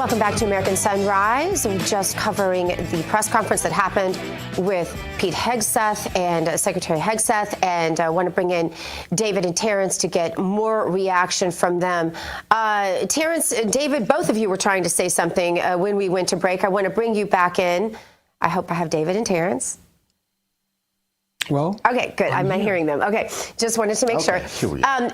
Welcome back to American Sunrise. We're just covering the press conference that happened with Pete Hegseth and Secretary Hegseth, and I want to bring in David and Terrence to get more reaction from them. Terrence and David, both of you were trying to say something when we went to break. I want to bring you back in. I hope I have David and Terrence. Well, okay, good. I'm not hearing them. Okay, just wanted to make sure. Here we go.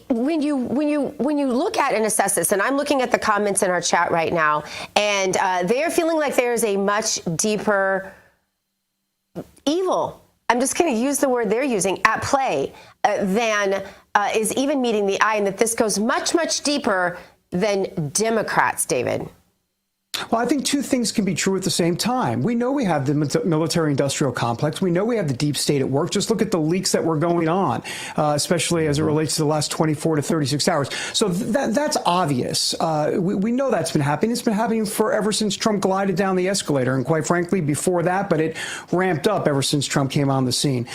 When you look at and assess this, and I'm looking at the comments in our chat right now, and they are feeling like there's a much deeper evil. I'm just going to use the word they're using at play than is even meeting the eye, and that this goes much, much deeper than Democrats, David. Well, I think two things can be true at the same time. We know we have the military-industrial complex. We know we have the deep state at work. Just look at the leaks that were going on, especially as it relates to the last 24 to 36 hours. So that's obvious. We know that's been happening. It's been happening forever since Trump glided down the escalator, and quite frankly, before that, but it ramped up ever since Trump came on the scene.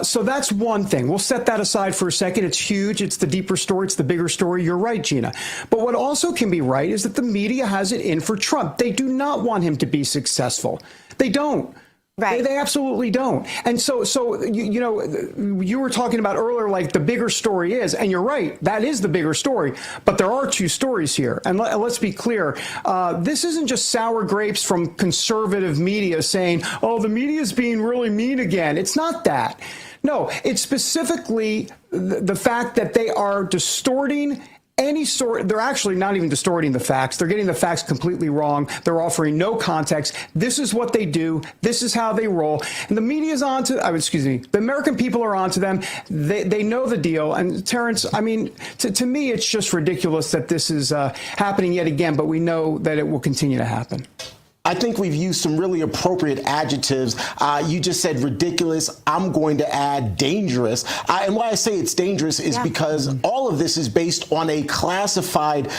So that's one thing. We'll set that aside for a second. It's huge. It's the deeper story. It's the bigger story. You're right, Gina. But what also can be right is that the media has it in for Trump. They do not want him to be successful. They don't. Right. They absolutely don't. And so you know, you were talking about earlier, like the bigger story is, and you're right, that is the bigger story. But there are two stories here. And let's be clear. This isn't just sour grapes from conservative media saying, oh, the media is being really mean again. It's not that. No, it's specifically the fact that they are distorting any sort. They're actually not even distorting the facts. They're getting the facts completely wrong. They're offering no context. This is what they do. This is how they roll. And the media's on to, the American people are on to them. They know the deal. And Terrence, I mean, to me, it's just ridiculous that this is happening yet again, but we know that it will continue to happen. I think we've used some really appropriate adjectives. You just said ridiculous. I'm going to add dangerous. And why I say it's dangerous is because all of this is based on a classified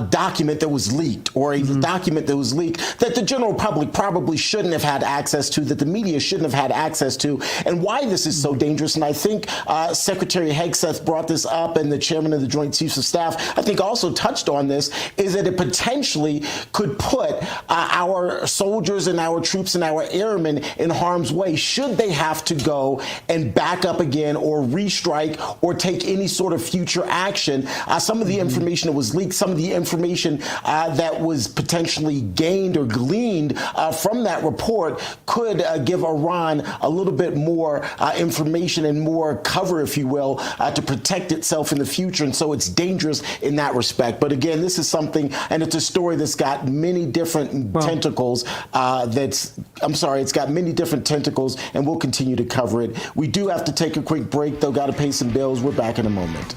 document that was leaked, or a document that was leaked that the general public probably shouldn't have had access to, that the media shouldn't have had access to. And why this is so dangerous, and I think Secretary Hegseth brought this up, and the chairman of the Joint Chiefs of Staff, I think, also touched on this, is that it potentially could put our soldiers and our troops and our airmen in harm's way should they have to go and back up again or restrike or take any sort of future action. Some of the information that was leaked, some of the information that was potentially gained or gleaned from that report could give Iran a little bit more information and more cover, if you will, to protect itself in the future. And so it's dangerous in that respect. But again, this is something, and it's a story that's got many different tentacles. It's got many different tentacles, and we'll continue to cover it. We do have to take a quick break, though. Got to pay some bills. We're back in a moment.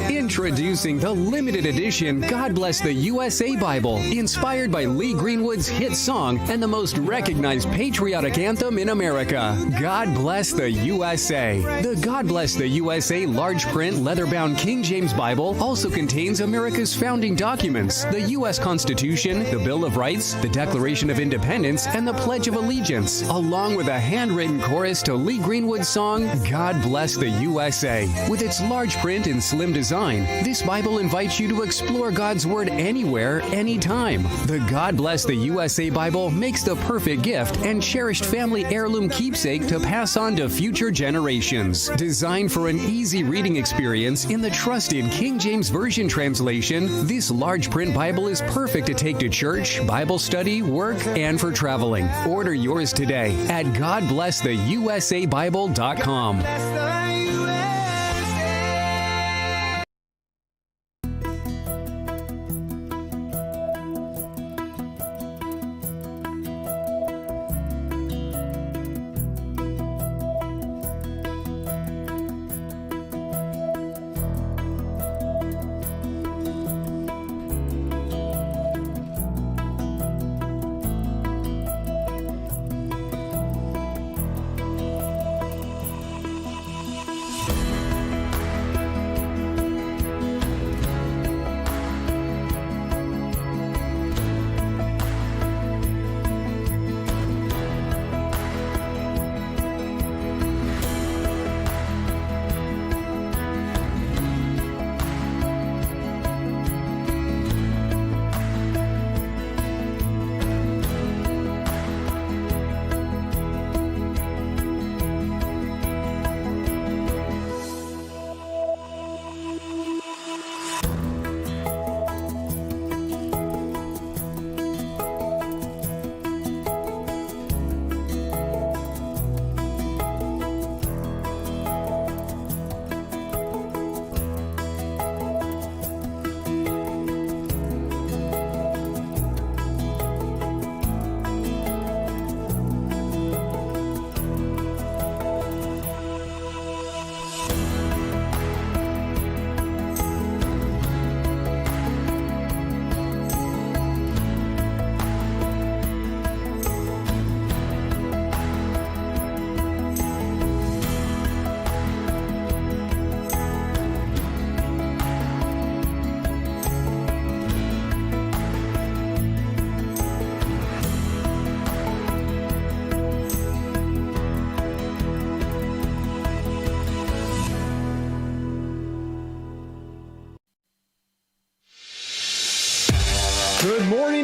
Introducing the limited edition God Bless the USA Bible, inspired by Lee Greenwood's hit song and the most recognized patriotic anthem in America, God Bless the USA. The God Bless the USA large print leather-bound King James Bible also contains America's founding documents, the U.S. Constitution, the Bill of Rights, the Declaration of Independence, and the Pledge of Allegiance, along with a handwritten chorus to Lee Greenwood's song, God Bless the USA. With its large print and slim design, this Bible invites you to explore God's Word anywhere, anytime. The God Bless the USA Bible makes the perfect gift and cherished family heirloom keepsake to pass on to future generations. Designed for an easy reading experience in the trusted King James Version translation, this large print Bible is perfect to take to church, Bible study, work, and for traveling. Order yours today at GodBlessTheUSABible.com.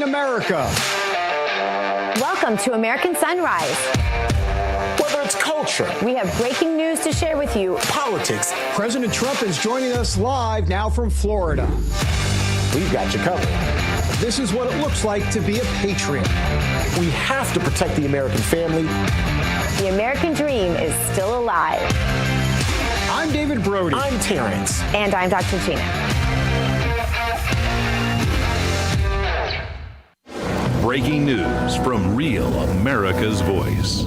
in America. Welcome to American Sunrise. Whether it's culture, We have breaking news to share with you. politics, President Trump is joining us live now from Florida. we've got you covered. This is what it looks like to be a patriot. We have to protect the American family. The American dream is still alive. I'm David Brody. I'm Terrence. And I'm Dr. Gina. Breaking news from Real America's Voice.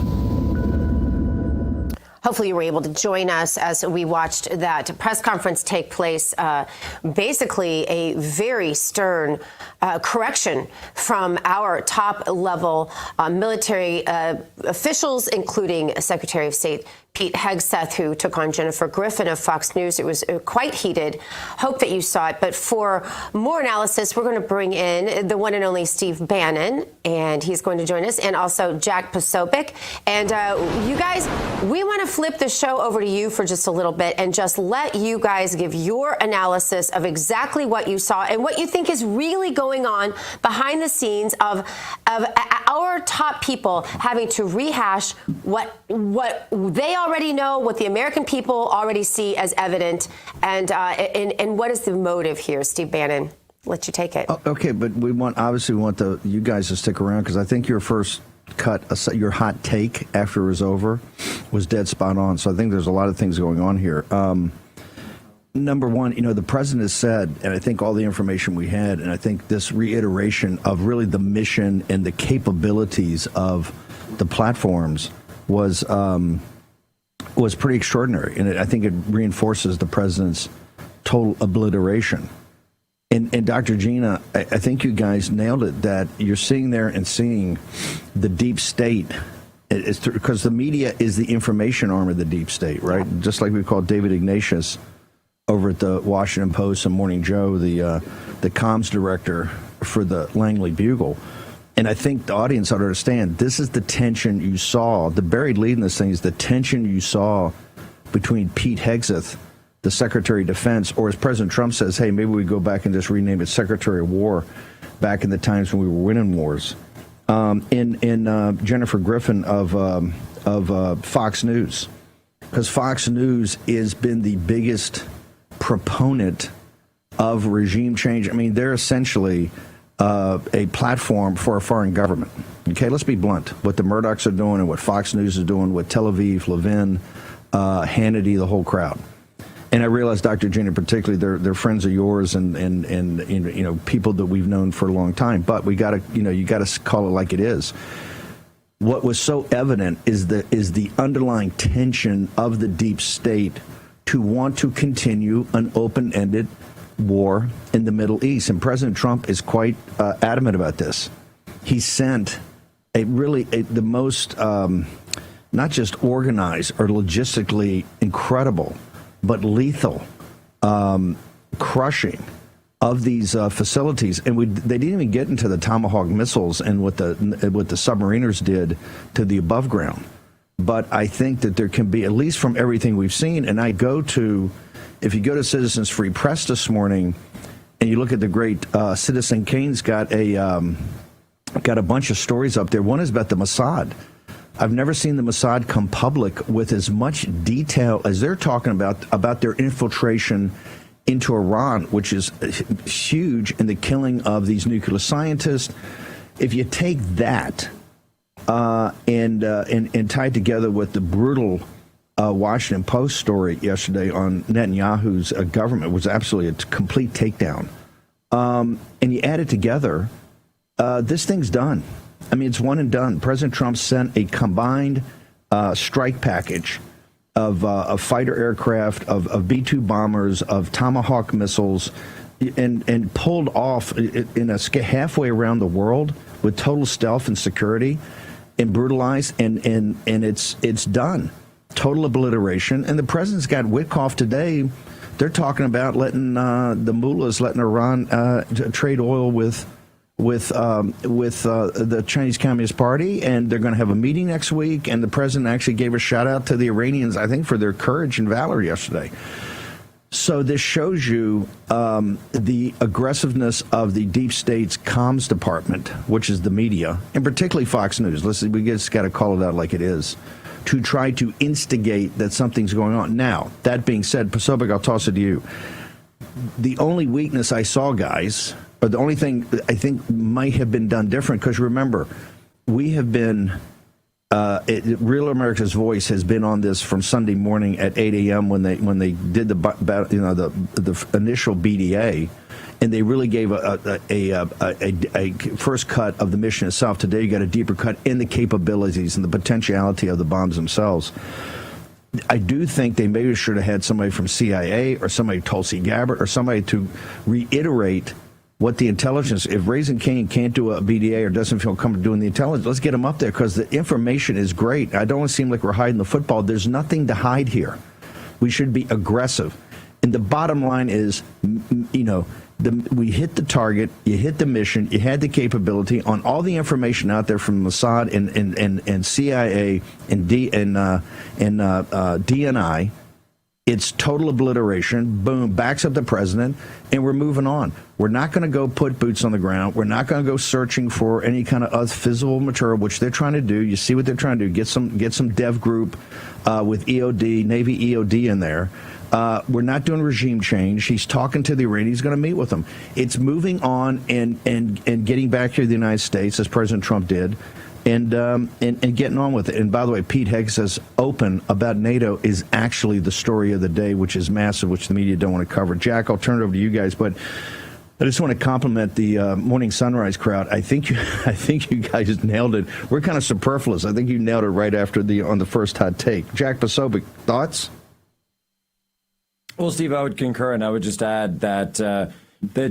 Hopefully you were able to join us as we watched that press conference take place. Basically, a very stern correction from our top-level military officials, including Secretary of State Pete Hegseth, who took on Jennifer Griffin of Fox News. It was quite heated. Hope that you saw it. But for more analysis, we're going to bring in the one and only Steve Bannon, and he's going to join us, and also Jack Posobiec. And you guys, we want to flip the show over to you for just a little bit and just let you guys give your analysis of exactly what you saw and what you think is really going on behind the scenes of our top people having to rehash what they already know, what the American people already see as evident, and what is the motive here, Steve Bannon? Let you take it. Okay, but we want you guys to stick around, because I think your first cut, your hot take after it was over, was dead spot on. So I think there's a lot of things going on here. Number one, the president has said, and I think all the information we had, and I think this reiteration of really the mission and the capabilities of the platforms was pretty extraordinary, and I think it reinforces the president's total obliteration. And Dr. Gina, I think you guys nailed it, that you're sitting there and seeing the deep state, because the media is the information arm of the deep state, right? Just like we called David Ignatius over at the Washington Post and Morning Joe, the comms director for the Langley Bugle. And I think the audience ought to understand, this is the tension you saw. The buried lead in this thing is the tension you saw between Pete Hegseth, the Secretary of Defense, or as President Trump says, hey, maybe we go back and just rename it Secretary of War, back in the times when we were winning wars. In Jennifer Griffin of Fox News, because Fox News has been the biggest proponent of regime change. I mean, they're essentially a platform for a foreign government. Okay, let's be blunt. What the Murdochs are doing and what Fox News is doing, what Tel Aviv, Levin, Hannity, the whole crowd. And I realize, Dr. Gina, particularly, they're friends of yours and people that we've known for a long time. But we got to, you got to call it like it is. What was so evident is the underlying tension of the deep state to want to continue an open-ended war in the Middle East. And President Trump is quite adamant about this. He sent the most not just organized or logistically incredible, but lethal crushing of these facilities. And they didn't even get into the Tomahawk missiles and what the submariners did to the above ground. But I think that there can be, at least from everything we've seen, and if you go to Citizens Free Press this morning and you look at the great Citizen Kane's got a bunch of stories up there. One is about the Mossad. I've never seen the Mossad come public with as much detail as they're talking about their infiltration into Iran, which is huge, in the killing of these nuclear scientists. If you take that and tie it together with the brutal Washington Post story yesterday on Netanyahu's government, was absolutely a complete takedown. And you add it together, this thing's done. I mean, it's one and done. President Trump sent a combined strike package of fighter aircraft, of B-2 bombers, of Tomahawk missiles, and pulled off in a halfway around the world with total stealth and security, and brutalized, and it's done. Total obliteration. And the president's got Witkoff today. They're talking about letting the mullahs letting Iran trade oil with the Chinese Communist Party, and they're going to have a meeting next week. And the president actually gave a shout out to the Iranians, I think, for their courage and valor yesterday. So this shows you the aggressiveness of the deep state's comms department, which is the media, and particularly Fox News. Listen, we just got to call it out like it is, to try to instigate that something's going on. Now, that being said, Posobiec, I'll toss it to you. The only weakness I saw, guys, or the only thing I think might have been done different, because remember, we have been... Real America's Voice has been on this from Sunday morning at 8 a.m. when they did the initial BDA, and they really gave a first cut of the mission itself. Today you got a deeper cut in the capabilities and the potentiality of the bombs themselves. I do think they maybe should have had somebody from CIA or somebody Tulsi Gabbard or somebody to reiterate what the intelligence, if Raising King can't do a BDA or doesn't feel comfortable doing the intelligence, let's get them up there, because the information is great. I don't want to seem like we're hiding the football. There's nothing to hide here. We should be aggressive. And the bottom line is, we hit the target, you hit the mission, you had the capability on all the information out there from Mossad and CIA and DNI. It's total obliteration. Boom, backs up the president, and we're moving on. We're not going to go put boots on the ground. We're not going to go searching for any kind of physical material, which they're trying to do. You see what they're trying to do. Get some dev group with EOD, Navy EOD in there. We're not doing regime change. He's talking to the Iranians. He's going to meet with them. It's moving on and getting back here to the United States, as President Trump did. And getting on with it. And by the way, Pete Hegg says open about NATO is actually the story of the day, which is massive, which the media don't want to cover. Jack, I'll turn it over to you guys, but I just want to compliment the Morning Sunrise crowd. I think you guys nailed it. We're kind of superfluous. I think you nailed it right after on the first hot take. Jack Posobiec, thoughts? Well, Steve, I would concur, and I would just add that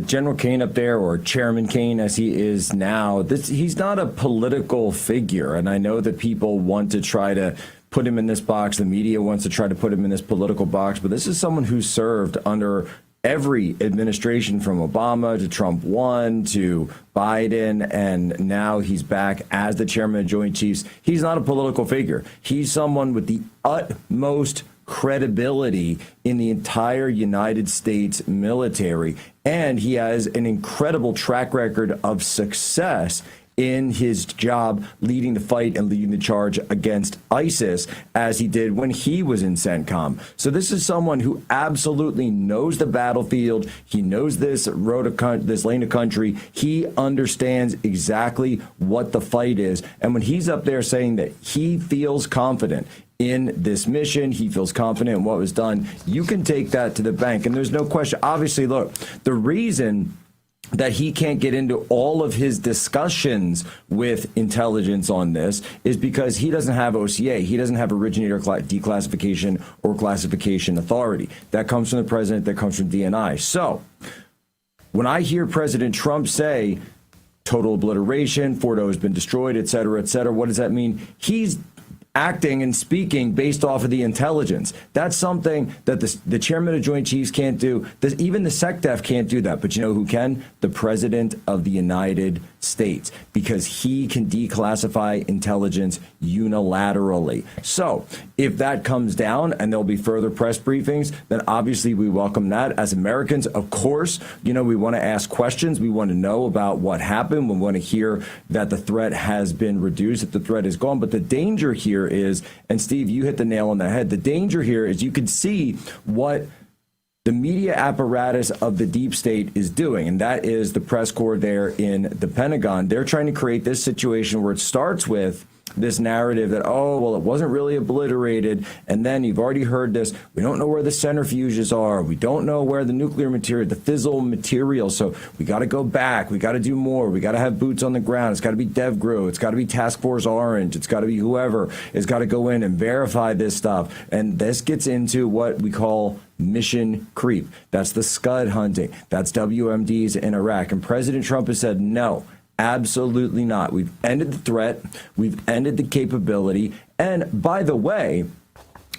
General Kane up there, or Chairman Kane as he is now, he's not a political figure. And I know that people want to try to put him in this box. The media wants to try to put him in this political box. But this is someone who served under every administration from Obama to Trump 1 to Biden, and now he's back as the chairman of Joint Chiefs. He's not a political figure. He's someone with the utmost credibility in the entire United States military, and he has an incredible track record of success in his job leading the fight and leading the charge against ISIS, as he did when he was in CENTCOM. So this is someone who absolutely knows the battlefield. He knows this lane of country. He understands exactly what the fight is. And when he's up there saying that he feels confident in this mission, he feels confident in what was done, you can take that to the bank. And there's no question. Obviously, look, the reason that he can't get into all of his discussions with intelligence on this is because he doesn't have OCA. He doesn't have originator declassification or classification authority. That comes from the president. That comes from DNI. So when I hear President Trump say total obliteration, Fort O has been destroyed, et cetera, what does that mean? He's acting and speaking based off of the intelligence. That's something that the chairman of Joint Chiefs can't do. Even the SecDef can't do that. But you know who can? The President of the United States, because he can declassify intelligence unilaterally. So if that comes down and there'll be further press briefings, then obviously we welcome that. As Americans, of course, we want to ask questions. We want to know about what happened. We want to hear that the threat has been reduced, that the threat is gone. But the danger here is, and Steve, you hit the nail on the head, the danger here is you can see what the media apparatus of the deep state is doing, and that is the press corps there in the Pentagon. They're trying to create this situation where it starts with this narrative that, oh, well, it wasn't really obliterated. And then you've already heard this. We don't know where the centrifuges are. We don't know where the nuclear material, the fissile material. So we got to go back. We got to do more. We got to have boots on the ground. It's got to be DevGru. It's got to be Task Force Orange. It's got to be whoever has got to go in and verify this stuff. And this gets into what we call mission creep. That's the Scud hunting. That's WMDs in Iraq. And President Trump has said no. Absolutely not. We've ended the threat. We've ended the capability. And by the way,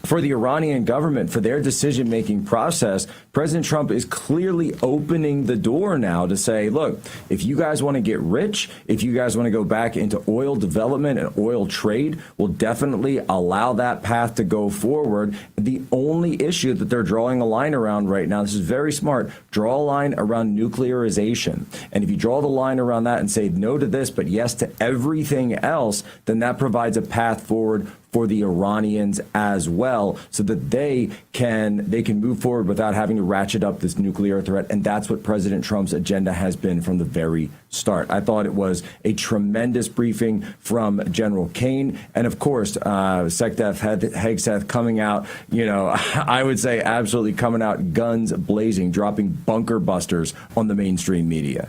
for the Iranian government, for their decision-making process, President Trump is clearly opening the door now to say, look, if you guys want to get rich, if you guys want to go back into oil development and oil trade, we'll definitely allow that path to go forward. The only issue that they're drawing a line around right now, this is very smart, draw a line around nuclearization. And if you draw the line around that and say no to this, but yes to everything else, then that provides a path forward for the Iranians as well, so that they can move forward without having to ratchet up this nuclear threat. And that's what President Trump's agenda has been from the very start. I thought it was a tremendous briefing from General Kane. And of course, SecDef Hegseth coming out, I would say absolutely coming out guns blazing, dropping bunker busters on the mainstream media.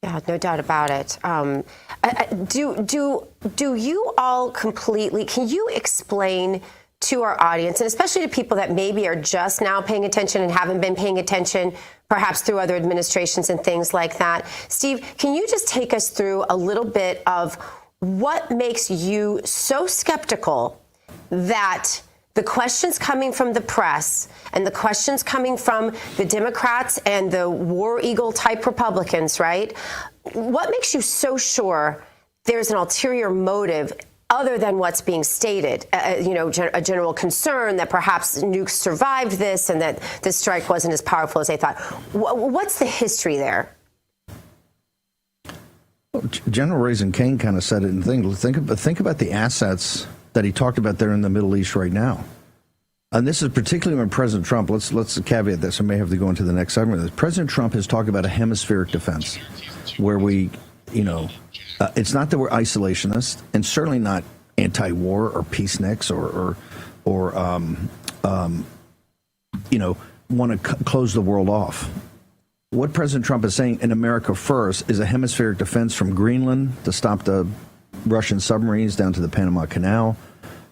Yeah, no doubt about it. Do you all completely, can you explain to our audience, and especially to people that maybe are just now paying attention and haven't been paying attention, perhaps through other administrations and things like that? Steve, can you just take us through a little bit of what makes you so skeptical that the questions coming from the press and the questions coming from the Democrats and the War Eagle type Republicans, right? What makes you so sure there's an ulterior motive other than what's being stated? A general concern that perhaps nukes survived this and that this strike wasn't as powerful as they thought. What's the history there? Well, General Raising Kane kind of said it in things. Think about the assets that he talked about there in the Middle East right now. And this is particularly when President Trump, let's caveat this, I may have to go into the next segment of this. President Trump has talked about a hemispheric defense where we, it's not that we're isolationist and certainly not anti-war or peaceniks or want to close the world off. What President Trump is saying in America first is a hemispheric defense from Greenland to stop the Russian submarines down to the Panama Canal.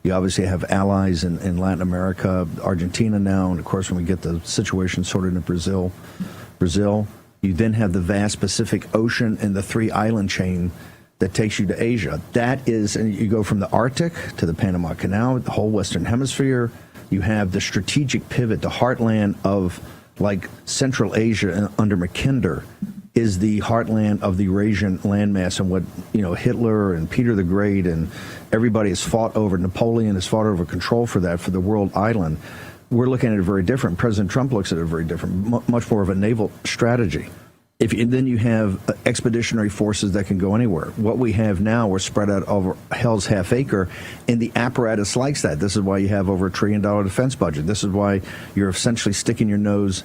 You obviously have allies in Latin America, Argentina now, and of course when we get the situation sorted in Brazil. You then have the vast Pacific Ocean and the 3-island chain that takes you to Asia. That is, and you go from the Arctic to the Panama Canal, the whole Western Hemisphere. You have the strategic pivot, the heartland of like Central Asia under Mackinder is the heartland of the Eurasian landmass, and what Hitler and Peter the Great and everybody has fought over. Napoleon has fought over control for that, for the world island. We're looking at it very different. President Trump looks at it very different, much more of a naval strategy. Then you have expeditionary forces that can go anywhere. What we have now, we're spread out over hell's half acre, and the apparatus likes that. This is why you have over $1 trillion defense budget. This is why you're essentially sticking your nose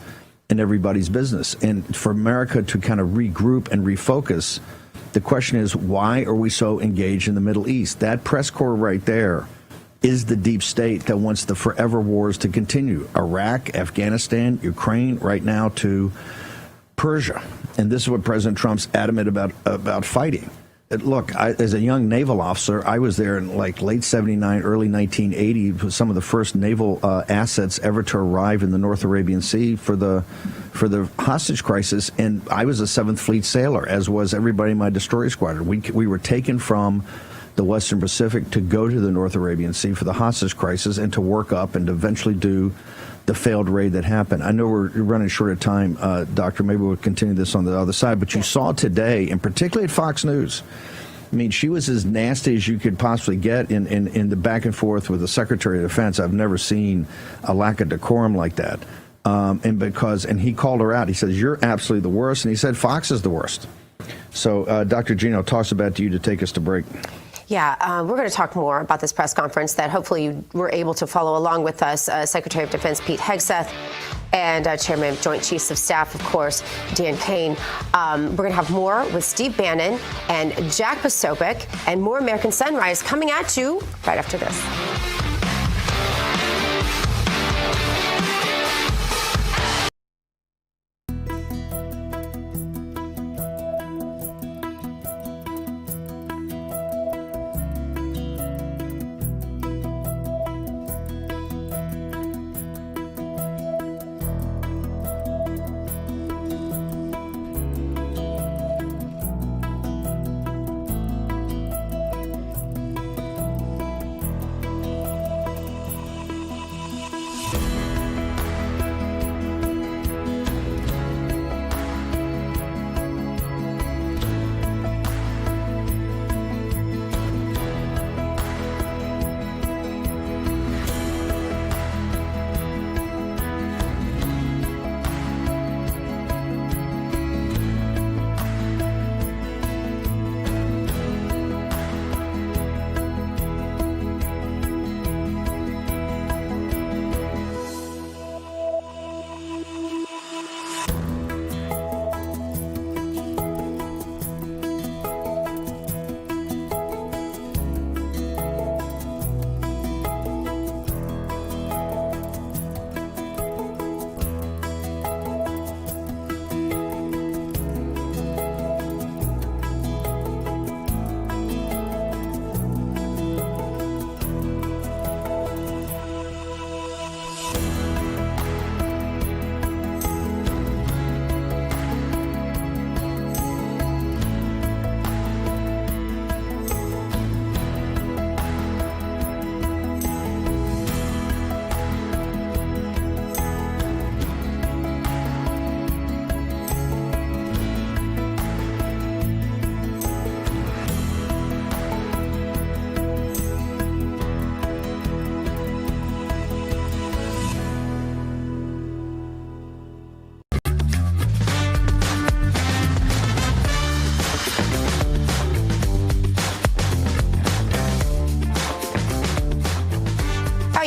in everybody's business. And for America to kind of regroup and refocus, the question is, why are we so engaged in the Middle East? That press corps right there is the deep state that wants the forever wars to continue. Iraq, Afghanistan, Ukraine, right now to Persia. And this is what President Trump's adamant about fighting. Look, as a young naval officer, I was there in like late 79, early 1980, with some of the first naval assets ever to arrive in the North Arabian Sea for the hostage crisis. And I was a 7th Fleet sailor, as was everybody in my destroyer squadron. We were taken from the Western Pacific to go to the North Arabian Sea for the hostage crisis and to work up and to eventually do the failed raid that happened. I know we're running short of time, Doctor. Maybe we'll continue this on the other side. But you saw today, and particularly at Fox News, I mean, she was as nasty as you could possibly get in the back and forth with the Secretary of Defense. I've never seen a lack of decorum like that. And he called her out. He says, "You're absolutely the worst." And he said, "Fox is the worst." So, Dr. Gino, toss it back to you to take us to break. Yeah, we're going to talk more about this press conference that hopefully you were able to follow along with us. Secretary of Defense Pete Hegseth and Chairman of Joint Chiefs of Staff, of course, Dan Kane. We're going to have more with Steve Bannon and Jack Posobiec and more American Sunrise coming at you right after this.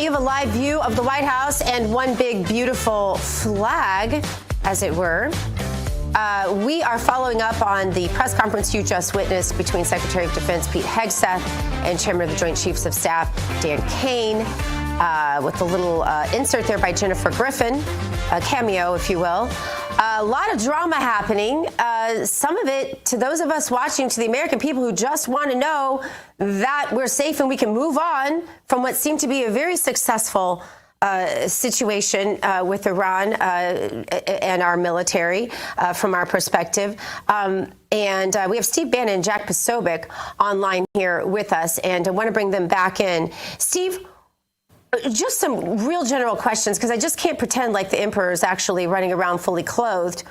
you have a live view of the White House and one big, beautiful flag, as it were. We are following up on the press conference you just witnessed between Secretary of Defense Pete Hegseth and Chairman of the Joint Chiefs of Staff Dan Kane, with a little insert there by Jennifer Griffin, a cameo, if you will. A lot of drama happening. Some of it, to those of us watching, to the American people who just want to know that we're safe and we can move on from what seemed to be a very successful situation with Iran and our military from our perspective. And we have Steve Bannon and Jack Posobiec online here with us, and I want to bring them back in. Steve, just some real general questions, because I just can't pretend like the emperor is actually running around fully clothed.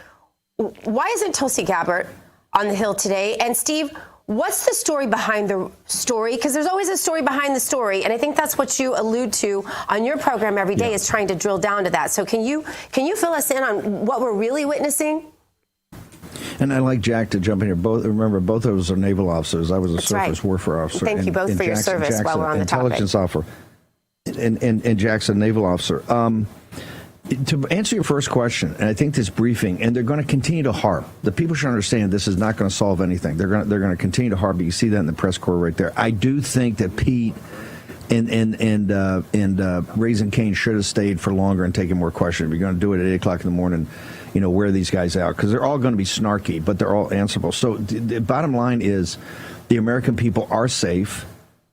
Why isn't Tulsi Gabbard on the Hill today? And Steve, what's the story behind the story? Because there's always a story behind the story, and I think that's what you allude to on your program every day, is trying to drill down to that. So can you fill us in on what we're really witnessing? And I'd like Jack to jump in here. Remember, both of us are naval officers. I was a surface warfare officer. Thank you both for your service while we're on the topic. Intelligence officer. And Jack's a naval officer. To answer your first question, and I think this briefing, and they're going to continue to harp. The people should understand this is not going to solve anything. They're going to continue to harp. You see that in the press corps right there. I do think that Pete and Raising Cane should have stayed for longer and taken more questions. We're going to do it at 8 o'clock in the morning. Wear these guys out, because they're all going to be snarky, but they're all answerable. So the bottom line is, the American people are safe.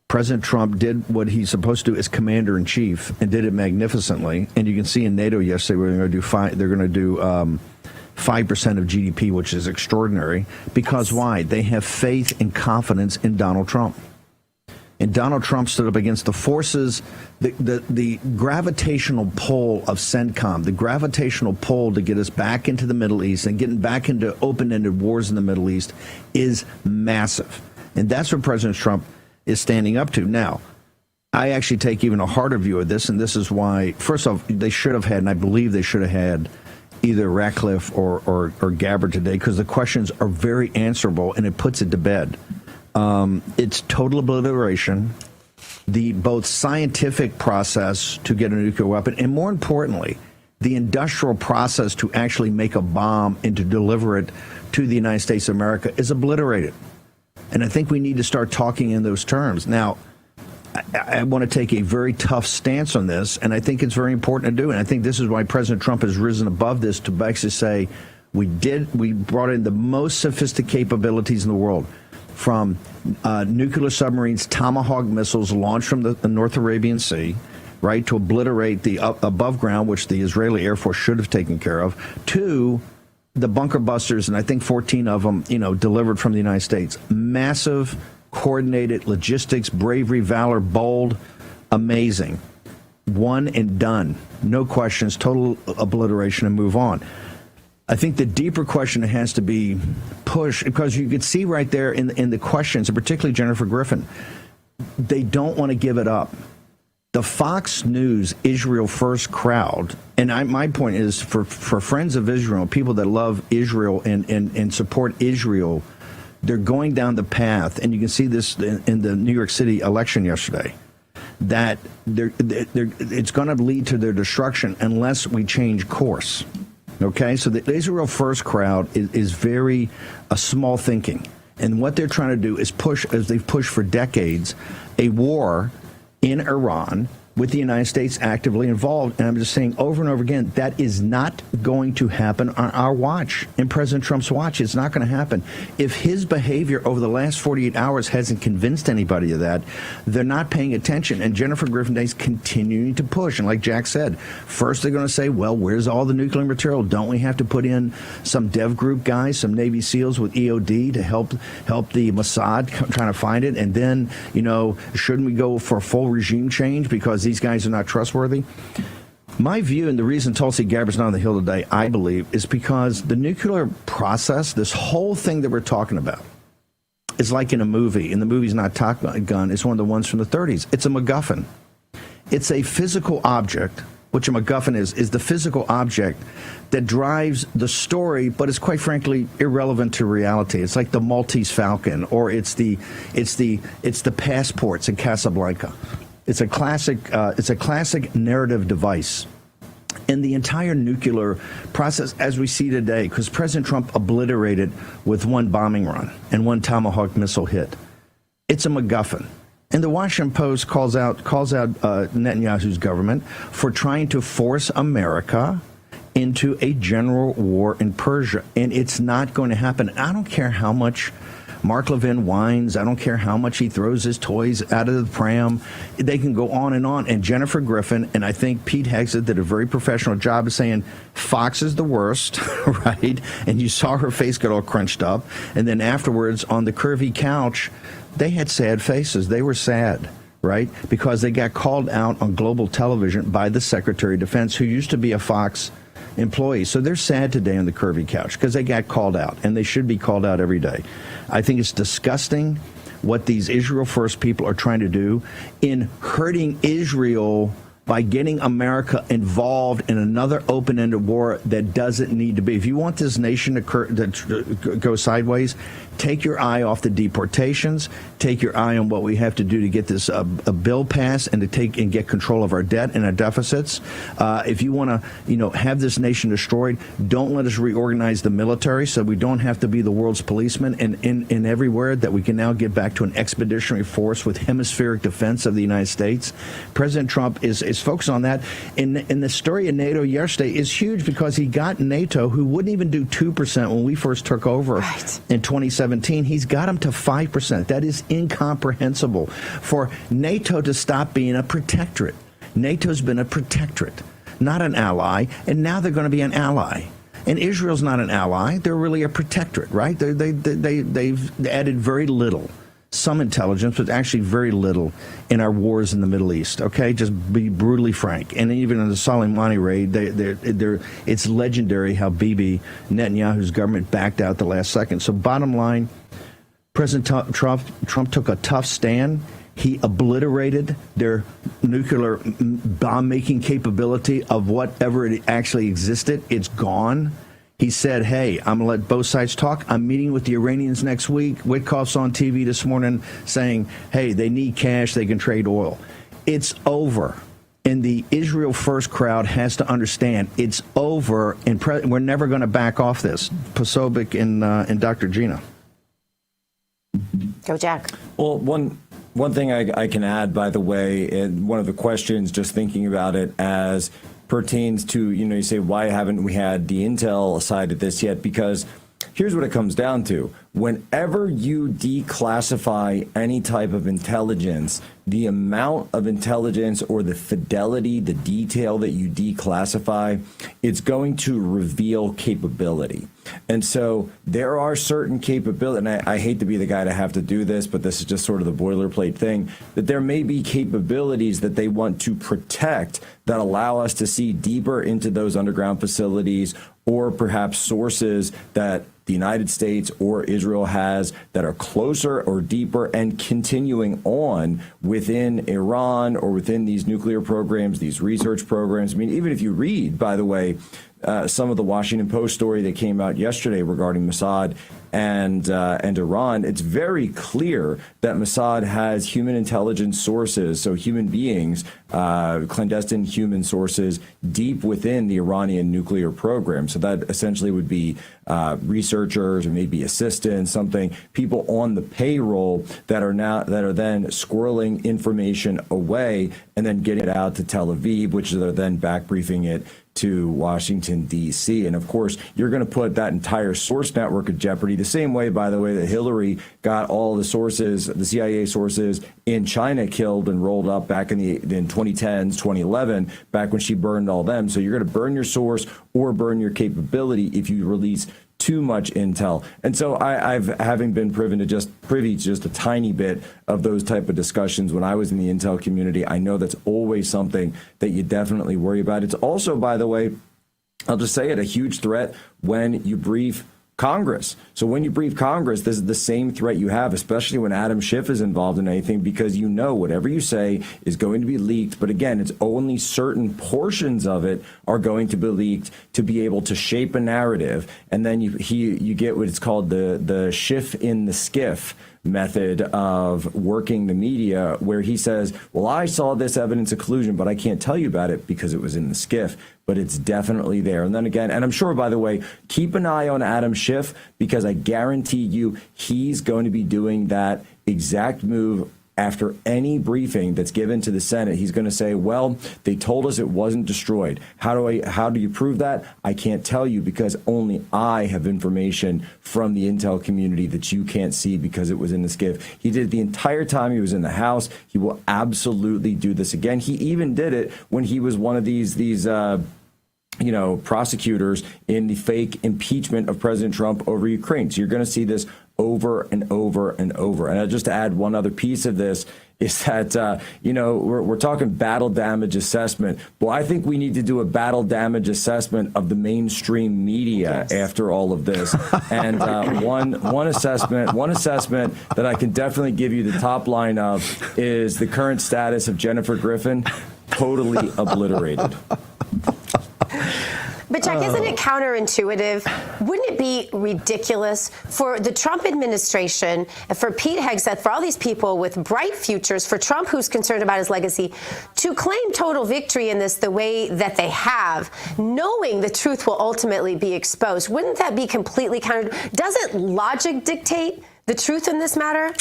President Trump did what he's supposed to do as commander-in-chief and did it magnificently. And you can see in NATO yesterday, they're going to do 5% of GDP, which is extraordinary. Because why? They have faith and confidence in Donald Trump. And Donald Trump stood up against the forces, the gravitational pull of CENTCOM, the gravitational pull to get us back into the Middle East and getting back into open-ended wars in the Middle East is massive. And that's what President Trump is standing up to. Now, I actually take even a harder view of this, and this is why, first off, they should have had, and I believe they should have had, either Ratcliffe or Gabbard today, because the questions are very answerable, and it puts it to bed. It's total obliteration, the both scientific process to get a nuclear weapon, and more importantly, the industrial process to actually make a bomb and to deliver it to the United States of America is obliterated. And I think we need to start talking in those terms. Now, I want to take a very tough stance on this, and I think it's very important to do. And I think this is why President Trump has risen above this to actually say, we brought in the most sophisticated capabilities in the world, from nuclear submarines, Tomahawk missiles launched from the North Arabian Sea, right, to obliterate the above ground, which the Israeli Air Force should have taken care of, to the bunker busters, and I think 14 of them, delivered from the United States. Massive, coordinated logistics, bravery, valor, bold, amazing. One and done. No questions, total obliteration, and move on. I think the deeper question has to be pushed, because you could see right there in the questions, and particularly Jennifer Griffin, they don't want to give it up. The Fox News Israel First crowd, and my point is, for friends of Israel, people that love Israel and support Israel, they're going down the path, and you can see this in the New York City election yesterday, that it's going to lead to their destruction unless we change course. Okay, so the Israel First crowd is very small thinking, and what they're trying to do is push, as they've pushed for decades, a war in Iran with the United States actively involved. And I'm just saying over and over again, that is not going to happen on our watch, in President Trump's watch. It's not going to happen. If his behavior over the last 48 hours hasn't convinced anybody of that, they're not paying attention. And Jennifer Griffin is continuing to push. And like Jack said, first they're going to say, well, where's all the nuclear material? Don't we have to put in some dev group guys, some Navy SEALs with EOD to help the Mossad trying to find it? And then, shouldn't we go for a full regime change because these guys are not trustworthy? My view, and the reason Tulsi Gabbard's not on the Hill today, I believe, is because the nuclear process, this whole thing that we're talking about, is like in a movie, and the movie's not Top Gun, it's one of the ones from the 30s. It's a MacGuffin. It's a physical object, which a MacGuffin is the physical object that drives the story, but is quite frankly irrelevant to reality. It's like the Maltese Falcon, or it's the passports in Casablanca. It's a classic narrative device. In the entire nuclear process as we see today, because President Trump obliterated with one bombing run and one Tomahawk missile hit, it's a MacGuffin. And the Washington Post calls out Netanyahu's government for trying to force America into a general war in Persia. And it's not going to happen. I don't care how much Mark Levin whines. I don't care how much he throws his toys out of the pram. They can go on. And Jennifer Griffin, and I think Pete Hegseth did a very professional job of saying Fox is the worst, right? And you saw her face get all crunched up. And then afterwards on the curvy couch, they had sad faces. They were sad, right? Because they got called out on global television by the Secretary of Defense, who used to be a Fox employee. So they're sad today on the curvy couch because they got called out, and they should be called out every day. I think it's disgusting what these Israel First people are trying to do in hurting Israel by getting America involved in another open-ended war that doesn't need to be. If you want this nation to go sideways, take your eye off the deportations, take your eye on what we have to do to get this a bill passed and to take and get control of our debt and our deficits. If you want to, have this nation destroyed, don't let us reorganize the military so we don't have to be the world's policeman in everywhere, that we can now get back to an expeditionary force with hemispheric defense of the United States. President Trump is focused on that. And the story of NATO yesterday is huge because he got NATO, who wouldn't even do 2% when we first took over in 2017. He's got them to 5%. That is incomprehensible for NATO to stop being a protectorate. NATO's been a protectorate, not an ally, and now they're going to be an ally. And Israel's not an ally. They're really a protectorate, right? They've added very little. Some intelligence, but actually very little in our wars in the Middle East. Okay, just be brutally frank. And even in the Soleimani raid, it's legendary how Bibi Netanyahu's government backed out the last second. So bottom line, President Trump took a tough stand. He obliterated their nuclear bomb-making capability of whatever it actually existed. It's gone. He said, hey, I'm going to let both sides talk. I'm meeting with the Iranians next week. Witkoff's on TV this morning saying, hey, they need cash. They can trade oil. It's over. And the Israel First crowd has to understand it's over. And we're never going to back off this. Posobiec and Dr. Gina. Go, Jack. Well, one thing I can add, by the way, and one of the questions, just thinking about it as pertains to, you say, why haven't we had the intel side of this yet? Because here's what it comes down to. Whenever you declassify any type of intelligence, the amount of intelligence or the fidelity, the detail that you declassify, it's going to reveal capability. And so there are certain capabilities, and I hate to be the guy to have to do this, but this is just sort of the boilerplate thing, that there may be capabilities that they want to protect that allow us to see deeper into those underground facilities, or perhaps sources that the United States or Israel has that are closer or deeper and continuing on within Iran or within these nuclear programs, these research programs. I mean, even if you read, by the way, some of the Washington Post story that came out yesterday regarding Mossad and Iran, it's very clear that Mossad has human intelligence sources, so human beings, clandestine human sources deep within the Iranian nuclear program. So that essentially would be researchers or maybe assistants, people on the payroll that are then squirreling information away and then getting it out to Tel Aviv, which they're then back briefing it to Washington, D.C. And of course, you're going to put that entire source network at jeopardy, the same way, by the way, that Hillary got all the sources, the CIA sources in China killed and rolled up back in 2010s, 2011, back when she burned all them. So you're going to burn your source or burn your capability if you release too much intel. And so having been privy to just a tiny bit of those type of discussions when I was in the intel community, I know that's always something that you definitely worry about. It's also, by the way, I'll just say it, a huge threat when you brief Congress. So when you brief Congress, this is the same threat you have, especially when Adam Schiff is involved in anything, because whatever you say is going to be leaked. But again, it's only certain portions of it are going to be leaked to be able to shape a narrative. And then you get what it's called the Schiff in the skiff. method of working the media, where he says, well, I saw this evidence of collusion, but I can't tell you about it because it was in the skiff, but it's definitely there. And then again, and I'm sure, by the way, keep an eye on Adam Schiff, because I guarantee you he's going to be doing that exact move. After any briefing that's given to the Senate, he's going to say, well, they told us it wasn't destroyed. How do you prove that? I can't tell you, because only I have information from the intel community that you can't see because it was in the skiff. He did it the entire time he was in the House. He will absolutely do this again. He even did it when he was one of these prosecutors in the fake impeachment of President Trump over Ukraine. So you're going to see this over and over and over. And just to add one other piece of this is that, we're talking battle damage assessment. Well, I think we need to do a battle damage assessment of the mainstream media after all of this. And one assessment that I can definitely give you the top line of is the current status of Jennifer Griffin, totally obliterated. But Jack, isn't it counterintuitive? Wouldn't it be ridiculous for the Trump administration, for Pete Hegseth, for all these people with bright futures, for Trump, who's concerned about his legacy, to claim total victory in this the way that they have, knowing the truth will ultimately be exposed? Wouldn't that be completely counter? Doesn't logic dictate the truth in this matter?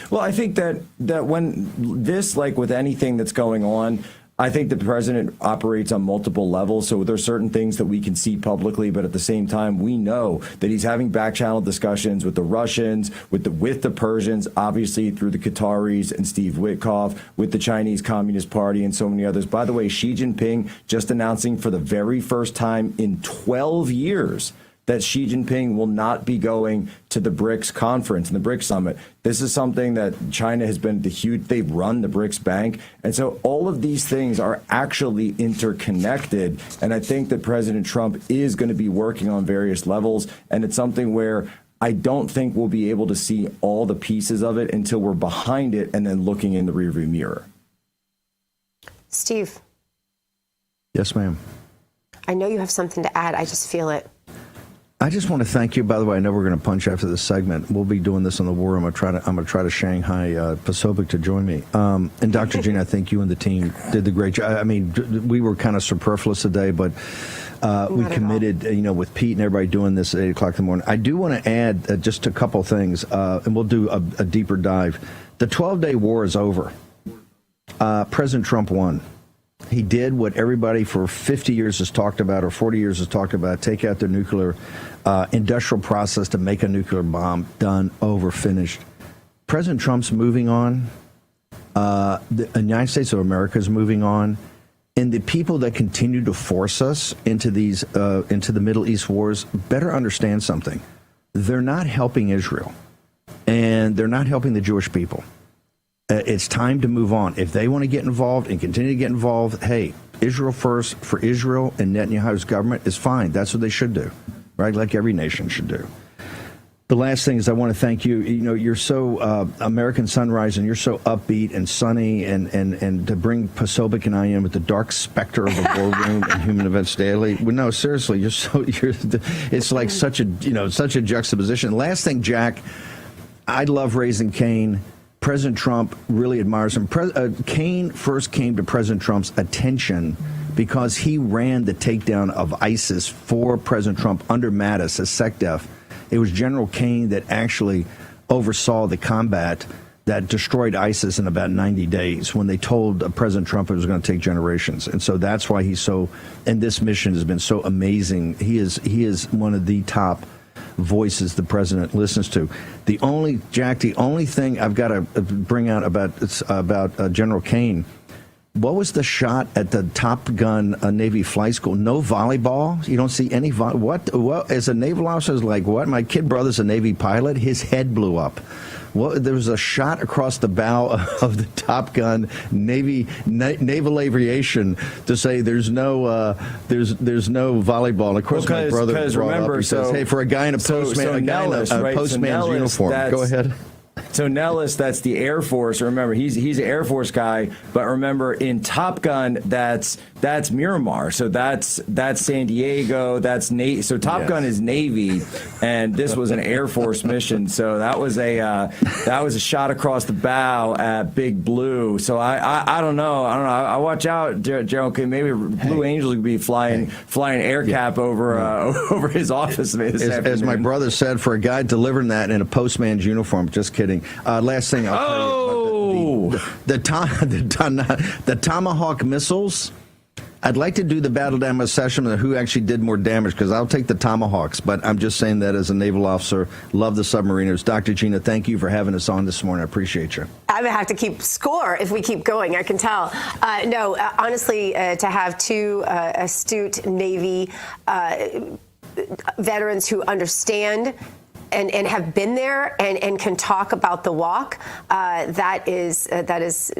Well, I think that when this, like with anything that's going on, I think the president operates on multiple levels. So there's certain things that we can see publicly, but at the same time, we know that he's having back channel discussions with the Russians, with the Persians, obviously through the Qataris and Steve Witkoff, with the Chinese Communist Party and so many others. By the way, Xi Jinping just announcing for the very first time in 12 years that Xi Jinping will not be going to the BRICS conference and the BRICS summit. This is something that China has been they've run the BRICS Bank. And so all of these things are actually interconnected. And I think that President Trump is going to be working on various levels. And it's something where I don't think we'll be able to see all the pieces of it until we're behind it and then looking in the rearview mirror. Steve. Yes, ma'am. I know you have something to add. I just feel it. I just want to thank you. By the way, I know we're going to punch after this segment. We'll be doing this on the war. I'm going to try to Shanghai Posobiec to join me. And Dr. Gene, I think you and the team did the great job. I mean, we were kind of superfluous today, but we committed, with Pete and everybody doing this at 8 o'clock in the morning. I do want to add just a couple things, and we'll do a deeper dive. The 12-day war is over. President Trump won. He did what everybody for 50 years has talked about, or 40 years has talked about: take out the nuclear industrial process to make a nuclear bomb. Done, over, finished. President Trump's moving on. The United States of America is moving on. And the people that continue to force us into these into the Middle East wars better understand something. They're not helping Israel, and they're not helping the Jewish people. It's time to move on. If they want to get involved and continue to get involved, hey, Israel first for Israel and Netanyahu's government is fine. That's what they should do, right? Like every nation should do. The last thing is I want to thank you. You're so American Sunrise, and you're so upbeat and sunny, and to bring Posobiec and I in with the dark specter of the war room and Human Events Daily. Well, no, seriously, it's like such a juxtaposition. Last thing, Jack, I love Raising Cain. President Trump really admires him. Cain first came to President Trump's attention because he ran the takedown of ISIS for President Trump under Mattis as SecDef. It was General Cain that actually oversaw the combat that destroyed ISIS in about 90 days when they told President Trump it was going to take generations. And so that's why and this mission has been so amazing. He is one of the top voices the president listens to. The only thing I've got to bring out about General Cain, what was the shot at the Top Gun Navy Flight School? No volleyball? You don't see any what as a naval officer is like, what? My kid brother's a Navy pilot. His head blew up. Well, there was a shot across the bow of the Top Gun naval aviation to say there's no volleyball. And of course, my brother brought up. He says, "Hey, for a guy in a postman's uniform, go ahead." So Nellis, that's the Air Force. Remember, he's an Air Force guy. But remember, in Top Gun, that's Miramar. So that's San Diego. That's Navy. So Top Gun is Navy, and this was an Air Force mission. So that was a shot across the bow at Big Blue. So I don't know. I watch out, General. Okay, maybe Blue Angels could be flying air cap over his office this afternoon. As my brother said, for a guy delivering that in a postman's uniform. Just kidding. Last thing I'll tell you. The Tomahawk missiles. I'd like to do the battle damage session of who actually did more damage, because I'll take the Tomahawks, but I'm just saying that as a naval officer. Love the submariners. Dr. Gina, thank you for having us on this morning. I appreciate you. I'm going to have to keep score if we keep going, I can tell. Honestly, to have two astute Navy veterans who understand and have been there and can talk about the walk, that is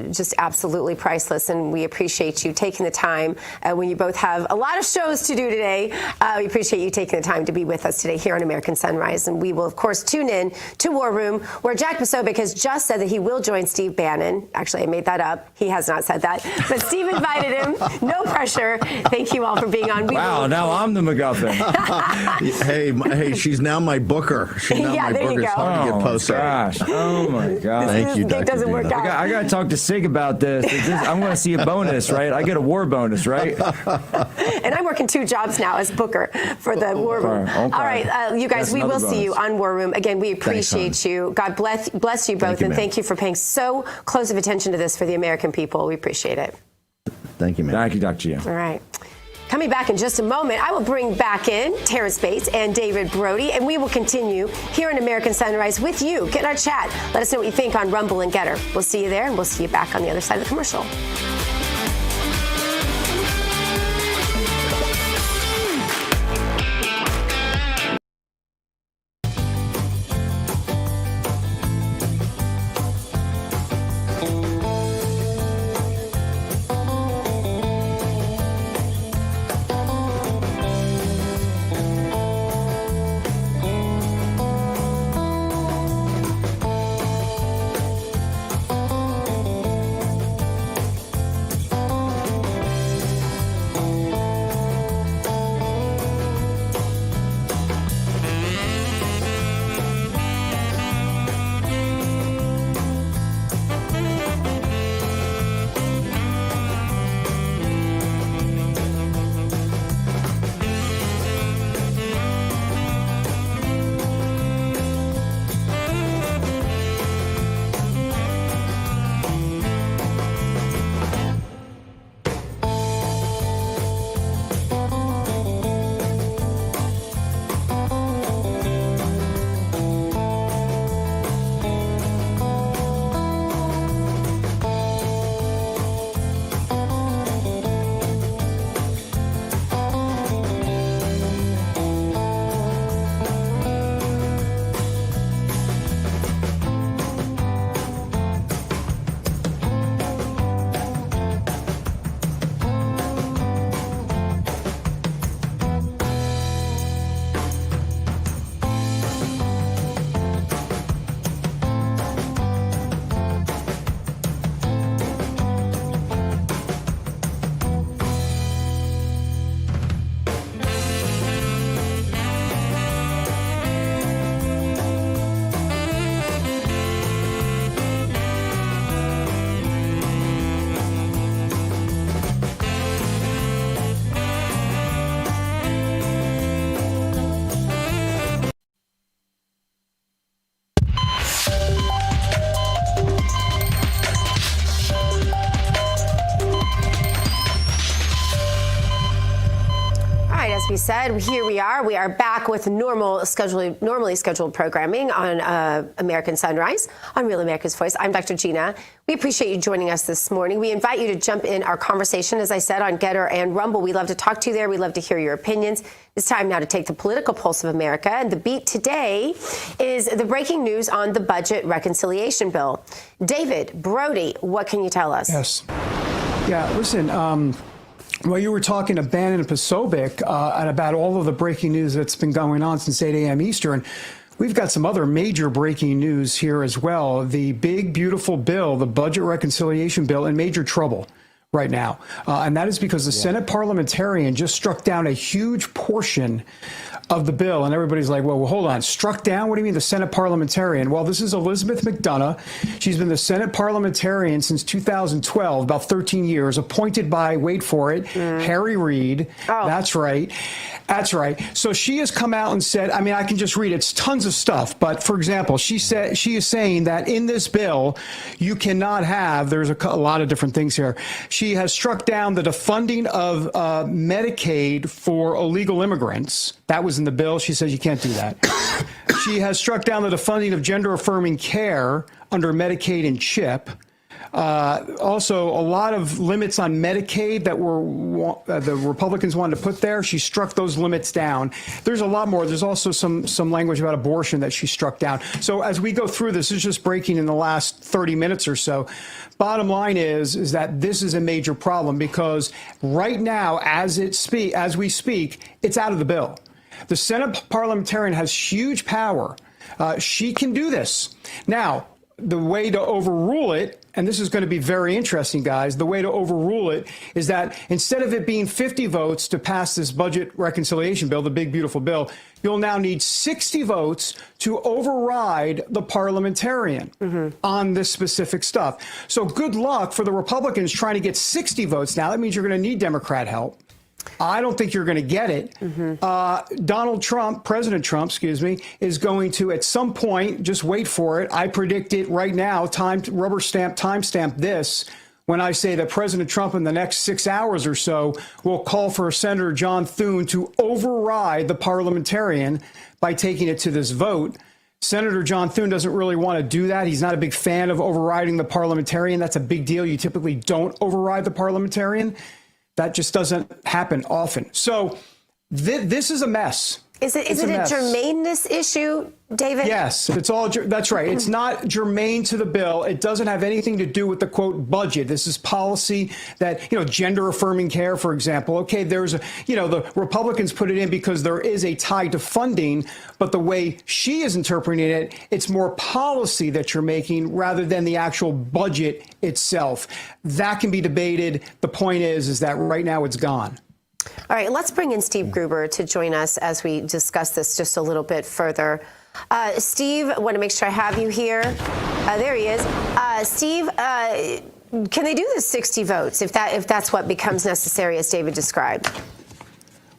just absolutely priceless. And we appreciate you taking the time when you both have a lot of shows to do today. We appreciate you taking the time to be with us today here on American Sunrise. And we will, of course, tune in to War Room, where Jack Posobiec has just said that he will join Steve Bannon. Actually, I made that up. He has not said that. But Steve invited him. No pressure. Thank you all for being on. Wow, now I'm the MacGuffin. Hey, she's now my booker. She's now my there booker. you go. It's hard to get posted. Gosh. Oh, my God. Thank you, Dr. It doesn't work Gina. out. I got to talk to Sig about this. I'm going to see a bonus, right? I get a war bonus, right? And I'm working 2 jobs now as booker for the War Room. Okay. All right, you guys, That's we will another see you bonus. on War Room. Again, we Thanks, appreciate you. God bless you both, Thank you, and ma'am. thank you for paying so close of attention to this for the American people. We appreciate it. Thank you, man. Thank you, Dr. Gina. All right. Coming back in just a moment, I will bring back in Terrence Bates and David Brody, and we will continue here in American Sunrise with you. Get in our chat. Let us know what you think on Rumble and Getter. We'll see you there, and we'll see you back on the other side of the commercial. As we said, here we are. We are back with normally scheduled programming on American Sunrise on Real America's Voice. I'm Dr. Gina. We appreciate you joining us this morning. We invite you to jump in our conversation, as I said, on Getter and Rumble. We love to talk to you there. We love to hear your opinions. It's time now to take the political pulse of America. And the beat today is the breaking news on the budget reconciliation bill. David Brody, what can you tell us? Yes. Yeah, listen, well, you were talking to Bannon and Posobiec and about all of the breaking news that's been going on since 8 a.m. Eastern. We've got some other major breaking news here as well. The big, beautiful bill, the budget reconciliation bill, in major trouble right now. And that is because the Senate parliamentarian just struck down a huge portion of the bill. And everybody's like, well, hold on. Struck down? What do you mean the Senate parliamentarian? Well, this is Elizabeth McDonough. She's been the Senate parliamentarian since 2012, about 13 years, appointed by, wait for it, Harry Reid. Oh. That's right. That's right. So she has come out and said, I mean, I can just read it. It's tons of stuff. But for example, she is saying that in this bill, you cannot have, there's a lot of different things here. She has struck down the defunding of Medicaid for illegal immigrants. That was in the bill. She says you can't do that. She has struck down the defunding of gender-affirming care under Medicaid and CHIP. Also, a lot of limits on Medicaid that the Republicans wanted to put there. She struck those limits down. There's a lot more. There's also some language about abortion that she struck down. So as we go through this is just breaking in the last 30 minutes or so. Bottom line is that this is a major problem because right now, as we speak, it's out of the bill. The Senate parliamentarian has huge power. She can do this. Now, the way to overrule it, and this is going to be very interesting, guys, the way to overrule it is that instead of it being 50 votes to pass this budget reconciliation bill, the big, beautiful bill, you'll now need 60 votes to override the parliamentarian on this specific stuff. So good luck for the Republicans trying to get 60 votes now. That means you're going to need Democrat help. I don't think you're going to get it. President Trump, is going to, at some point, just wait for it. I predict it right now, timestamp this, when I say that President Trump in the next 6 hours or so will call for Senator John Thune to override the parliamentarian by taking it to this vote. Senator John Thune doesn't really want to do that. He's not a big fan of overriding the parliamentarian. That's a big deal. You typically don't override the parliamentarian. That just doesn't happen often. So this is a mess. Is it a germaneness issue, David? Yes, that's right. It's not germane to the bill. It doesn't have anything to do with the, quote, budget. This is policy that, gender affirming care, for example. Okay, the Republicans put it in because there is a tie to funding, but the way she is interpreting it, it's more policy that you're making rather than the actual budget itself. That can be debated. The point is that right now it's gone. All right, let's bring in Steve Gruber to join us as we discuss this just a little bit further. Steve, I want to make sure I have you here. There he is. Steve, can they do the 60 votes if that's what becomes necessary, as David described?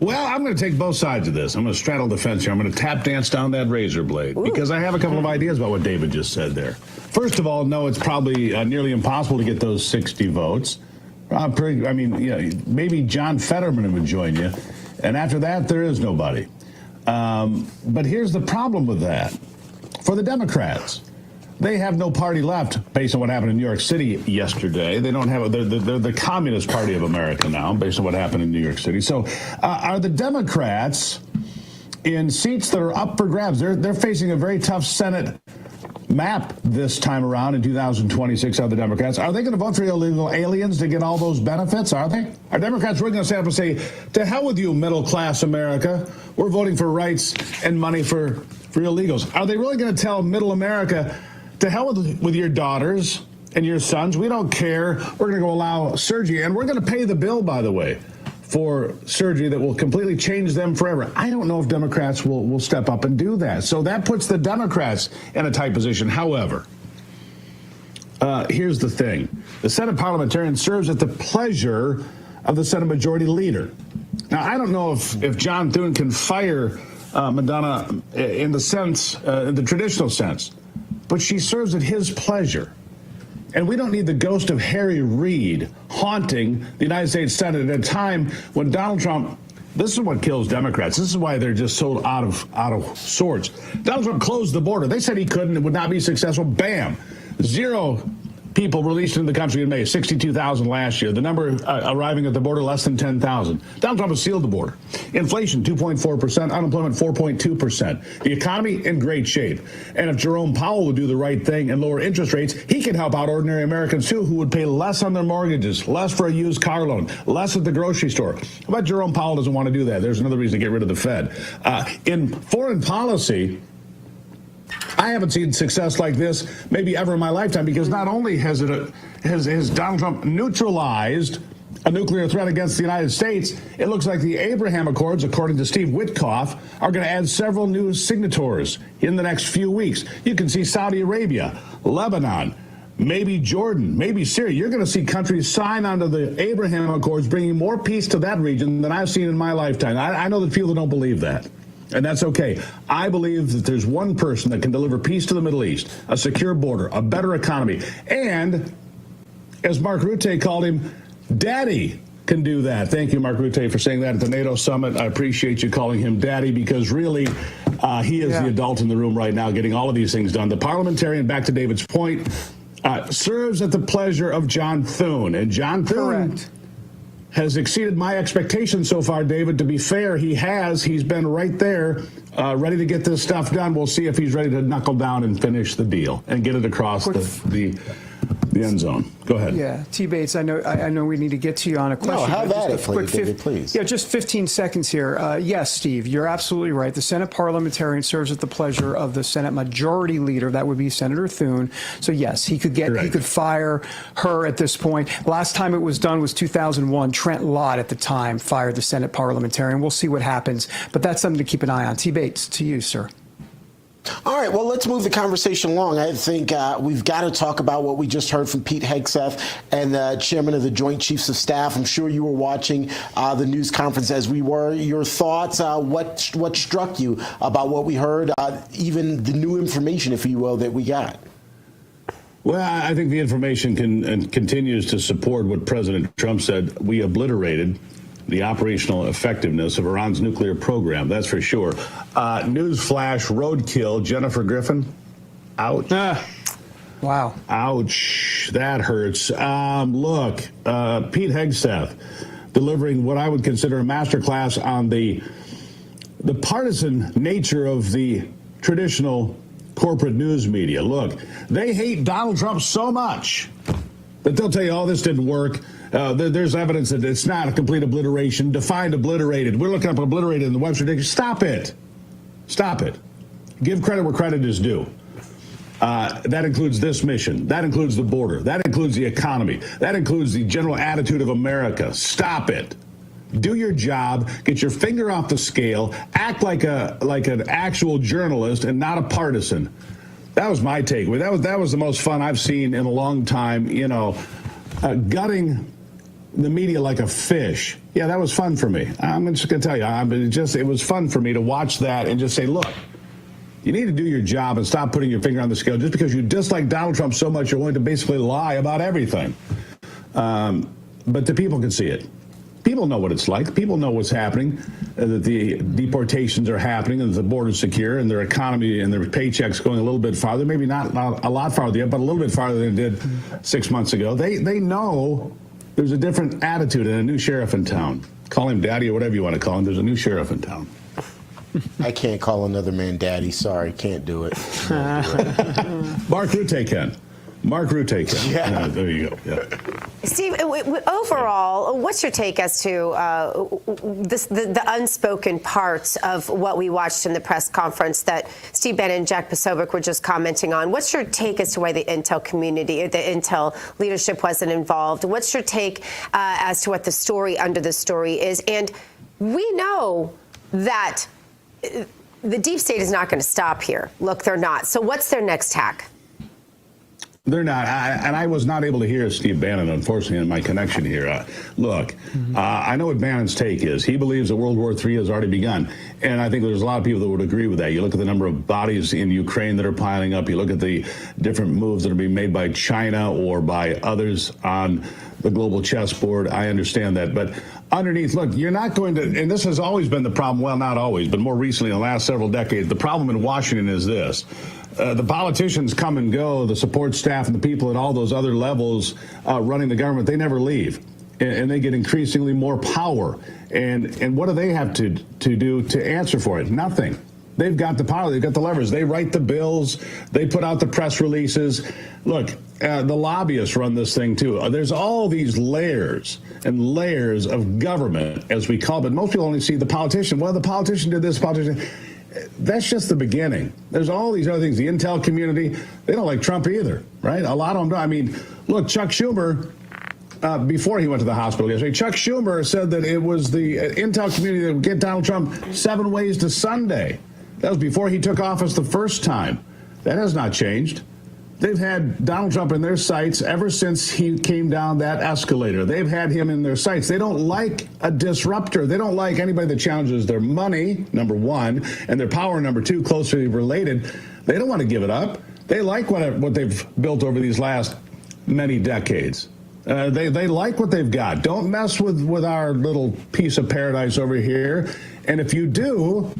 Well, I'm going to take both sides of this. I'm going to straddle the fence here. I'm going to tap dance down that razor blade because I have a couple of ideas about what David just said there. First of all, no, it's probably nearly impossible to get those 60 votes. Maybe John Fetterman would join you. And after that, there is nobody. But here's the problem with that. For the Democrats, they have no party left based on what happened in New York City yesterday. They don't have they're the Communist Party of America now based on what happened in New York City. So are the Democrats in seats that are up for grabs? They're facing a very tough Senate map this time around in 2026. Are the Democrats? Are they going to vote for illegal aliens to get all those benefits? Are they? Are Democrats really going to stand up and say, to hell with you, middle class America? We're voting for rights and money for illegals. Are they really going to tell middle America, to hell with your daughters and your sons? We don't care. We're going to go allow surgery, and we're going to pay the bill, by the way, for surgery that will completely change them forever. I don't know if Democrats will step up and do that. So that puts the Democrats in a tight position. However, here's the thing. The Senate parliamentarian serves at the pleasure of the Senate Majority Leader. Now, I don't know if John Thune can fire Madonna in the traditional sense, but she serves at his pleasure. And we don't need the ghost of Harry Reid haunting the United States Senate at a time when Donald Trump, this is what kills Democrats. This is why they're just so out of sorts. Donald Trump closed the border. They said he couldn't. It would not be successful. Bam. 0 people released into the country in May, 62,000 last year. The number arriving at the border, less than 10,000. Donald Trump has sealed the border. Inflation, 2.4%. Unemployment, 4.2%. The economy in great shape. And if Jerome Powell would do the right thing and lower interest rates, he could help out ordinary Americans, too, who would pay less on their mortgages, less for a used car loan, less at the grocery store. But Jerome Powell doesn't want to do that. There's another reason to get rid of the Fed. In foreign policy, I haven't seen success like this maybe ever in my lifetime, because not only has Donald Trump neutralized a nuclear threat against the United States, it looks like the Abraham Accords, according to Steve Witkoff, are going to add several new signatories in the next few weeks. You can see Saudi Arabia, Lebanon, maybe Jordan, maybe Syria. You're going to see countries sign onto the Abraham Accords, bringing more peace to that region than I've seen in my lifetime. I know that people don't believe that. And that's okay. I believe that there's one person that can deliver peace to the Middle East, a secure border, a better economy, and, as Mark Rutte called him, Daddy can do that. Thank you, Mark Rutte, for saying that at the NATO summit. I appreciate you calling him Daddy, because really he is the adult in the room right now, getting all of these things done. The parliamentarian, back to David's point, serves at the pleasure of John Thune. And John Thune has exceeded my expectations so far, David. To be fair, he has. He's been right there, ready to get this stuff done. We'll see if he's ready to knuckle down and finish the deal and get it across the end zone. Go ahead. Yeah, T. Bates, I know we need to get to you on a question. No, have but at just it, a quick David, please. Yeah, just 15 seconds here. Yes, Steve, you're absolutely right. The Senate parliamentarian serves at the pleasure of the Senate Majority Leader. That would be Senator Thune. So yes, he could fire her at this point. Last time it was done was 2001. Trent Lott at the time fired the Senate parliamentarian. We'll see what happens, but that's something to keep an eye on. T. Bates, to you, sir. All right, well, let's move the conversation along. I think we've got to talk about what we just heard from Pete Hegseth and the chairman of the Joint Chiefs of Staff. I'm sure you were watching the news conference as we were. Your thoughts, what struck you about what we heard, even the new information, if you will, that we got? Well, I think the information continues to support what President Trump said. We obliterated the operational effectiveness of Iran's nuclear program, that's for sure. Newsflash, roadkill, Jennifer Griffin, ouch. Wow. Ouch, that hurts. Look, Pete Hegseth delivering what I would consider a masterclass on the partisan nature of the traditional corporate news media. Look, they hate Donald Trump so much that they'll tell you, oh, this didn't work. There's evidence that it's not a complete obliteration. Defined obliterated. We're looking up obliterated in the Webster Dictionary. Stop it. Stop it. Give credit where credit is due. That includes this mission. That includes the border. That includes the economy. That includes the general attitude of America. Stop it. Do your job. Get your finger off the scale. Act like an actual journalist and not a partisan. That was my takeaway. That was the most fun I've seen in a long time. You know, gutting the media like a fish. Yeah, that was fun for me. I'm just going to tell you, it was fun for me to watch that and just say, look, you need to do your job and stop putting your finger on the scale. Just because you dislike Donald Trump so much, you're willing to basically lie about everything. But the people can see it. People know what it's like. People know what's happening, that the deportations are happening and the border's secure and their economy and their paychecks going a little bit farther, maybe not a lot farther yet, but a little bit farther than it did 6 months ago. They know there's a different attitude and a new sheriff in town. Call him daddy or whatever you want to call him. There's a new sheriff in town. I can't call another man daddy. Sorry, can't do it. Mark Rutte can. Mark Rutte can. Yeah. There you go. Yeah. Steve, overall, what's your take as to the unspoken parts of what we watched in the press conference that Steve Bannon and Jack Posobiec were just commenting on? What's your take as to why the intel community, the intel leadership wasn't involved? What's your take as to what the story under the story is? And we know that the deep state is not going to stop here. Look, they're not. So what's their next tack? They're not. I was not able to hear Steve Bannon, unfortunately, in my connection here. Look, I know what Bannon's take is. He believes that World War III has already begun. And I think there's a lot of people that would agree with that. You look at the number of bodies in Ukraine that are piling up. You look at the different moves that are being made by China or by others on the global chessboard. I understand that. But underneath, look, you're not going to, and this has always been the problem, well, not always, but more recently in the last several decades, the problem in Washington is this. The politicians come and go, the support staff and the people at all those other levels running the government, they never leave. And they get increasingly more power. And what do they have to do to answer for it? Nothing. They've got the power. They've got the levers. They write the bills. They put out the press releases. Look, the lobbyists run this thing, too. There's all these layers and layers of government, as we call it. But most people only see the politician. Well, the politician did this, the politician. that's just the beginning. There's all these other things. The intel community, they don't like Trump either, right? A lot of them don't. I mean, look, Chuck Schumer, before he went to the hospital yesterday, Chuck Schumer said that it was the intel community that would get Donald Trump 7 ways to Sunday. That was before he took office the first time. That has not changed. They've had Donald Trump in their sights ever since he came down that escalator. They've had him in their sights. They don't like a disruptor. They don't like anybody that challenges their money, number one, and their power, number two, closely related. They don't want to give it up. They like what they've built over these last many decades. They like what they've got. Don't mess with our little piece of paradise over here. And if you do,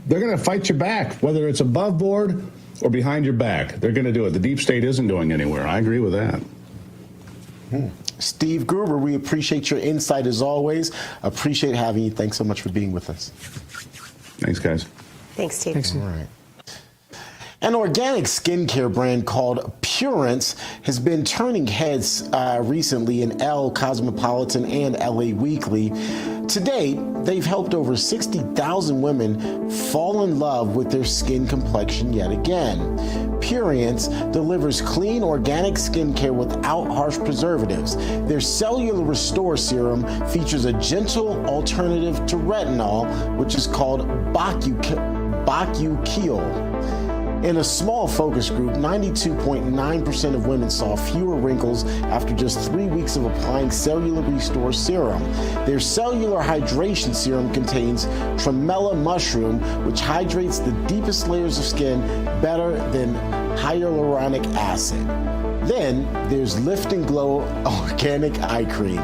they're going to fight you back, whether it's above board or behind your back. They're going to do it. The deep state isn't going anywhere. I agree with that. Steve Gruber, we appreciate your insight as always. Appreciate having you. Thanks so much for being with us. Thanks, guys. Thanks, Steve. Thanks, Steve. All right. An organic skincare brand called Purance has been turning heads recently in Elle, Cosmopolitan, and LA Weekly. To date, they've helped over 60,000 women fall in love with their skin complexion yet again. Purance delivers clean, organic skincare without harsh preservatives. Their Cellular Restore Serum features a gentle alternative to retinol, which is called Bakuchiol. In a small focus group, 92.9% of women saw fewer wrinkles after just 3 weeks of applying Cellular Restore Serum. Their Cellular Hydration Serum contains tremella mushroom, which hydrates the deepest layers of skin better than hyaluronic acid. Then there's Lift and Glow Organic Eye Cream.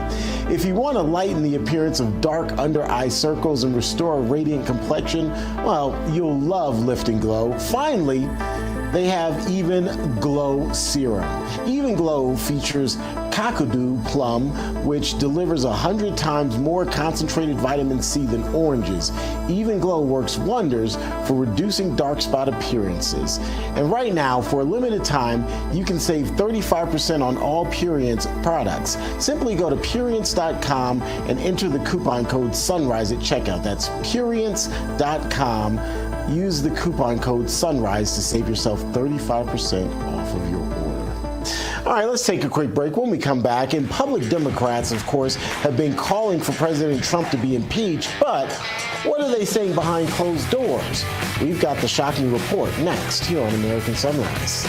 If you want to lighten the appearance of dark under eye circles and restore a radiant complexion, well, you'll love Lift and Glow. Finally, they have Even Glow Serum. Even Glow features Kakadu plum, which delivers 100 times more concentrated vitamin C than oranges. Even Glow works wonders for reducing dark spot appearances. And right now, for a limited time, you can save 35% on all Purance products. Simply go to Purance.com and enter the coupon code SUNRISE at checkout. That's Purance.com. Use the coupon code SUNRISE to save yourself 35% off of your order. All right, let's take a quick break. When we come back, and public Democrats, of course, have been calling for President Trump to be impeached, but what are they saying behind closed doors? We've got the shocking report next here on American Sunrise.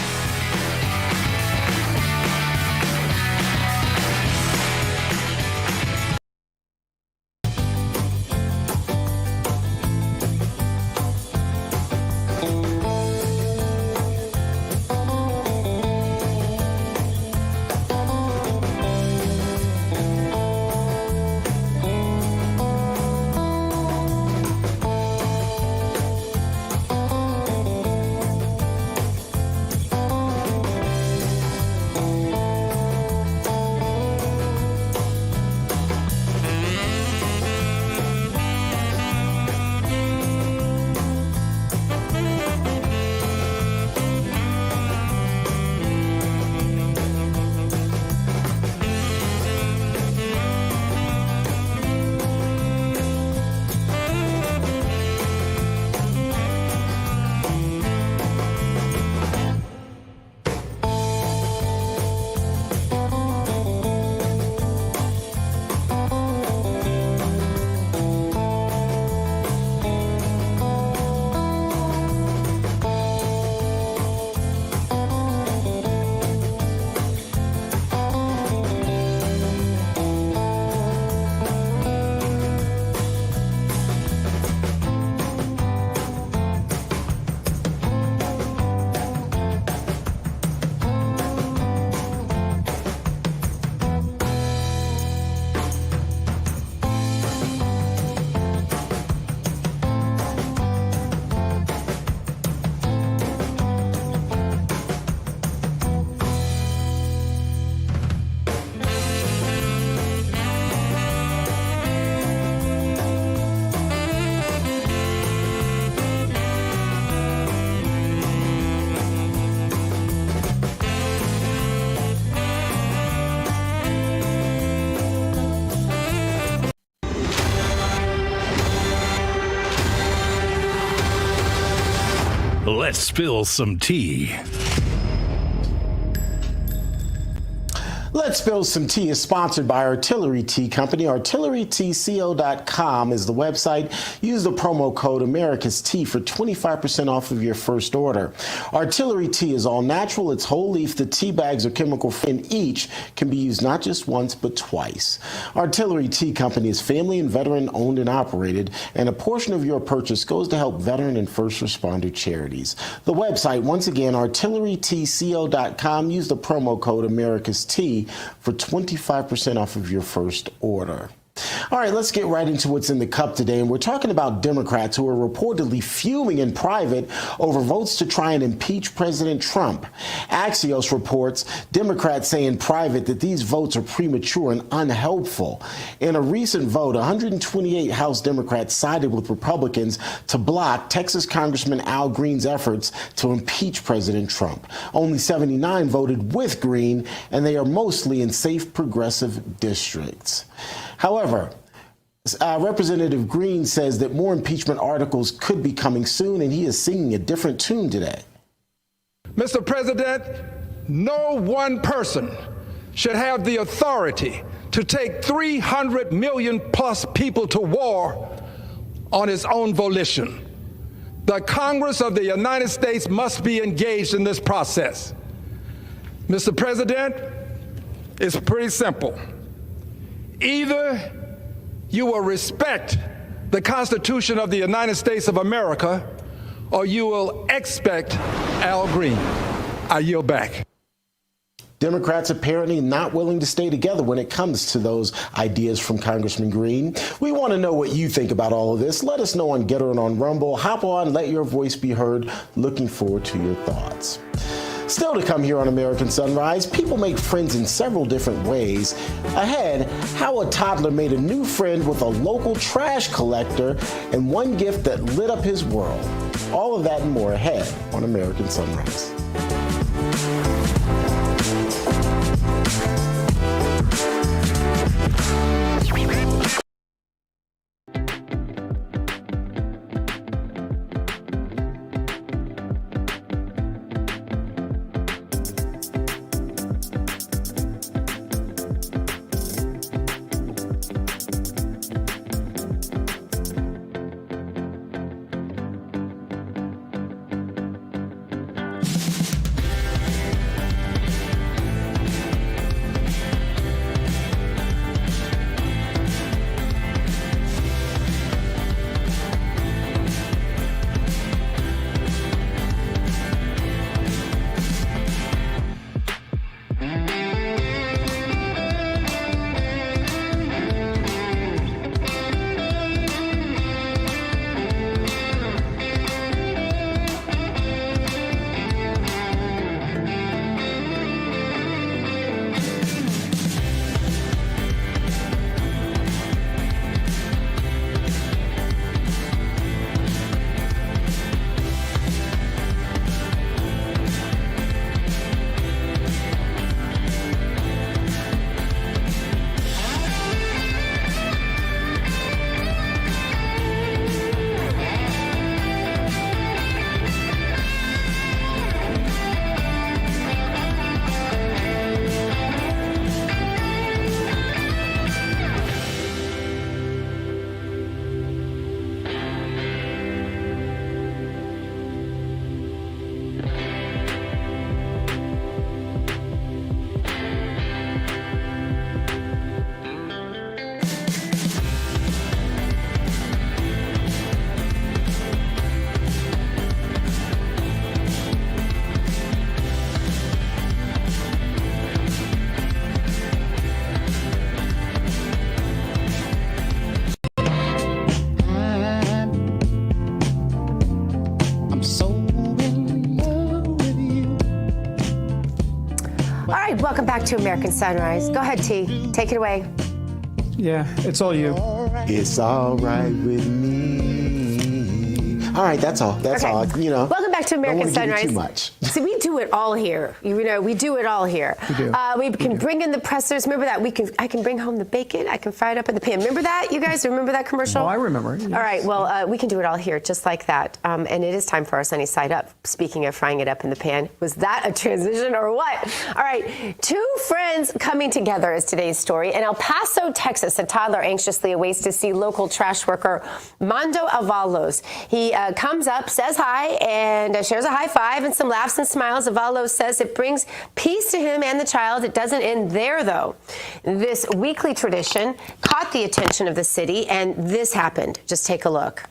Let's spill some tea. Let's Spill Some Tea is sponsored by Artillery Tea Company. ArtilleryTeaCo.com is the website. Use the promo code America's Tea for 25% off of your first order. Artillery Tea is all natural. It's whole leaf. The tea bags are chemical free, and each can be used not just once but twice. Artillery Tea Company is family and veteran owned and operated, and a portion of your purchase goes to help veteran and first responder charities. The website, once again, ArtilleryTeaCo.com. Use the promo code America's Tea for 25% off of your first order. All right, let's get right into what's in the cup today. And we're talking about Democrats who are reportedly fuming in private over votes to try and impeach President Trump. Axios reports Democrats say in private that these votes are premature and unhelpful. In a recent vote, 128 House Democrats sided with Republicans to block Texas Congressman Al Green's efforts to impeach President Trump. Only 79 voted with Green, and they are mostly in safe progressive districts. However, Representative Green says that more impeachment articles could be coming soon, and he is singing a different tune today. Mr. President, no one person should have the authority to take 300 million plus people to war on his own volition. The Congress of the United States must be engaged in this process. Mr. President, it's pretty simple. Either you will respect the Constitution of the United States of America, or you will expect Al Green. I yield back. Democrats apparently not willing to stay together when it comes to those ideas from Congressman Green. We want to know what you think about all of this. Let us know on Getter and on Rumble. Hop on, let your voice be heard. Looking forward to your thoughts. Still to come here on American Sunrise, people make friends in several different ways. Ahead, how a toddler made a new friend with a local trash collector and one gift that lit up his world. All of that and more ahead on American Sunrise. Welcome back to American Sunrise. Go ahead, T. Take it away. Yeah, it's all you. It's all right with me. All right, that's all. That's Okay. all. You know. Welcome back to American don't wanna give you Sunrise. too much. See, we do it all here. You know, we do it all here. We can bring in the pressers. Remember that? I can bring home the bacon. I can fry it up in the pan. Remember that? You guys remember that commercial? Oh, I remember it. Yes. All right. Well, we can do it all here, just like that. And it is time for our sunny side up. Speaking of frying it up in the pan, was that a transition or what? All right. Two friends coming together is today's story. In El Paso, Texas, a toddler anxiously awaits to see local trash worker Mando Avalos. He comes up, says hi, and shares a high five and some laughs and smiles. Avalos says it brings peace to him and the child. It doesn't end there, though. This weekly tradition caught the attention of the city, and this happened. Just take a look.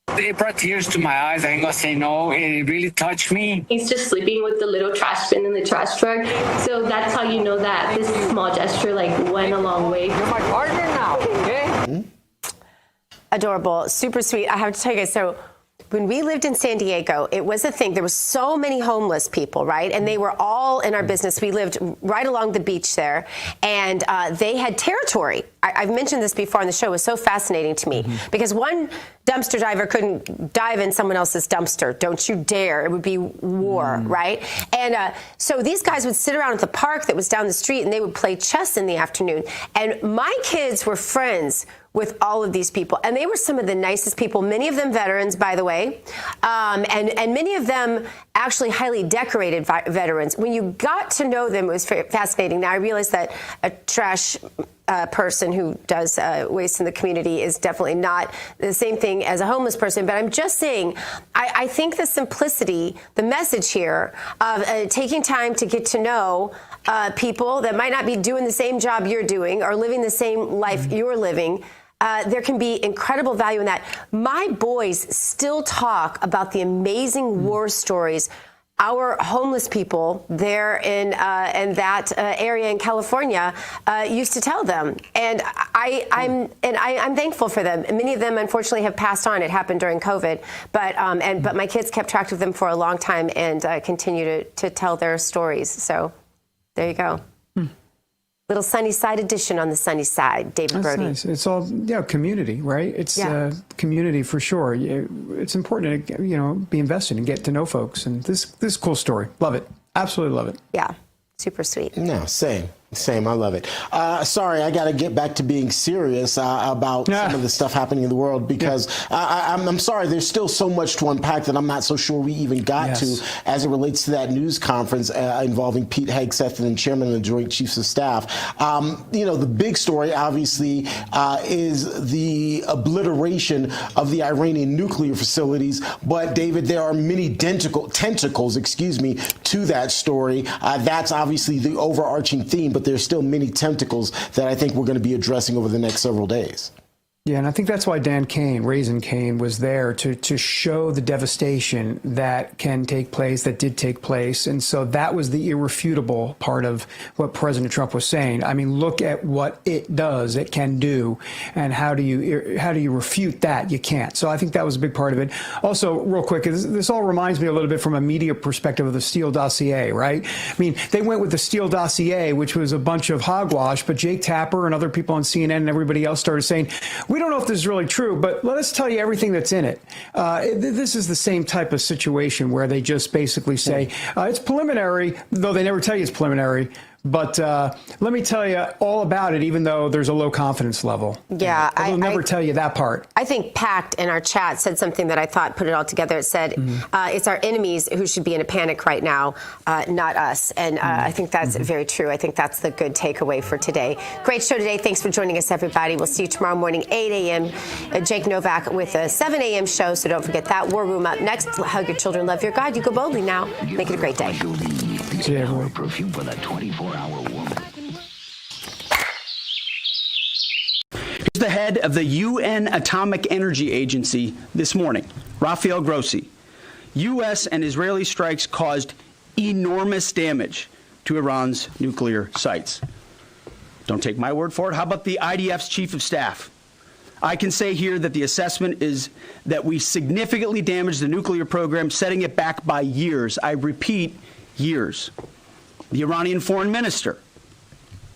It brought tears to my eyes. I ain't gonna say no. It really touched me. He's just sleeping with the little trash bin in the trash truck. So that's how you know that this small gesture went a long way. You're my partner now, okay? Adorable, super sweet. I have to tell you guys, so when we lived in San Diego, it was a thing. There were so many homeless people, right? And they were all in our business. We lived right along the beach there, and they had territory. I've mentioned this before on the show. It was so fascinating to me because one dumpster diver couldn't dive in someone else's dumpster. Don't you dare. It would be war, right? And so these guys would sit around at the park that was down the street, and they would play chess in the afternoon. And my kids were friends with all of these people. And they were some of the nicest people, many of them veterans, by the way, and many of them actually highly decorated veterans. When you got to know them, it was fascinating. Now, I realize that a trash person who does waste in the community is definitely not the same thing as a homeless person, but I'm just saying, I think the simplicity, the message here of taking time to get to know people that might not be doing the same job you're doing or living the same life you're living, there can be incredible value in that. My boys still talk about the amazing war stories our homeless people there in that area in California used to tell them, and I'm thankful for them. Many of them, unfortunately, have passed on. It happened during COVID, but my kids kept track of them for a long time and continue to tell their stories. So there you go. Little sunny side edition on the sunny side, David That's Brody. nice. It's all community, right? It's community for sure. It's important to be invested and get to know folks. And this cool story, love it, absolutely love it. Yeah, super sweet. No, same. I love it. Sorry, I got to get back to being serious about some of the stuff happening in the world because I'm sorry, there's still so much to unpack that I'm not so sure we even got to as it relates to that news conference involving Pete Hegseth and Chairman of the Joint Chiefs of Staff. The big story, obviously, is the obliteration of the Iranian nuclear facilities. But, David, there are many tentacles, to that story. That's obviously the overarching theme, but there's still many tentacles that I think we're going to be addressing over the next several days. Yeah, and I think that's why Dan Kane, Raising Kane, was there to show the devastation that can take place, that did take place. And so that was the irrefutable part of what President Trump was saying. I mean, look at what it does, it can do, and how do you refute that? You can't. So I think that was a big part of it. Also, real quick, this all reminds me a little bit from a media perspective of the Steele dossier, right? I mean, they went with the Steele dossier, which was a bunch of hogwash, but Jake Tapper and other people on CNN and everybody else started saying, we don't know if this is really true, but let us tell you everything that's in it. This is the same type of situation where they just basically say it's preliminary, though they never tell you it's preliminary. But let me tell you all about it, even though there's a low confidence level. Yeah, They'll never tell you that part. I think Pact in our chat said something that I thought put it all together. It said, it's our enemies who should be in a panic right now, not us. And I think that's very true. I think that's the good takeaway for today. Great show today. Thanks for joining us, everybody. We'll see you tomorrow morning, 8 a.m. Jake Novak with a 7 a.m. show, so don't forget that. War Room up next. Hug your children, love your God. You go boldly now. Make it a great day. See you, everyone. Perfume for that 24-hour woman. Here's the head of the UN Atomic Energy Agency this morning, Rafael Grossi. U.S. and Israeli strikes caused enormous damage to Iran's nuclear sites. Don't take my word for it. How about the IDF's chief of staff? I can say here that the assessment is that we significantly damaged the nuclear program, setting it back by years. I repeat, years. The Iranian foreign minister,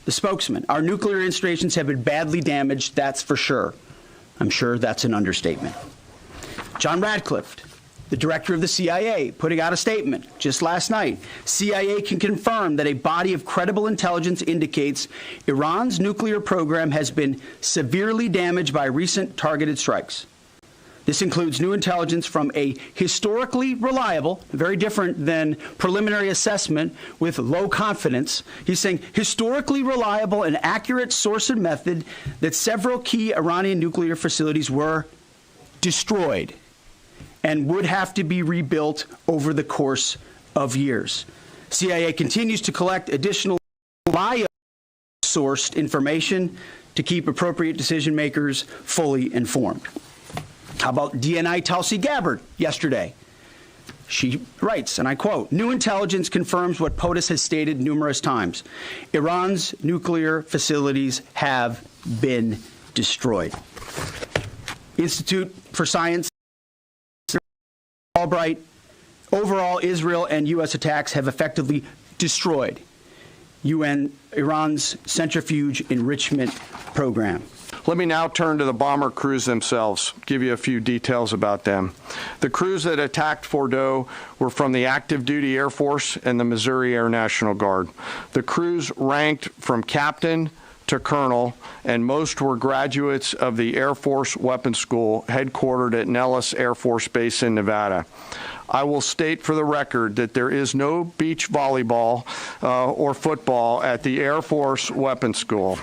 the spokesman, our nuclear installations have been badly damaged, that's for sure. I'm sure that's an understatement. John Radcliffe, The director of the CIA putting out a statement just last night. CIA can confirm that a body of credible intelligence indicates Iran's nuclear program has been severely damaged by recent targeted strikes. This includes new intelligence from a historically reliable, very different than preliminary assessment with low confidence. He's saying historically reliable and accurate source and method that several key Iranian nuclear facilities were destroyed and would have to be rebuilt over the course of years. CIA continues to collect additional sourced information to keep appropriate decision makers fully informed. How about DNI Tulsi Gabbard yesterday? She writes, and I quote, "New intelligence confirms what POTUS has stated numerous times. Iran's nuclear facilities have been destroyed." Institute for Science, Albright, overall, Israel and U.S. attacks have effectively destroyed Iran's centrifuge enrichment program. Let me now turn to the bomber crews themselves, give you a few details about them. The crews that attacked Fordow were from the active duty Air Force and the Missouri Air National Guard. The crews ranked from captain to colonel, and most were graduates of the Air Force Weapons School headquartered at Nellis Air Force Base in Nevada. I will state for the record that there is no beach volleyball or football at the Air Force Weapons School.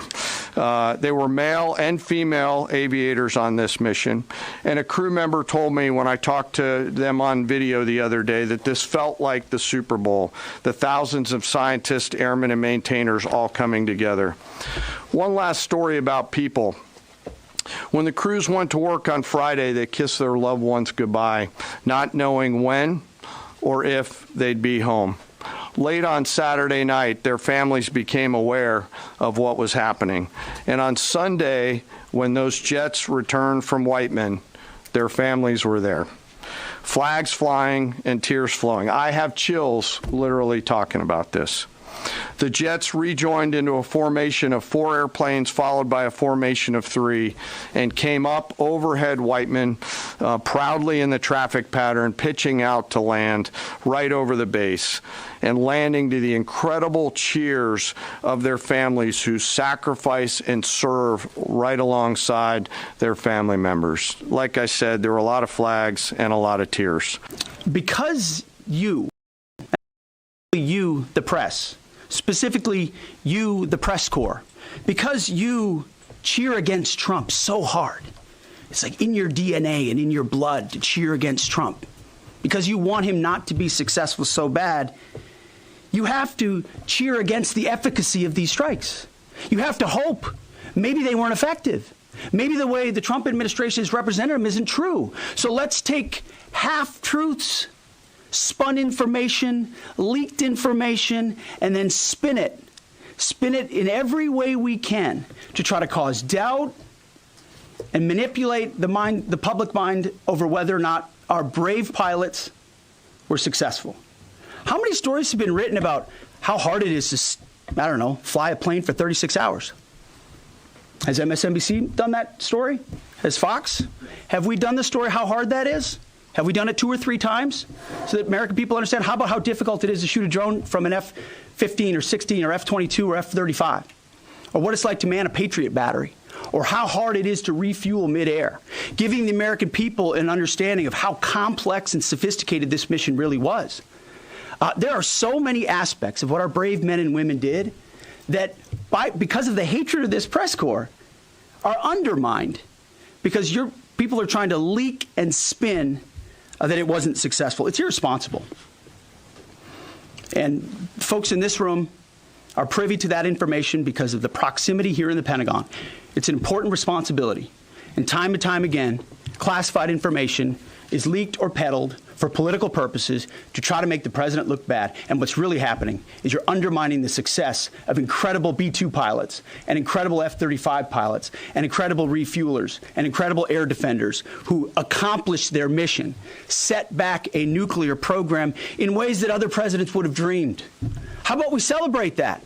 They were male and female aviators on this mission, and a crew member told me when I talked to them on video the other day that this felt like the Super Bowl, the thousands of scientists, airmen, and maintainers all coming together. One last story about people. When the crews went to work on Friday, they kissed their loved ones goodbye, not knowing when or if they'd be home. Late on Saturday night, their families became aware of what was happening. And on Sunday, when those jets returned from Whiteman, their families were there. Flags flying and tears flowing. I have chills literally talking about this. The jets rejoined into a formation of 4 airplanes followed by a formation of 3 and came up overhead Whiteman proudly in the traffic pattern, pitching out to land right over the base and landing to the incredible cheers of their families who sacrifice and serve right alongside their family members. Like I said, there were a lot of flags and a lot of tears. Because you, the press, specifically you, the press corps, because you cheer against Trump so hard. It's like in your DNA and in your blood to cheer against Trump. Because you want him not to be successful so bad, you have to cheer against the efficacy of these strikes. You have to hope maybe they weren't effective. Maybe the way the Trump administration has represented them isn't true. So let's take half-truths, spun information, leaked information, and then spin it in every way we can to try to cause doubt and manipulate the public mind over whether or not our brave pilots were successful. How many stories have been written about how hard it is to, I don't know, fly a plane for 36 hours? Has MSNBC done that story? Has Fox? Have we done the story how hard that is? Have we done it 2 or 3 times so that American people understand? How about how difficult it is to shoot a drone from an F-15 or 16 or F-22 or F-35? Or what it's like to man a Patriot battery? Or how hard it is to refuel midair? Giving the American people an understanding of how complex and sophisticated this mission really was. There are so many aspects of what our brave men and women did that because of the hatred of this press corps are undermined because people are trying to leak and spin that it wasn't successful. It's irresponsible. And folks in this room are privy to that information because of the proximity here in the Pentagon. It's an important responsibility. And time again, classified information is leaked or peddled for political purposes to try to make the president look bad. And what's really happening is you're undermining the success of incredible B-2 pilots and incredible F-35 pilots and incredible refuelers and incredible air defenders who accomplished their mission, set back a nuclear program in ways that other presidents would have dreamed. How about we celebrate that?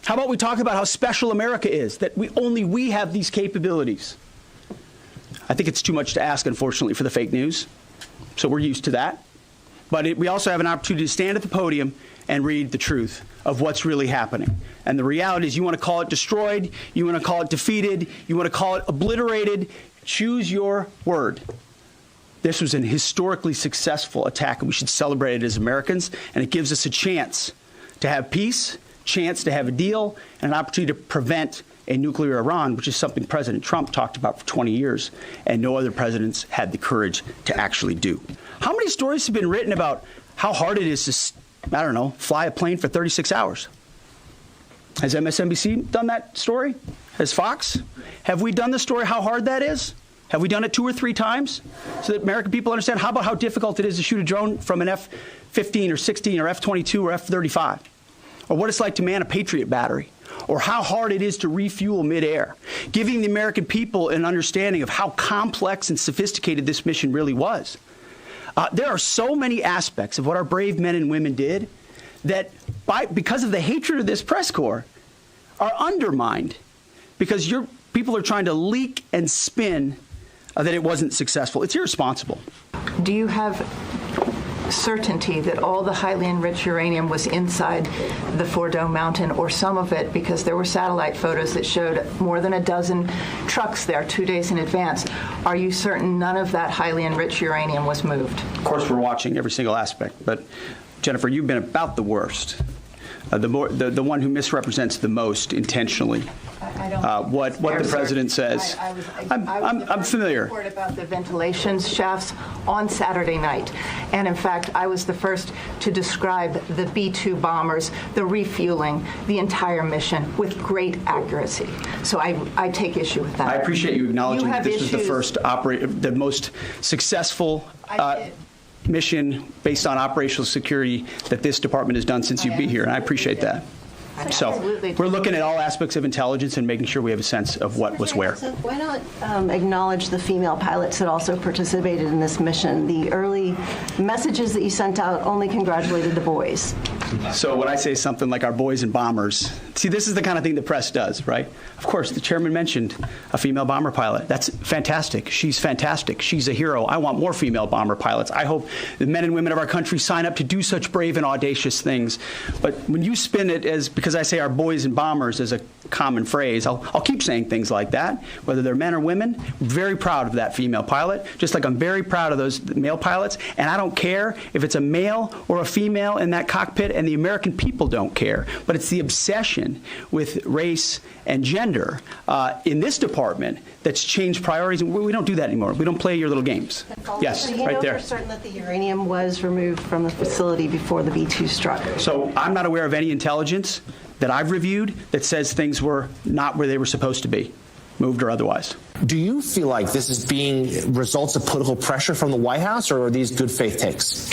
How about we talk about how special America is, that only we have these capabilities? I think it's too much to ask, unfortunately, for the fake news. so we're used to that. But we also have an opportunity to stand at the podium and read the truth of what's really happening. And the reality is, you want to call it destroyed, you want to call it defeated, you want to call it obliterated, choose your word. This was an historically successful attack, and we should celebrate it as Americans, and it gives us a chance to have peace, chance to have a deal, and an opportunity to prevent a nuclear Iran, which is something President Trump talked about for 20 years, and no other presidents had the courage to actually do. How many stories have been written about how hard it is to, I don't know, fly a plane for 36 hours? Has MSNBC done that story? Has Fox? Have we done the story how hard that is? Have we done it 2 or 3 times so that American people understand? How about how difficult it is to shoot a drone from an F-15 or 16 or F-22 or F-35? Or what it's like to man a Patriot battery? Or how hard it is to refuel midair? Giving the American people an understanding of how complex and sophisticated this mission really was. There are so many aspects of what our brave men and women did that, because of the hatred of this press corps, are undermined because your people are trying to leak and spin that it wasn't successful. It's irresponsible. Do you have certainty that all the highly enriched uranium was inside the Fordo mountain, or some of it, because there were satellite photos that showed more than a dozen trucks there 2 days in advance? Are you certain none of that highly enriched uranium was moved? Of course, we're watching every single aspect, but Jennifer, you've been about the worst. The one who misrepresents the most intentionally what the president says. I'm familiar. Report about the ventilation shafts on Saturday night, and in fact, I was the first to describe the B-2 bombers, the refueling, the entire mission with great accuracy. So I take issue with that. I appreciate you acknowledging that this was the first the most successful mission based on operational security that this department has done since you've been here, and I appreciate that. So we're looking at all aspects of intelligence and making sure we have a sense of what was where. Why not acknowledge the female pilots that also participated in this mission? The early messages that you sent out only congratulated the boys. So when I say something like our boys and bombers, see, this is the kind of thing the press does, right? Of course, the chairman mentioned a female bomber pilot. That's fantastic. She's fantastic. She's a hero. I want more female bomber pilots. I hope the men and women of our country sign up to do such brave and audacious things. But when you spin it as, because I say our boys and bombers as a common phrase, I'll keep saying things like that, whether they're men or women. I'm very proud of that female pilot, just like I'm very proud of those male pilots. And I don't care if it's a male or a female in that cockpit, and the American people don't care. But it's the obsession with race and gender in this department that's changed priorities. And we don't do that anymore. We don't play your little games. Yes, so you right know there. for certain that the uranium was removed from the facility before the B-2 struck? So I'm not aware of any intelligence that I've reviewed that says things were not where they were supposed to be, moved or otherwise. Do you feel like this is being results of political pressure from the White House, or are these good faith takes?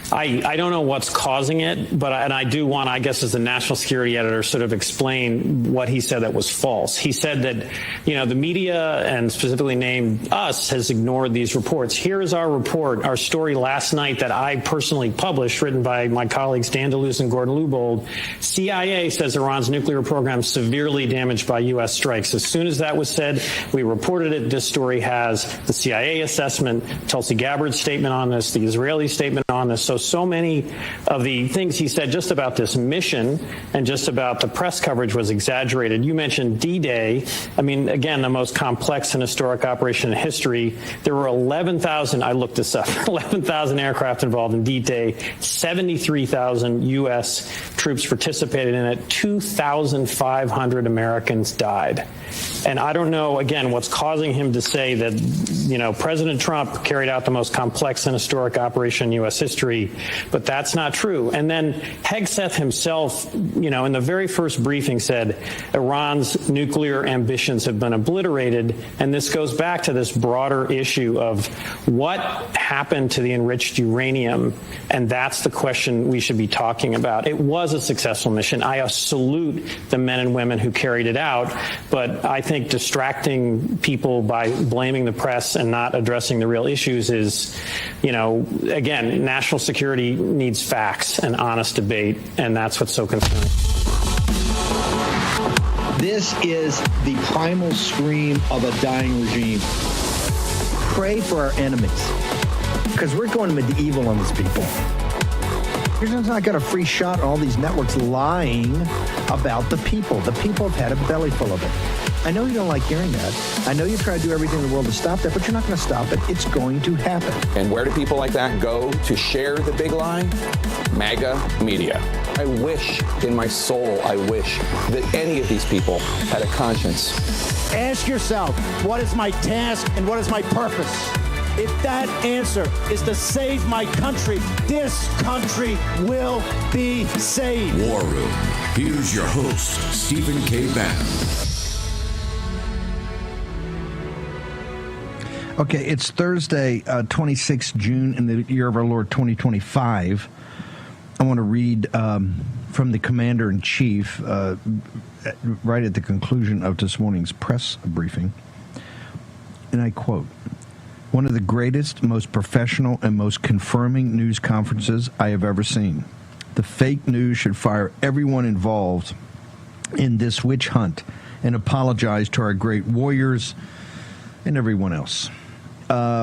I don't know what's causing it, but I do want, I guess, as the national security editor, sort of explain what he said that was false. He said that, the media, and specifically named us, has ignored these reports. Here is our report, our story last night that I personally published, written by my colleagues Dan DeLuce and Gordon Lubold. CIA says Iran's nuclear program severely damaged by U.S. strikes. As soon as that was said, we reported it. This story has the CIA assessment, Tulsi Gabbard's statement on this, the Israeli statement on this. So many of the things he said just about this mission and just about the press coverage was exaggerated. You mentioned D-Day. I mean, again, the most complex and historic operation in history. There were 11,000, I looked this up, 11,000 aircraft involved in D-Day, 73,000 U.S. troops participated in it, 2,500 Americans died. And I don't know, again, what's causing him to say that, President Trump carried out the most complex and historic operation in U.S. history, but that's not true. And then Hegseth himself, in the very first briefing said Iran's nuclear ambitions have been obliterated. And this goes back to this broader issue of what happened to the enriched uranium. And that's the question we should be talking about. It was a successful mission. I salute the men and women who carried it out, but I think distracting people by blaming the press and not addressing the real issues is, again, national security needs facts and honest debate, and that's what's so concerning. This is the primal scream of a dying regime. Pray for our enemies. because we're going medieval on these people. You're just not got a free shot on all these networks lying about the people. The people have had a belly full of it. I know you don't like hearing that. I know you try to do everything in the world to stop that, but you're not going to stop it. It's going to happen. And where do people like that go to share the big lie? MAGA media. I wish, in my soul, I wish that any of these people had a conscience. Ask yourself, what is my task and what is my purpose? If that answer is to save my country, this country will be saved. War Room. Here's your host, Stephen K. Bannon. Okay, it's Thursday, 26 June in the year of our Lord 2025. I want to read from the Commander-in-Chief right at the conclusion of this morning's press briefing. And I quote, "One of the greatest, most professional, and most confirming news conferences I have ever seen. The fake news should fire everyone involved in this witch hunt and apologize to our great warriors and everyone else."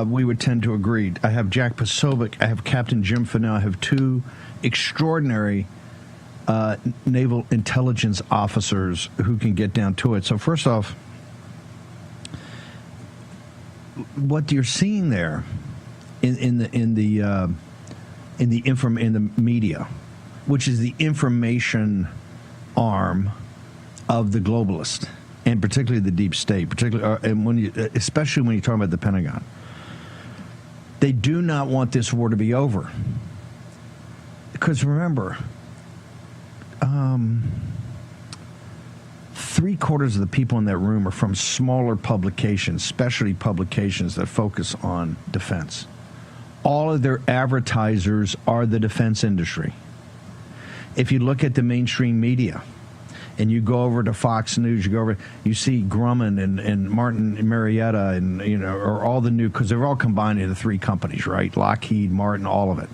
We would tend to agree. I have Jack Posobiec, I have Captain Jim Fennell, I have two extraordinary naval intelligence officers who can get down to it. So first off, what you're seeing there in the media, which is the information arm of the globalist, and particularly the deep state, especially when you're talking about the Pentagon, they do not want this war to be over. Because remember, 3/4 of the people in that room are from smaller publications, specialty publications that focus on defense. All of their advertisers are the defense industry. If you look at the mainstream media, and you go over to Fox News, you see Grumman and Martin Marietta and, or all the new, because they're all combined into three companies, right? Lockheed, Martin, all of it.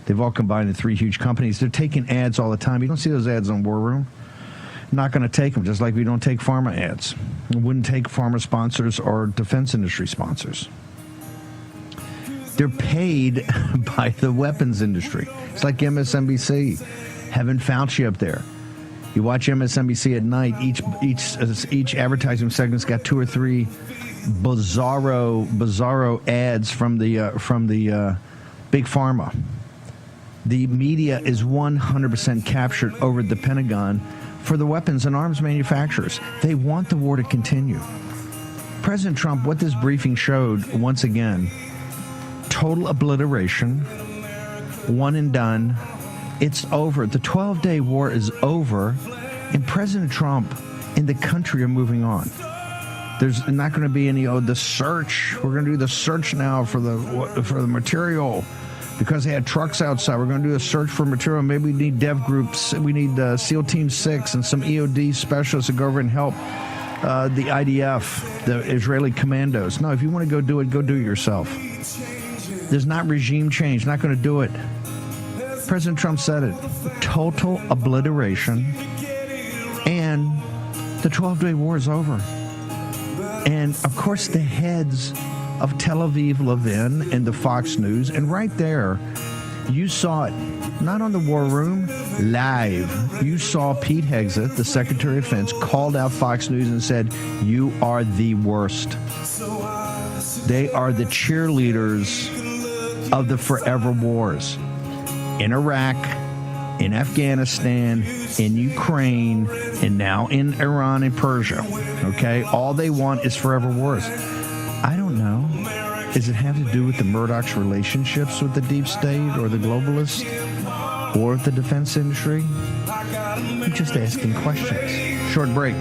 They've all combined into three huge companies. They're taking ads all the time. You don't see those ads on War Room. Not going to take them, just like we don't take pharma ads. We wouldn't take pharma sponsors or defense industry sponsors. They're paid by the weapons industry. It's like MSNBC, having Fauci up there. You watch MSNBC at night, each advertising segment's got 2 or 3 bizarro ads from the big pharma. The media is 100% captured over the Pentagon for the weapons and arms manufacturers. They want the war to continue. President Trump, what this briefing showed, once again, total obliteration, one and done. It's over. The 12-day war is over, and President Trump and the country are moving on. There's not going to be any, the search. We're going to do the search now for the material. Because they had trucks outside, we're going to do a search for material. Maybe we need dev groups. We need SEAL Team 6 and some EOD specialists to go over and help the IDF, the Israeli commandos. No, if you want to go do it yourself. There's not regime change. Not going to do it. President Trump said it. Total obliteration. And the 12-day war is over. And, of course, the heads of Tel Aviv, Levin, and the Fox News. And right there, you saw it, not on the War Room, live. You saw Pete Hegseth, the Secretary of Defense, called out Fox News and said, "You are the worst." They are the cheerleaders of the forever wars. In Iraq, in Afghanistan, in Ukraine, and now in Iran and Persia. Okay? All they want is forever wars. I don't know. Does it have to do with the Murdoch's relationships with the deep state or the globalists or the defense industry? I'm just asking questions. Short break.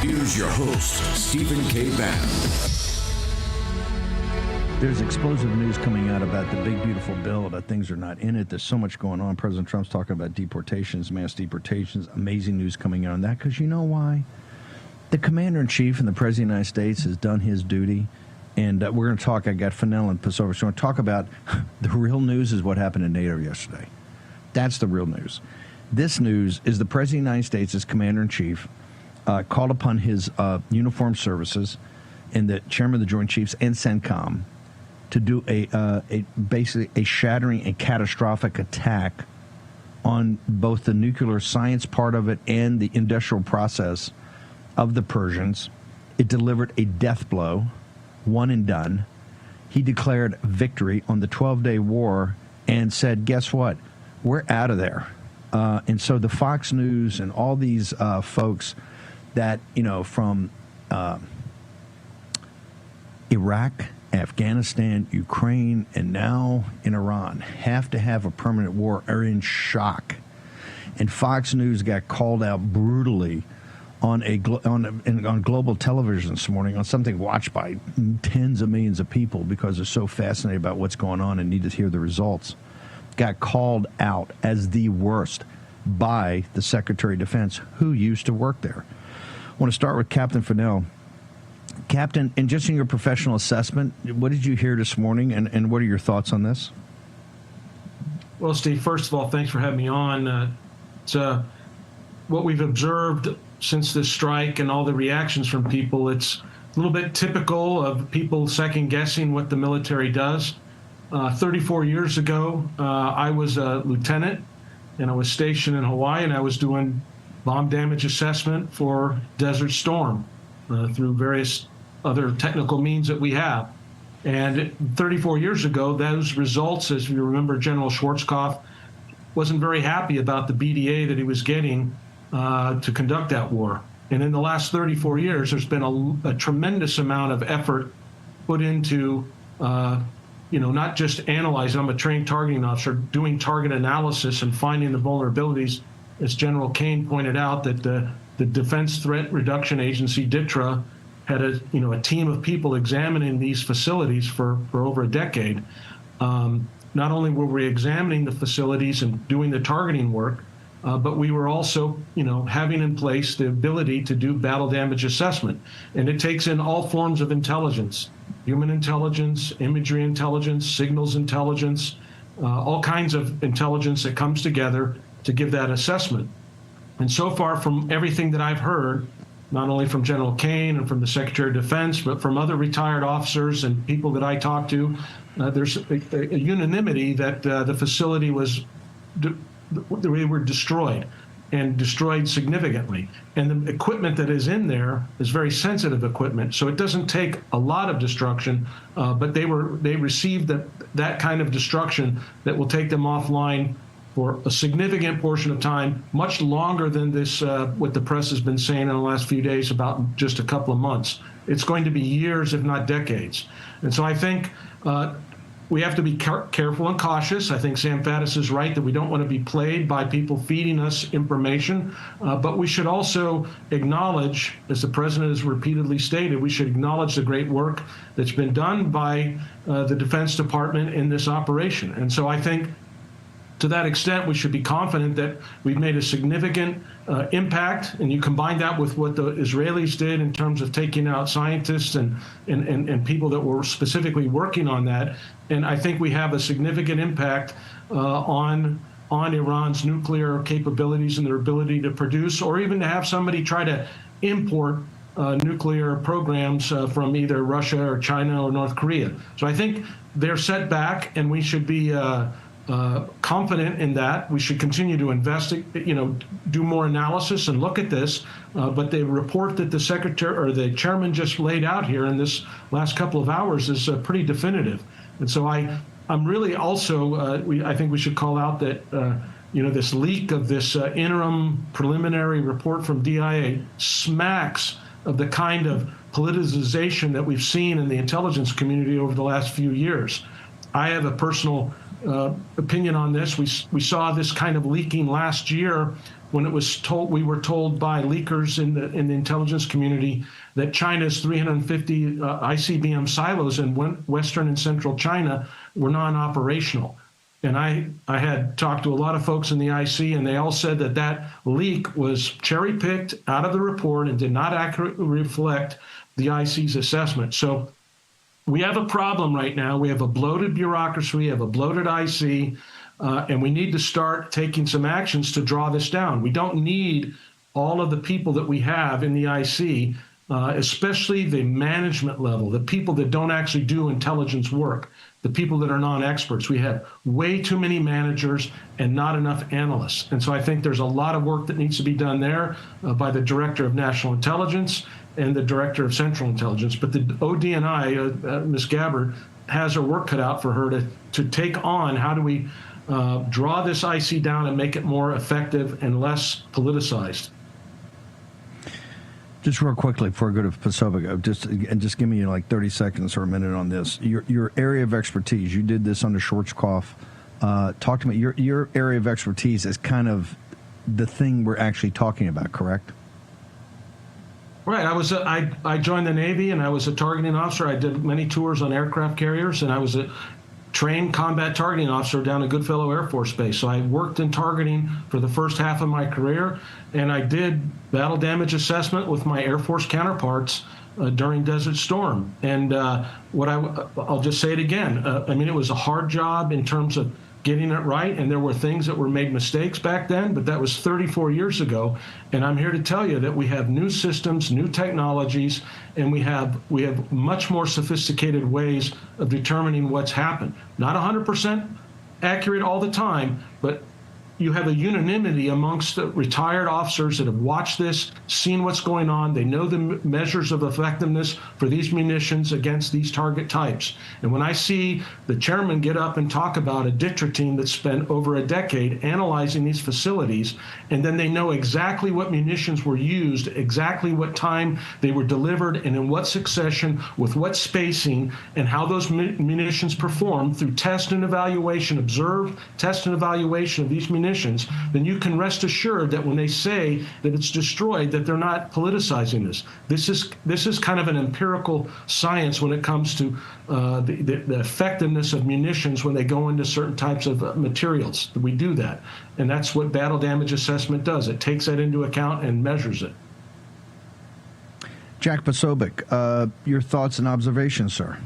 Here's your host, Stephen K. Bannon. There's explosive news coming out about the big, beautiful bill, that things are not in it. There's so much going on. President Trump's talking about deportations, mass deportations. Amazing news coming out on that, because you know why? The commander-in-chief and the president of the United States has done his duty. And we're going to talk, I got Fennell and Passover, so we're going to talk about the real news is what happened in NATO yesterday. That's the real news. This news is the president of the United States, as commander-in-chief, called upon his uniformed services and the chairman of the Joint Chiefs and CENTCOM to do basically a shattering and catastrophic attack on both the nuclear science part of it and the industrial process of the Persians. It delivered a death blow, one and done. He declared victory on the 12-day war and said, guess what? We're out of there. And so the Fox News and all these folks that, from Iraq, Afghanistan, Ukraine, and now in Iran have to have a permanent war are in shock. And Fox News got called out brutally on global television this morning on something watched by tens of millions of people because they're so fascinated about what's going on and need to hear the results. Got called out as the worst by the Secretary of Defense, who used to work there. I want to start with Captain Fennell. Captain, and just in your professional assessment, what did you hear this morning, and what are your thoughts on this? Well, Steve, first of all, thanks for having me on. It's what we've observed since this strike and all the reactions from people. It's a little bit typical of people second-guessing what the military does. 34 years ago, I was a lieutenant, and I was stationed in Hawaii, and I was doing bomb damage assessment for Desert Storm through various other technical means that we have. And 34 years ago, those results, as you remember, General Schwarzkopf wasn't very happy about the BDA that he was getting to conduct that war. And in the last 34 years, there's been a tremendous amount of effort put into, not just analyzing. I'm a trained targeting officer, doing target analysis and finding the vulnerabilities. As General Kane pointed out, that the Defense Threat Reduction Agency, DTRA, had a team of people examining these facilities for over a decade. Not only were we examining the facilities and doing the targeting work, but we were also, having in place the ability to do battle damage assessment. And it takes in all forms of intelligence: human intelligence, imagery intelligence, signals intelligence, all kinds of intelligence that comes together to give that assessment. And so far, from everything that I've heard, not only from General Kane and from the Secretary of Defense, but from other retired officers and people that I talked to, there's a unanimity that the facility they were destroyed, and destroyed significantly. And the equipment that is in there is very sensitive equipment, so it doesn't take a lot of destruction, but they received that kind of destruction that will take them offline for a significant portion of time, much longer than this, what the press has been saying in the last few days about just a couple of months. It's going to be years, if not decades. And so I think we have to be careful and cautious. I think Sam Faddis is right that we don't want to be played by people feeding us information, but we should also acknowledge, as the president has repeatedly stated, we should acknowledge the great work that's been done by the Defense Department in this operation. And so I think to that extent, we should be confident that we've made a significant impact, and you combine that with what the Israelis did in terms of taking out scientists and people that were specifically working on that, and I think we have a significant impact on Iran's nuclear capabilities and their ability to produce, or even to have somebody try to import nuclear programs from either Russia or China or North Korea. So I think they're set back, and we should be confident in that. We should continue to investigate, do more analysis and look at this. But the report that the secretary or the chairman just laid out here in this last couple of hours is pretty definitive. And so I'm really also, I think we should call out that, this leak of this interim preliminary report from DIA smacks of the kind of politicization that we've seen in the intelligence community over the last few years. I have a personal opinion on this. We saw this kind of leaking last year when it was told, we were told by leakers in the intelligence community that China's 350 ICBM silos in Western and Central China were non-operational. And I had talked to a lot of folks in the IC, and they all said that that leak was cherry-picked out of the report and did not accurately reflect the IC's assessment. So we have a problem right now. We have a bloated bureaucracy, we have a bloated IC, and we need to start taking some actions to draw this down. We don't need all of the people that we have in the IC, especially the management level, the people that don't actually do intelligence work, the people that are non-experts. We have way too many managers and not enough analysts. And so I think there's a lot of work that needs to be done there by the Director of National Intelligence and the Director of Central Intelligence. But the ODNI, Ms. Gabbard, has her work cut out for her to take on how do we draw this IC down and make it more effective and less politicized. Just real quickly before I go to Posobiec, just give me like 30 seconds or a minute on this. Your area of expertise, you did this under Schwarzkopf. Talk to me. Your area of expertise is kind of the thing we're actually talking about, correct? Right. I joined the Navy, and I was a targeting officer. I did many tours on aircraft carriers, and I was a trained combat targeting officer down at Goodfellow Air Force Base. So I worked in targeting for the first half of my career, and I did battle damage assessment with my Air Force counterparts during Desert Storm. And I'll just say it again. I mean, it was a hard job in terms of getting it right, and there were things that were made mistakes back then, but that was 34 years ago. And I'm here to tell you that we have new systems, new technologies, and we have much more sophisticated ways of determining what's happened. Not 100% accurate all the time, but you have a unanimity amongst the retired officers that have watched this, seen what's going on. They know the measures of effectiveness for these munitions against these target types. And when I see the chairman get up and talk about a DITRA team that spent over a decade analyzing these facilities, and then they know exactly what munitions were used, exactly what time they were delivered, and in what succession, with what spacing, and how those munitions perform through test and evaluation, observed test and evaluation of these munitions, then you can rest assured that when they say that it's destroyed, that they're not politicizing this. This is kind of an empirical science when it comes to the effectiveness of munitions when they go into certain types of materials. We do that, and that's what battle damage assessment does. It takes that into account and measures it. Jack Posobiec, your thoughts and observations, sir.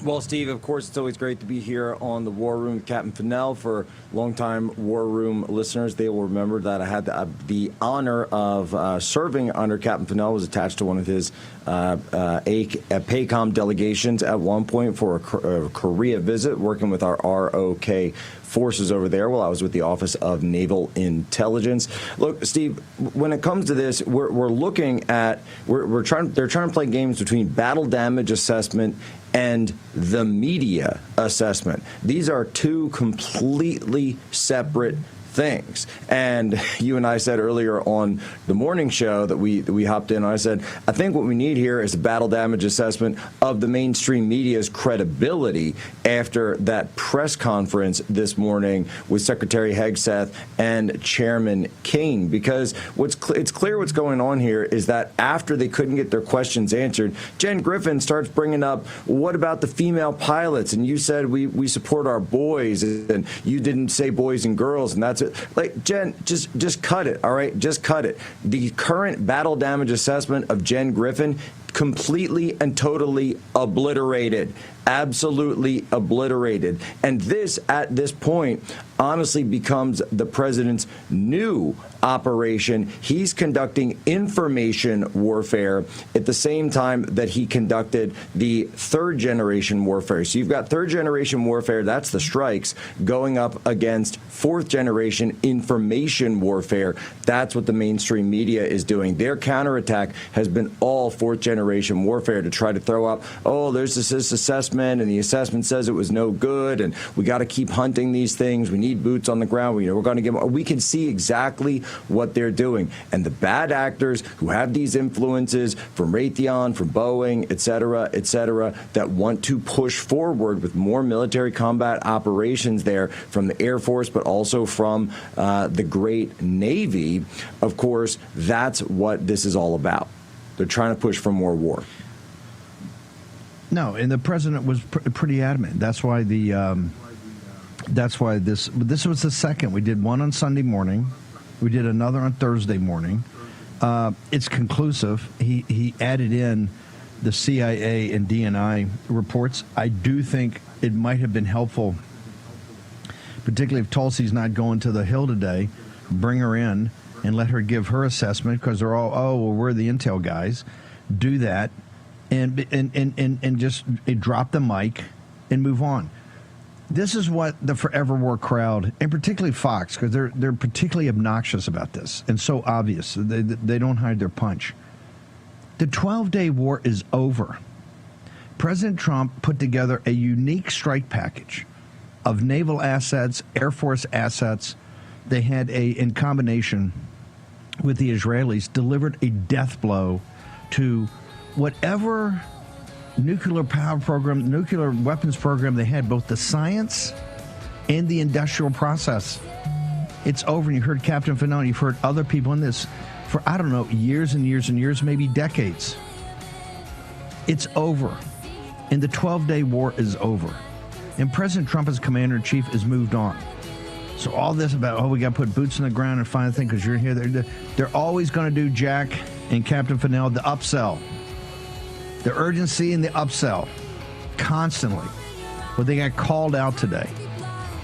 Well, Steve, of course, it's always great to be here on the War Room with Captain Fennell. For longtime War Room listeners, they will remember that I had the honor of serving under Captain Fennell. Was attached to one of his PACOM delegations at one point for a Korea visit, working with our ROK forces over there while I was with the Office of Naval Intelligence. Look, Steve, when it comes to this, we're looking at they're trying to play games between battle damage assessment and the media assessment. These are two completely separate things. And you and I said earlier on the morning show that we hopped in, I said, I think what we need here is a battle damage assessment of the mainstream media's credibility after that press conference this morning with Secretary Hegseth and Chairman King. Because it's clear what's going on here is that after they couldn't get their questions answered, Jen Griffin starts bringing up, what about the female pilots? And you said we support our boys, and you didn't say boys and girls, and that's it. Like, Jen, just cut it, all right? Just cut it. The current battle damage assessment of Jen Griffin, completely and totally obliterated. Absolutely obliterated. And this, at this point, honestly becomes the president's new operation. He's conducting information warfare at the same time that he conducted the third generation warfare. So you've got third generation warfare, that's the strikes, going up against fourth generation information warfare. That's what the mainstream media is doing. Their counterattack has been all fourth generation warfare to try to throw up, oh, there's this assessment assessment, and the assessment says it was no good, and we got to keep hunting these things. We need boots on the ground. We're going to give. We can see exactly what they're doing, and the bad actors who have these influences from Raytheon, from Boeing, et cetera, that want to push forward with more military combat operations there from the Air Force, but also from the great Navy. Of course, that's what this is all about. They're trying to push for more war. No, and the president was pretty adamant. That's why this was the second. We did one on Sunday morning. We did another on Thursday morning. It's conclusive. He added in the CIA and DNI reports. I do think it might have been helpful, particularly if Tulsi's not going to the Hill today, bring her in and let her give her assessment, because they're all, oh, well, we're the intel guys. Do that and just drop the mic and move on. This is what the forever war crowd, and particularly Fox, because they're particularly obnoxious about this and so obvious. They don't hide their punch. The 12-day war is over. President Trump put together a unique strike package of naval assets, Air Force assets. They had in combination with the Israelis, delivered a death blow to whatever nuclear power program, nuclear weapons program they had, both the science and the industrial process. It's over. And you heard Captain Finone, you've heard other people in this for, I don't know, years and years and years, maybe decades. It's over. And the 12-day war is over. And President Trump as commander-in-chief has moved on. So all this about, oh, we got to put boots on the ground and find a thing because you're here. They're always going to do, Jack and Captain Fennell, the upsell. The urgency and the upsell. Constantly. But they got called out today.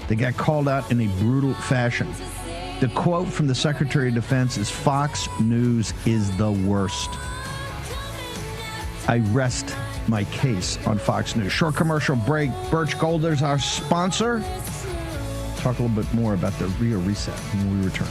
They got called out in a brutal fashion. The quote from the Secretary of Defense is, Fox News is the worst. I rest my case on Fox News. Short commercial break. Birch Golders, our sponsor. Talk a little bit more about the Rio Reset when we return.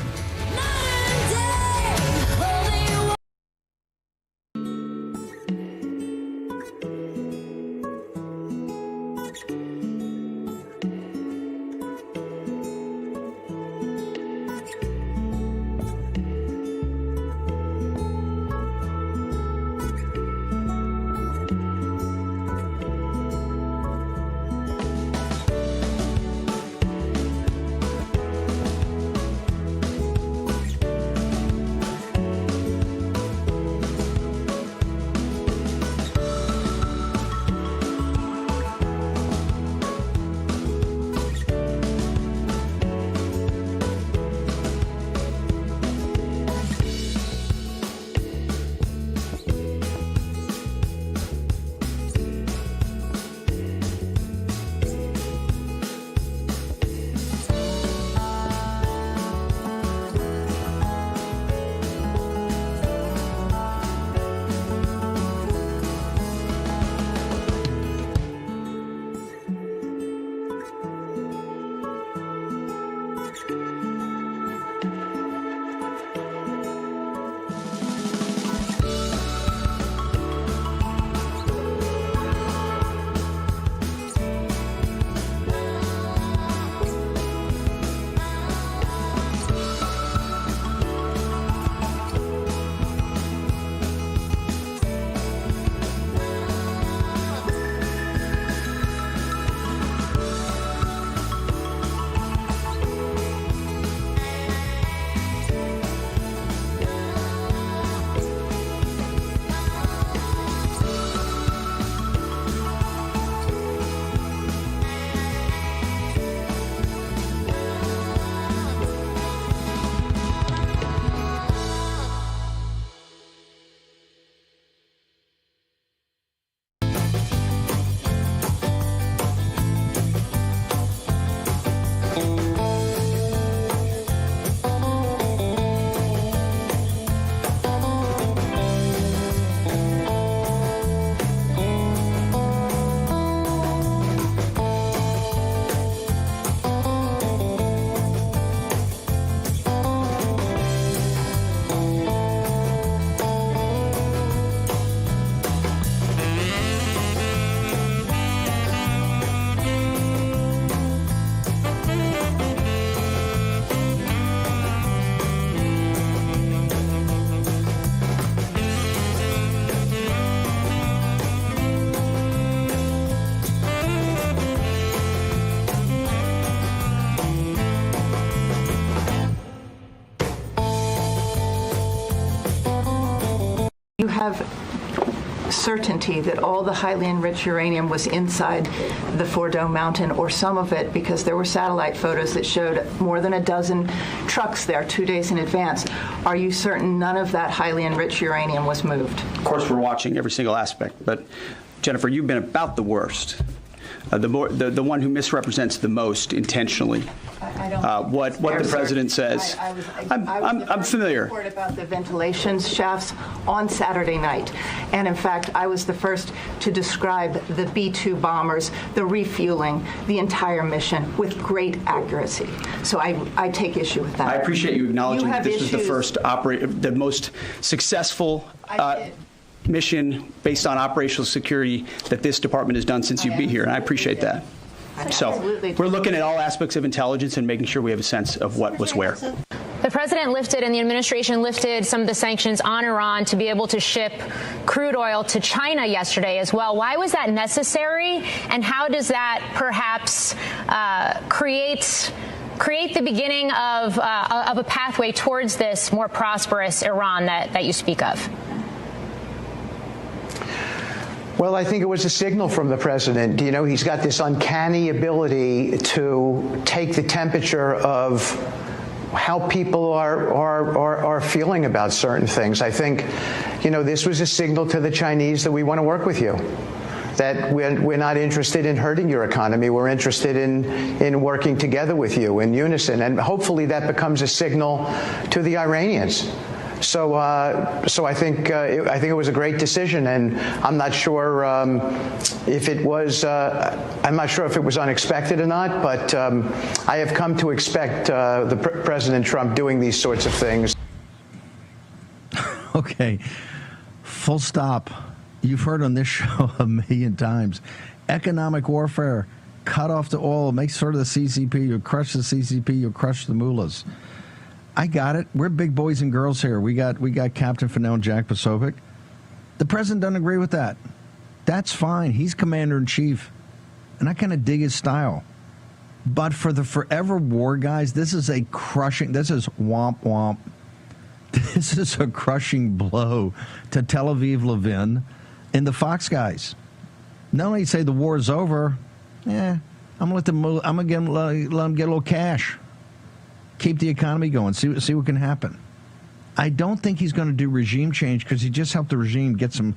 You have certainty that all the highly enriched uranium was inside the Fordo mountain, or some of it, because there were satellite photos that showed more than a dozen trucks there 2 days in advance. Are you certain none of that highly enriched uranium was moved? Of course, we're watching every single aspect, but Jennifer, you've been about the worst. The one who misrepresents the most intentionally what the president says. I'm familiar. Report about the ventilation shafts on Saturday night, and in fact, I was the first to describe the B-2 bombers, the refueling, the entire mission with great accuracy. So I take issue with that. I appreciate you acknowledging that this was the first the most successful mission based on operational security that this department has done since you've been here, and I appreciate that. So we're looking at all aspects of intelligence and making sure we have a sense of what was where. The president lifted and the administration lifted some of the sanctions on Iran to be able to ship crude oil to China yesterday as well. Why was that necessary, and how does that perhaps create the beginning of a pathway towards this more prosperous Iran that you speak of? Well, I think it was a signal from the president. You know, he's got this uncanny ability to take the temperature of how people are feeling about certain things. I think, you know, this was a signal to the Chinese that we want to work with you, that we're not interested in hurting your economy. We're interested in working together with you in unison. And hopefully that becomes a signal to the Iranians. So I think it was a great decision, and I'm not sure if it was unexpected or not. But I have come to expect President Trump doing these sorts of things. Okay, full stop. You've heard on this show a million times. Economic warfare, cut off the oil, make sort of the CCP. You'll crush the CCP. You'll crush the mullahs. I got it. We're big boys and girls here. We got Captain Fennell and Jack Posobiec. The president doesn't agree with that. That's fine. He's commander-in-chief, and I kind of dig his style. But for the forever war guys, this is womp womp. This is a crushing blow to Tel Aviv, Levin, and the Fox guys. Not only say the war is over, I'm gonna let them get a little cash. Keep the economy going, see what can happen. I don't think he's going to do regime change because he just helped the regime get some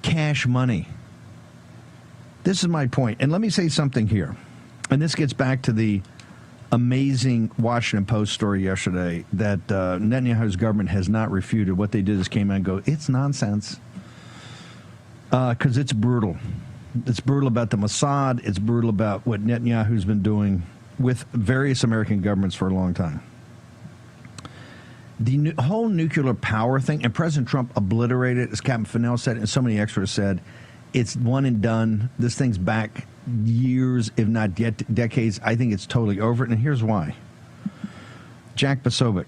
cash money. This is my point. And let me say something here. And this gets back to the amazing Washington Post story yesterday that Netanyahu's government has not refuted. What they did is came out and go, it's nonsense. Because it's brutal. It's brutal about the Mossad. It's brutal about what Netanyahu's been doing with various American governments for a long time. The whole nuclear power thing, and President Trump obliterated it, as Captain Fennell said, and so many experts said, it's one and done. This thing's back years, if not decades. I think it's totally over, and here's why. Jack Posobiec,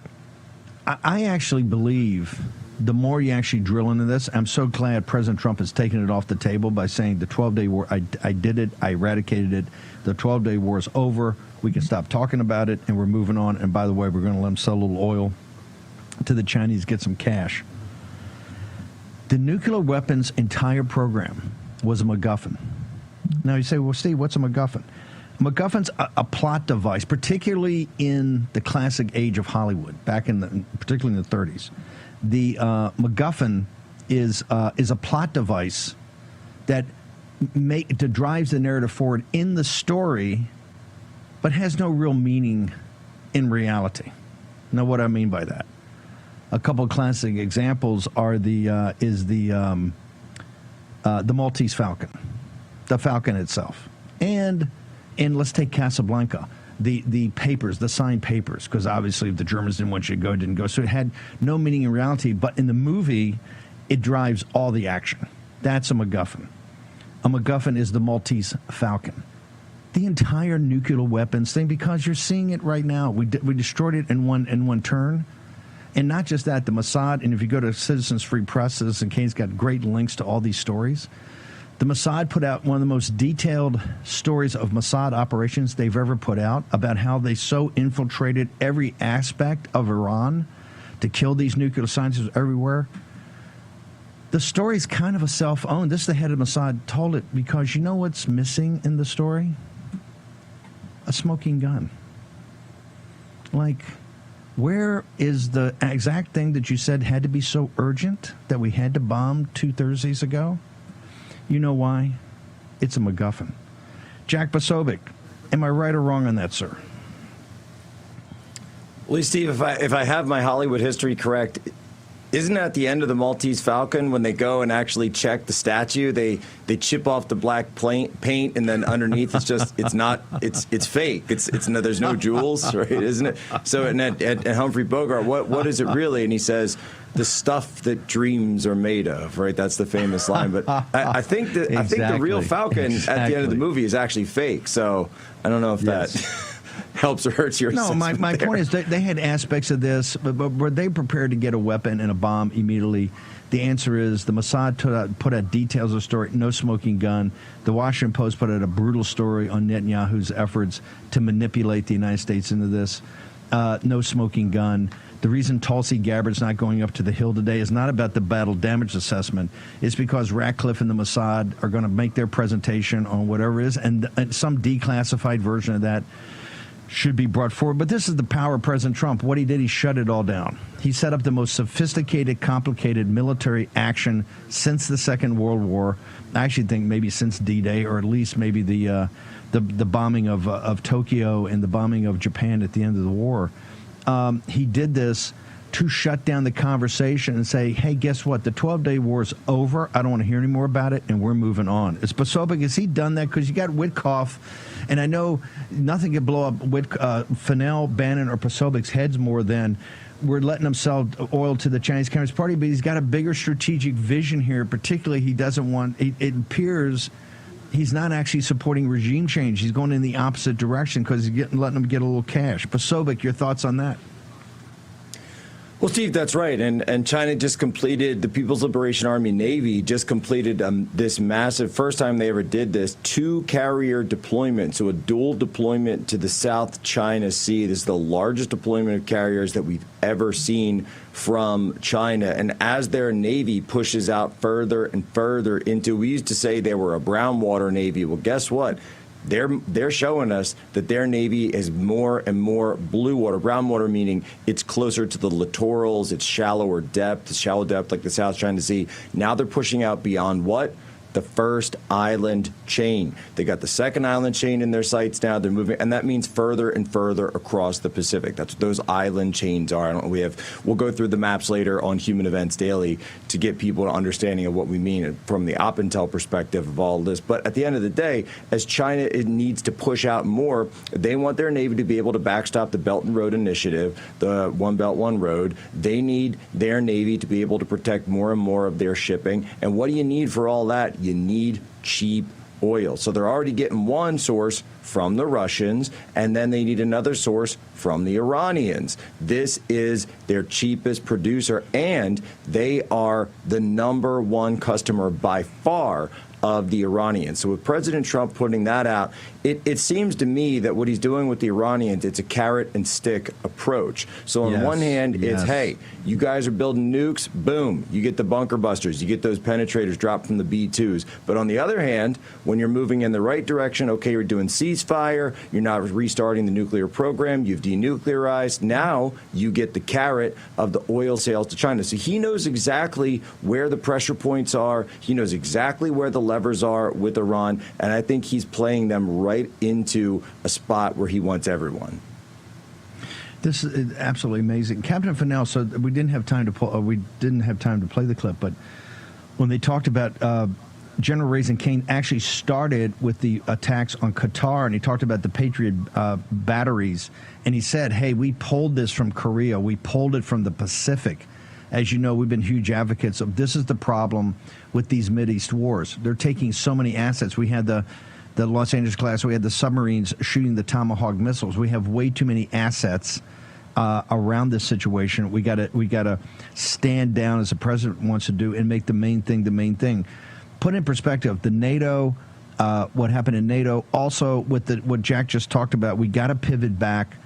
I actually believe the more you actually drill into this, I'm so glad President Trump has taken it off the table by saying the 12-day war, I did it, I eradicated it, the 12-day war is over, we can stop talking about it, and we're moving on. And by the way, we're going to let them sell a little oil to the Chinese, get some cash. The nuclear weapons entire program was a MacGuffin. Now you say, well, Steve, what's a MacGuffin? MacGuffin's a plot device, particularly in the classic age of Hollywood, particularly in the 30s. The MacGuffin is a plot device that drives the narrative forward in the story, but has no real meaning in reality. Now, what I mean by that? A couple of classic examples are the Maltese Falcon, the Falcon itself, and let's take Casablanca, the papers, the signed papers, because obviously if the Germans didn't want you to go, it didn't go. So it had no meaning in reality, but in the movie, it drives all the action. That's a MacGuffin. A MacGuffin is the Maltese Falcon. The entire nuclear weapons thing, because you're seeing it right now. We destroyed it in one turn. And not just that, the Mossad, and if you go to Citizens Free Press, Citizen Kane's got great links to all these stories. The Mossad put out one of the most detailed stories of Mossad operations they've ever put out about how they so infiltrated every aspect of Iran to kill these nuclear scientists everywhere. The story's kind of a self-owned. This is the head of Mossad told it because you know what's missing in the story? A smoking gun. Like, where is the exact thing that you said had to be so urgent that we had to bomb 2 Thursdays ago? You know why? It's a MacGuffin. Jack Posobiec, am I right or wrong on that, sir? Well, Steve, if I have my Hollywood history correct, isn't that the end of the Maltese Falcon when they go and actually check the statue? They chip off the black paint, and then underneath it's fake. It's no, there's no jewels, right? Isn't it? So and Humphrey Bogart, what is it really? And he says, the stuff that dreams are made of, right? That's the famous line. But I think that I think the real Falcon at the end of the movie is actually fake. So I don't know if that helps or hurts your No, my point is they had aspects of this, but were they prepared to get a weapon and a bomb immediately? The answer is the Mossad put out details of the story, no smoking gun. The Washington Post put out a brutal story on Netanyahu's efforts to manipulate the United States into this. No smoking gun. The reason Tulsi Gabbard's not going up to the Hill today is not about the battle damage assessment. It's because Ratcliffe and the Mossad are going to make their presentation on whatever it is, and some declassified version of that should be brought forward. But this is the power of President Trump. What he did, he shut it all down. He set up the most sophisticated, complicated military action since the Second World War. I actually think maybe since D-Day, or at least maybe the bombing of Tokyo and the bombing of Japan at the end of the war. He did this to shut down the conversation and say, hey, guess what? The 12-day war is over. I don't want to hear any more about it, and we're moving on. Is Posobiec, has he done that? Because you got Witkoff, and I know nothing could blow up Fennell, Bannon, or Posobiec's heads more than we're letting them sell oil to the Chinese Communist Party, but he's got a bigger strategic vision here. Particularly, he doesn't want, it appears he's not actually supporting regime change. He's going in the opposite direction because he's letting them get a little cash. Posobiec, your thoughts on that? Well, Steve, that's right. And China just completed, the People's Liberation Army Navy just completed this massive, first time they ever did this, 2-carrier deployment. So a dual deployment to the South China Sea. This is the largest deployment of carriers that we've ever seen from China. And as their Navy pushes out further and further into, we used to say they were a brown water Navy. Well, guess what? They're showing us that their Navy is more and more blue water, brown water, meaning it's closer to the littorals, it's shallow depth like the South China Sea. Now they're pushing out beyond what? The first island chain. They got the second island chain in their sights now. They're moving, and that means further and further across the Pacific. That's what those island chains are. We'll go through the maps later on Human Events Daily to get people an understanding of what we mean from the OpIntel perspective of all this. But at the end of the day, as China needs to push out more, they want their Navy to be able to backstop the Belt and Road Initiative, the One Belt, One Road. They need their Navy to be able to protect more and more of their shipping. And what do you need for all that? You need cheap oil. So they're already getting one source from the Russians, and then they need another source from the Iranians. This is their cheapest producer, and they are the #1 customer by far of the Iranians. So with President Trump putting that out, it seems to me that what he's doing with the Iranians, it's a carrot and stick approach. So on one hand, it's, hey, you guys are building nukes, boom, you get the bunker busters, you get those penetrators dropped from the B-2s. But on the other hand, when you're moving in the right direction, okay, you're doing ceasefire, you're not restarting the nuclear program, you've denuclearized, now you get the carrot of the oil sales to China. So he knows exactly where the pressure points are, he knows exactly where the levers are with Iran, and I think he's playing them right into a spot where he wants everyone. This is absolutely amazing, Captain Fennell. So we didn't have time to play the clip, but when they talked about General Raising Cane actually started with the attacks on Qatar, and he talked about the Patriot batteries, and he said, hey, we pulled this from Korea, we pulled it from the Pacific. As you know, we've been huge advocates of this is the problem with these Mideast wars. They're taking so many assets. We had the Los Angeles class, we had the submarines shooting the Tomahawk missiles. We have way too many assets around this situation. We gotta stand down, as the president wants to do, and make the main thing the main thing. Put in perspective, the NATO, what happened in NATO, also with what Jack just talked about, we got to pivot back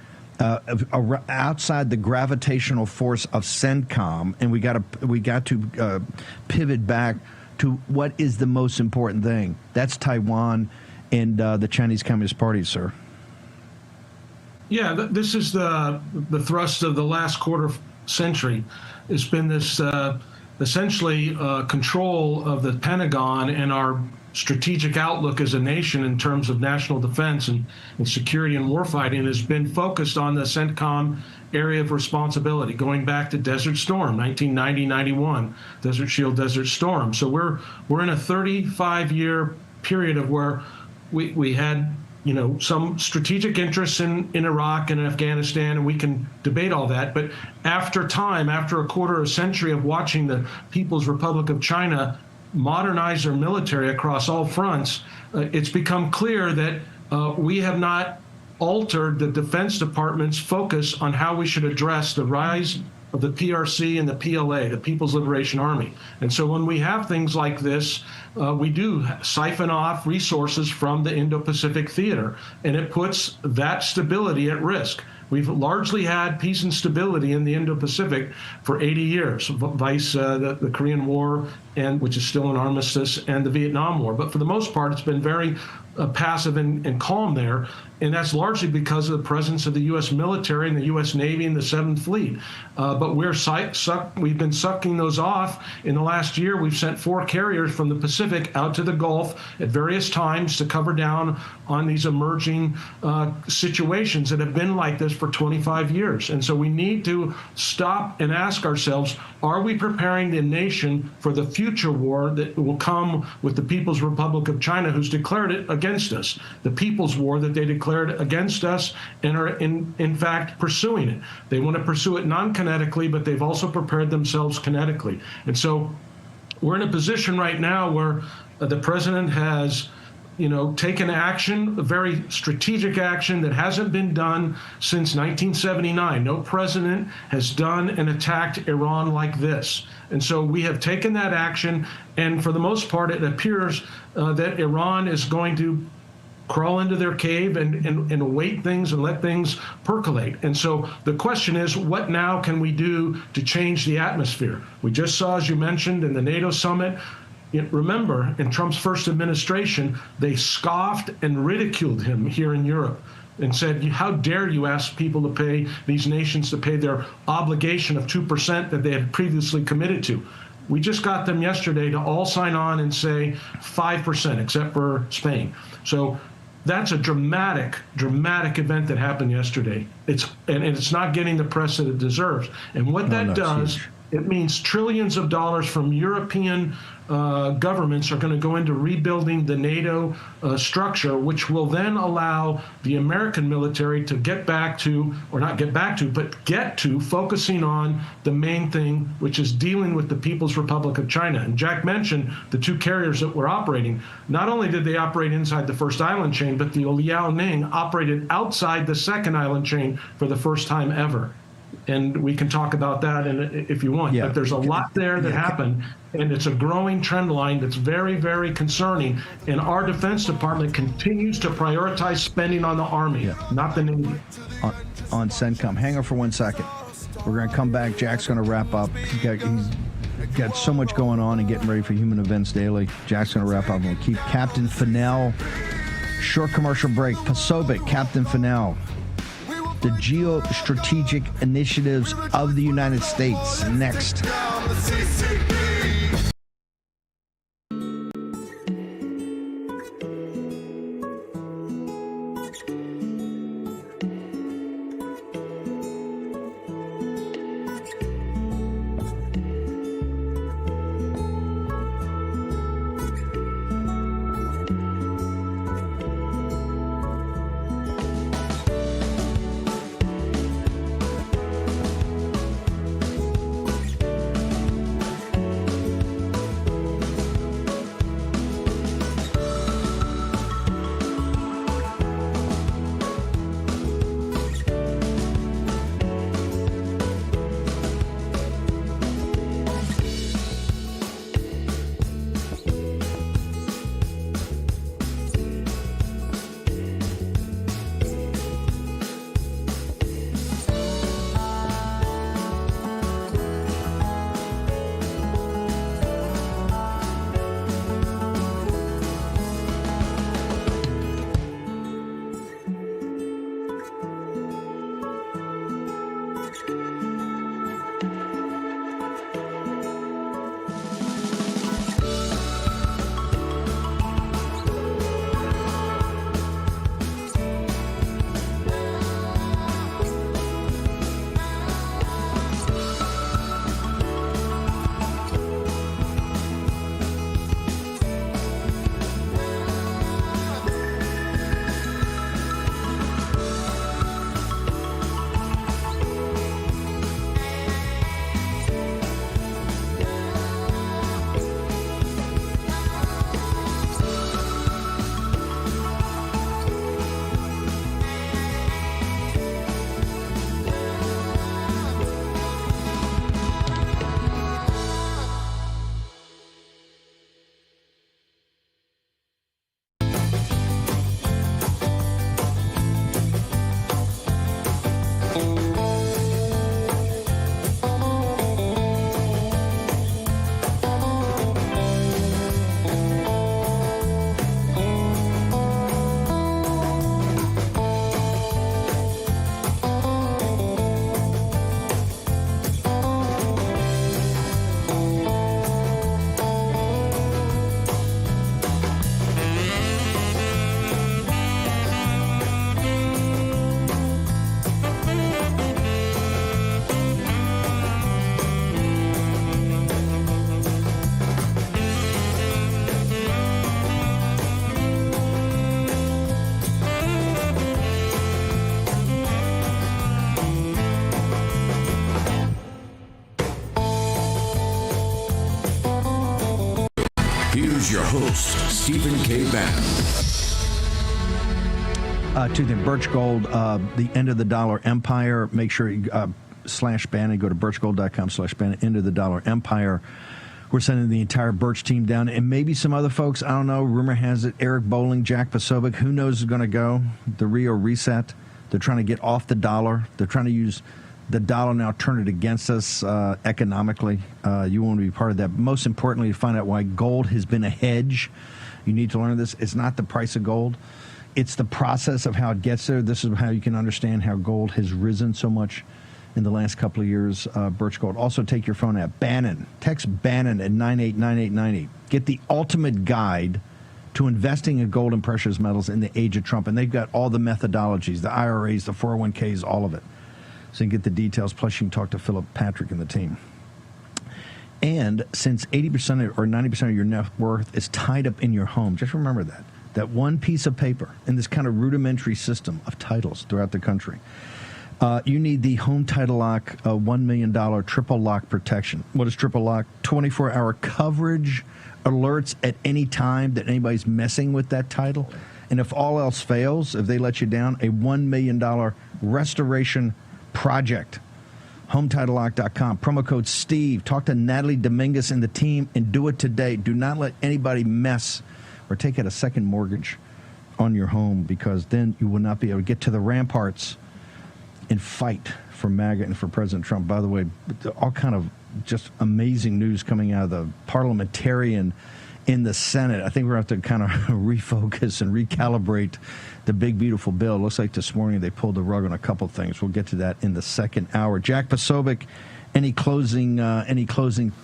outside the gravitational force of CENTCOM, and we got to pivot back to what is the most important thing. That's Taiwan and the Chinese Communist Party, sir. Yeah, this is the thrust of the last quarter century. It's been this essentially control of the Pentagon and our strategic outlook as a nation in terms of national defense and security and warfighting has been focused on the CENTCOM area of responsibility, going back to Desert Storm, 1990-91, Desert Shield, Desert Storm. So we're in a 35-year period of where we had some strategic interests in Iraq and Afghanistan, and we can debate all that. But after a quarter of a century of watching the People's Republic of China modernize their military across all fronts, it's become clear that we have not altered the Defense Department's focus on how we should address the rise of the PRC and the PLA, the People's Liberation Army. And so when we have things like this, we do siphon off resources from the Indo-Pacific theater, and it puts that stability at risk. We've largely had peace and stability in the Indo-Pacific for 80 years, vice the Korean War, which is still an armistice, and the Vietnam War. But for the most part, it's been very passive and calm there. And that's largely because of the presence of the U.S. military and the U.S. Navy and the 7th Fleet. But we've been sucking those off. In the last year, we've sent 4 carriers from the Pacific out to the Gulf at various times to cover down on these emerging situations that have been like this for 25 years. And so we need to stop and ask ourselves, are we preparing the nation for the future war that will come with the People's Republic of China, who's declared it against us, the People's War that they declared against us and are in fact pursuing it. They want to pursue it non-kinetically, but they've also prepared themselves kinetically. And so we're in a position right now where the president has taken action, a very strategic action that hasn't been done since 1979. No president has done and attacked Iran like this. And so we have taken that action, and for the most part, it appears that Iran is going to crawl into their cave and await things and let things percolate. And so the question is, what now can we do to change the atmosphere? We just saw, as you mentioned, in the NATO summit, remember, in Trump's first administration, they scoffed and ridiculed him here in Europe and said, how dare you ask people to pay, these nations to pay their obligation of 2% that they had previously committed to. We just got them yesterday to all sign on and say 5%, except for Spain. So that's a dramatic event that happened yesterday. It's not getting the press that it deserves. And what that does, it means trillions of dollars from European governments are going to go into rebuilding the NATO structure, which will then allow the American military to get to focusing on the main thing, which is dealing with the People's Republic of China. And Jack mentioned the 2 carriers that were operating. Not only did they operate inside the first island chain, but the Liaoning operated outside the second island chain for the first time ever. And we can talk about that if you want. But there's a lot there that happened, and it's a growing trend line that's very, very concerning. And our Defense Department continues to prioritize spending on the Army, not the Navy. On CENTCOM. Hang on for 1 second. We're going to come back. Jack's going to wrap up. He's got so much going on and getting ready for Human Events Daily. Jack's going to wrap up. We'll keep Captain Fennell. Short commercial break. Pasovic, Captain Fennell. The geostrategic initiatives of the United States. Next. Here's your host, Stephen K. Bannon. To the Birch Gold, the End of the Dollar Empire. Make sure you /Bannon. Go to birchgold.com/Bannon. End of the Dollar Empire. We're sending the entire Birch team down, and maybe some other folks. I don't know. Rumor has it Eric Bolling, Jack Posobiec. Who knows is going to go? The Rio Reset. They're trying to get off the dollar. They're trying to use the dollar now, turn it against us economically. You want to be part of that. But most importantly, to find out why gold has been a hedge. You need to learn this. It's not the price of gold. It's the process of how it gets there. This is how you can understand how gold has risen so much in the last couple of years. Birch Gold. Also, take your phone app. Bannon. Text Bannon at 989898. Get the ultimate guide to investing in gold and precious metals in the age of Trump. And they've got all the methodologies, the IRAs, the 401ks, all of it. So you can get the details. Plus, you can talk to Philip Patrick and the team. And since 80% or 90% of your net worth is tied up in your home, just remember that. That one piece of paper in this kind of rudimentary system of titles throughout the country. You need the Home Title Lock $1 million triple lock protection. What is triple lock? 24-hour coverage, alerts at any time that anybody's messing with that title. And if all else fails, if they let you down, a $1 million restoration project. HomeTitleLock.com. Promo code Steve. Talk to Natalie Dominguez and the team and do it today. Do not let anybody mess or take out a second mortgage on your home, because then you will not be able to get to the ramparts and fight for MAGA and for President Trump. By the way, all kind of just amazing news coming out of the parliamentarian in the Senate. I think we're going to have to kind of refocus and recalibrate the big, beautiful bill. It looks like this morning they pulled the rug on a couple things. We'll get to that in the second hour. Jack Posobiec, any closing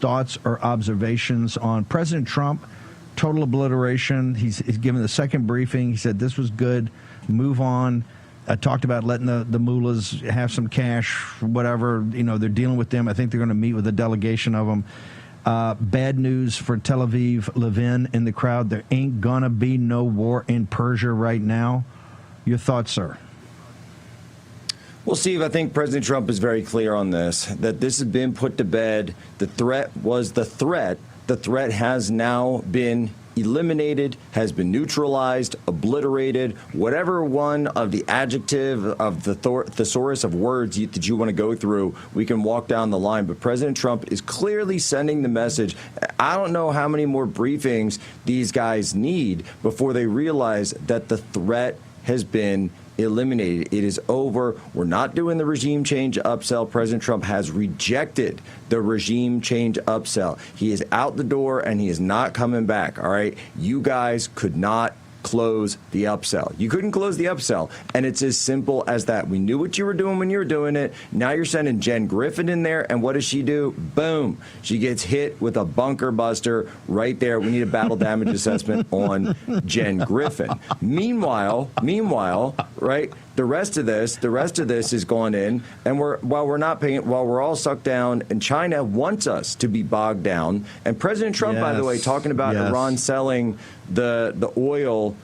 thoughts or observations on President Trump? Total obliteration. He's given the second briefing. He said this was good. Move on. Talked about letting the mullahs have some cash, whatever. You know, they're dealing with them. I think they're going to meet with a delegation of them. Bad news for Tel Aviv, Levin in the crowd. There ain't going to be no war in Persia right now. Your thoughts, sir? Well, Steve, I think President Trump is very clear on this, that this has been put to bed. The threat was the threat. The threat has now been eliminated, has been neutralized, obliterated, whatever one of the adjective of the thesaurus of words that you want to go through, we can walk down the line. But President Trump is clearly sending the message. I don't know how many more briefings these guys need before they realize that the threat has been eliminated. It is over. We're not doing the regime change upsell. President Trump has rejected the regime change upsell. He is out the door and he is not coming back. All right. You guys could not close the upsell. You couldn't close the upsell. And it's as simple as that. We knew what you were doing when you were doing it. Now you're sending Jen Griffin in there. And what does she do? Boom. She gets hit with a bunker buster right there. We need a battle damage assessment on Jen Griffin. Meanwhile, right, the rest of this is going in, and while we're all sucked down, and China wants us to be bogged down. And President Trump, by the way, talking about Iran selling the oil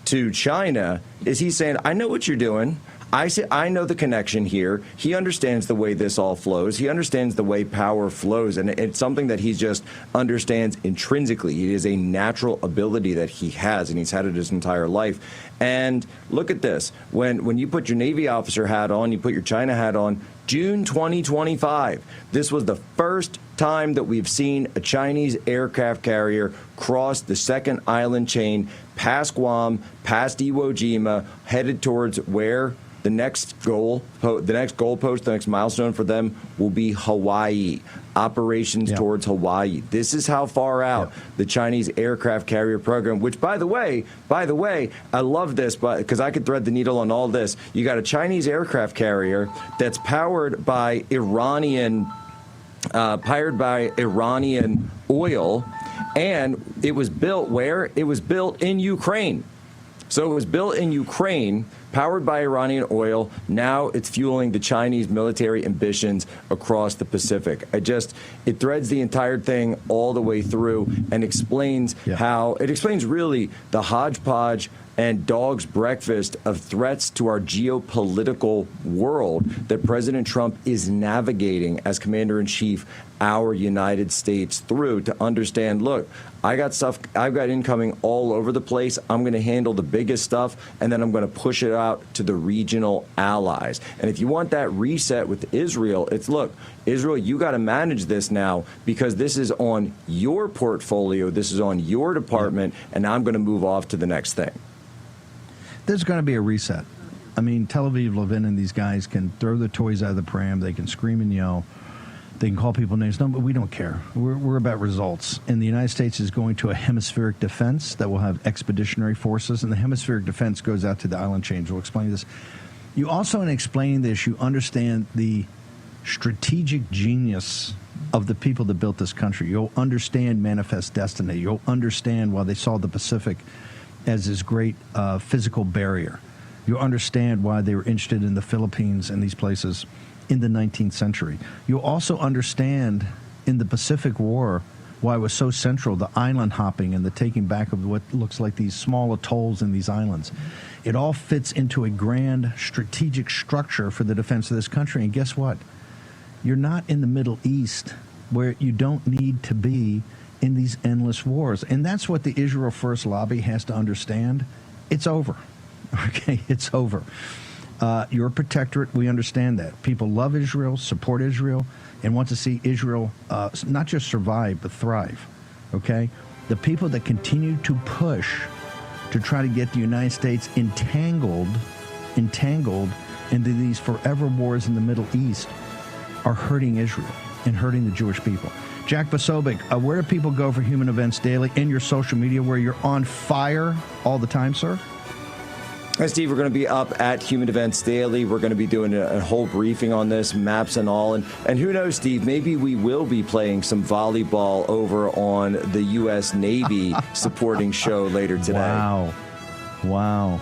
to China, is he saying, I know what you're doing. I know the connection here. He understands the way this all flows. He understands the way power flows. And it's something that he just understands intrinsically. It is a natural ability that he has, and he's had it his entire life. And look at this. When you put your Navy officer hat on, you put your China hat on, June 2025, this was the first time that we've seen a Chinese aircraft carrier cross the second island chain past Guam, past Iwo Jima, headed towards where the next goalpost, the next milestone for them will be Hawaii. Operations towards Hawaii. This is how far out the Chinese aircraft carrier program, which, by the way, I love this, because I could thread the needle on all this. You got a Chinese aircraft carrier that's powered by Iranian oil, and it was built where? It was built in Ukraine. So it was built in Ukraine powered by Iranian oil. Now it's fueling the Chinese military ambitions across the Pacific. It threads the entire thing all the way through and explains really the hodgepodge and dog's breakfast of threats to our geopolitical world that President Trump is navigating as commander-in-chief our United States through to understand, look, I've got incoming all over the place. I'm going to handle the biggest stuff, and then I'm going to push it out to the regional allies. And if you want that reset with Israel, it's, look, Israel, you got to manage this now because this is on your portfolio, this is on your department, and I'm going to move off to the next thing. There's going to be a reset. I mean, Tel Aviv, Levin, and these guys can throw the toys out of the pram. They can scream and yell. They can call people names. No, but we don't care. We're about results. And the United States is going to a hemispheric defense that will have expeditionary forces. And the hemispheric defense goes out to the island chains. We'll explain this. You also, in explaining this, you understand the strategic genius of the people that built this country. You'll understand manifest destiny. You'll understand why they saw the Pacific as this great physical barrier. You'll understand why they were interested in the Philippines and these places in the 19th century. You'll also understand in the Pacific War why it was so central, the island hopping and the taking back of what looks like these small atolls in these islands. It all fits into a grand strategic structure for the defense of this country. And guess what? You're not in the Middle East where you don't need to be in these endless wars. And that's what the Israel First lobby has to understand. It's over. Okay, it's over. You're a protectorate. We understand that. People love Israel, support Israel, and want to see Israel not just survive, but thrive. Okay? The people that continue to push to try to get the United States entangled into these forever wars in the Middle East are hurting Israel and hurting the Jewish people. Jack Posobiec, where do people go for Human Events Daily in your social media where you're on fire all the time, sir? Hi, Steve. We're going to be up at Human Events Daily. We're going to be doing a whole briefing on this, maps and all. And who knows, Steve, maybe we will be playing some volleyball over on the U.S. Navy supporting show later today. Wow.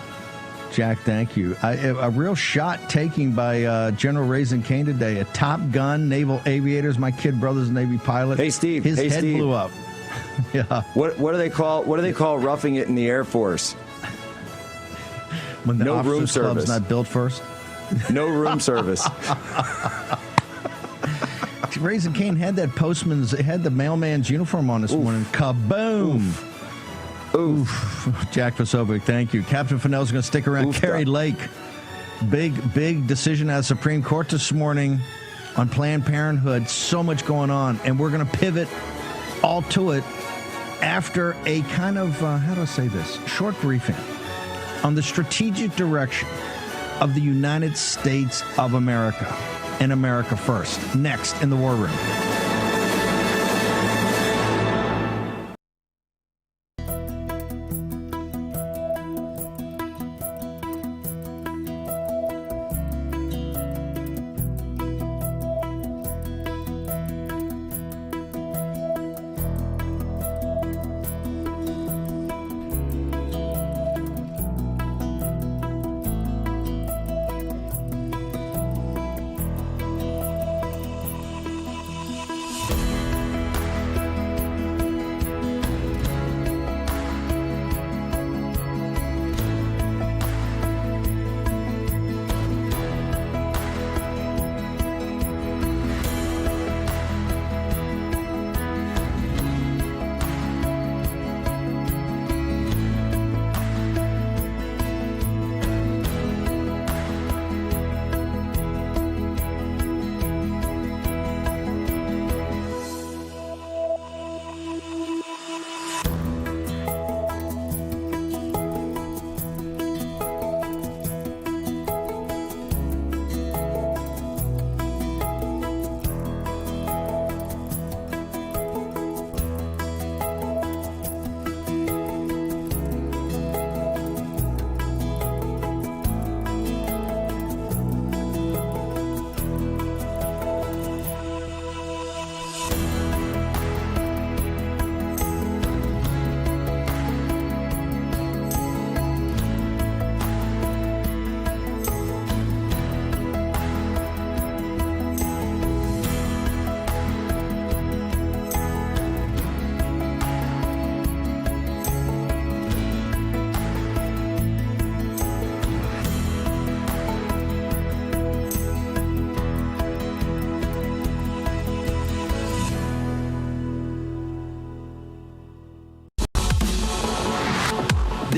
Jack, thank you. A real shot taking by General Raisin Kane today. A Top Gun, naval aviators. My kid brother's a Navy pilot. Hey, Steve. His head blew up. Yeah. What do they call roughing it in the Air Force? When the no room officers' service. club's not built first. No room service. Raisin Kane had that had the mailman's uniform on this morning. Kaboom! Oof. Jack Posobiec, thank you. Captain Fennell's going to stick around. Carrie Lake, big decision out of the Supreme Court this morning on Planned Parenthood. So much going on, and we're going to pivot all to it after a kind of, how do I say this, short briefing on the strategic direction of the United States of America and America First. Next in the War Room.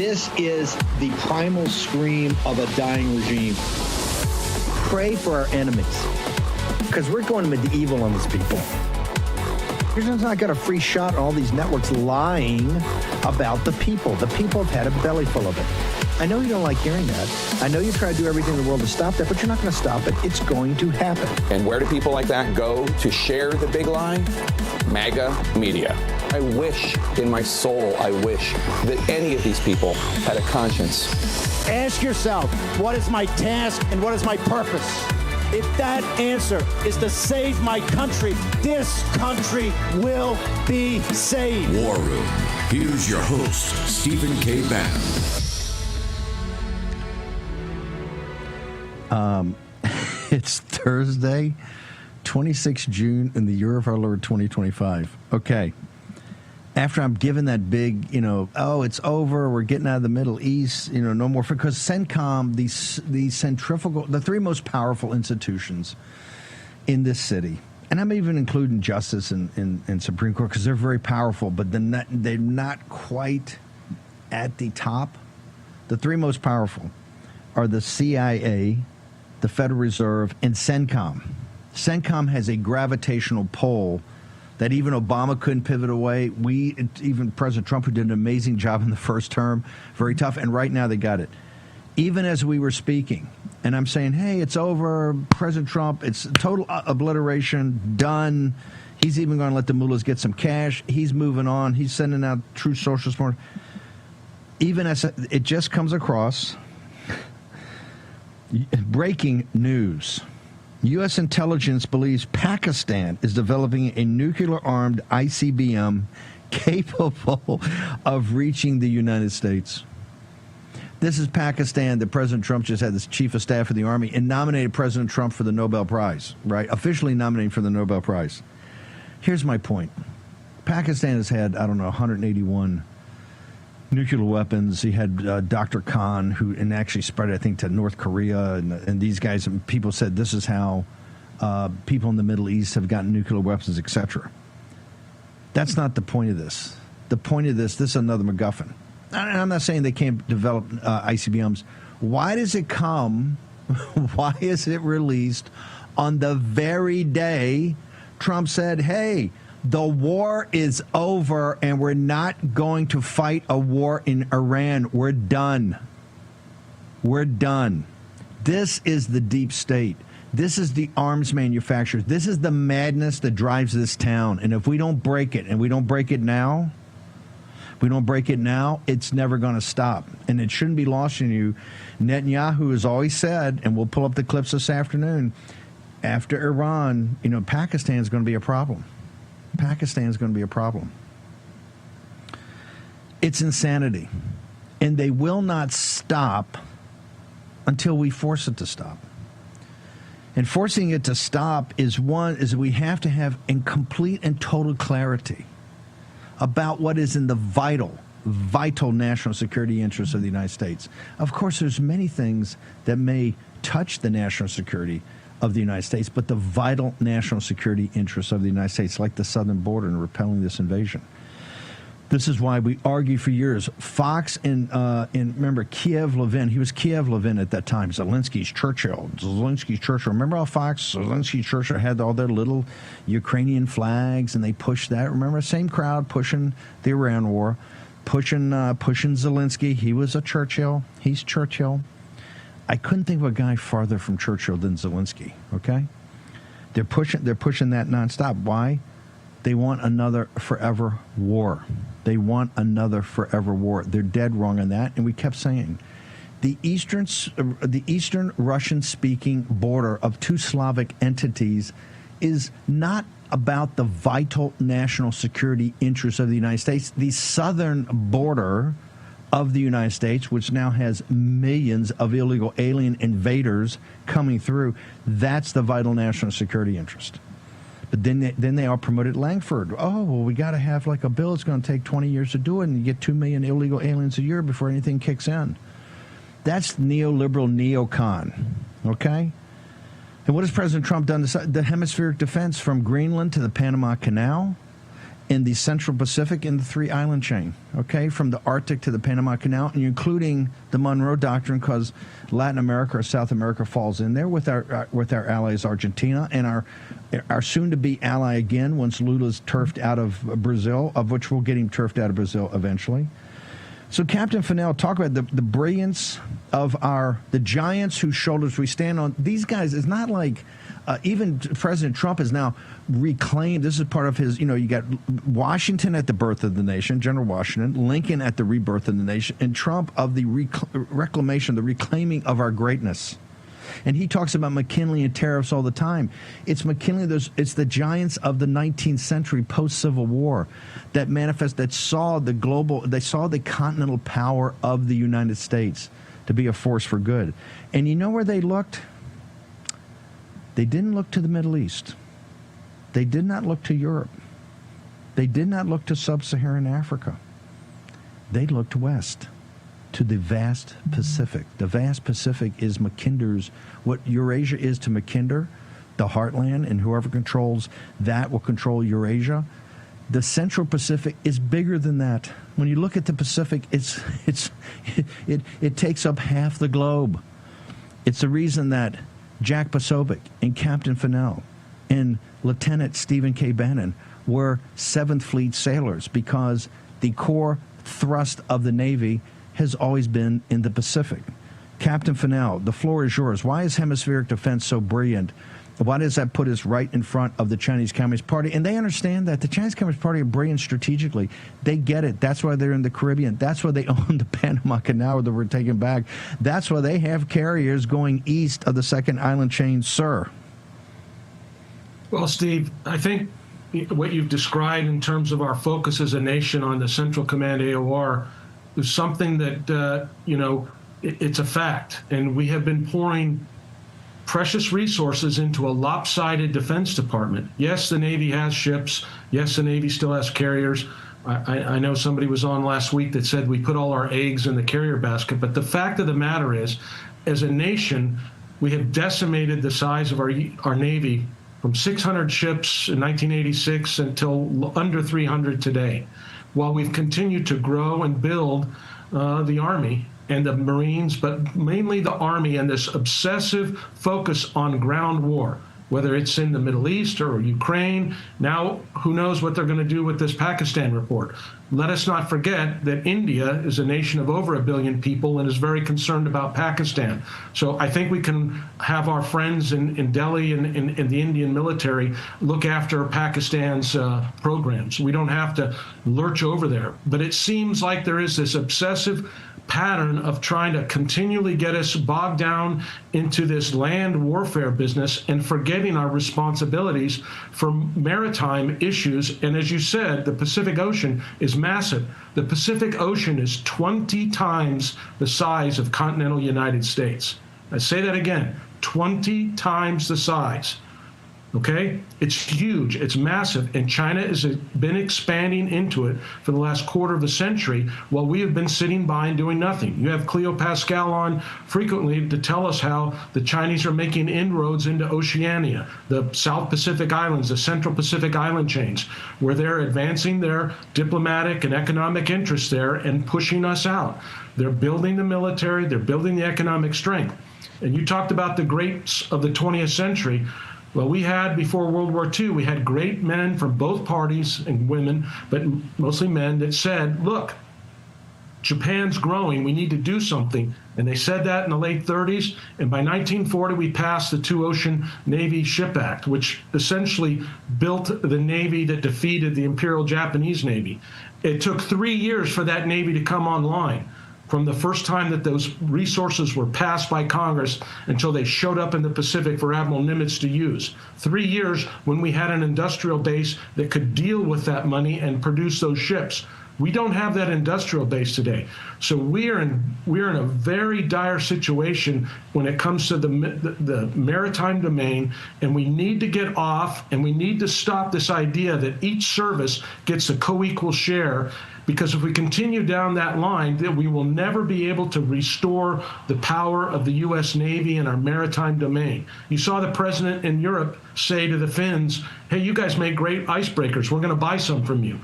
This is the primal scream of a dying regime. Pray for our enemies, because we're going medieval on these people. You're not got a free shot on all these networks lying about the people. The people have had a belly full of it. I know you don't like hearing that. I know you try to do everything in the world to stop that, but you're not going to stop it. It's going to happen. And where do people like that go to share the big lie? MAGA media. I wish in my soul, I wish that any of these people had a conscience. Ask yourself, what is my task and what is my purpose? If that answer is to save my country, this country will be saved. War Room. Here's your host, Stephen K. Bannon. It's Thursday, 26 June in the year of our Lord 2025. Okay. After I'm given that big, oh, it's over, we're getting out of the Middle East, no more, because CENTCOM, these centrifugal, the three most powerful institutions in this city, and I'm even including Justice and Supreme Court because they're very powerful, but they're not quite at the top. The three most powerful are the CIA, the Federal Reserve, and CENTCOM. CENTCOM has a gravitational pull that even Obama couldn't pivot away. Even President Trump, who did an amazing job in the first term, very tough, and right now they got it. Even as we were speaking, and I'm saying, hey, it's over, President Trump, it's total obliteration, done. He's even going to let the mullahs get some cash. He's moving on. He's sending out true social support. Even as it just comes across, breaking news. U.S. intelligence believes Pakistan is developing a nuclear-armed ICBM capable of reaching the United States. This is Pakistan that President Trump just had the chief of staff of the army and nominated President Trump for the Nobel Prize, right? Officially nominated for the Nobel Prize. Here's my point. Pakistan has had, 181 nuclear weapons. He had Dr. Khan, who actually spread it, I think, to North Korea. And these guys, and people said this is how people in the Middle East have gotten nuclear weapons, etc. That's not the point of this. The point of this is another MacGuffin. And I'm not saying they can't develop ICBMs. Why does it come? Why is it released on the very day Trump said, hey, the war is over and we're not going to fight a war in Iran. We're done. We're done. This is the deep state. This is the arms manufacturers. This is the madness that drives this town. And if we don't break it, and we don't break it now, it's never going to stop. And it shouldn't be lost on you. Netanyahu has always said, and we'll pull up the clips this afternoon, after Iran, Pakistan is going to be a problem. Pakistan is going to be a problem. It's insanity. And they will not stop until we force it to stop. And forcing it to stop is we have to have in complete and total clarity about what is in the vital national security interests of the United States. Of course, there's many things that may touch the national security of the United States, but the vital national security interests of the United States, like the southern border and repelling this invasion. This is why we argue for years. Fox and remember Kiev Levin, he was Kiev Levin at that time, Zelensky's Churchill. Remember how Fox, Zelensky's Churchill had all their little Ukrainian flags and they pushed that? Remember, same crowd pushing the Iran war, pushing Zelensky. He was a Churchill. He's Churchill. I couldn't think of a guy farther from Churchill than Zelensky, okay? They're pushing that nonstop. Why? They want another forever war. They want another forever war. They're dead wrong on that, and we kept saying the eastern Russian-speaking border of two Slavic entities is not about the vital national security interests of the United States. The southern border of the United States, which now has millions of illegal alien invaders coming through, that's the vital national security interest. But then they all promoted Langford. Oh, well, we got to have like a bill. It's going to take 20 years to do it, and you get 2 million illegal aliens a year before anything kicks in. That's neoliberal neocon, okay? And what has President Trump done to the hemispheric defense from Greenland to the Panama Canal? in the Central Pacific in the Three Island Chain, okay, from the Arctic to the Panama Canal, and including the Monroe Doctrine, because Latin America or South America falls in there with our allies Argentina and our soon-to-be ally again once Lula's turfed out of Brazil, of which we'll get him turfed out of Brazil eventually. So, Captain Fennell, talk about the brilliance of the giants whose shoulders we stand on. These guys, it's not like even President Trump has now reclaimed, this is part of his, you got Washington at the birth of the nation, General Washington, Lincoln at the rebirth of the nation, and Trump of the reclamation, the reclaiming of our greatness. And he talks about McKinley and tariffs all the time. It's McKinley, it's the giants of the 19th century post-Civil War that saw the continental power of the United States to be a force for good. And you know where they looked? They didn't look to the Middle East. They did not look to Europe. They did not look to sub-Saharan Africa. They looked west, to the vast Pacific. The vast Pacific is Mackinder's, what Eurasia is to Mackinder, the heartland, and whoever controls that will control Eurasia. The Central Pacific is bigger than that. When you look at the Pacific, it takes up half the globe. It's the reason that Jack Posobiec and Captain Fennell and Lieutenant Stephen K. Bannon were 7th Fleet sailors, because the core thrust of the Navy has always been in the Pacific. Captain Fennell, the floor is yours. Why is hemispheric defense so brilliant? Why does that put us right in front of the Chinese Communist Party? And they understand that. The Chinese Communist Party are brilliant strategically. They get it. That's why they're in the Caribbean. That's why they own the Panama Canal that we're taking back. That's why they have carriers going east of the second island chain, sir. Well, Steve, I think what you've described in terms of our focus as a nation on the Central Command AOR is something that, it's a fact. And we have been pouring precious resources into a lopsided Defense Department. Yes, the Navy has ships. Yes, the Navy still has carriers. I know somebody was on last week that said we put all our eggs in the carrier basket. But the fact of the matter is, as a nation, we have decimated the size of our Navy from 600 ships in 1986 until under 300 today, while we've continued to grow and build the Army and the Marines, but mainly the Army, and this obsessive focus on ground war, whether it's in the Middle East or Ukraine. Now, who knows what they're going to do with this Pakistan report. Let us not forget that India is a nation of over 1 billion people and is very concerned about Pakistan. So I think we can have our friends in Delhi and in the Indian military look after Pakistan's programs. We don't have to lurch over there. But it seems like there is this obsessive pattern of trying to continually get us bogged down into this land warfare business and forgetting our responsibilities for maritime issues. And as you said, the Pacific Ocean is massive. The Pacific Ocean is 20 times the size of continental United States. I say that again, 20 times the size. Okay? It's huge. It's massive. And China has been expanding into it for the last quarter of a century while we have been sitting by and doing nothing. You have Cleo Pascal on frequently to tell us how the Chinese are making inroads into Oceania, the South Pacific Islands, the Central Pacific Island chains, where they're advancing their diplomatic and economic interests there and pushing us out. They're building the military. They're building the economic strength. And you talked about the greats of the 20th century. Well, we had, before World War II, we had great men from both parties, and women, but mostly men, that said, look, Japan's growing, we need to do something. And they said that in the late 30s, and by 1940 we passed the Two-Ocean Navy Ship Act, which essentially built the Navy that defeated the Imperial Japanese Navy. It took 3 years for that Navy to come online, from the first time that those resources were passed by Congress until they showed up in the Pacific for Admiral Nimitz to use. 3 years when we had an industrial base that could deal with that money and produce those ships. We don't have that industrial base today. So we're in a very dire situation when it comes to the maritime domain, and we need to get off, and we need to stop this idea that each service gets a co-equal share, because if we continue down that line, then we will never be able to restore the power of the U.S. Navy and our maritime domain. You saw the president in Europe say to the Finns, hey, you guys make great icebreakers. We're going to buy some from you.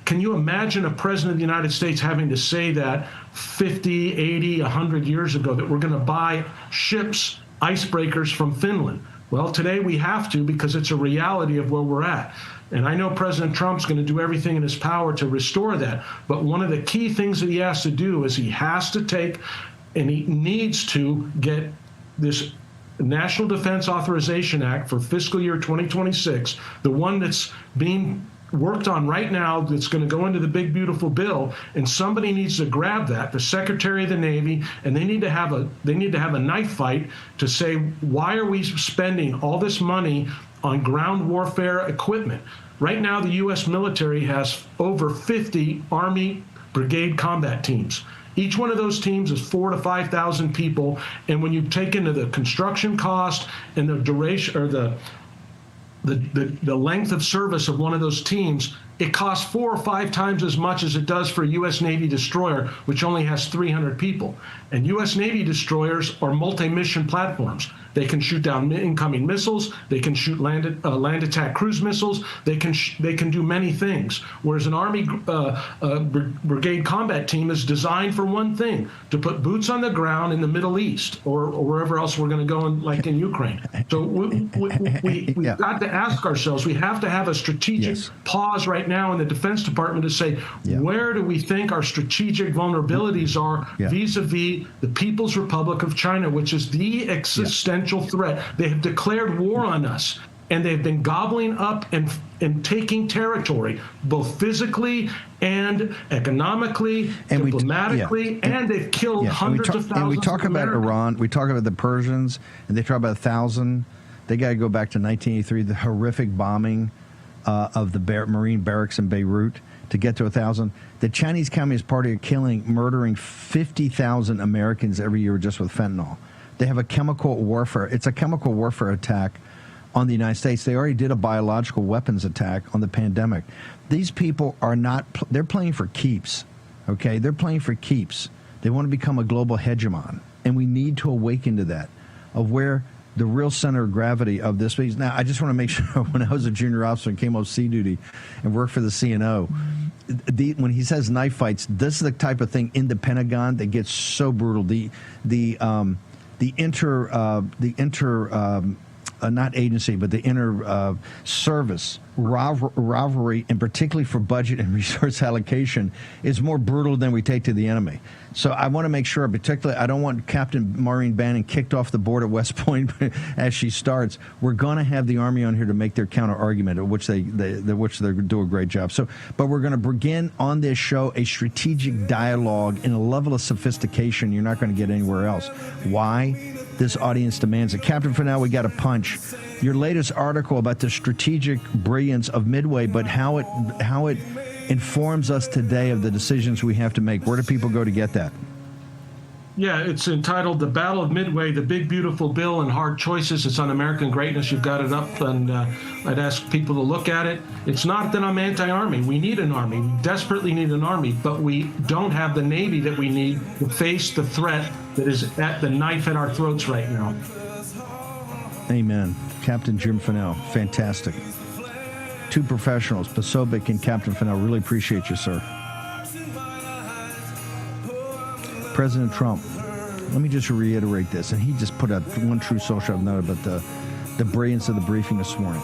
Can you imagine a president of the United States having to say that 50, 80, 100 years ago, that we're going to buy ships, icebreakers from Finland? Well, today we have to, because it's a reality of where we're at. And I know President Trump's going to do everything in his power to restore that. But one of the key things that he has to do is he has to take, and he needs to get this National Defense Authorization Act for fiscal year 2026, the one that's being worked on right now, that's going to go into the big beautiful bill, and somebody needs to grab that, the Secretary of the Navy, and they need to have a knife fight to say, why are we spending all this money on ground warfare equipment? Right now, the U.S. military has over 50 Army brigade combat teams. Each one of those teams is 4,000 to 5,000 people, and when you take into the construction cost and the duration, or the length of service of one of those teams, it costs 4 or 5 times as much as it does for a U.S. Navy destroyer, which only has 300 people. And U.S. Navy destroyers are multi-mission platforms. They can shoot down incoming missiles. They can shoot land attack cruise missiles. They can do many things. Whereas an Army brigade combat team is designed for one thing: to put boots on the ground in the Middle East or wherever else we're going to go, like in Ukraine. So we've got to ask ourselves. We have to have a strategic pause right now in the Defense Department to say, where do we think our strategic vulnerabilities are vis-a-vis the People's Republic of China, which is the existential threat. They have declared war on us, and they've been gobbling up and taking territory, both physically and economically, and diplomatically, and they've killed hundreds of thousands. And we talk of about Americans. Iran, we talk about the Persians, and they talk about 1,000. They got to go back to 1983, the horrific bombing of the Marine barracks in Beirut to get to 1,000. The Chinese Communist Party are murdering 50,000 Americans every year just with fentanyl. They have a chemical warfare. It's a chemical warfare attack on the United States. They already did a biological weapons attack on the pandemic. These people are not, they're playing for keeps, okay? They're playing for keeps. They want to become a global hegemon, and we need to awaken to that, of where the real center of gravity of this is. Now, I just want to make sure, when I was a junior officer and came off sea duty and worked for the CNO, when he says knife fights, this is the type of thing in the Pentagon that gets so brutal. Not agency, but the inter service rivalry, and particularly for budget and resource allocation, is more brutal than we take to the enemy. So I want to make sure, particularly, I don't want Captain Maureen Bannon kicked off the board at West Point as she starts. We're going to have the Army on here to make their counter argument, of which they do a great job. So, but we're going to begin on this show a strategic dialogue in a level of sophistication you're not going to get anywhere else. Why? This audience demands it. Captain, for now, we got a punch. Your latest article about the strategic brilliance of Midway, but how it informs us today of the decisions we have to make. Where do people go to get that? Yeah, it's entitled The Battle of Midway, The Big Beautiful Bill and Hard Choices. It's on American Greatness. You've got it up, and I'd ask people to look at it. It's not that I'm anti-Army. We need an Army. We desperately need an Army, but we don't have the Navy that we need to face the threat that is at the knife at our throats right now. Amen. Captain Jim Fennell, fantastic. Two professionals, Posobiec and Captain Fennell. Really appreciate you, sir. President Trump, let me just reiterate this, and he just put out one true social note about the brilliance of the briefing this morning.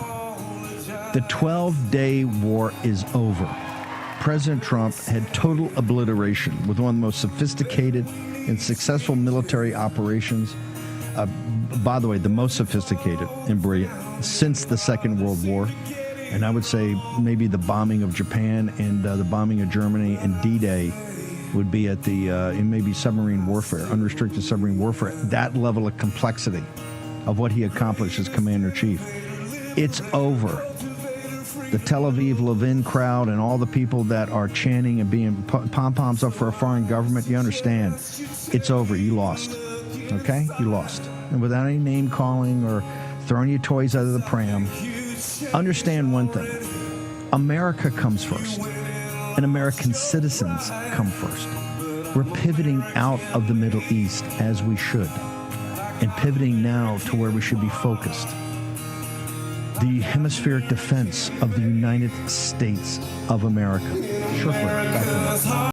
The 12-day war is over. President Trump had total obliteration with one of the most sophisticated and successful military operations, by the way, the most sophisticated and brilliant since the Second World War. And I would say maybe the bombing of Japan and the bombing of Germany and D-Day would be at the, in maybe submarine warfare, unrestricted submarine warfare, that level of complexity of what he accomplished as Commander-in-Chief. It's over. the Tel Aviv Levin crowd and all the people that are chanting and being pom-poms up for a foreign government, you understand, it's over. You lost. Okay? You lost. And without any name calling or throwing your toys out of the pram, understand one thing. America comes first, and American citizens come first. We're pivoting out of the Middle East as we should, and pivoting now to where we should be focused. The hemispheric defense of the United States of America. Short break. Back in a minute.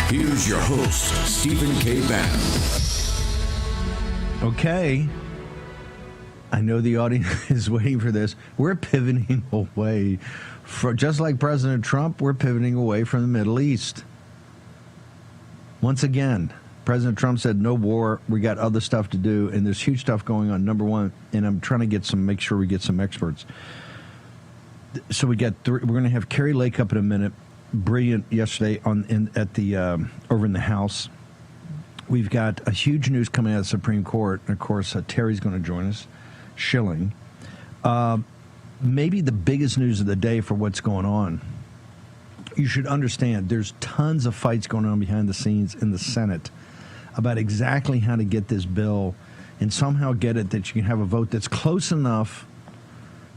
Here's your host, Stephen K. Bannon. Okay. I know the audience is waiting for this. We're pivoting away from, just like President Trump, we're pivoting away from the Middle East. Once again, President Trump said no war, we got other stuff to do, and there's huge stuff going on. Number one, and I'm trying to make sure we get some experts. So we got we're going to have Carrie Lake up in a minute. Brilliant yesterday over in the House. We've got a huge news coming out of the Supreme Court, and of course Terry's going to join us. Schilling. Maybe the biggest news of the day for what's going on. You should understand there's tons of fights going on behind the scenes in the Senate about exactly how to get this bill and somehow get it that you can have a vote that's close enough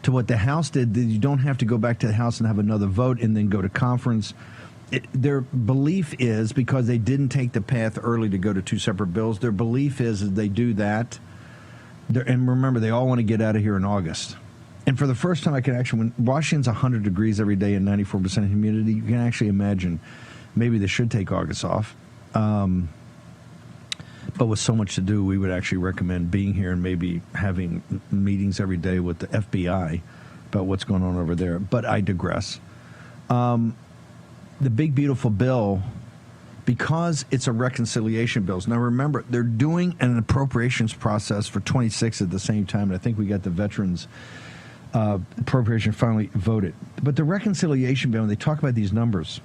to what the House did, that you don't have to go back to the House and have another vote and then go to conference. Their belief is, because they didn't take the path early to go to two separate bills, their belief is that they do that. And remember, they all want to get out of here in August. And for the first time, I can actually, when Washington's 100 degrees every day and 94% humidity, you can actually imagine maybe they should take August off. But with so much to do, we would actually recommend being here and maybe having meetings every day with the FBI about what's going on over there. But I digress. The big, beautiful bill, because it's a reconciliation bill. Now, remember, they're doing an appropriations process for 26 at the same time. And I think we got the veterans appropriation finally voted. But the reconciliation bill, when they talk about these numbers,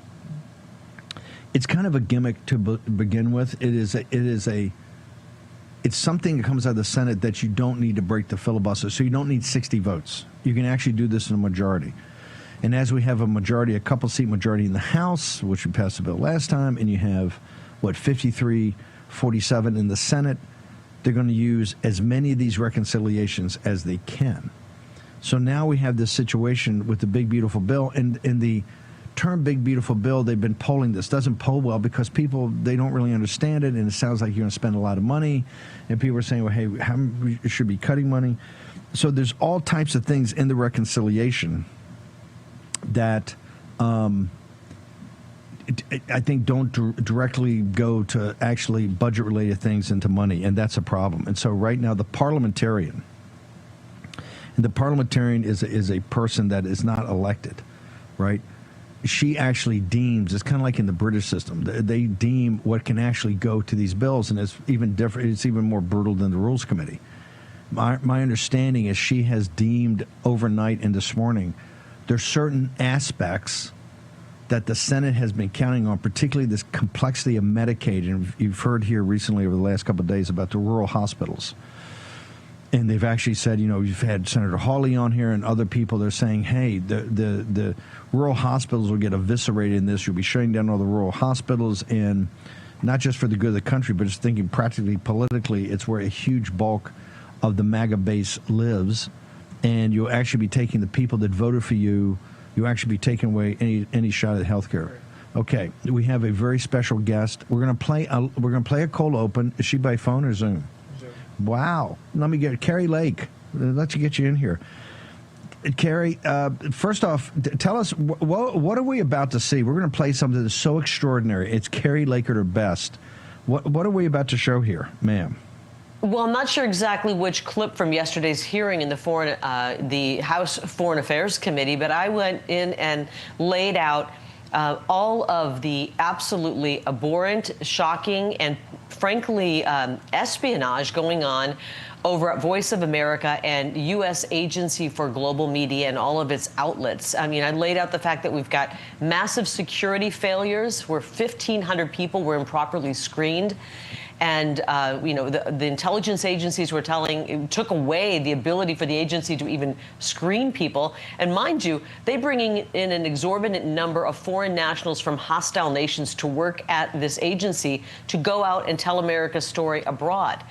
it's kind of a gimmick to begin with. It's something that comes out of the Senate that you don't need to break the filibuster. So you don't need 60 votes. You can actually do this in a majority. And as we have a couple seat majority in the House, which we passed the bill last time, and you have, 53-47 in the Senate, they're going to use as many of these reconciliations as they can. So now we have this situation with the big, beautiful bill. And in the term big, beautiful bill, they've been polling this. Doesn't poll well because people, they don't really understand it, and it sounds like you're going to spend a lot of money. And people are saying, well, hey, we should be cutting money. So there's all types of things in the reconciliation that I think don't directly go to actually budget-related things into money, and that's a problem. And so right now, the parliamentarian is a person that is not elected, right? She actually deems, it's kind of like in the British system, they deem what can actually go to these bills, and it's even different. It's even more brutal than the Rules Committee. My understanding is she has deemed overnight and this morning there's certain aspects that the Senate has been counting on, particularly this complexity of Medicaid. And you've heard here recently over the last couple of days about the rural hospitals. And they've actually said, you've had Senator Hawley on here and other people. They're saying, hey, the rural hospitals will get eviscerated in this. You'll be shutting down all the rural hospitals, and not just for the good of the country, but just thinking practically politically, it's where a huge bulk of the MAGA base lives. And you'll actually be taking the people that voted for you. You'll actually be taking away any shot at health care. Okay, we have a very special guest. We're going to play a cold open. Is she by phone or Zoom? Zoom. Wow. Let me get Carrie Lake. Let's get you in here. Carrie, first off, tell us what are we about to see? We're going to play something that's so extraordinary. It's Carrie Lake at her best. What are we about to show here, ma'am? Well, I'm not sure exactly which clip from yesterday's hearing in the House Foreign Affairs Committee, but I went in and laid out all of the absolutely abhorrent, shocking, and frankly espionage going on over at Voice of America and U.S. Agency for Global Media and all of its outlets. I mean, I laid out the fact that we've got massive security failures where 1,500 people were improperly screened. And, the intelligence agencies were took away the ability for the agency to even screen people. And mind you, they bringing in an exorbitant number of foreign nationals from hostile nations to work at this agency to go out and tell America's story abroad.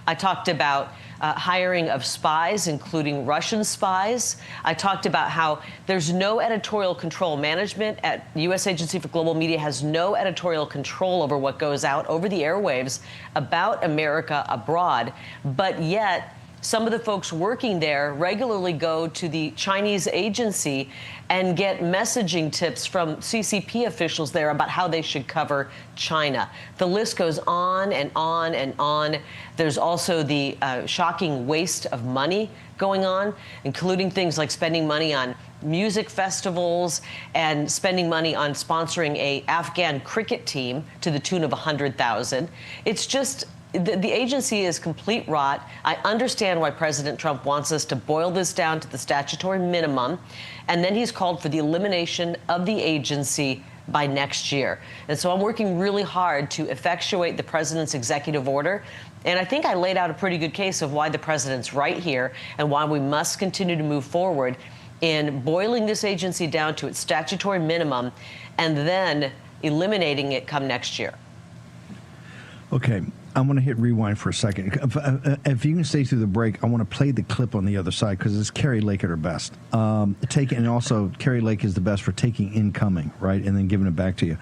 I talked about hiring of spies, including Russian spies. I talked about how there's no editorial control. Management at U.S. Agency for Global Media has no editorial control over what goes out over the airwaves about America abroad, but yet some of the folks working there regularly go to the Chinese agency and get messaging tips from CCP officials there about how they should cover China. The list goes on and on and on. There's also the shocking waste of money going on, including things like spending money on music festivals and spending money on sponsoring a Afghan cricket team to the tune of $100,000. It's just the agency is complete rot. I understand why President Trump wants us to boil this down to the statutory minimum, and then he's called for the elimination of the agency by next year. And so I'm working really hard to effectuate the president's executive order. And I think I laid out a pretty good case of why the president's right here and why we must continue to move forward in boiling this agency down to its statutory minimum and then eliminating it come next year. Okay. I want to hit rewind for a second. If you can stay through the break, I want to play the clip on the other side because it's Carrie Lake at her best. And also, Carrie Lake is the best for taking incoming, right, and then giving it back to you.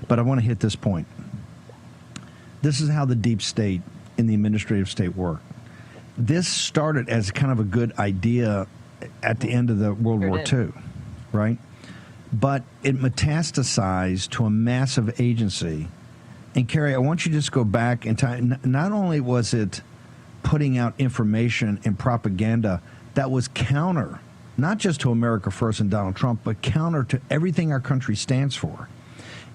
But I want to hit this point. This is how the deep state and the administrative state work. This started as kind of a good idea at the end of the World War II, right? But it metastasized to a massive agency. And Carrie, I want you to just go back in time. Not only was it putting out information and propaganda that was counter not just to America First and Donald Trump, but counter to everything our country stands for.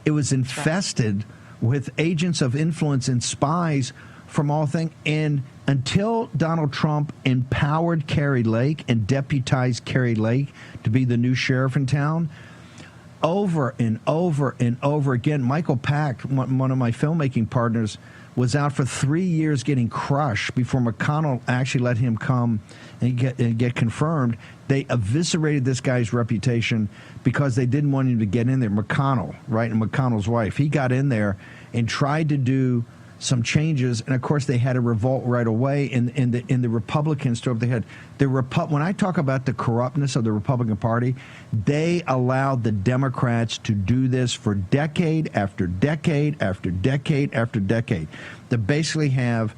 It was infested with agents of influence and spies from all things. And until Donald Trump empowered Kari Lake and deputized Kari Lake to be the new sheriff in town, over and over and over again, Michael Pack, one of my filmmaking partners, was out for 3 years getting crushed before McConnell actually let him come and get confirmed. They eviscerated this guy's reputation because they didn't want him to get in there. McConnell, right, and McConnell's wife, he got in there and tried to do some changes, and of course they had a revolt right away. In the Republicans stood up. They had when I talk about the corruptness of the Republican Party, they allowed the Democrats to do this for decade after decade after decade after decade. They basically have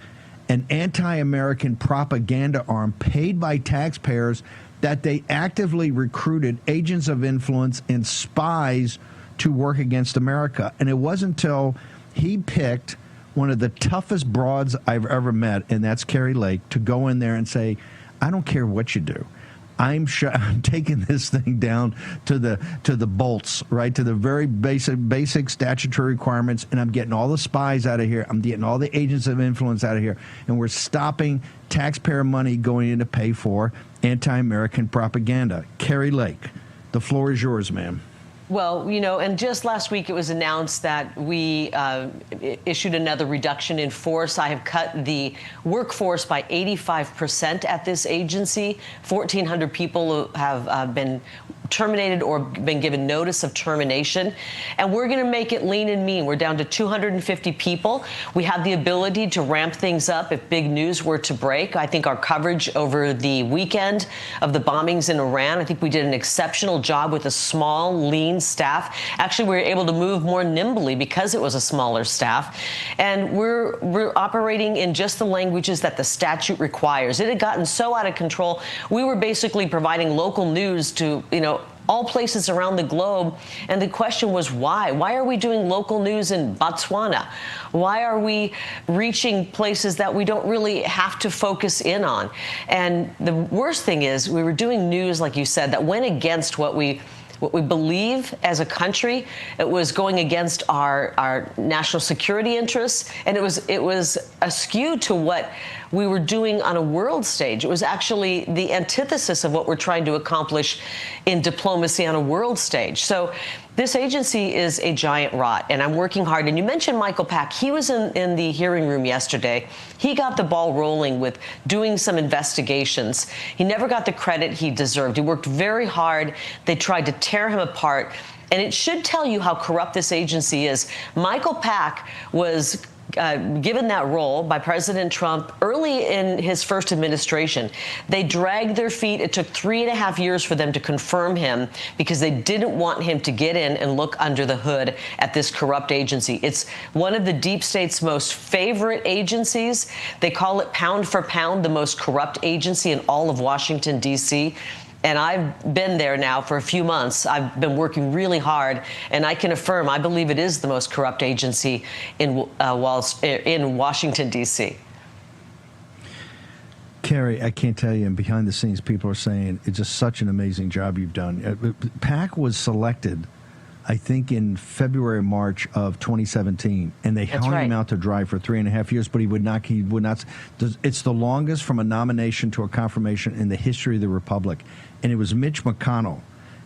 an anti-American propaganda arm paid by taxpayers that they actively recruited agents of influence and spies to work against America. And it wasn't until he picked one of the toughest broads I've ever met, and that's Kari Lake, to go in there and say, I don't care what you do. I'm taking this thing down to the bolts, right, to the very basic statutory requirements, and I'm getting all the spies out of here. I'm getting all the agents of influence out of here, and we're stopping taxpayer money going in to pay for anti-American propaganda. Kari Lake, the floor is yours, ma'am. Well, and just last week it was announced that we issued another reduction in force. I have cut the workforce by 85% at this agency. 1,400 people have been terminated or been given notice of termination. And we're going to make it lean and mean. We're down to 250 people. We have the ability to ramp things up if big news were to break. I think our coverage over the weekend of the bombings in Iran, I think we did an exceptional job with a small, lean staff. Actually, we were able to move more nimbly because it was a smaller staff. And we're operating in just the languages that the statute requires. It had gotten so out of control. We were basically providing local news to, all places around the globe. And the question was why? Why are we doing local news in Botswana? Why are we reaching places that we don't really have to focus in on? And the worst thing is we were doing news, like you said, that went against what we believe as a country. It was going against our national security interests, and it was askew to what we were doing on a world stage. It was actually the antithesis of what we're trying to accomplish in diplomacy on a world stage. So this agency is a giant rot, and I'm working hard. And you mentioned Michael Pack. He was in the hearing room yesterday. He got the ball rolling with doing some investigations. He never got the credit he deserved. He worked very hard. They tried to tear him apart. And it should tell you how corrupt this agency is. Michael Pack was given that role by President Trump early in his first administration. They dragged their feet. It took 3.5 years for them to confirm him because they didn't want him to get in and look under the hood at this corrupt agency. It's one of the deep state's most favorite agencies. They call it pound for pound the most corrupt agency in all of Washington, D.C. And I've been there now for a few months. I've been working really hard, and I can affirm I believe it is the most corrupt agency in Washington, D.C. Kari, I can't tell you, and behind the scenes, people are saying it's just such an amazing job you've done. Pack was selected, I think, in February, March of 2017, and they hung him out to dry for 3.5 years, but he would not. It's the longest from a nomination to a confirmation in the history of the Republic. And it was Mitch McConnell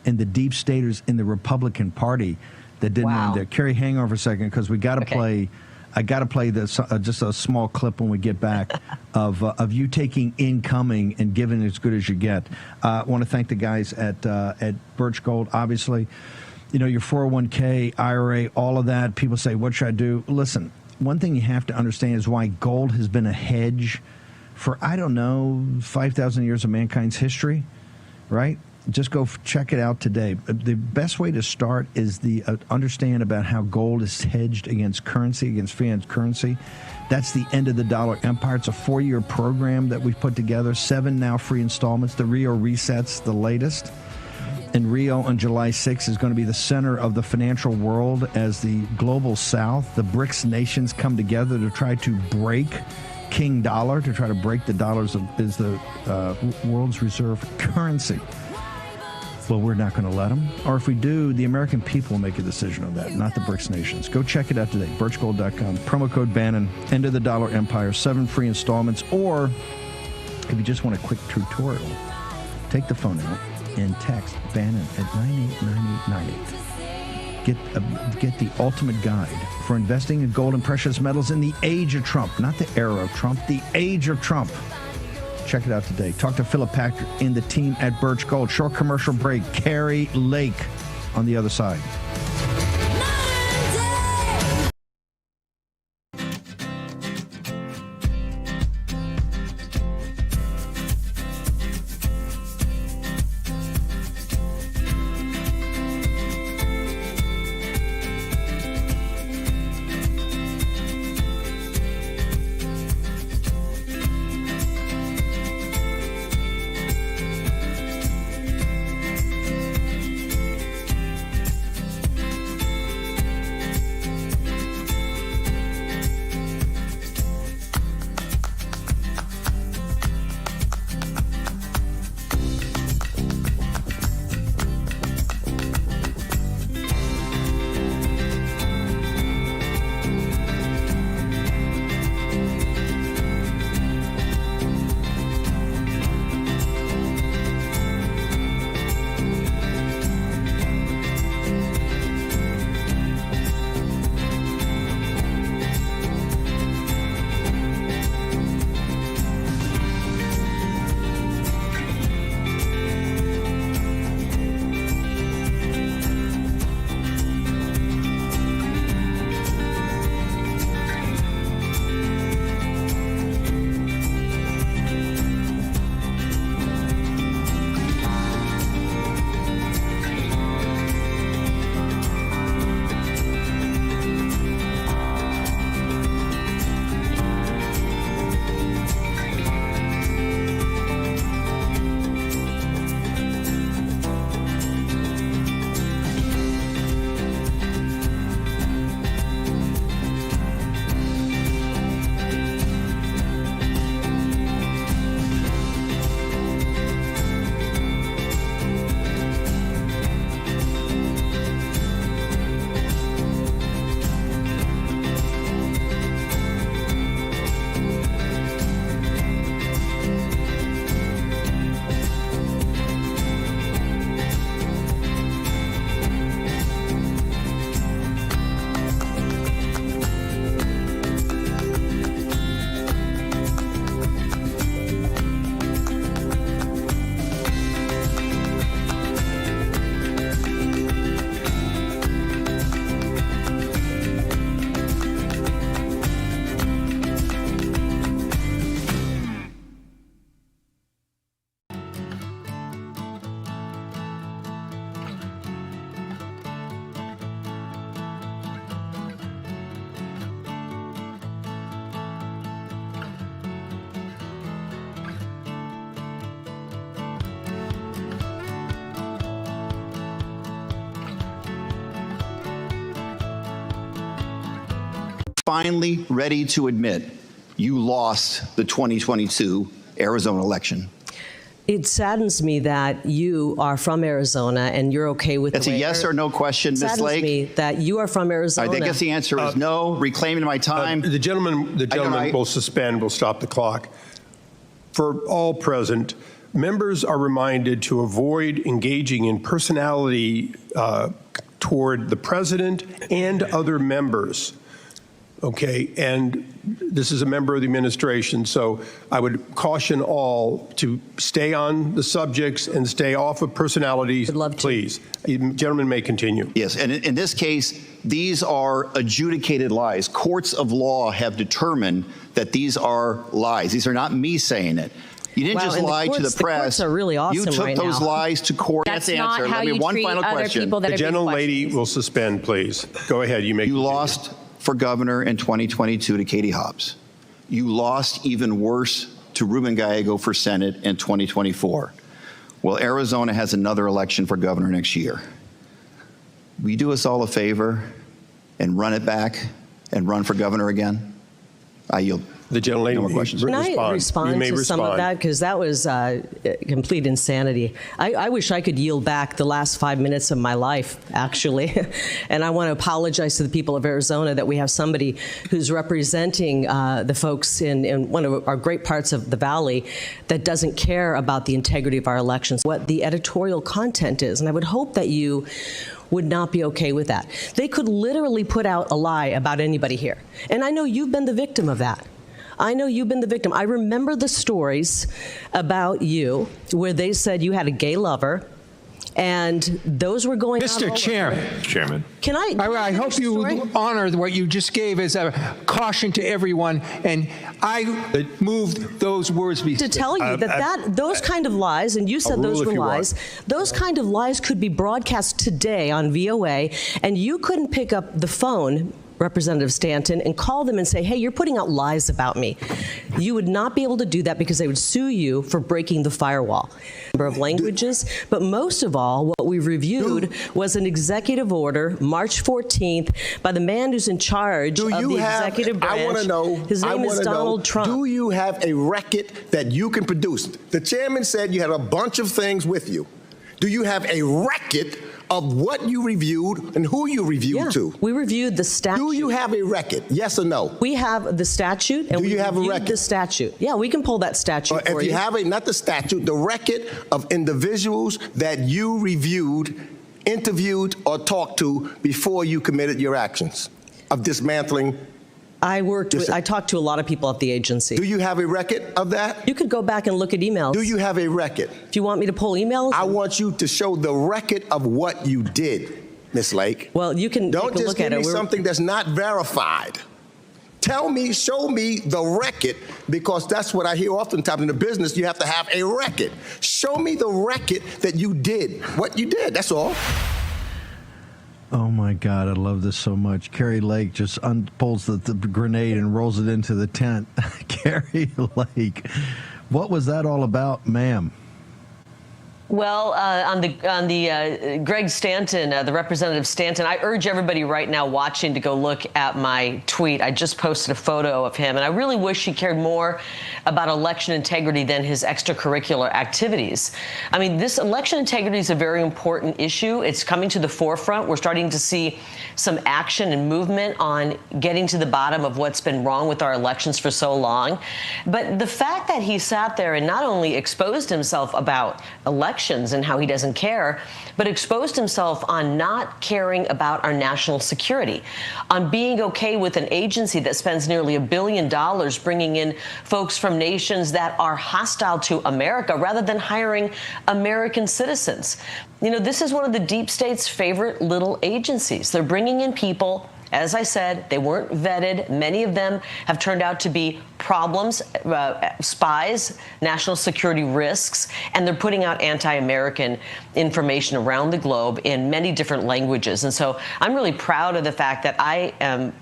and the deep staters in the Republican Party that didn't want him there. Kari, hang on for a second, because we got to play. I got to play this just a small clip when we get back of you taking incoming and giving as good as you get. I want to thank the guys at Birch Gold, obviously. Your 401k, IRA, all of that. People say, what should I do? Listen, one thing you have to understand is why gold has been a hedge for, 5,000 years of mankind's history, right? Just go check it out today. The best way to start is the understand about how gold is hedged against currency, against fiat currency. That's the end of the dollar empire. It's a 4-year program that we've put together, 7 now free installments. The Rio Reset's the latest. And Rio on July 6th is going to be the center of the financial world as the global south, the BRICS nations come together to try to break King Dollar, to try to break the dollars as the world's reserve currency. Well, we're not going to let them. Or if we do, the American people will make a decision on that, not the BRICS nations. Go check it out today, birchgold.com. Promo code Bannon, End of the Dollar Empire, 7 free installments. Or if you just want a quick tutorial, take the phone out and text Bannon at 989898. Get the ultimate guide for investing in gold and precious metals in the age of Trump, not the era of Trump, the age of Trump. Check it out today. Talk to Philip Patrick and the team at Birch Gold. Short commercial break. Carrie Lake on the other side. Finally ready to admit you lost the 2022 Arizona election? It saddens me that you are from Arizona and you're okay with It's the way a yes or no question, Ms. Lake. It saddens me that you are from Arizona. I guess the answer is no. Reclaiming my time. The gentleman will suspend. We'll stop the clock. For all present, members are reminded to avoid engaging in personality toward the president and other members. Okay, and this is a member of the administration, so I would caution all to stay on the subjects and stay off of personalities, please. Gentleman may continue. Yes, and in this case, these are adjudicated lies. Courts of law have determined that these are lies. These are not me saying it. You didn't just lie to the press. The courts are really awesome you took right those now. lies to court. That's not how you one treat final other question. people that The are being gentlelady will suspend, please. Go ahead. You lost for governor in 2022 to Katie Hobbs. You lost even worse to Ruben Gallego for Senate in 2024. Well, Arizona has another election for governor next year. Will you do us all a favor and run it back and run for governor again? I yield. The gentlelady, no more questions. Can I respond to some of that? Because that was complete insanity. I wish I could yield back the last 5 minutes of my life, actually. And I want to apologize to the people of Arizona that we have somebody who's representing the folks in one of our great parts of the Valley that doesn't care about the integrity of our elections, what the editorial content is. And I would hope that you would not be okay with that. They could literally put out a lie about anybody here. And I know you've been the victim of that. I know you've been the victim. I remember the stories about you where they said you had a gay lover, and those were going on. Mr. Chairman. Can I hope you honor what you just gave as a caution to everyone, and I moved those words to tell you that those kind of lies, and you said those were lies, those kind of lies could be broadcast today on VOA, and you couldn't pick up the phone, Representative Stanton, and call them and say, hey, you're putting out lies about me. You would not be able to do that because they would sue you for breaking the firewall. Number of languages, but most of all, what we reviewed was an executive order, March 14th, by the man who's in charge of the executive branch. I want to know. His name is Donald Trump. Do you have a record that you can produce? The chairman said you had a bunch of things with you. Do you have a record of what you reviewed and who you reviewed to? We reviewed the statute. Do you have a record? Yes or no? We have the statute, and do you have a record? The statute. Yeah, we can pull that statute for you. If you have not the statute, the record of individuals that you reviewed, interviewed, or talked to before you committed your actions of dismantling. I talked to a lot of people at the agency. Do you have a record of that? You could go back and look at emails. Do you have a record? Do you want me to pull emails? I want you to show the record of what you did, Ms. Lake. Well, you can Don't take a just look give at me it. something that's not verified. Tell me, show me the record, because that's what I hear oftentimes in the business. You have to have a record. Show me the record that you did what you did. That's all. Oh, my God, I love this so much. Carrie Lake just pulls the grenade and rolls it into the tent. Carrie Lake, what was that all about, ma'am? Well, on the Greg Stanton, the Representative Stanton, I urge everybody right now watching to go look at my tweet. I just posted a photo of him, and I really wish he cared more about election integrity than his extracurricular activities. I mean, this election integrity is a very important issue. It's coming to the forefront. We're starting to see some action and movement on getting to the bottom of what's been wrong with our elections for so long. But the fact that he sat there and not only exposed himself about elections and how he doesn't care, but exposed himself on not caring about our national security, on being okay with an agency that spends nearly $1 billion bringing in folks from nations that are hostile to America rather than hiring American citizens. You know, this is one of the deep state's favorite little agencies. They're bringing in people. As I said, they weren't vetted. Many of them have turned out to be problems, spies, national security risks, and they're putting out anti-American information around the globe in many different languages. And so I'm really proud of the fact that I am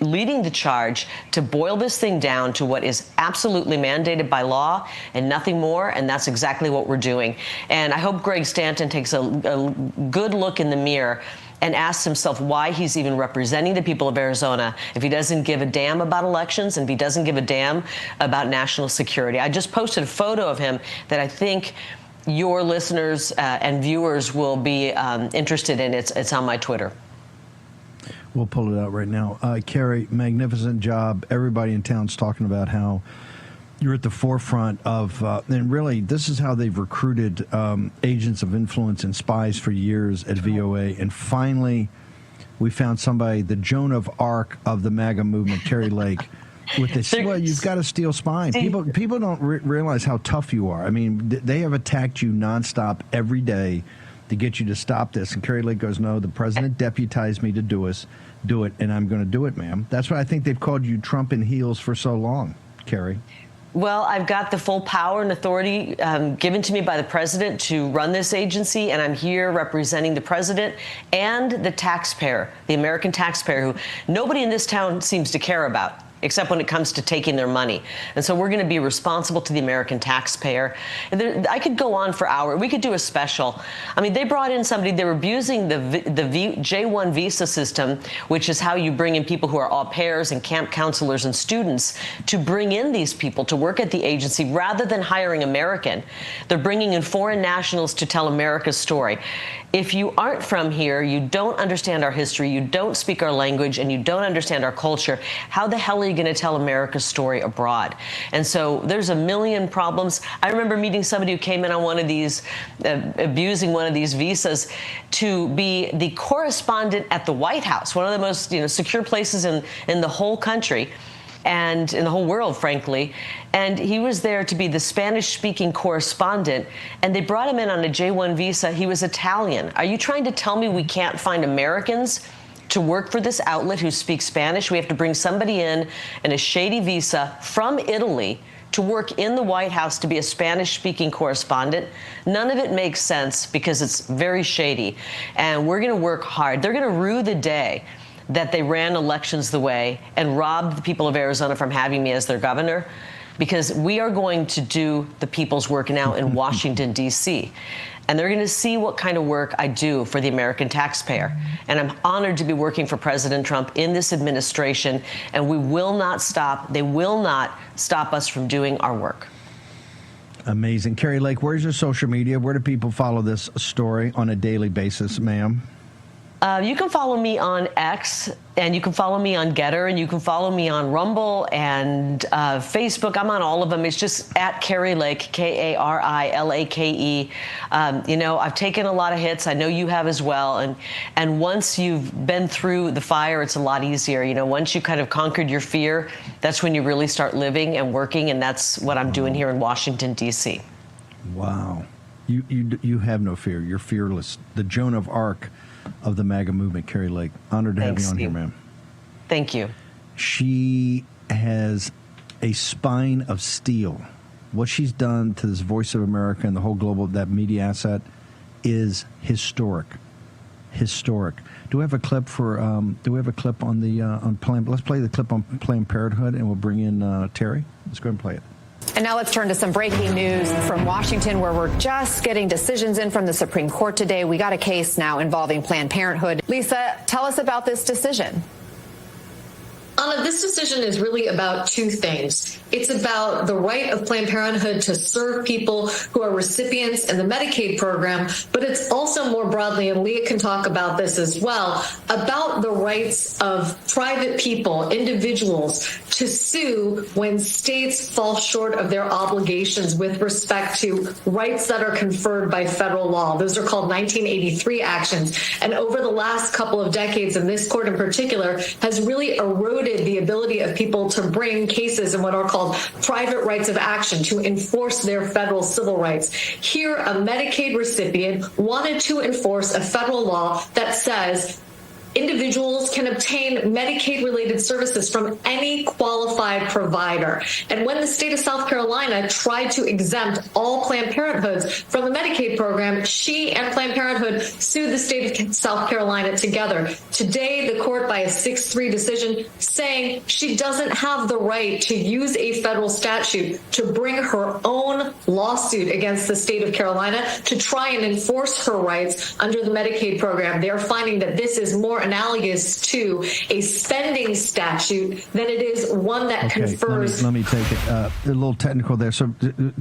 leading the charge to boil this thing down to what is absolutely mandated by law and nothing more, and that's exactly what we're doing. And I hope Greg Stanton takes a good look in the mirror and asks himself why he's even representing the people of Arizona if he doesn't give a damn about elections and if he doesn't give a damn about national security. I just posted a photo of him that I think your listeners and viewers will be interested in. It's on my Twitter. We'll pull it out right now. Carrie, magnificent job. Everybody in town's talking about how you're at the forefront of, and really, this is how they've recruited agents of influence and spies for years at VOA. And finally, we found somebody, the Joan of Arc of the MAGA movement, Carrie Lake, with this. Well, you've got to steal spying. People don't realize how tough you are. I mean, they have attacked you nonstop every day to get you to stop this. And Carrie Lake goes, no, the president deputized me to do it, and I'm going to do it, ma'am. That's why I think they've called you Trump in heels for so long, Carrie. Well, I've got the full power and authority given to me by the president to run this agency, and I'm here representing the president and the taxpayer, the American taxpayer, who nobody in this town seems to care about. except when it comes to taking their money. And so we're going to be responsible to the American taxpayer. And I could go on for hours. We could do a special. I mean, they brought in somebody, they were abusing the J-1 visa system, which is how you bring in people who are au pairs and camp counselors and students to bring in these people to work at the agency rather than hiring American. They're bringing in foreign nationals to tell America's story. If you aren't from here, you don't understand our history, you don't speak our language, and you don't understand our culture, how the hell are you going to tell America's story abroad? And so there's a million problems. I remember meeting somebody who came in on one of these, abusing one of these visas to be the correspondent at the White House, one of the most secure places in the whole country and in the whole world, frankly. And he was there to be the Spanish-speaking correspondent, and they brought him in on a J-1 visa. He was Italian. Are you trying to tell me we can't find Americans to work for this outlet who speak Spanish? We have to bring somebody in a shady visa from Italy to work in the White House to be a Spanish-speaking correspondent. None of it makes sense because it's very shady, and we're going to work hard. They're going to rue the day that they ran elections the way and robbed the people of Arizona from having me as their governor, because we are going to do the people's work now in Washington, D.C. And they're going to see what kind of work I do for the American taxpayer. And I'm honored to be working for President Trump in this administration, and we will not stop. They will not stop us from doing our work. Amazing. Carrie Lake, where's your social media? Where do people follow this story on a daily basis, ma'am? You can follow me on X, and you can follow me on Getter, and you can follow me on Rumble and Facebook. I'm on all of them. It's just at Carrie Lake, Karilake. I've taken a lot of hits. I know you have as well. And once you've been through the fire, it's a lot easier. Once you kind of conquered your fear, that's when you really start living and working, and that's what I'm doing here in Washington, D.C. Wow. You have no fear. You're fearless. The Joan of Arc of the MAGA movement, Carrie Lake. Honored to have you on here, ma'am. Thank you. She has a spine of steel. What she's done to this Voice of America and the whole global, that media asset, is historic. Historic. Do we have a clip for? Do we have a clip on the on Planned? Let's play the clip on Planned Parenthood, and we'll bring in Terry. Let's go ahead and play it. And now let's turn to some breaking news from Washington, where we're just getting decisions in from the Supreme Court today. We got a case now involving Planned Parenthood. Lisa, tell us about this decision. Anna, this decision is really about two things. It's about the right of Planned Parenthood to serve people who are recipients in the Medicaid program, but it's also more broadly, and Leah can talk about this as well, about the rights of private people, individuals, to sue when states fall short of their obligations with respect to rights that are conferred by federal law. Those are called 1983 actions. And over the last couple of decades, and this court in particular, has really eroded the ability of people to bring cases in what are called private rights of action to enforce their federal civil rights. Here, a Medicaid recipient wanted to enforce a federal law that says individuals can obtain Medicaid-related services from any qualified provider. And when the state of South Carolina tried to exempt all Planned Parenthoods from the Medicaid program, she and Planned Parenthood sued the state of South Carolina together. Today, the court, by a 6-3 decision, saying she doesn't have the right to use a federal statute to bring her own lawsuit against the state of Carolina to try and enforce her rights under the Medicaid program. They are finding that this is more analogous to a spending statute than it is one that confers. Let me take it a little technical there. So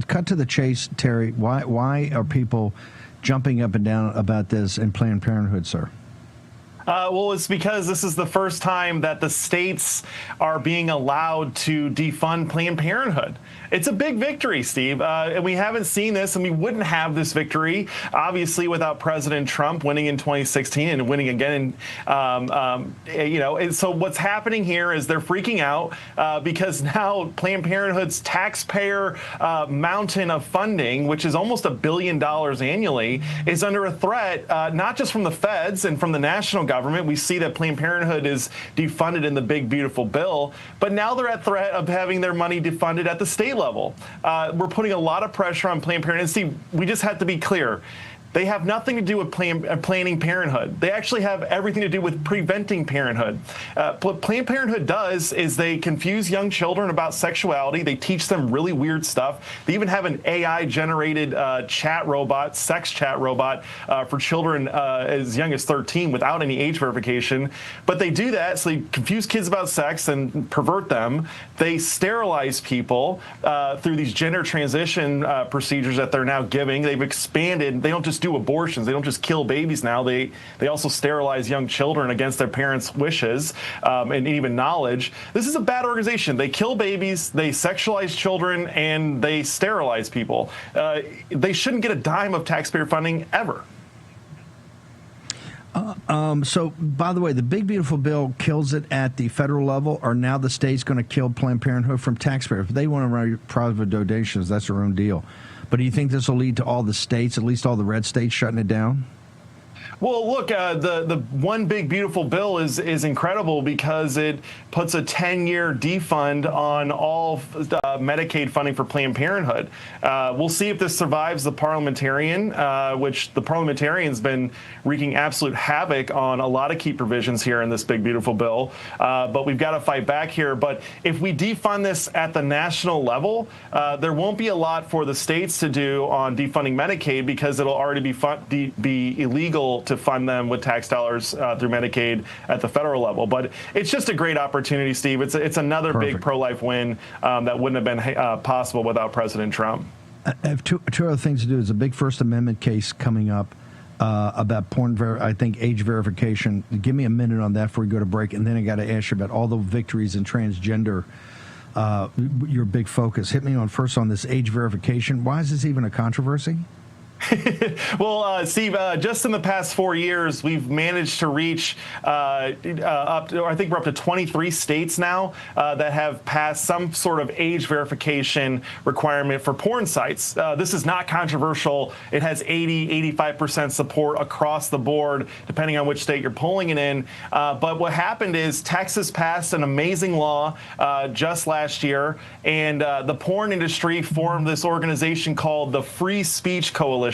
cut to the chase, Terry. Why are people jumping up and down about this in Planned Parenthood, sir? Well, it's because this is the first time that the states are being allowed to defund Planned Parenthood. It's a big victory, Steve, and we haven't seen this, and we wouldn't have this victory, obviously, without President Trump winning in 2016 and winning again. And so what's happening here is they're freaking out because now Planned Parenthood's taxpayer mountain of funding, which is almost $1 billion annually, is under a threat, not just from the feds and from the national government. We see that Planned Parenthood is defunded in the big, beautiful bill, but now they're at threat of having their money defunded at the state level. We're putting a lot of pressure on Planned Parenthood. And Steve, we just have to be clear. They have nothing to do with Planned Parenthood. They actually have everything to do with preventing parenthood. What Planned Parenthood does is they confuse young children about sexuality. They teach them really weird stuff. They even have an AI-generated chat robot, sex chat robot for children as young as 13 without any age verification. But they do that, so they confuse kids about sex and pervert them. They sterilize people through these gender transition procedures that they're now giving. They've expanded. They don't just do abortions. They don't just kill babies now. They also sterilize young children against their parents' wishes and even knowledge. This is a bad organization. They kill babies, they sexualize children, and they sterilize people. They shouldn't get a dime of taxpayer funding ever. So, by the way, the big, beautiful bill kills it at the federal level, or now the state's going to kill Planned Parenthood from taxpayers. If they want to write private donations, that's their own deal. But do you think this will lead to all the states, at least all the red states, shutting it down? Well, look, the one big beautiful bill is incredible because it puts a 10-year defund on all Medicaid funding for Planned Parenthood. We'll see if this survives the parliamentarian, which the parliamentarian's been wreaking absolute havoc on a lot of key provisions here in this big beautiful bill. But we've got to fight back here. But if we defund this at the national level, there won't be a lot for the states to do on defunding Medicaid because it'll already be illegal to fund them with tax dollars through Medicaid at the federal level. But it's just a great opportunity, Steve. It's another big pro-life win that wouldn't have been possible without President Trump. I have two other things to do. There's a big First Amendment case coming up about I think age verification. Give me a minute on that before we go to break, and then I got to ask you about all the victories in transgender. Your big focus. Hit me on first on this age verification. Why is this even a controversy? Well, Steve, just in the past 4 years, we've managed to reach I think we're up to 23 states now that have passed some sort of age verification requirement for porn sites. This is not controversial. It has 85% support across the board, depending on which state you're polling it in. But what happened is Texas passed an amazing law just last year, and the porn industry formed this organization called the Free Speech Coalition.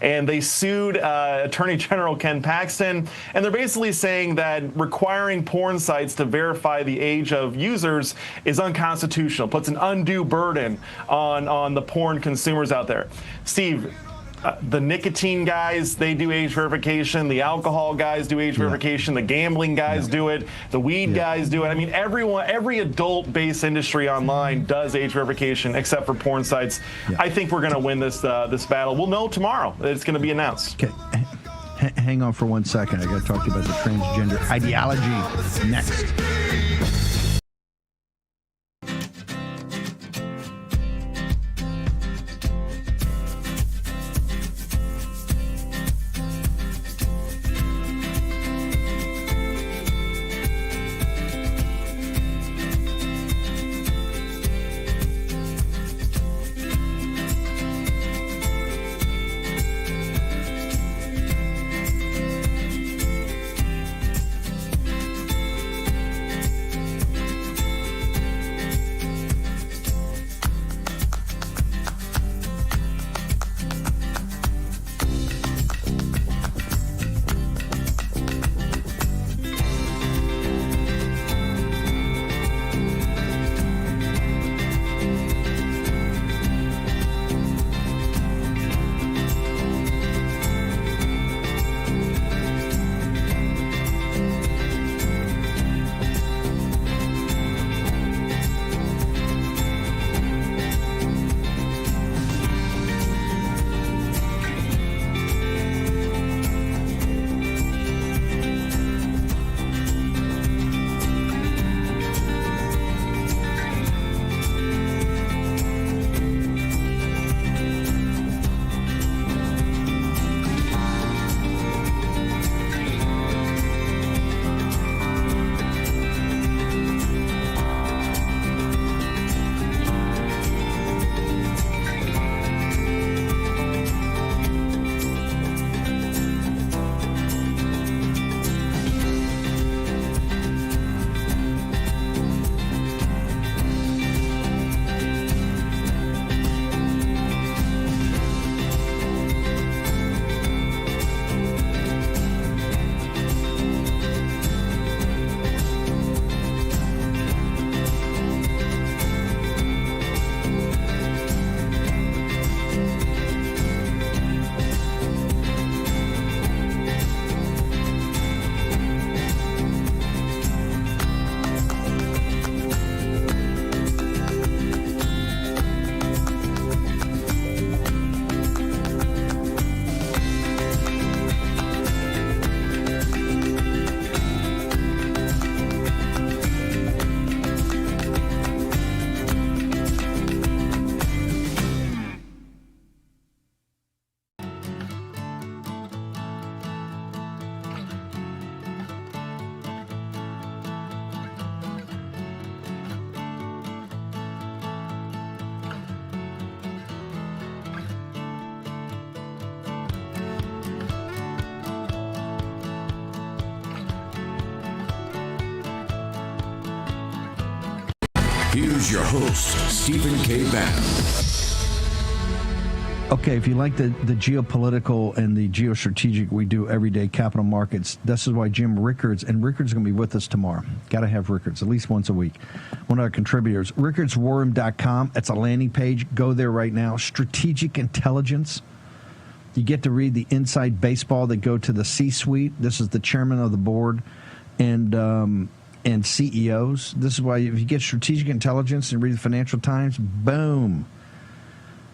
And they sued Attorney General Ken Paxton, and they're basically saying that requiring porn sites to verify the age of users is unconstitutional, puts an undue burden on the porn consumers out there. Steve, the nicotine guys, they do age verification. The alcohol guys do age verification. The gambling guys do it. The weed guys do it. I mean, every adult-based industry online does age verification except for porn sites. I think we're going to win this battle. We'll know tomorrow. It's going to be announced. Okay. Hang on for 1 second. I got to talk to you about the transgender ideology next. Here's your host, Stephen K. Bannon. Okay, if you like the geopolitical and the geostrategic we do every day, capital markets, this is why Jim Rickards, and Rickards is going to be with us tomorrow. Got to have Rickards at least once a week. One of our contributors, rickardswarroom.com. It's a landing page. Go there right now. Strategic intelligence. You get to read the inside baseball that go to the C-suite. This is the chairman of the board and CEOs. This is why if you get strategic intelligence and read the Financial Times, boom.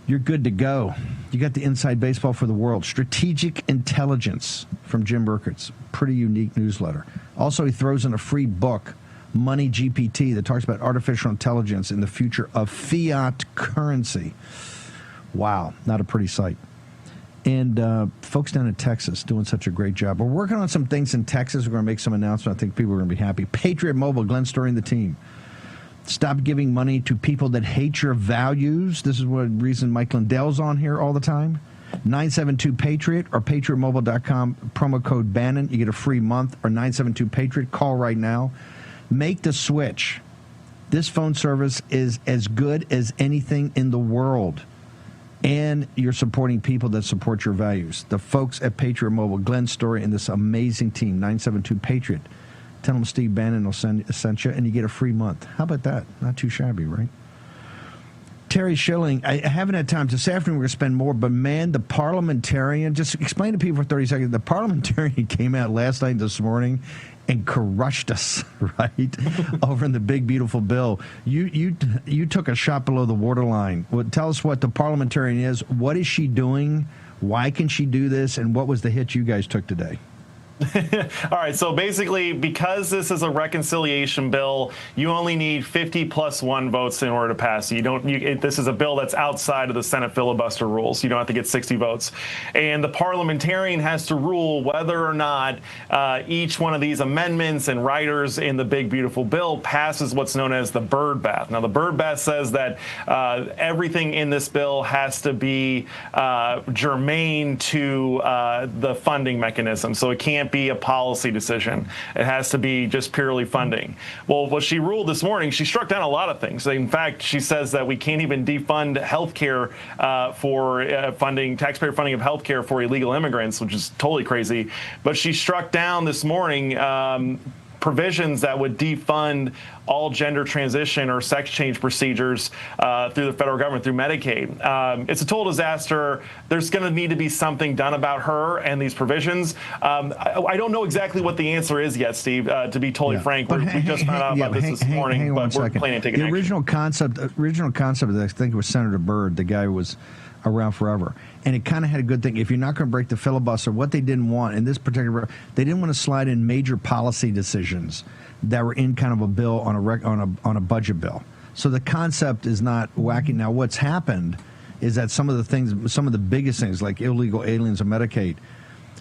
You're good to go. You got the inside baseball for the world. Strategic Intelligence from Jim Rickards. Pretty unique newsletter. Also, he throws in a free book, Money GPT, that talks about artificial intelligence and the future of fiat currency. Wow, not a pretty sight. And folks down in Texas doing such a great job. We're working on some things in Texas. We're going to make some announcements. I think people are going to be happy. Patriot Mobile, Glenn Story and the team. Stop giving money to people that hate your values. This is one reason Mike Lindell's on here all the time. 972-PATRIOT or patriotmobile.com, promo code Bannon. You get a free month, or 972-PATRIOT. Call right now. Make the switch. This phone service is as good as anything in the world. And you're supporting people that support your values. The folks at Patriot Mobile, Glenn Story, and this amazing team, 972-PATRIOT. Tell them Steve Bannon will send you, and you get a free month. How about that? Not too shabby, right? Terry Schilling, I haven't had time. This afternoon we're going to spend more, but man, the parliamentarian, just explain to people for 30 seconds, the parliamentarian came out last night and this morning and crushed us, right, over in the big, beautiful bill. You took a shot below the waterline. Well, tell us what the parliamentarian is. What is she doing? Why can she do this? And what was the hit you guys took today? All right, so basically, because this is a reconciliation bill, you only need 50 plus 1 votes in order to pass. This is a bill that's outside of the Senate filibuster rules. You don't have to get 60 votes. And the parliamentarian has to rule whether or not each one of these amendments and riders in the big, beautiful bill passes what's known as the bird bath. Now, the bird bath says that everything in this bill has to be germane to the funding mechanism. So it can't be a policy decision. It has to be just purely funding. Well, what she ruled this morning, she struck down a lot of things. In fact, she says that we can't even defund healthcare for taxpayer funding of healthcare for illegal immigrants, which is totally crazy. But she struck down this morning provisions that would defund all gender transition or sex change procedures through the federal government, through Medicaid. It's a total disaster. There's going to need to be something done about her and these provisions. I don't know exactly what the answer is yet, Steve, to be totally frank. We just found out about this morning, but we're planning to take action. The original concept of this, I think it was Senator Byrd, the guy who was around forever. And it kind of had a good thing. If you're not going to break the filibuster, what they didn't want in this particular, they didn't want to slide in major policy decisions that were in kind of a bill on a budget bill. So the concept is not wacky. Now, what's happened is that some of the biggest things like illegal aliens and Medicaid,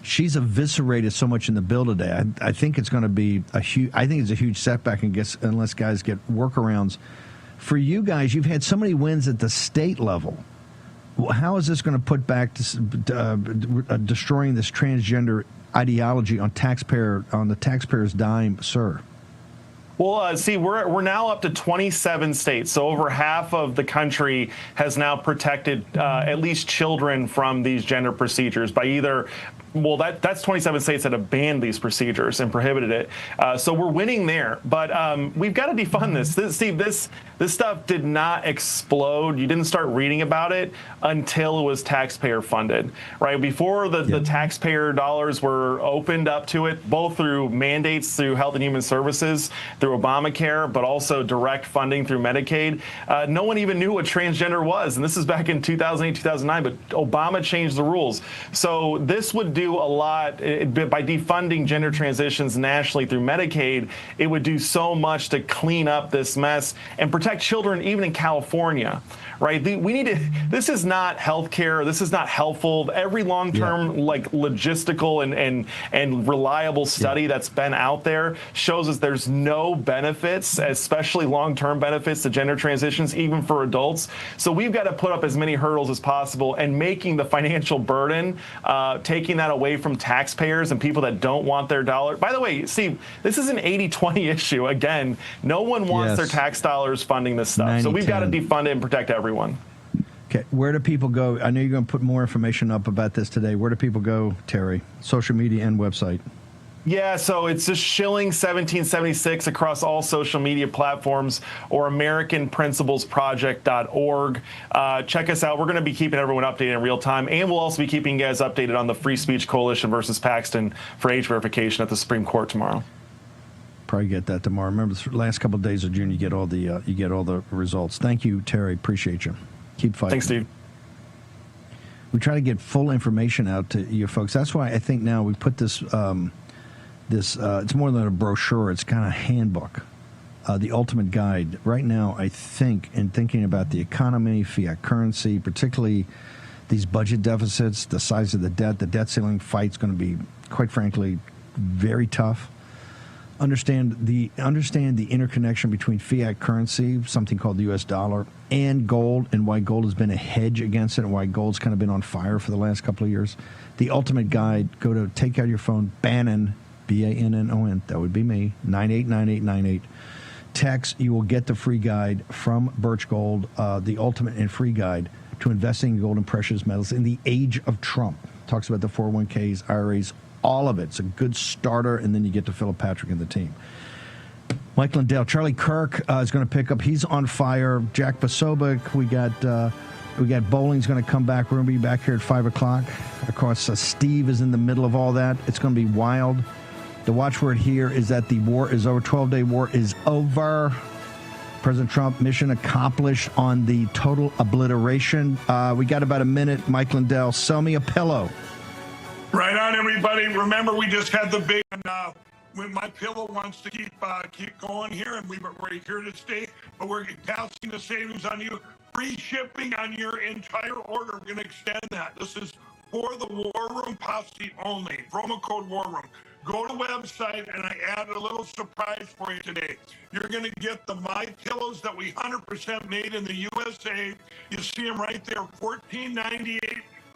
she's eviscerated so much in the bill today. I think it's going to be a huge setback unless guys get workarounds. For you guys, you've had so many wins at the state level. How is this going to put back to destroying this transgender ideology on the taxpayer's dime, sir? Well, see, we're now up to 27 states, so over half of the country has now protected at least children from these gender procedures by either. Well, that's 27 states that have banned these procedures and prohibited it. So we're winning there. But we've got to defund this. Steve, this stuff did not explode. You didn't start reading about it until it was taxpayer funded, right? Before the taxpayer dollars were opened up to it, both through mandates through Health and Human Services, through Obamacare, but also direct funding through Medicaid. No one even knew what transgender was. And this is back in 2008, 2009, but Obama changed the rules. So this would do a lot by defunding gender transitions nationally through Medicaid. It would do so much to clean up this mess and protect children, even in California, right? This is not healthcare. This is not helpful. Every long-term, logistical and reliable study that's been out there shows us there's no benefits, especially long-term benefits to gender transitions, even for adults. So we've got to put up as many hurdles as possible, and making the financial burden, taking that away from taxpayers and people that don't want their dollar. By the way, Steve, this is an 80-20 issue. Again, no one wants their tax dollars funding this stuff. So we've got to defund it and protect everyone. Okay, where do people go? I know you're going to put more information up about this today. Where do people go, Terry? Social media and website. Yeah, so it's just Shilling 1776 across all social media platforms or AmericanPrinciplesProject.org. Check us out. We're going to be keeping everyone updated in real time, and we'll also be keeping you guys updated on the Free Speech Coalition versus Paxton for age verification at the Supreme Court tomorrow. Probably get that tomorrow. Remember, the last couple of days of June, you get all the results. Thank you, Terry. Appreciate you. Keep fighting. Thanks, Steve. We try to get full information out to you folks. That's why I think now we put this. It's more than a brochure. It's kind of a handbook, the ultimate guide. Right now, I think, in thinking about the economy, fiat currency, particularly these budget deficits, the size of the debt ceiling fight's going to be, quite frankly, very tough. Understand the interconnection between fiat currency, something called the U.S. dollar, and gold, and why gold has been a hedge against it, and why gold's kind of been on fire for the last couple of years. The ultimate guide. Go to take out your phone, Bannon. Bannon, that would be me, 989898. Text, you will get the free guide from Birch Gold, the ultimate and free guide to investing in gold and precious metals in the age of Trump. Talks about the 401ks, IRAs, all of it. It's a good starter, and then you get to Philip Patrick and the team. Mike Lindell, Charlie Kirk is going to pick up. He's on fire. Jack Posobiec, we got Bowling's going to come back. We're going to be back here at 5 o'clock. Of course, Steve is in the middle of all that. It's going to be wild. The watchword here is that the war is over. 12-day war is over. President Trump, mission accomplished on the total obliteration. We got about a minute. Mike Lindell, sell me a pillow. Right on, everybody. Remember, we just had the big when My Pillow wants to keep going here, and we're here to stay, but we're passing the savings on you. Free shipping on your entire order. We're going to extend that. This is for the War Room Posse only. Promo code War Room. Go to the website, and I added a little surprise for you today. You're going to get the My Pillows that we 100% made in the USA. You see them right there, $14.98.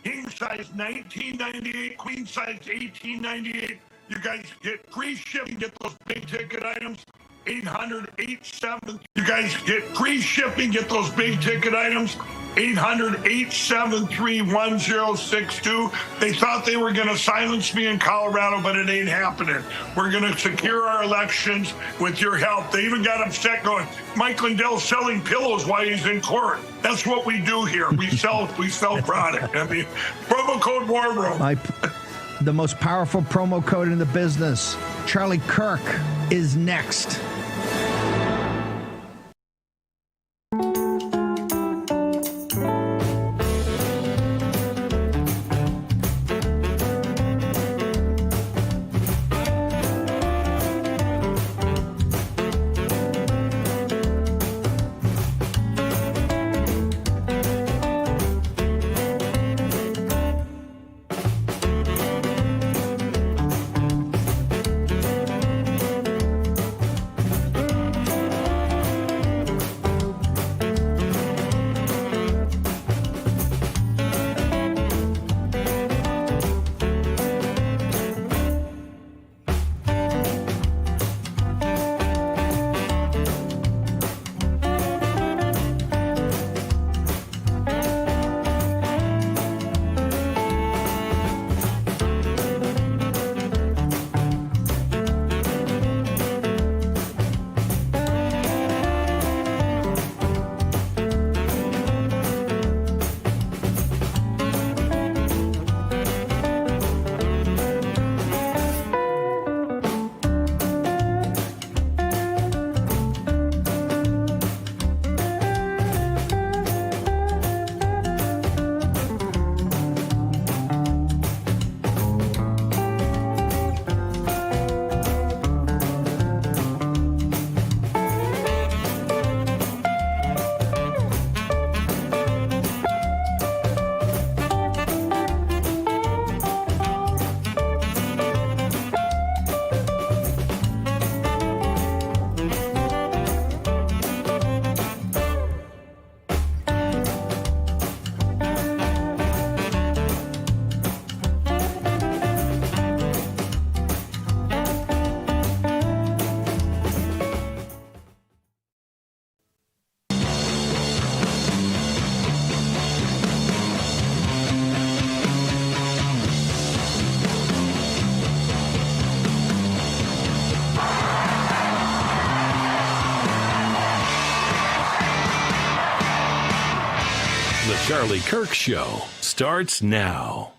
King size $19.98. Queen size $18.98. You guys get free shipping. Get those big ticket items. 800-87. You guys get free shipping. Get those big ticket items. 800-873-1062. They thought they were going to silence me in Colorado, but it ain't happening. We're going to secure our elections with your help. They even got upset going, Mike Lindell's selling pillows while he's in court. That's what we do here. We sell product. I mean, promo code War Room. The most powerful promo code in the business. Charlie Kirk is next. Charlie Kirk Show starts now.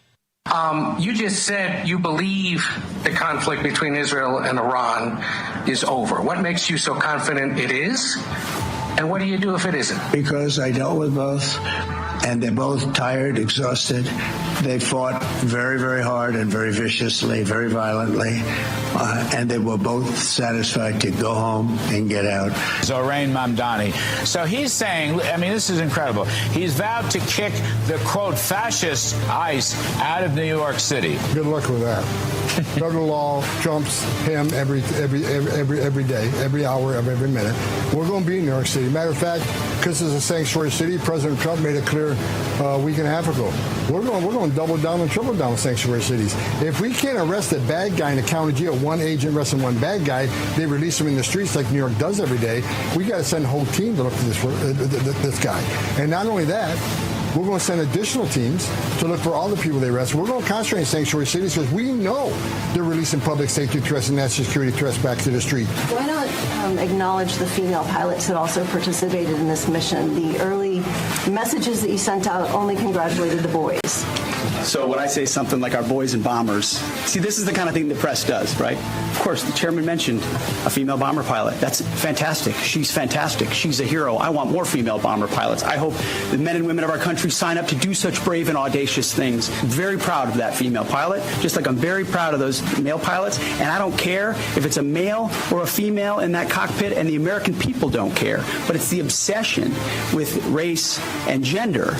You just said you believe the conflict between Israel and Iran is over. What makes you so confident it is? And what do you do if it isn't? Because I dealt with both, and they're both tired, exhausted. They fought very, very hard and very viciously, very violently, and they were both satisfied to go home and get out. Zorain Mamdani. So he's saying, I mean, this is incredible. He's vowed to kick the, quote, fascist ICE out of New York City. Good luck with that. Federal law trumps him every day, every hour of every minute. We're going to be in New York City. Matter of fact, because it's a sanctuary city, President Trump made it clear a week and a half ago. We're going to double down and triple down on sanctuary cities. If we can't arrest a bad guy in a county jail, one agent arresting one bad guy, they release him in the streets like New York does every day. We got to send a whole team to look for this guy. And not only that, we're going to send additional teams to look for all the people they arrest. We're going to concentrate in sanctuary cities because we know they're releasing public safety threats and national security threats back to the street. Why not acknowledge the female pilots that also participated in this mission? The early messages that you sent out only congratulated the boys. So when I say something like our boys and bombers, see, this is the kind of thing the press does, right? Of course, the chairman mentioned a female bomber pilot. That's fantastic. She's fantastic. She's a hero. I want more female bomber pilots. I hope the men and women of our country sign up to do such brave and audacious things. Very proud of that female pilot, just like I'm very proud of those male pilots. And I don't care if it's a male or a female in that cockpit, and the American people don't care. But it's the obsession with race and gender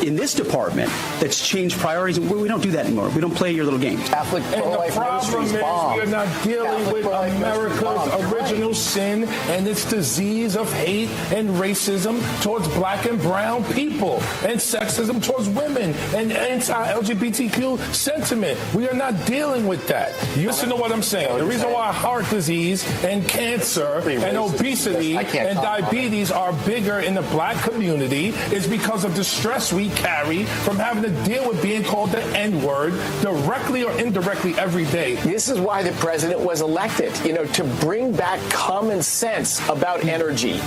in this department that's changed priorities. We don't do that anymore. We don't play your little games. Catholic pro-life ministries bombed. We are not dealing with America's original sin and its disease of hate and racism towards black and brown people and sexism towards women and anti-LGBTQ sentiment. We are not dealing with that. You listen to what I'm saying. The reason why heart disease and cancer and obesity and diabetes are bigger in the black community is because of the stress we carry from having to deal with being called the N-word directly or indirectly every day. This is why the president was elected, to bring back common sense about energy.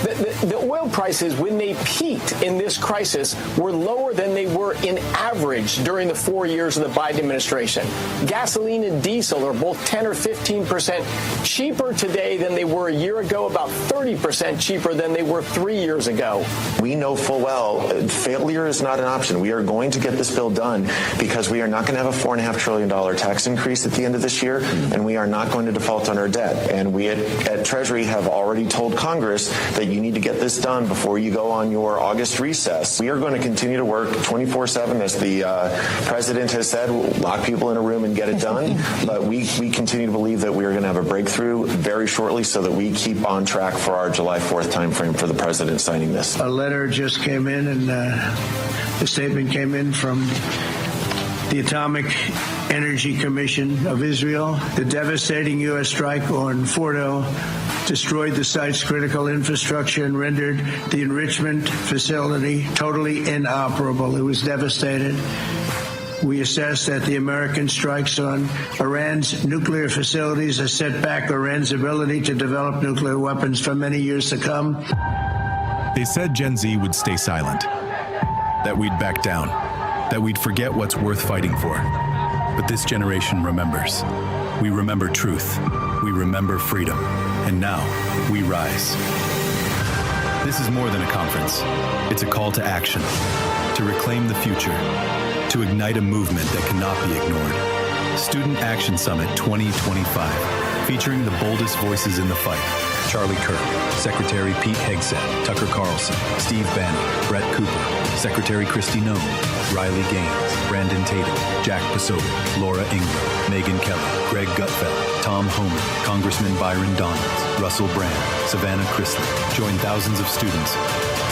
The oil prices, when they peaked in this crisis, were lower than they were in average during the 4 years of the Biden administration. Gasoline and diesel are both 10 or 15% cheaper today than they were a year ago, about 30% cheaper than they were 3 years ago. We know full well failure is not an option. We are going to get this bill done because we are not going to have a $4.5 trillion tax increase at the end of this year, and we are not going to default on our debt. And we at Treasury have already told Congress that you need to get this done before you go on your August recess. We are going to continue to work 24/7, as the president has said. We'll lock people in a room and get it done. But we continue to believe that we are going to have a breakthrough very shortly so that we keep on track for our July 4th timeframe for the president signing this. A letter just came in, and the statement came in from the Atomic Energy Commission of Israel. The devastating U.S. strike on Fordo destroyed the site's critical infrastructure and rendered the enrichment facility totally inoperable. It was devastated. We assess that the American strikes on Iran's nuclear facilities has set back Iran's ability to develop nuclear weapons for many years to come. They said Gen Z would stay silent, that we'd back down, that we'd forget what's worth fighting for. But this generation remembers. We remember truth. We remember freedom. And now, we rise. This is more than a conference. It's a call to action, to reclaim the future, to ignite a movement that cannot be ignored. Student Action Summit 2025, featuring the boldest voices in the fight. Charlie Kirk, Secretary Pete Hegseth, Tucker Carlson, Steve Bannon, Brett Cooper, Secretary Kristi Noem, Riley Gaines, Brandon Tatum, Jack Posobiec, Laura Ingraham, Megyn Kelly, Greg Gutfeld, Tom Homan, Congressman Byron Donalds, Russell Brand, Savannah Chrisley. Join thousands of students,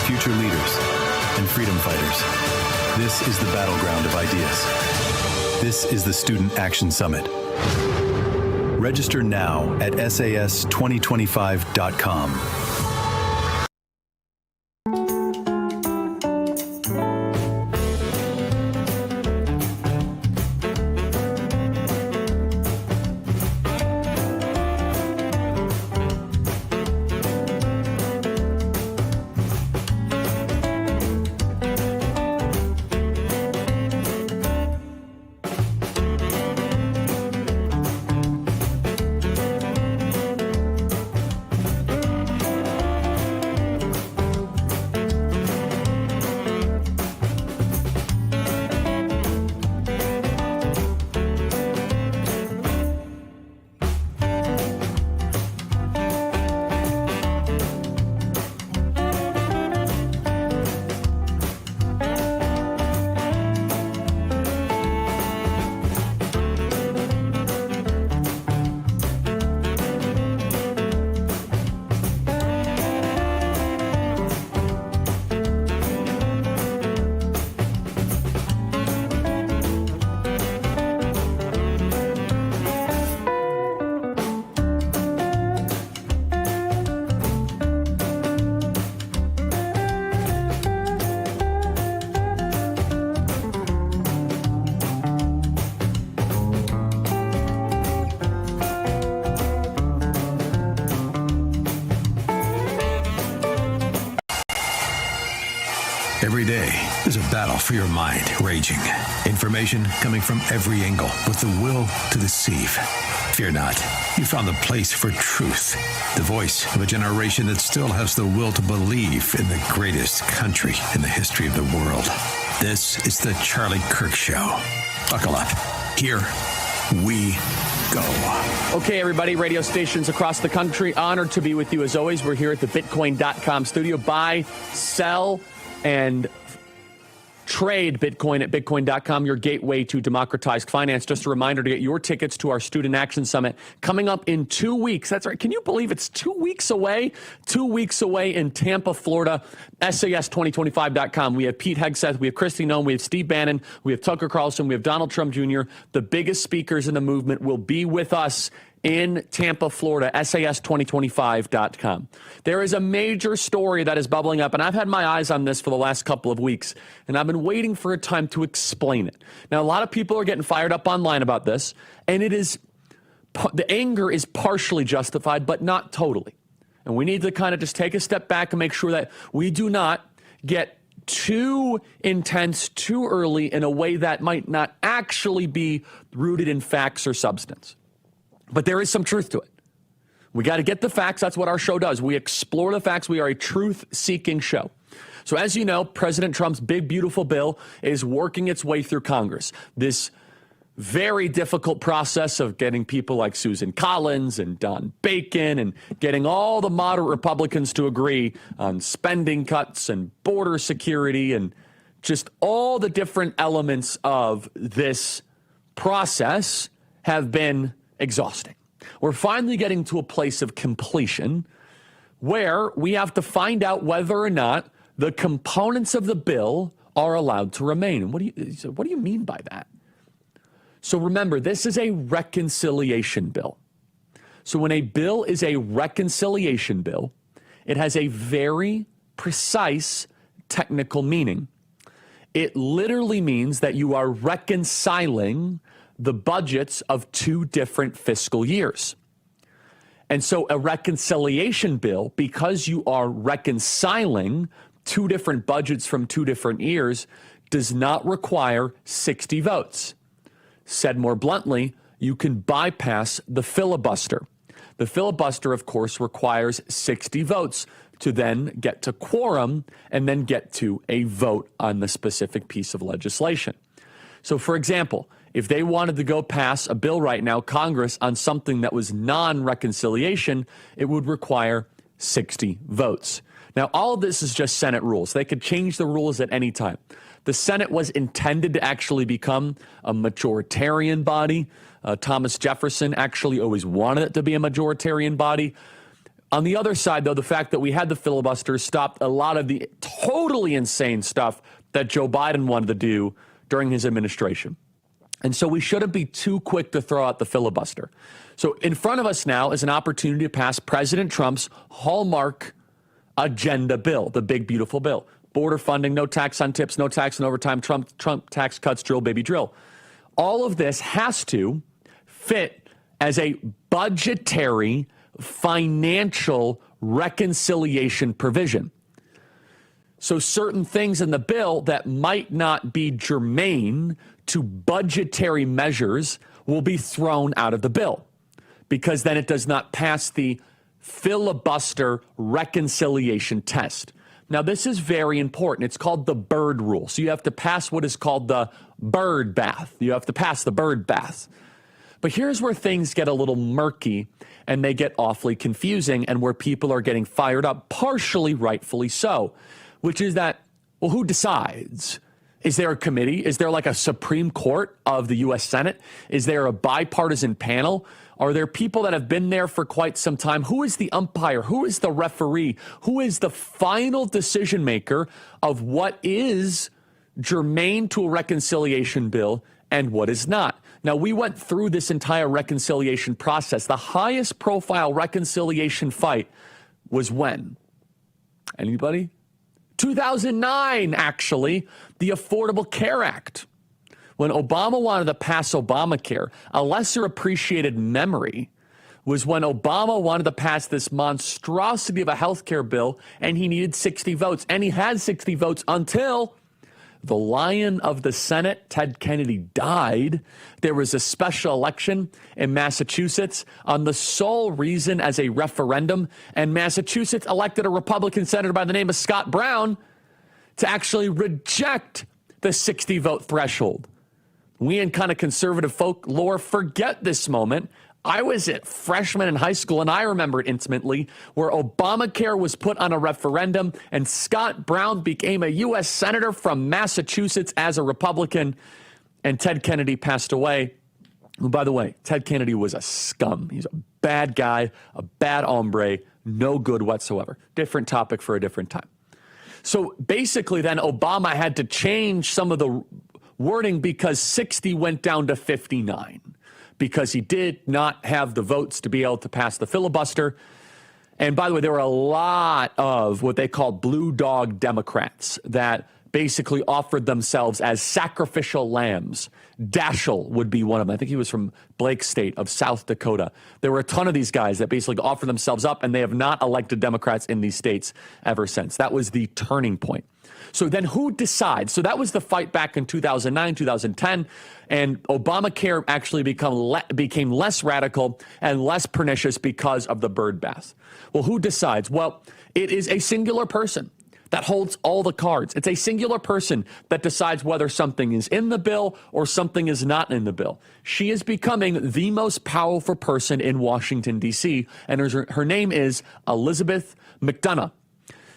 future leaders, and freedom fighters. This is the battleground of ideas. This is the Student Action Summit. Register now at SAS2025.com. Every day, there's a battle for your mind raging. Information coming from every angle with the will to deceive. Fear not. You found the place for truth. The voice of a generation that still has the will to believe in the greatest country in the history of the world. This is the Charlie Kirk Show. Buckle up. Here we go. Okay, everybody, radio stations across the country, honored to be with you as always. We're here at the Bitcoin.com studio. Buy, sell, and trade Bitcoin at Bitcoin.com, your gateway to democratized finance. Just a reminder to get your tickets to our Student Action Summit coming up in 2 weeks. That's right. Can you believe it's 2 weeks away? 2 weeks away in Tampa, Florida. SAS2025.com. We have Pete Hegseth, we have Kristi Noem, we have Steve Bannon, we have Tucker Carlson, we have Donald Trump Jr. The biggest speakers in the movement will be with us in Tampa, Florida, SAS2025.com. There is a major story that is bubbling up, and I've had my eyes on this for the last couple of weeks, and I've been waiting for a time to explain it. Now, a lot of people are getting fired up online about this, and the anger is partially justified, but not totally. And we need to kind of just take a step back and make sure that we do not get too intense too early in a way that might not actually be rooted in facts or substance. But there is some truth to it. We got to get the facts. That's what our show does. We explore the facts. We are a truth-seeking show. So as you know, President Trump's big, beautiful bill is working its way through Congress. This very difficult process of getting people like Susan Collins and Don Bacon and getting all the moderate Republicans to agree on spending cuts and border security and just all the different elements of this process have been exhausting. We're finally getting to a place of completion where we have to find out whether or not the components of the bill are allowed to remain. And what do you mean by that? So remember, this is a reconciliation bill. So when a bill is a reconciliation bill, it has a very precise technical meaning. It literally means that you are reconciling the budgets of two different fiscal years. And so a reconciliation bill, because you are reconciling two different budgets from two different years, does not require 60 votes. Said more bluntly, you can bypass the filibuster. The filibuster, of course, requires 60 votes to then get to quorum and then get to a vote on the specific piece of legislation. So, for example, if they wanted to go pass a bill right now, Congress, on something that was non-reconciliation, it would require 60 votes. Now, all of this is just Senate rules. They could change the rules at any time. The Senate was intended to actually become a majoritarian body. Thomas Jefferson actually always wanted it to be a majoritarian body. On the other side, though, the fact that we had the filibuster stopped a lot of the totally insane stuff that Joe Biden wanted to do during his administration. And so we shouldn't be too quick to throw out the filibuster. So in front of us now is an opportunity to pass President Trump's hallmark agenda bill, the big, beautiful bill. Border funding, no tax on tips, no tax on overtime, Trump tax cuts, drill, baby, drill. All of this has to fit as a budgetary financial reconciliation provision. So certain things in the bill that might not be germane to budgetary measures will be thrown out of the bill because then it does not pass the filibuster reconciliation test. Now, this is very important. It's called the Byrd rule. So you have to pass what is called the Byrd bath. You have to pass the Byrd bath. But here's where things get a little murky and they get awfully confusing and where people are getting fired up, partially rightfully so, which is that, well, who decides? Is there a committee? Is there like a Supreme Court of the U.S. Senate? Is there a bipartisan panel? Are there people that have been there for quite some time? Who is the umpire? Who is the referee? Who is the final decision maker of what is germane to a reconciliation bill and what is not? Now, we went through this entire reconciliation process. The highest profile reconciliation fight was when? Anybody? 2009, actually, the Affordable Care Act. When Obama wanted to pass Obamacare, a lesser appreciated memory was when Obama wanted to pass this monstrosity of a health care bill, and he needed 60 votes. And he had 60 votes until the lion of the Senate, Ted Kennedy, died. There was a special election in Massachusetts on the sole reason as a referendum, and Massachusetts elected a Republican senator by the name of Scott Brown to actually reject the 60-vote threshold. We in kind of conservative folklore forget this moment. I was a freshman in high school, and I remember it intimately, where Obamacare was put on a referendum, and Scott Brown became a U.S. Senator from Massachusetts as a Republican, and Ted Kennedy passed away. And by the way, Ted Kennedy was a scum. He's a bad guy, a bad hombre, no good whatsoever. Different topic for a different time. So basically then Obama had to change some of the wording because 60 went down to 59. Because he did not have the votes to be able to pass the filibuster. And by the way, there were a lot of what they call blue dog Democrats that basically offered themselves as sacrificial lambs. Daschle would be one of them. I think he was from Blake State of South Dakota. There were a ton of these guys that basically offered themselves up, and they have not elected Democrats in these states ever since. That was the turning point. So then who decides? So that was the fight back in 2009, 2010, and Obamacare actually became less radical and less pernicious because of the bird bath. Well, who decides? Well, it is a singular person that holds all the cards. It's a singular person that decides whether something is in the bill or something is not in the bill. She is becoming the most powerful person in Washington, D.C., and her name is Elizabeth McDonough.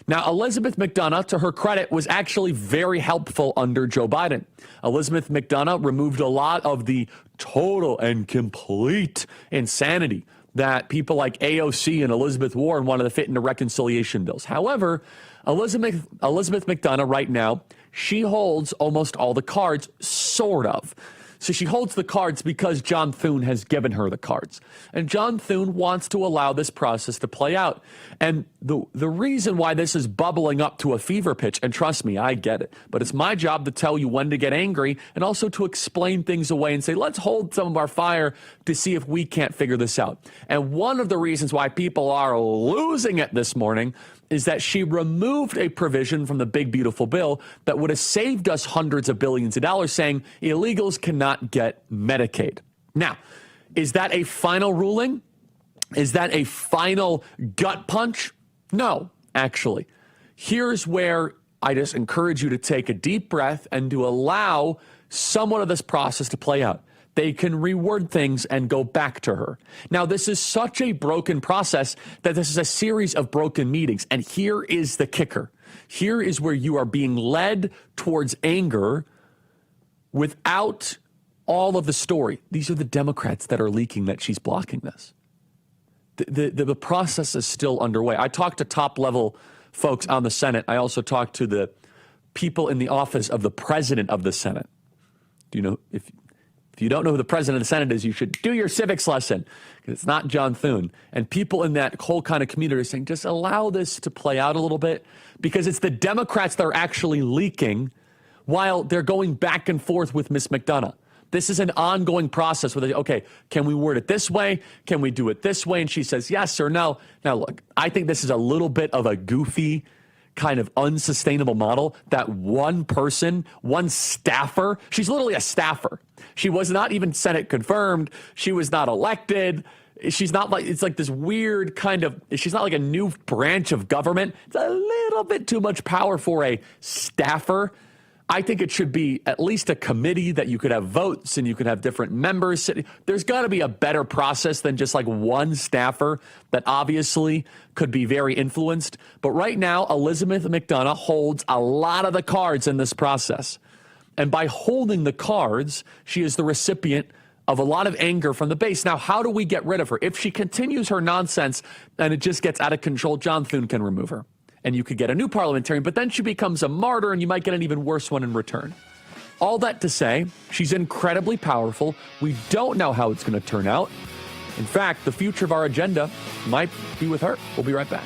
Now, Elizabeth McDonough, to her credit, was actually very helpful under Joe Biden. Elizabeth McDonough removed a lot of the total and complete insanity that people like AOC and Elizabeth Warren wanted to fit into reconciliation bills. However, Elizabeth McDonough right now, she holds almost all the cards, sort of. So she holds the cards because John Thune has given her the cards. And John Thune wants to allow this process to play out. And the reason why this is bubbling up to a fever pitch, and trust me, I get it, but it's my job to tell you when to get angry and also to explain things away and say, let's hold some of our fire to see if we can't figure this out. And one of the reasons why people are losing it this morning is that she removed a provision from the big, beautiful bill that would have saved us hundreds of billions of dollars, saying illegals cannot get Medicaid. Now, is that a final ruling? Is that a final gut punch? No, actually. Here's where I just encourage you to take a deep breath and to allow somewhat of this process to play out. They can reword things and go back to her. Now, this is such a broken process that this is a series of broken meetings. And here is the kicker. Here is where you are being led towards anger without all of the story. These are the Democrats that are leaking that she's blocking this. The process is still underway. I talked to top-level folks on the Senate. I also talked to the people in the office of the president of the Senate. Do you know if you don't know who the president of the Senate is, you should do your civics lesson, because it's not John Thune. And people in that whole kind of community are saying, just allow this to play out a little bit, because it's the Democrats that are actually leaking while they're going back and forth with Ms. McDonough. This is an ongoing process where they, okay, can we word it this way? Can we do it this way? And she says yes or no. Now, look, I think this is a little bit of a goofy kind of unsustainable model that one person, one staffer, she's literally a staffer. She was not even Senate confirmed. She was not elected. She's not like, it's like this weird kind of, she's not like a new branch of government. It's a little bit too much power for a staffer. I think it should be at least a committee that you could have votes and you could have different members. There's got to be a better process than just like one staffer that obviously could be very influenced. But right now, Elizabeth McDonough holds a lot of the cards in this process. And by holding the cards, she is the recipient of a lot of anger from the base. Now, how do we get rid of her? If she continues her nonsense and it just gets out of control, John Thune can remove her. And you could get a new parliamentarian, but then she becomes a martyr and you might get an even worse one in return. All that to say, she's incredibly powerful. We don't know how it's going to turn out. In fact, the future of our agenda might be with her. We'll be right back.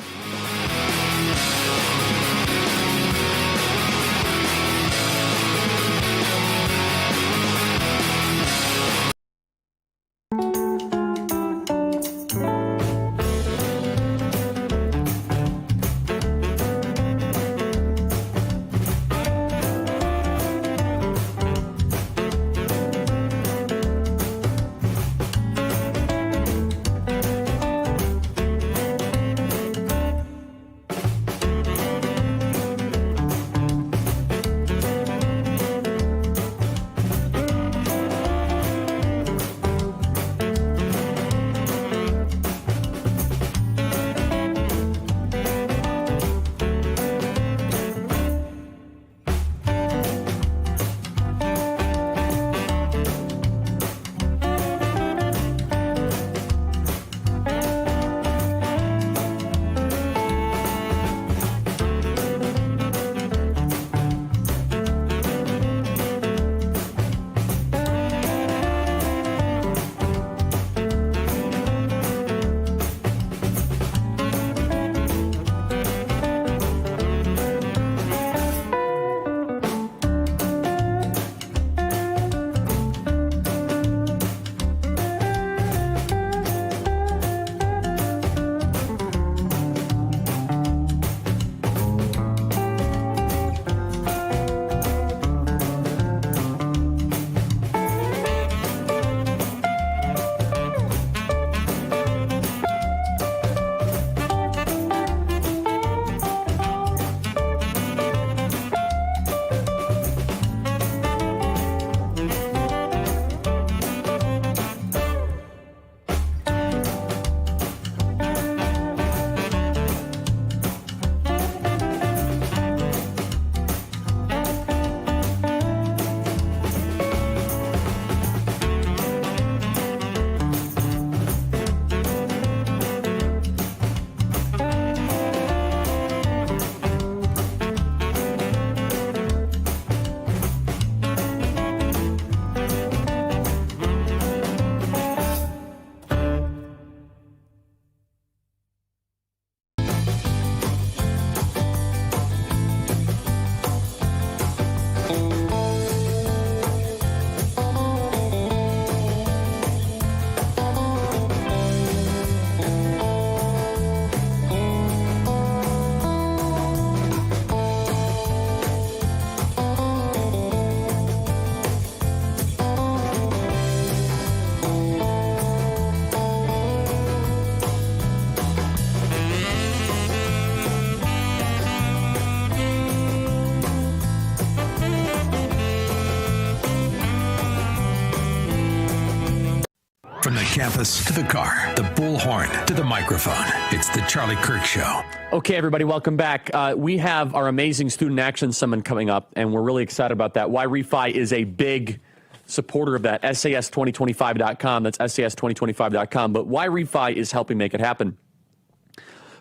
campus to the car, the bullhorn to the microphone. It's the Charlie Kirk Show. Okay, everybody, welcome back. We have our amazing Student Action Summit coming up, and we're really excited about that. Why Refi is a big supporter of that. SAS2025.com. That's SAS2025.com. But Why Refi is helping make it happen.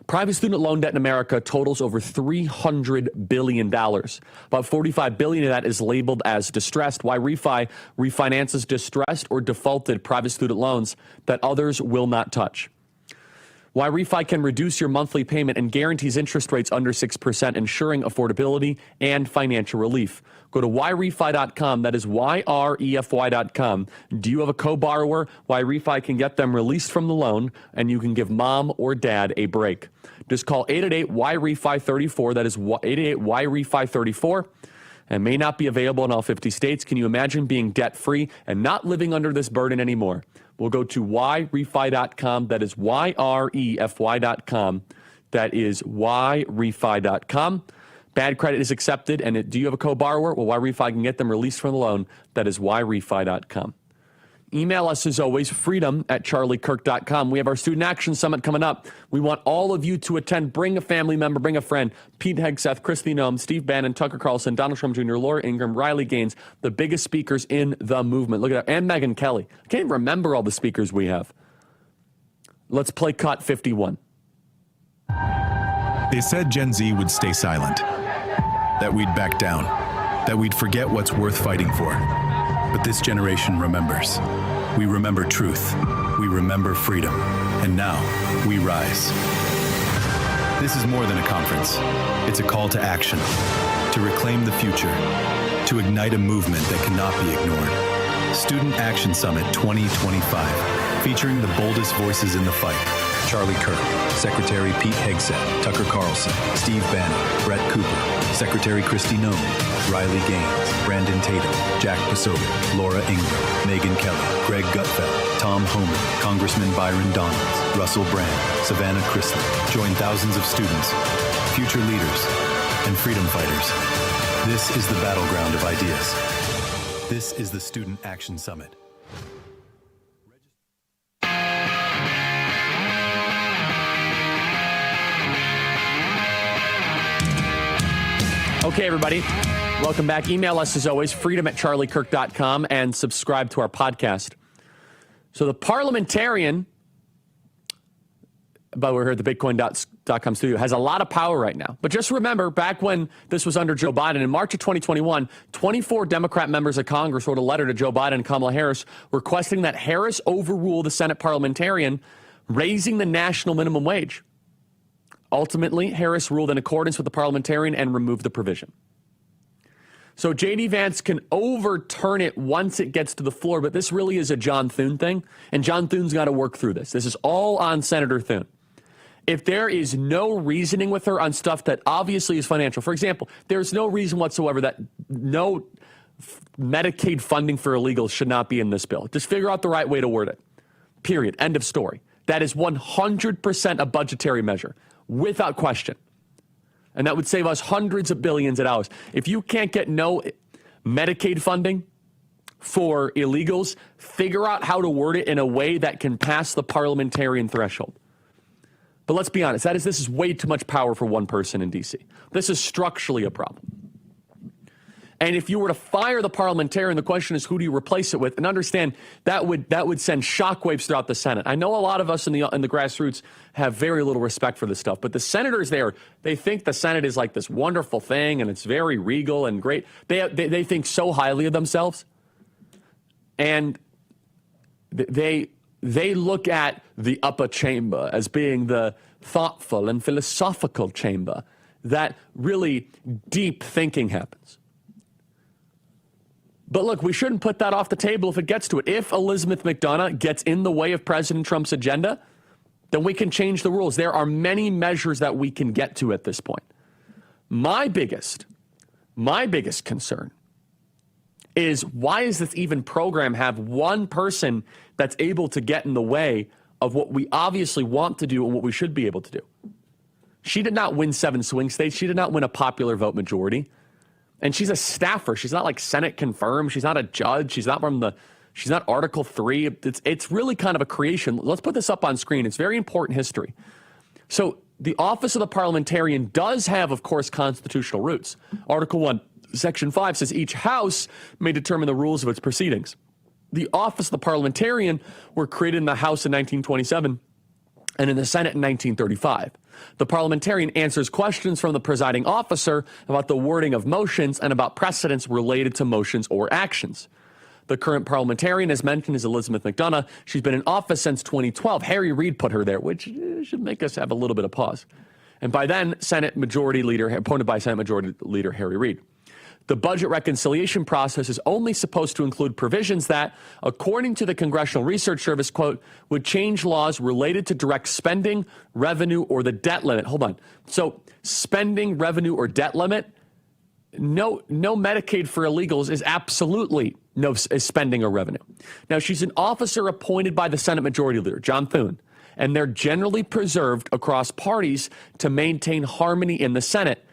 Private student loan debt in America totals over $300 billion. About $45 billion of that is labeled as distressed. Why Refi refinances distressed or defaulted private student loans that others will not touch. Why Refi can reduce your monthly payment and guarantees interest rates under 6%, ensuring affordability and financial relief. Go to whyrefi.com. That is YREFY.com. Do you have a co-borrower? Why Refi can get them released from the loan, and you can give mom or dad a break. Just call 888-YREFI34. That is 888-YREFI34. And may not be available in all 50 states. Can you imagine being debt-free and not living under this burden anymore? We'll go to whyrefi.com. That is YREFY.com. That is whyrefi.com. Bad credit is accepted, and do you have a co-borrower? Well, Why Refi can get them released from the loan. That is whyrefi.com. Email us, as always, freedom@charliekirk.com. We have our Student Action Summit coming up. We want all of you to attend. Bring a family member, bring a friend. Pete Hegseth, Christy Noem, Steve Bannon, Tucker Carlson, Donald Trump Jr., Laura Ingraham, Riley Gaines, the biggest speakers in the movement. Look at that. And Megyn Kelly. I can't even remember all the speakers we have. Let's play cut 51. They said Gen Z would stay silent, that we'd back down, that we'd forget what's worth fighting for. But this generation remembers. We remember truth. We remember freedom. And now, we rise. This is more than a conference. It's a call to action, to reclaim the future, to ignite a movement that cannot be ignored. Student Action Summit 2025, featuring the boldest voices in the fight. Charlie Kirk, Secretary Pete Hegseth, Tucker Carlson, Steve Bannon, Brett Cooper, Secretary Christy Noem, Riley Gaines, Brandon Tatum, Jack Posobiec, Laura Ingraham, Megyn Kelly, Greg Gutfeld, Tom Homan, Congressman Byron Donalds, Russell Brand, Savannah Chrisley. Join thousands of students, future leaders, and freedom fighters. This is the battleground of ideas. This is the Student Action Summit. Okay, everybody, welcome back. Email us, as always, freedom@charliekirk.com, and subscribe to our podcast. So the parliamentarian, but we're here at the Bitcoin.com studio, has a lot of power right now. But just remember, back when this was under Joe Biden, in March of 2021, 24 Democrat members of Congress wrote a letter to Joe Biden and Kamala Harris requesting that Harris overrule the Senate parliamentarian raising the national minimum wage. Ultimately, Harris ruled in accordance with the parliamentarian and removed the provision. So J.D. Vance can overturn it once it gets to the floor, but this really is a John Thune thing, and John Thune's got to work through this. This is all on Senator Thune. If there is no reasoning with her on stuff that obviously is financial, for example, there's no reason whatsoever that no Medicaid funding for illegals should not be in this bill. Just figure out the right way to word it. Period. End of story. That is 100% a budgetary measure. Without question. And that would save us hundreds of billions of dollars. If you can't get no Medicaid funding for illegals, figure out how to word it in a way that can pass the parliamentarian threshold. But let's be honest, this is way too much power for one person in D.C. This is structurally a problem. And if you were to fire the parliamentarian, the question is, who do you replace it with? And understand that would send shockwaves throughout the Senate. I know a lot of us in the grassroots have very little respect for this stuff, but the senators there, they think the Senate is like this wonderful thing, and it's very regal and great. They think so highly of themselves, and they look at the upper chamber as being the thoughtful and philosophical chamber that really deep thinking happens. But look, we shouldn't put that off the table if it gets to it. If Elizabeth McDonough gets in the way of President Trump's agenda, then we can change the rules. There are many measures that we can get to at this point. My biggest concern is, why does this even program have one person that's able to get in the way of what we obviously want to do and what we should be able to do? She did not win 7 swing states. She did not win a popular vote majority. And she's a staffer. She's not like Senate confirmed. She's not a judge. She's not from the She's not Article 3. It's really kind of a creation. Let's put this up on screen. It's very important history. So the office of the parliamentarian does have, of course, constitutional roots. Article 1, Section 5 says each house may determine the rules of its proceedings. The office of the parliamentarian were created in the House in 1927 and in the Senate in 1935. The parliamentarian answers questions from the presiding officer about the wording of motions and about precedents related to motions or actions. The current parliamentarian, as mentioned, is Elizabeth McDonough. She's been in office since 2012. Harry Reid put her there, which should make us have a little bit of pause. And by then, appointed by Senate Majority Leader Harry Reid. The budget reconciliation process is only supposed to include provisions that, according to the Congressional Research Service, quote, would change laws related to direct spending, revenue, or the debt limit. Hold on. So spending, revenue, or debt limit, no Medicaid for illegals is absolutely no spending or revenue. Now, she's an officer appointed by the Senate Majority Leader, John Thune, and they're generally preserved across parties to maintain harmony in the Senate.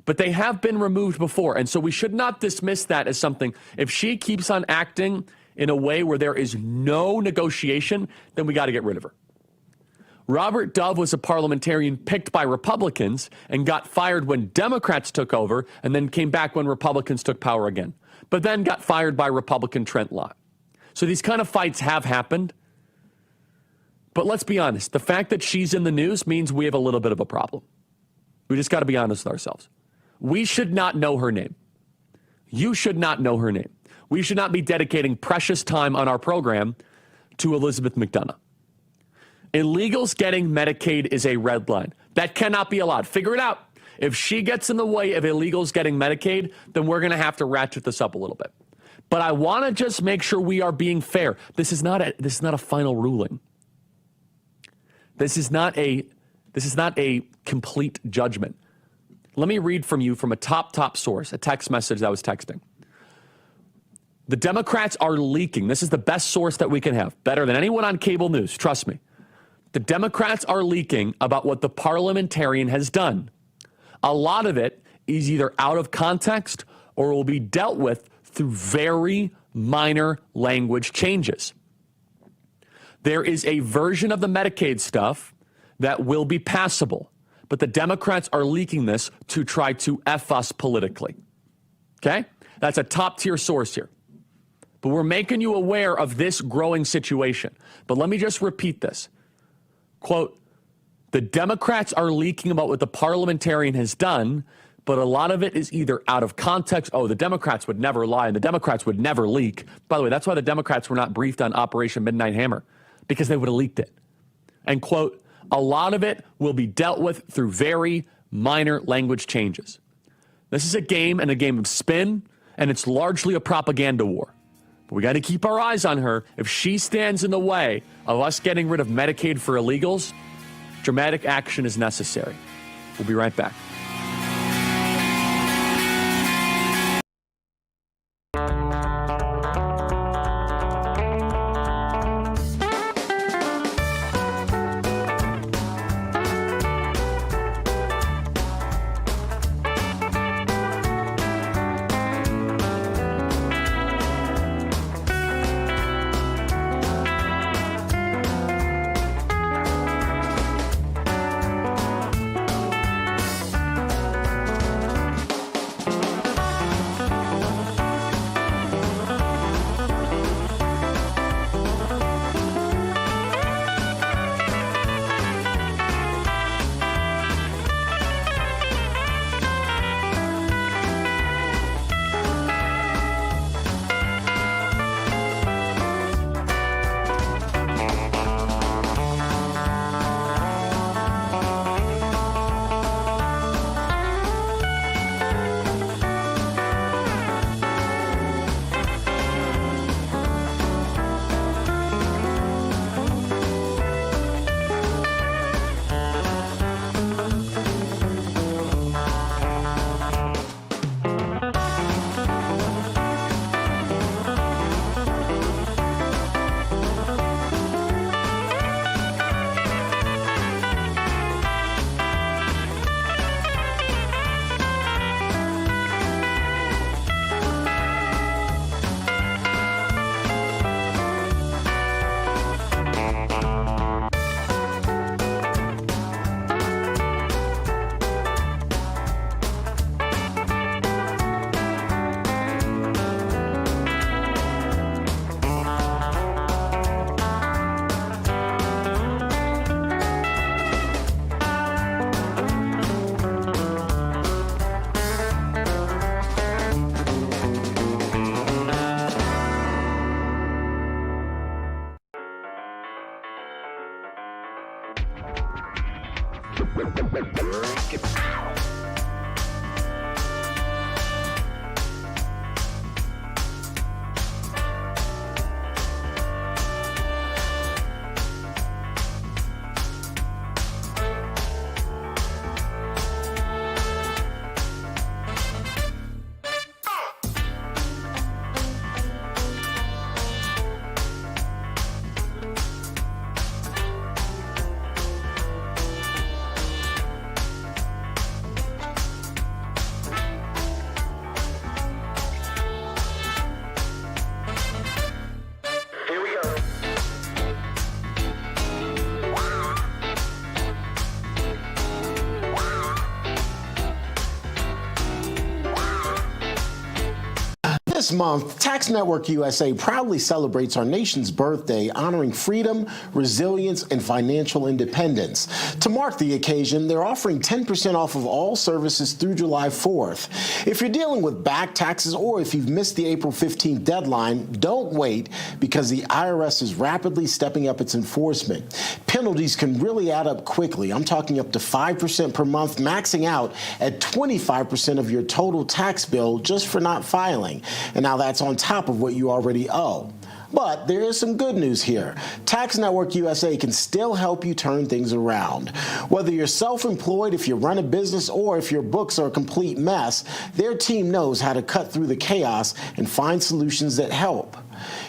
But they have been removed before, and so we should not dismiss that as something. If she keeps on acting in a way where there is no negotiation, then we got to get rid of her. Robert Dove was a parliamentarian picked by Republicans and got fired when Democrats took over and then came back when Republicans took power again, but then got fired by Republican Trent Lott. So these kind of fights have happened. But let's be honest. The fact that she's in the news means we have a little bit of a problem. We just got to be honest with ourselves. We should not know her name. You should not know her name. We should not be dedicating precious time on our program to Elizabeth McDonough. Illegals getting Medicaid is a red line. That cannot be allowed. Figure it out. If she gets in the way of illegals getting Medicaid, then we're going to have to ratchet this up a little bit. But I want to just make sure we are being fair. This is not a final ruling. This is not a complete judgment. Let me read from you from a top source, a text message I was texting. The Democrats are leaking. This is the best source that we can have. Better than anyone on cable news. Trust me. The Democrats are leaking about what the parliamentarian has done. A lot of it is either out of context or will be dealt with through very minor language changes. There is a version of the Medicaid stuff that will be passable, but the Democrats are leaking this to try to F us politically. Okay? That's a top-tier source here. But we're making you aware of this growing situation. But let me just repeat this. Quote, the Democrats are leaking about what the parliamentarian has done, but a lot of it is either out of context. Oh, the Democrats would never lie, and the Democrats would never leak. By the way, that's why the Democrats were not briefed on Operation Midnight Hammer, because they would have leaked it. And quote, a lot of it will be dealt with through very minor language changes. This is a game and a game of spin, and it's largely a propaganda war. But we got to keep our eyes on her. If she stands in the way of us getting rid of Medicaid for illegals, dramatic action is necessary. We'll be right back. This month, Tax Network USA proudly celebrates our nation's birthday, honoring freedom, resilience, and financial independence. To mark the occasion, they're offering 10% off of all services through July 4th. If you're dealing with back taxes or if you've missed the April 15th deadline, don't wait because the IRS is rapidly stepping up its enforcement. Penalties can really add up quickly. I'm talking up to 5% per month, maxing out at 25% of your total tax bill just for not filing. And now that's on top of what you already owe. But there is some good news here. Tax Network USA can still help you turn things around. Whether you're self-employed, if you run a business, or if your books are a complete mess, their team knows how to cut through the chaos and find solutions that help.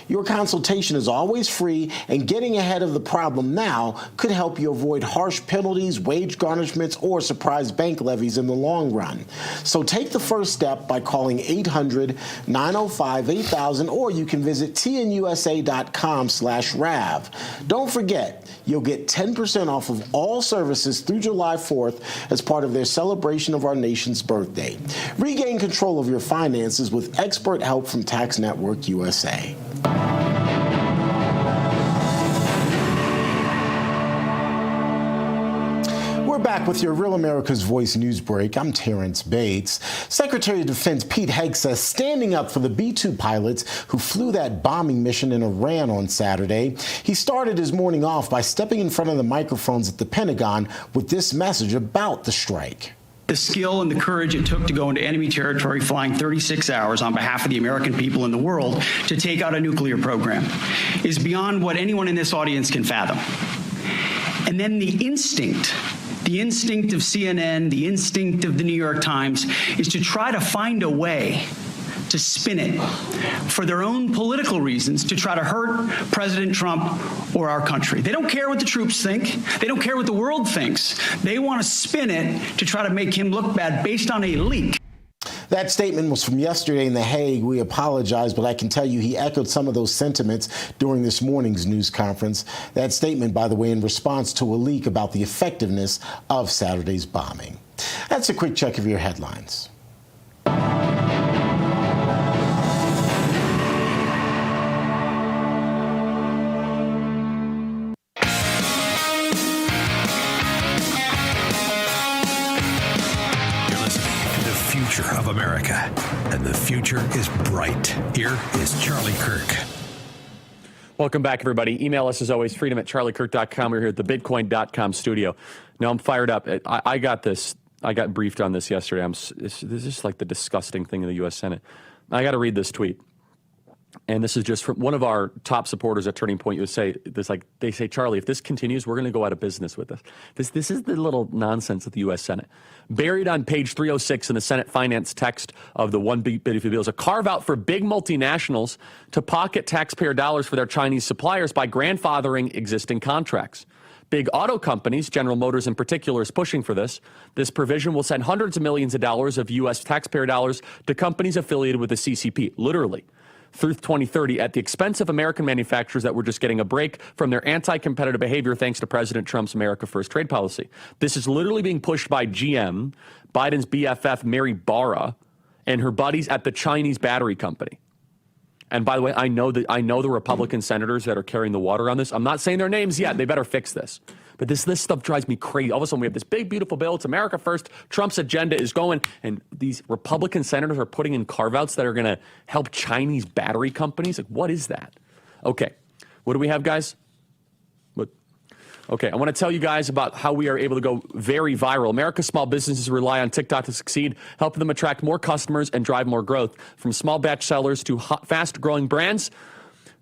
Your consultation is always free, and getting ahead of the problem now could help you avoid harsh penalties, wage garnishments, or surprise bank levies in the long run. So take the first step by calling 800-905-8000, or you can visit tnusa.com/RAV. Don't forget, you'll get 10% off of all services through July 4th as part of their celebration of our nation's birthday. Regain control of your finances with expert help from Tax Network USA. We're back with your Real America's Voice news break. I'm Terrence Bates. Secretary of Defense Pete Hegseth standing up for the B-2 pilots who flew that bombing mission in Iran on Saturday. He started his morning off by stepping in front of the microphones at the Pentagon with this message about the strike. The skill and the courage it took to go into enemy territory flying 36 hours on behalf of the American people and the world to take out a nuclear program is beyond what anyone in this audience can fathom. And then the instinct of CNN, the instinct of the New York Times is to try to find a way to spin it for their own political reasons to try to hurt President Trump or our country. They don't care what the troops think. They don't care what the world thinks. They want to spin it to try to make him look bad based on a leak. That statement was from yesterday in The Hague. We apologize, but I can tell you he echoed some of those sentiments during this morning's news conference. That statement, by the way, in response to a leak about the effectiveness of Saturday's bombing. That's a quick check of your headlines. Of America, and the future is bright. Here is Charlie Kirk. Welcome back, everybody. Email us as always, freedom@charliekirk.com. We're here at the bitcoin.com studio. Now I'm fired up. I got this. I got briefed on this yesterday. This is just like the disgusting thing in the U.S. Senate. I got to read this tweet. And this is just from one of our top supporters at Turning Point USA. They say, Charlie, if this continues, we're going to go out of business with this. This is the little nonsense of the U.S. Senate. Buried on page 306 in the Senate finance text of the one big beautiful bill is a carve out for big multinationals to pocket taxpayer dollars for their Chinese suppliers by grandfathering existing contracts. Big auto companies, General Motors in particular, is pushing for this. This provision will send hundreds of millions of dollars of U.S. taxpayer dollars to companies affiliated with the CCP, literally, through 2030 at the expense of American manufacturers that were just getting a break from their anti-competitive behavior thanks to President Trump's America First trade policy. This is literally being pushed by GM, Biden's BFF, Mary Barra, and her buddies at the Chinese battery company. And by the way, I know the Republican senators that are carrying the water on this. I'm not saying their names yet. They better fix this. But this stuff drives me crazy. All of a sudden, we have this big, beautiful bill. It's America First. Trump's agenda is going. And these Republican senators are putting in carve-outs that are going to help Chinese battery companies. Like, what is that? Okay. What do we have, guys? Okay, I want to tell you guys about how we are able to go very viral. America's small businesses rely on TikTok to succeed, helping them attract more customers and drive more growth. From small batch sellers to fast-growing brands,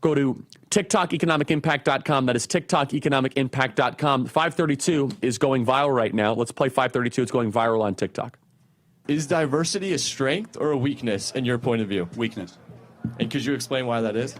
go to TikTokeconomicimpact.com. That is TikTokeconomicimpact.com. 532 is going viral right now. Let's play 532. It's going viral on TikTok. Is diversity a strength or a weakness in your point of view? Weakness. And could you explain why that is?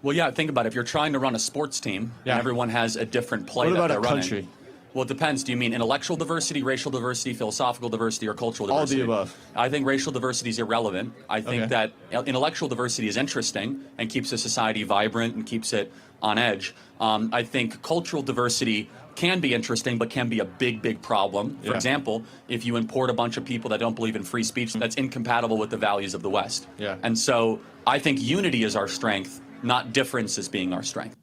Well, yeah, think about it. If you're trying to run a sports team, and everyone has a different play What that about they're a running. country? Well, it depends. Do you mean intellectual diversity, racial diversity, philosophical diversity, or cultural All diversity? the above. I think racial diversity is irrelevant. I think that intellectual diversity is interesting and keeps a society vibrant and keeps it on edge. I think cultural diversity can be interesting, but can be a big, big problem. For example, if you import a bunch of people that don't believe in free speech, that's incompatible with the values of the West. Yeah. And so I think unity is our strength, not difference as being our strength.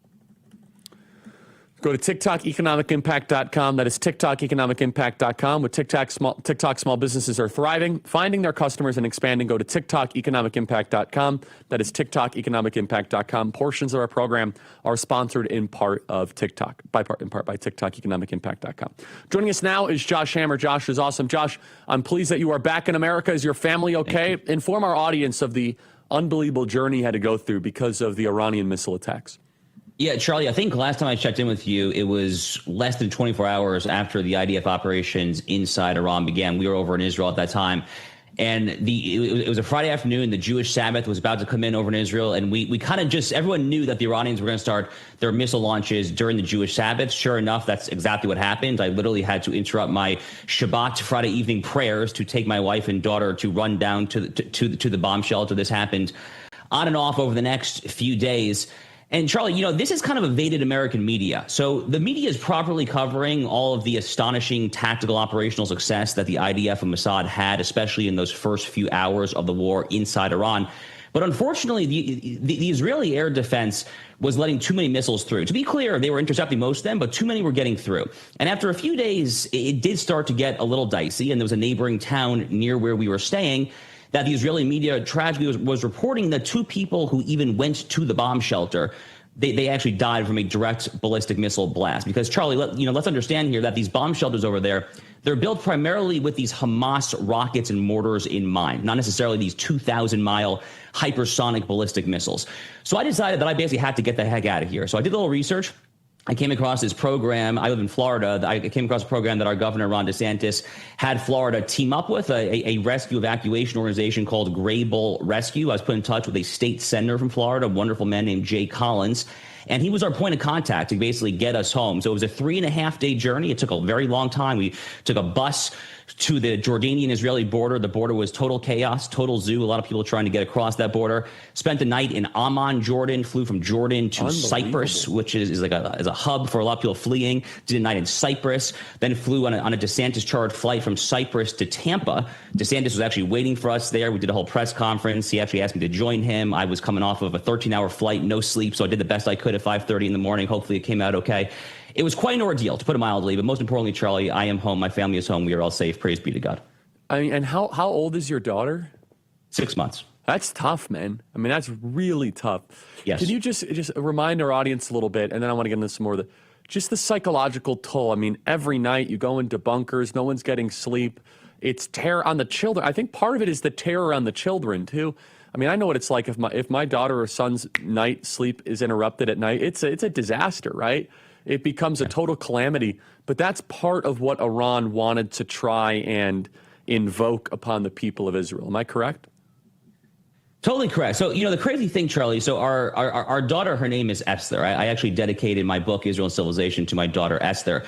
Go to TikTokeconomicimpact.com. That is TikTokeconomicimpact.com. With TikTok, small businesses are thriving, finding their customers, and expanding. Go to TikTokeconomicimpact.com. That is TikTokeconomicimpact.com. Portions of our program are sponsored in part of TikTok, in part by TikTokeconomicimpact.com. Joining us now is Josh Hammer. Josh is awesome. Josh, I'm pleased that you are back in America. Is your family okay? Inform our audience of the unbelievable journey you had to go through because of the Iranian missile attacks. Yeah, Charlie, I think last time I checked in with you, it was less than 24 hours after the IDF operations inside Iran began. We were over in Israel at that time. And it was a Friday afternoon. The Jewish Sabbath was about to come in over in Israel. And we kind of everyone knew that the Iranians were going to start their missile launches during the Jewish Sabbath. Sure enough, that's exactly what happened. I literally had to interrupt my Shabbat Friday evening prayers to take my wife and daughter to run down to the bomb shelter. This happened on and off over the next few days. And Charlie, this has kind of evaded American media. So the media is properly covering all of the astonishing tactical operational success that the IDF and Mossad had, especially in those first few hours of the war inside Iran. But unfortunately, the Israeli air defense was letting too many missiles through. To be clear, they were intercepting most of them, but too many were getting through. And after a few days, it did start to get a little dicey. And there was a neighboring town near where we were staying that the Israeli media tragically was reporting that two people who even went to the bomb shelter, they actually died from a direct ballistic missile blast. Because, Charlie, let's understand here that these bomb shelters over there, they're built primarily with these Hamas rockets and mortars in mind, not necessarily these 2,000-mile hypersonic ballistic missiles. So I decided that I basically had to get the heck out of here. So I did a little research. I came across this program. I live in Florida. I came across a program that our governor, Ron DeSantis, had Florida team up with, a rescue evacuation organization called Gray Bull Rescue. I was put in touch with a state senator from Florida, a wonderful man named Jay Collins. And he was our point of contact to basically get us home. So it was a 3.5-day journey. It took a very long time. We took a bus to the Jordanian-Israeli border. The border was total chaos, total zoo. A lot of people trying to get across that border. Spent the night in Amman, Jordan. Flew from Jordan to Cyprus, which is like a hub for a lot of people fleeing. Did a night in Cyprus. Then flew on a DeSantis-chartered flight from Cyprus to Tampa. DeSantis was actually waiting for us there. We did a whole press conference. He actually asked me to join him. I was coming off of a 13-hour flight, no sleep, so I did the best I could at 5:30 in the morning. Hopefully it came out okay. It was quite an ordeal, to put it mildly, but most importantly, Charlie, I am home. My family is home. We are all safe. Praise be to God. I mean, and how old is your daughter? 6 months. That's tough, man. I mean, that's really tough. Yes. Can you just remind our audience a little bit, and then I want to get into some more of just the psychological toll. I mean, every night you go into bunkers, no one's getting sleep. It's terror on the children. I think part of it is the terror on the children, too. I mean, I know what it's like if my daughter or son's night sleep is interrupted at night. It's a disaster, right? It becomes a total calamity. But that's part of what Iran wanted to try and invoke upon the people of Israel. Am I correct? Totally correct. So, the crazy thing, Charlie, so our daughter, her name is Esther. I actually dedicated my book, Israel and Civilization, to my daughter, Esther.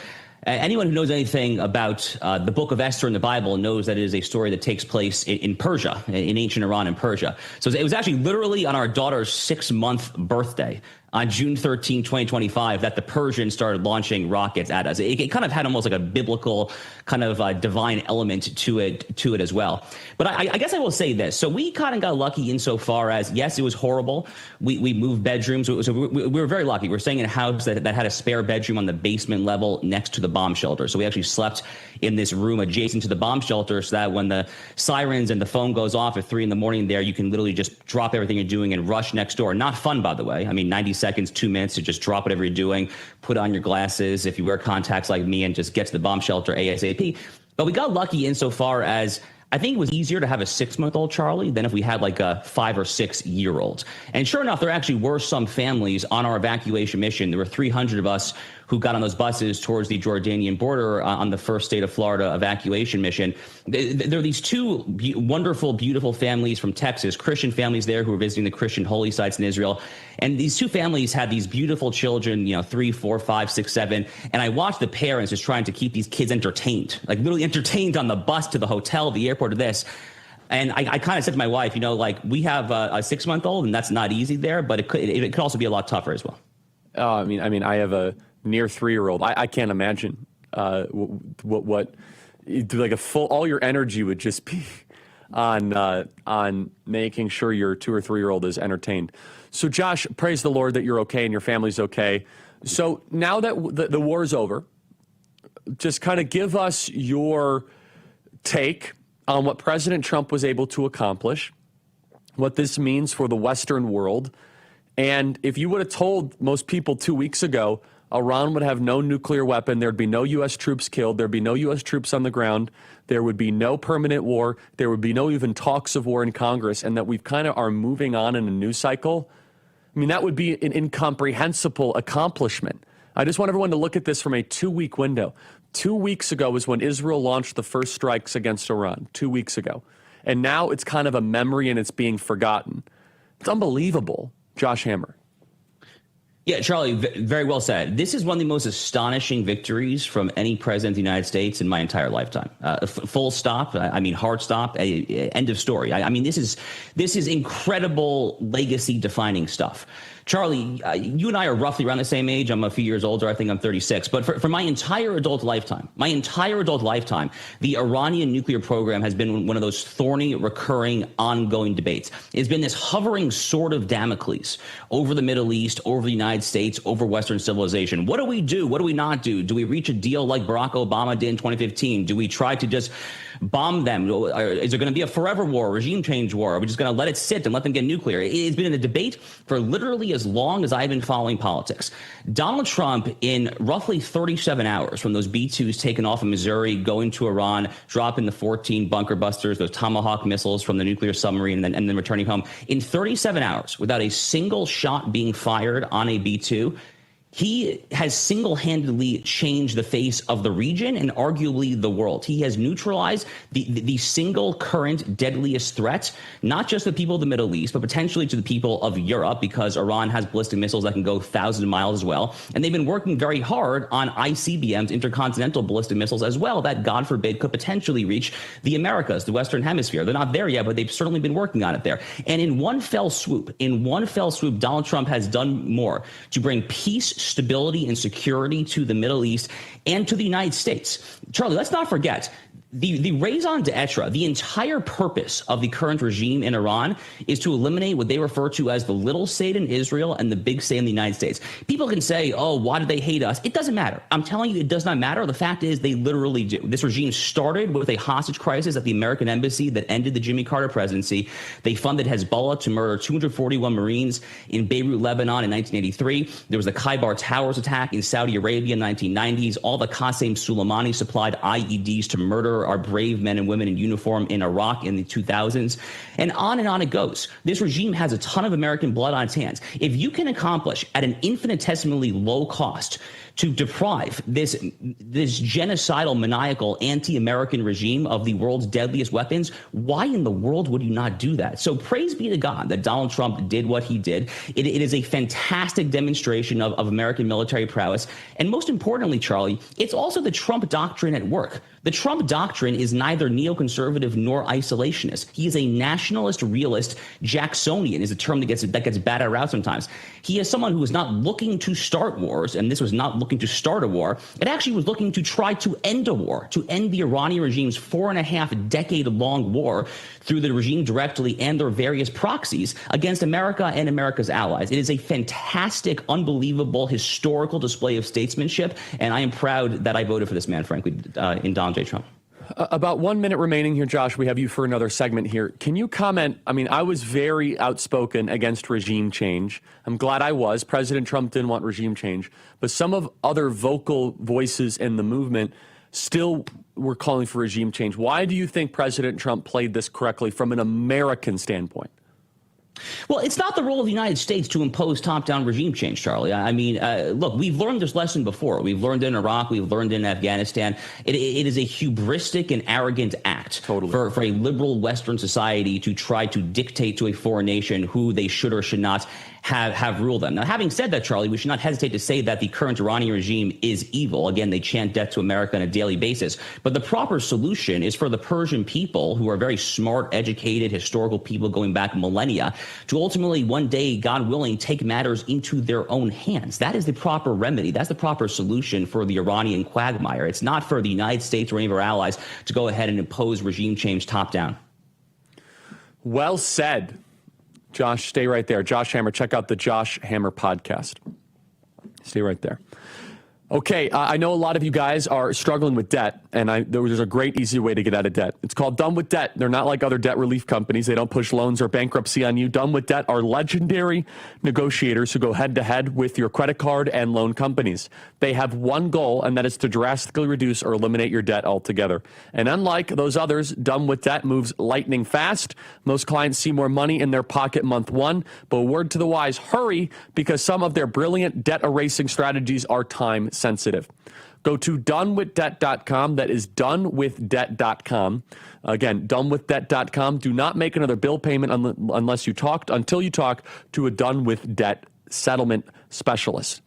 Anyone who knows anything about the book of Esther in the Bible knows that it is a story that takes place in Persia, in ancient Iran and Persia. So it was actually literally on our daughter's 6-month birthday on June 13, 2025, that the Persians started launching rockets at us. It kind of had almost like a biblical kind of divine element to it as well. But I guess I will say this. So we kind of got lucky insofar as, yes, it was horrible. We moved bedrooms. So we were very lucky. We were staying in a house that had a spare bedroom on the basement level next to the bomb shelter. So we actually slept in this room adjacent to the bomb shelter so that when the sirens and the phone goes off at 3 a.m. there, you can literally just drop everything you're doing and rush next door. Not fun, by the way. I mean, 96 seconds, 2 minutes to just drop whatever you're doing, put on your glasses if you wear contacts like me, and just get to the bomb shelter ASAP. But we got lucky insofar as I think it was easier to have a 6-month-old Charlie than if we had like a 5 or 6 year old. And sure enough, there actually were some families on our evacuation mission. There were 300 of us who got on those buses towards the Jordanian border on the first state of Florida evacuation mission. There are these two wonderful, beautiful families from Texas, Christian families there who were visiting the Christian holy sites in Israel. And these two families had these beautiful children, 3, 4, 5, 6, 7. And I watched the parents just trying to keep these kids entertained, like literally entertained on the bus to the hotel, the airport, to this. And I kind of said to my wife, we have a 6-month-old, and that's not easy there, but it could also be a lot tougher as well. I mean, I have a near 3-year-old. I can't imagine what like a full, all your energy would just be on making sure your 2 or 3-year-old is entertained. So Josh, praise the Lord that you're okay and your family's okay. So now that the war is over, just kind of give us your take on what President Trump was able to accomplish, what this means for the Western world. And if you would have told most people 2 weeks ago, Iran would have no nuclear weapon, there'd be no U.S. troops killed, there'd be no U.S. troops on the ground, there would be no permanent war, there would be no even talks of war in Congress, and that we've kind of are moving on in a news cycle, I mean, that would be an incomprehensible accomplishment. I just want everyone to look at this from a 2-week window. 2 weeks ago was when Israel launched the first strikes against Iran, 2 weeks ago. And now it's kind of a memory and it's being forgotten. It's unbelievable. Josh Hammer. Yeah, Charlie, very well said. This is one of the most astonishing victories from any president of the United States in my entire lifetime. Full stop. I mean, hard stop. End of story. I mean, this is incredible legacy-defining stuff. Charlie, you and I are roughly around the same age. I'm a few years older. I think I'm 36. But for my entire adult lifetime, the Iranian nuclear program has been one of those thorny, recurring, ongoing debates. It's been this hovering sword of Damocles over the Middle East, over the United States, over Western civilization. What do we do? What do we not do? Do we reach a deal like Barack Obama did in 2015? Do we try to just bomb them? Is there going to be a forever war, regime change war? Are we just going to let it sit and let them get nuclear? It's been in a debate for literally as long as I've been following politics. Donald Trump, in roughly 37 hours from those B-2s taken off in Missouri, going to Iran, dropping the 14 bunker busters, those Tomahawk missiles from the nuclear submarine, and then returning home, in 37 hours, without a single shot being fired on a B-2, he has single-handedly changed the face of the region and arguably the world. He has neutralized the single current deadliest threat, not just to the people of the Middle East, but potentially to the people of Europe, because Iran has ballistic missiles that can go thousands of miles as well. And they've been working very hard on ICBMs, intercontinental ballistic missiles as well, that, God forbid, could potentially reach the Americas, the Western Hemisphere. They're not there yet, but they've certainly been working on it there. And in one fell swoop, Donald Trump has done more to bring peace, stability, and security to the Middle East and to the United States. Charlie, let's not forget, the raison d'etre, the entire purpose of the current regime in Iran is to eliminate what they refer to as the little state in Israel and the big state in the United States. People can say, oh, why do they hate us? It doesn't matter. I'm telling you, it does not matter. The fact is they literally do. This regime started with a hostage crisis at the American embassy that ended the Jimmy Carter presidency. They funded Hezbollah to murder 241 Marines in Beirut, Lebanon in 1983. There was the Khaybar Towers attack in Saudi Arabia in the 1990s. All the Qasem Soleimani supplied IEDs to murder our brave men and women in uniform in Iraq in the 2000s. And on it goes. This regime has a ton of American blood on its hands. If you can accomplish at an infinitesimally low cost to deprive this genocidal, maniacal, anti-American regime of the world's deadliest weapons, why in the world would you not do that? So praise be to God that Donald Trump did what he did. It is a fantastic demonstration of American military prowess. And most importantly, Charlie, it's also the Trump doctrine at work. The Trump doctrine is neither neoconservative nor isolationist. He is a nationalist, realist. Jacksonian is a term that gets batted around sometimes. He is someone who is not looking to start wars, and this was not looking to start a war. It actually was looking to try to end a war, to end the Iranian regime's 4.5-decade-long war through the regime directly and their various proxies against America and America's allies. It is a fantastic, unbelievable, historical display of statesmanship, and I am proud that I voted for this man, frankly, in Donald J. Trump. About 1 minute remaining here, Josh. We have you for another segment here. Can you comment? I mean, I was very outspoken against regime change. I'm glad I was. President Trump didn't want regime change. But some of other vocal voices in the movement still were calling for regime change. Why do you think President Trump played this correctly from an American standpoint? Well, it's not the role of the United States to impose top-down regime change, Charlie. I mean, look, we've learned this lesson before. We've learned in Iraq. We've learned in Afghanistan. It is a hubristic and arrogant act for a liberal Western society to try to dictate to a foreign nation who they should or should not have rule them. Now, having said that, Charlie, we should not hesitate to say that the current Iranian regime is evil. Again, they chant death to America on a daily basis. But the proper solution is for the Persian people, who are very smart, educated, historical people going back millennia, to ultimately one day, God willing, take matters into their own hands. That is the proper remedy. That's the proper solution for the Iranian quagmire. It's not for the United States or any of our allies to go ahead and impose regime change top down. Well said. Josh, stay right there. Josh Hammer, check out the Josh Hammer podcast. Stay right there. Okay, I know a lot of you guys are struggling with debt, and there's a great, easy way to get out of debt. It's called Done With Debt. They're not like other debt relief companies. They don't push loans or bankruptcy on you. Done With Debt are legendary negotiators who go head-to-head with your credit card and loan companies. They have one goal, and that is to drastically reduce or eliminate your debt altogether. And unlike those others, Done With Debt moves lightning fast. Most clients see more money in their pocket month one, but word to the wise, hurry, because some of their brilliant debt erasing strategies are time sensitive. Go to donewithdebt.com. That is donewithdebt.com. Again, donewithdebt.com. Do not make another bill payment until you talk to a Done With Debt settlement specialist.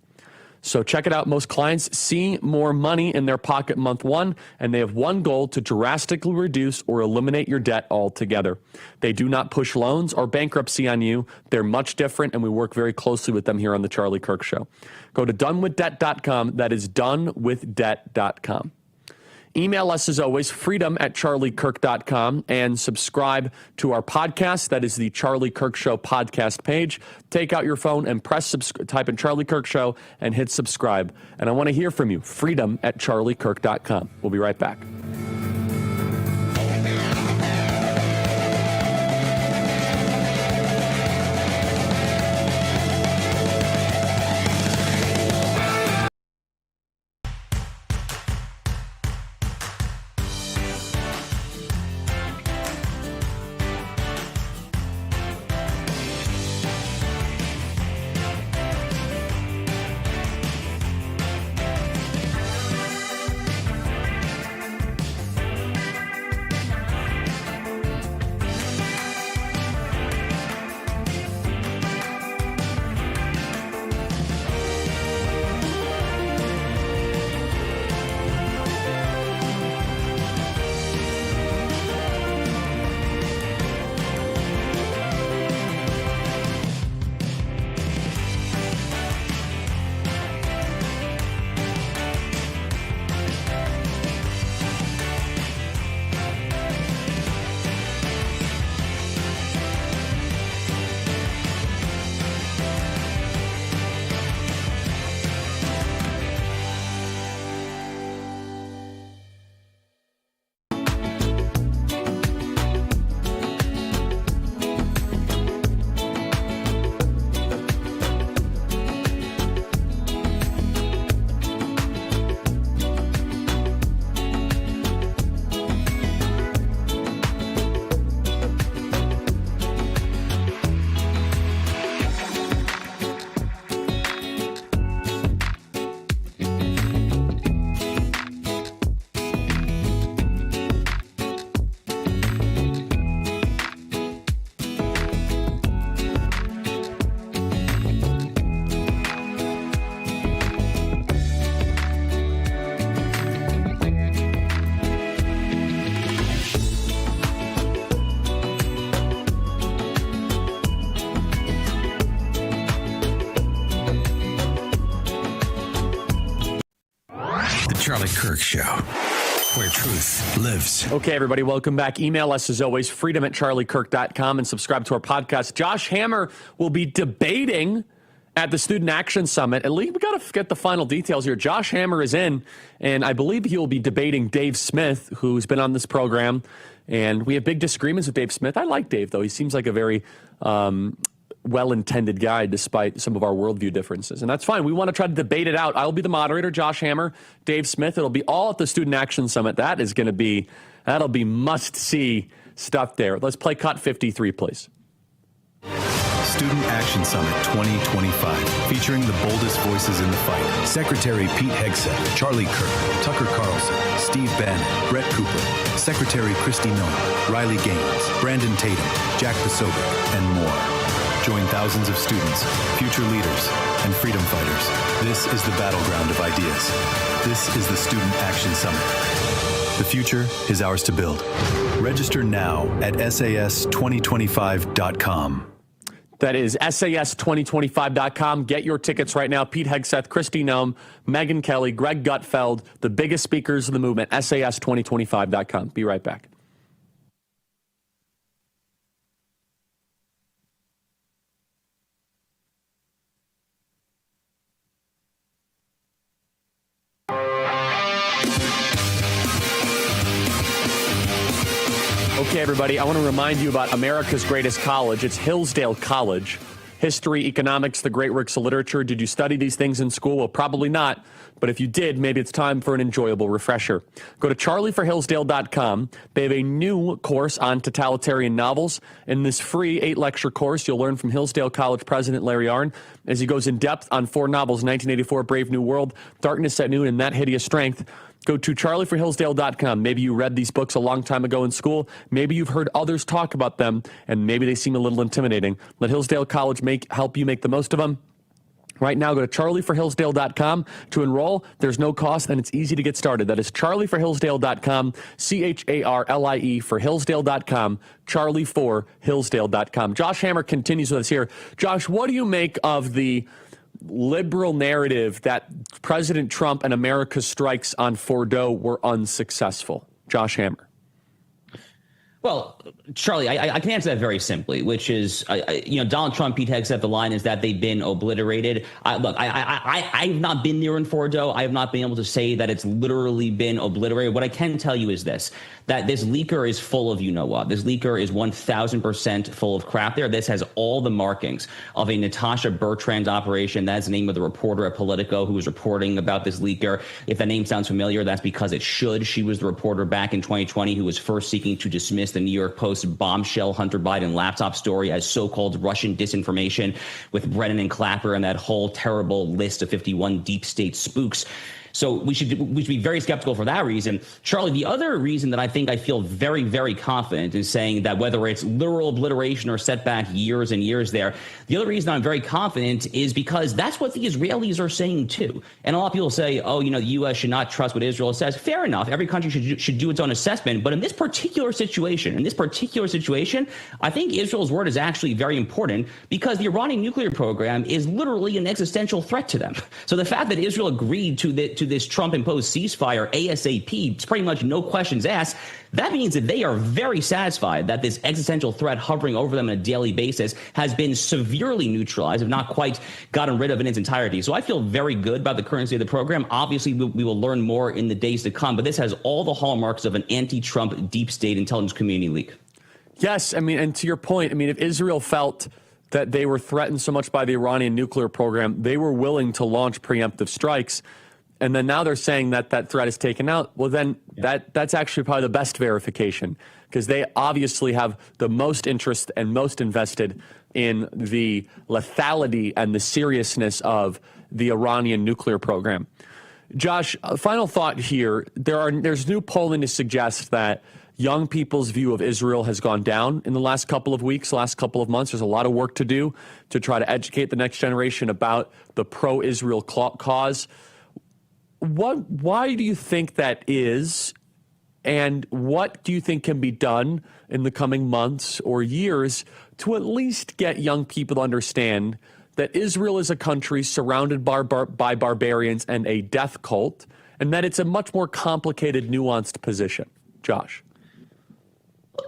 So check it out. Most clients see more money in their pocket month one, and they have one goal: to drastically reduce or eliminate your debt altogether. They do not push loans or bankruptcy on you. They're much different, and we work very closely with them here on the Charlie Kirk Show. Go to donewithdebt.com. That is donewithdebt.com. Email us, as always, freedom@charliekirk.com, and subscribe to our podcast. That is the Charlie Kirk Show podcast page. Take out your phone and type in Charlie Kirk Show and hit subscribe. And I want to hear from you. freedom@charliekirk.com. We'll be right back. Charlie Kirk Show, where truth lives. Okay, everybody, welcome back. Email us, as always, freedom@charliekirk.com, and subscribe to our podcast. Josh Hammer will be debating at the Student Action Summit. At least we got to get the final details here. Josh Hammer is in, and I believe he will be debating Dave Smith, who's been on this program. And we have big disagreements with Dave Smith. I like Dave, though. He seems like a very well-intended guy, despite some of our worldview differences. And that's fine. We want to try to debate it out. I'll be the moderator, Josh Hammer, Dave Smith. It'll be all at the Student Action Summit. That'll be must-see stuff there. Let's play cut 53, please. Student Action Summit 2025, featuring the boldest voices in the fight. Secretary Pete Hegseth, Charlie Kirk, Tucker Carlson, Steve Bannon, Brett Cooper, Secretary Kristi Noem, Riley Gaines, Brandon Tatum, Jack Posobiec, and more. Join thousands of students, future leaders, and freedom fighters. This is the battleground of ideas. This is the Student Action Summit. The future is ours to build. Register now at SAS2025.com. That is SAS2025.com. Get your tickets right now. Pete Hegseth, Kristi Noem, Megyn Kelly, Greg Gutfeld, the biggest speakers of the movement, SAS2025.com. Be right back. Okay, everybody, I want to remind you about America's greatest college. It's Hillsdale College. History, economics, the great works of literature. Did you study these things in school? Well, probably not. But if you did, maybe it's time for an enjoyable refresher. Go to charlieforhillsdale.com. They have a new course on totalitarian novels. In this free 8-lecture course, you'll learn from Hillsdale College President Larry Arnn as he goes in depth on 4 novels, 1984, Brave New World, Darkness at Noon, and That Hideous Strength. Go to charlieforhillsdale.com. Maybe you read these books a long time ago in school. Maybe you've heard others talk about them, and maybe they seem a little intimidating. Let Hillsdale College help you make the most of them. Right now, go to charlieforhillsdale.com to enroll. There's no cost, and it's easy to get started. That is charlieforhillsdale.com, CHARLIE for Hillsdale.com, charlieforhillsdale.com. Josh Hammer continues with us here. Josh, what do you make of the liberal narrative that President Trump and America's strikes on Fordo were unsuccessful? Josh Hammer. Well, Charlie, I can answer that very simply, which is, Donald Trump, Pete Hegseth, the line is that they've been obliterated. I've not been there in Fordo. I have not been able to say that it's literally been obliterated. What I can tell you is this, that this leaker is full of you-know-what. This leaker is 1,000% full of crap there. This has all the markings of a Natasha Bertrand operation. That's the name of the reporter at Politico who was reporting about this leaker. If that name sounds familiar, that's because it should. She was the reporter back in 2020 who was first seeking to dismiss the New York Post bombshell Hunter Biden laptop story as so-called Russian disinformation with Brennan and Clapper and that whole terrible list of 51 deep state spooks. So we should be very skeptical for that reason. Charlie, the other reason that I feel very, very confident in saying that whether it's literal obliteration or setback years and years there, the other reason I'm very confident is because that's what the Israelis are saying too. And a lot of people say, the U.S. should not trust what Israel says. Fair enough. Every country should do its own assessment. But in this particular situation, I think Israel's word is actually very important because the Iranian nuclear program is literally an existential threat to them. So the fact that Israel agreed to this Trump-imposed ceasefire ASAP, it's pretty much no questions asked. That means that they are very satisfied that this existential threat hovering over them on a daily basis has been severely neutralized, if not quite gotten rid of in its entirety. So I feel very good about the current state of the program. Obviously, we will learn more in the days to come, but this has all the hallmarks of an anti-Trump deep state intelligence community leak. Yes, and to your point, if Israel felt that they were threatened so much by the Iranian nuclear program, they were willing to launch preemptive strikes. And then now they're saying that that threat is taken out. Well, then that's actually probably the best verification because they obviously have the most interest and most invested in the lethality and the seriousness of the Iranian nuclear program. Josh, a final thought here. There's new polling to suggest that young people's view of Israel has gone down in the last couple of weeks, last couple of months. There's a lot of work to do to try to educate the next generation about the pro-Israel cause. Why do you think that is, and what do you think can be done in the coming months or years to at least get young people to understand that Israel is a country surrounded by barbarians and a death cult, and that it's a much more complicated, nuanced position? Josh.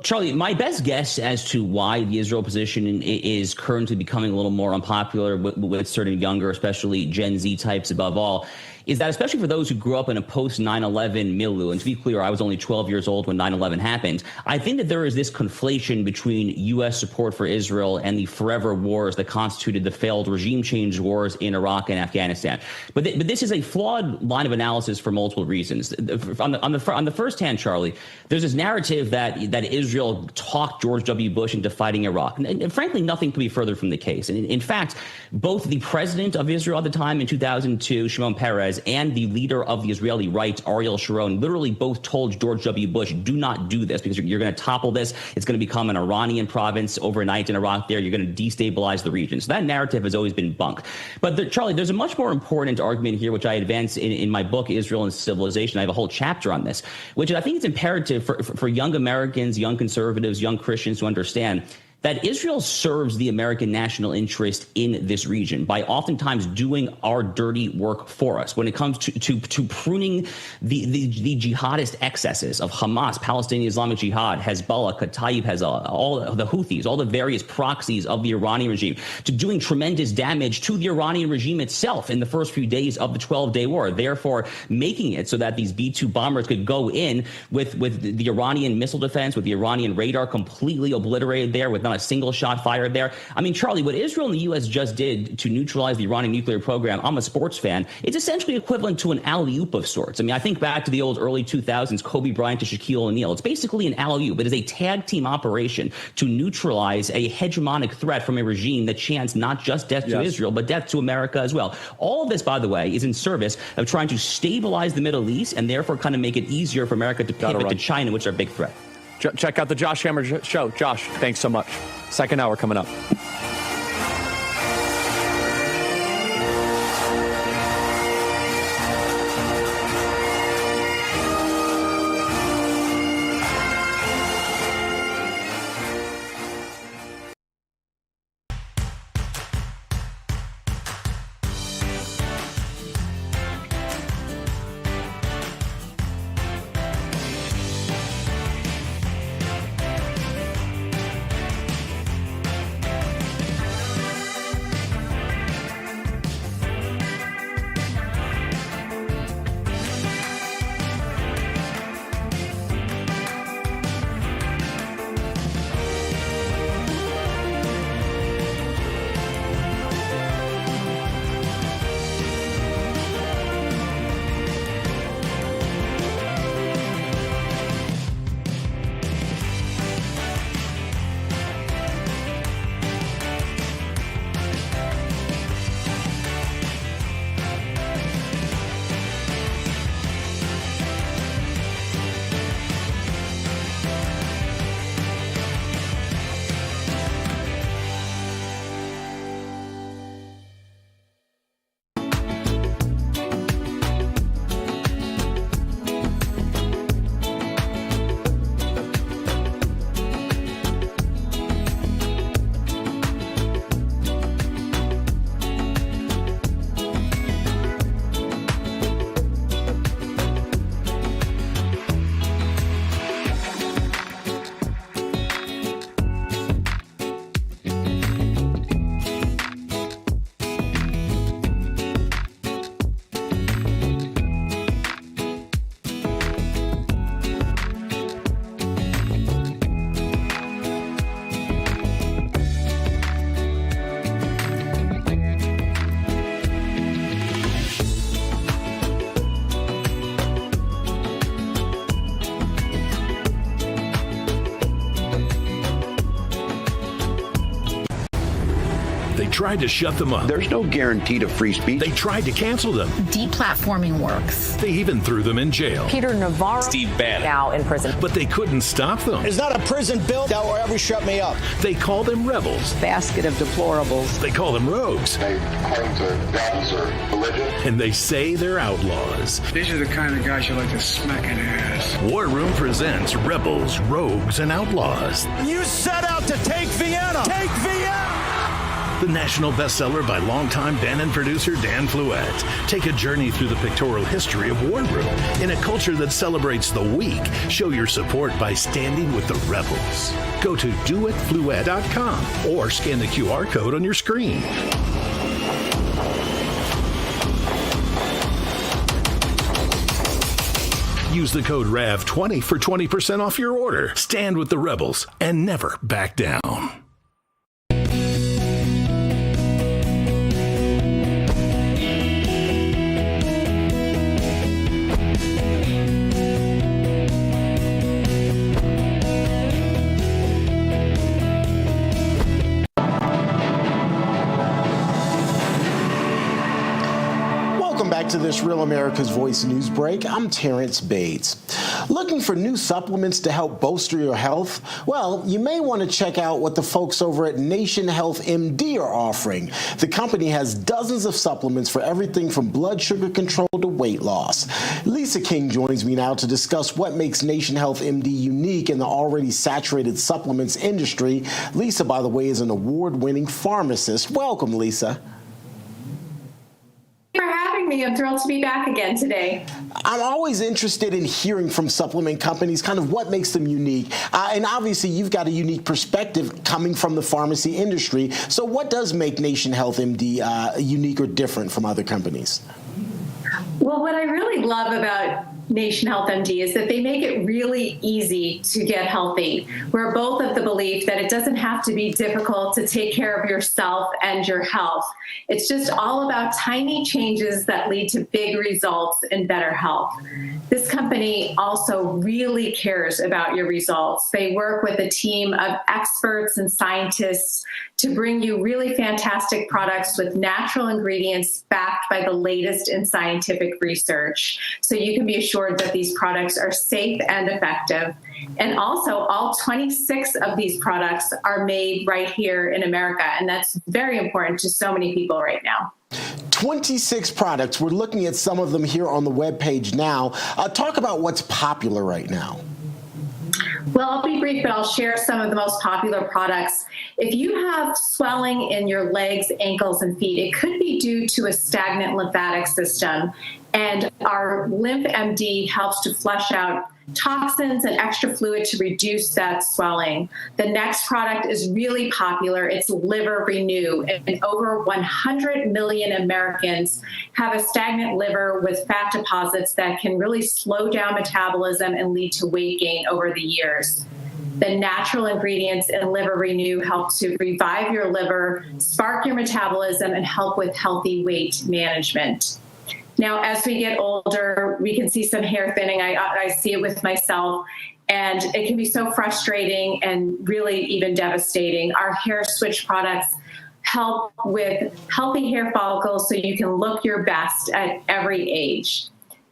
Charlie, my best guess as to why the Israel position is currently becoming a little more unpopular with certain younger, especially Gen Z types above all, is that especially for those who grew up in a post-9/11 milieu, and to be clear, I was only 12 years old when 9/11 happened, I think that there is this conflation between U.S. support for Israel and the forever wars that constituted the failed regime change wars in Iraq and Afghanistan. But this is a flawed line of analysis for multiple reasons. On the first hand, Charlie, there's this narrative that Israel talked George W. Bush into fighting Iraq. And frankly, nothing could be further from the case. And in fact, both the president of Israel at the time in 2002, Shimon Peres, and the leader of the Israeli right, Ariel Sharon, literally both told George W. Bush, do not do this because you're going to topple this. It's going to become an Iranian province overnight in Iraq there. You're going to destabilize the region. So that narrative has always been bunk. But Charlie, there's a much more important argument here, which I advance in my book, Israel and Civilization. I have a whole chapter on this, which I think it's imperative for young Americans, young conservatives, young Christians to understand that Israel serves the American national interest in this region by oftentimes doing our dirty work for us when it comes to pruning the jihadist excesses of Hamas, Palestinian Islamic Jihad, Hezbollah, Kataib Hezbollah, all the Houthis, all the various proxies of the Iranian regime, to doing tremendous damage to the Iranian regime itself in the first few days of the 12-day war, therefore making it so that these B-2 bombers could go in with the Iranian missile defense, with the Iranian radar completely obliterated there, with not a single shot fired there. I mean, Charlie, what Israel and the U.S. just did to neutralize the Iranian nuclear program, I'm a sports fan, it's essentially equivalent to an alley-oop of sorts. I mean, I think back to the old early 2000s, Kobe Bryant to Shaquille O'Neal. It's basically an alley-oop. It is a tag team operation to neutralize a hegemonic threat from a regime that chants not just death to Israel, but death to America as well. All of this, by the way, is in service of trying to stabilize the Middle East and therefore kind of make it easier for America to pivot to China, which is our big threat. Check out the Josh Hammer Show. Josh, thanks so much. Second hour coming up. tried to shut them up. There's no guarantee to free speech. They tried to cancel them. Deplatforming works. They even threw them in jail. Peter Navarro, Steve Bannon, now in prison. But they couldn't stop them. It's not a prison bill that will ever shut me up. They call them rebels. Basket of deplorables. They call them rogues. They claim to values or religion. And they say they're outlaws. These are the kind of guys you like to smack in the ass. War Room presents Rebels, Rogues, and Outlaws. You set out to take Vienna. Take Vienna! The national bestseller by longtime Bannon producer Dan Fluette. Take a journey through the pictorial history of War Room. In a culture that celebrates the weak, show your support by standing with the rebels. Go to doitfluette.com or scan the QR code on your screen. Use the code RAV20 for 20% off your order. Stand with the rebels and never back down. Back to this Real America's Voice news break. I'm Terrence Bates. Looking for new supplements to help bolster your health? Well, you may want to check out what the folks over at Nation Health MD are offering. The company has dozens of supplements for everything from blood sugar control to weight loss. Lisa King joins me now to discuss what makes Nation Health MD unique in the already saturated supplements industry. Lisa, by the way, is an award-winning pharmacist. Welcome, Lisa. Me. I'm thrilled to be back again today. I'm always interested in hearing from supplement companies, kind of what makes them unique. And obviously, you've got a unique perspective coming from the pharmacy industry. So what does make Nation Health MD unique or different from other companies? Well, what I really love about Nation Health MD is that they make it really easy to get healthy. We're both of the belief that it doesn't have to be difficult to take care of yourself and your health. It's just all about tiny changes that lead to big results and better health. This company also really cares about your results. They work with a team of experts and scientists to bring you really fantastic products with natural ingredients backed by the latest in scientific research. So you can be assured that these products are safe and effective. And also, all 26 of these products are made right here in America, and that's very important to so many people right now. 26 products. We're looking at some of them here on the webpage now. Talk about what's popular right now. Well, I'll be brief, but I'll share some of the most popular products. If you have swelling in your legs, ankles, and feet, it could be due to a stagnant lymphatic system. And our Lymph MD helps to flush out toxins and extra fluid to reduce that swelling. The next product is really popular. It's Liver Renew. And over 100 million Americans have a stagnant liver with fat deposits that can really slow down metabolism and lead to weight gain over the years. The natural ingredients in Liver Renew help to revive your liver, spark your metabolism, and help with healthy weight management. Now, as we get older, we can see some hair thinning. I see it with myself, and it can be so frustrating and really even devastating. Our hair switch products help with healthy hair follicles so you can look your best at every age.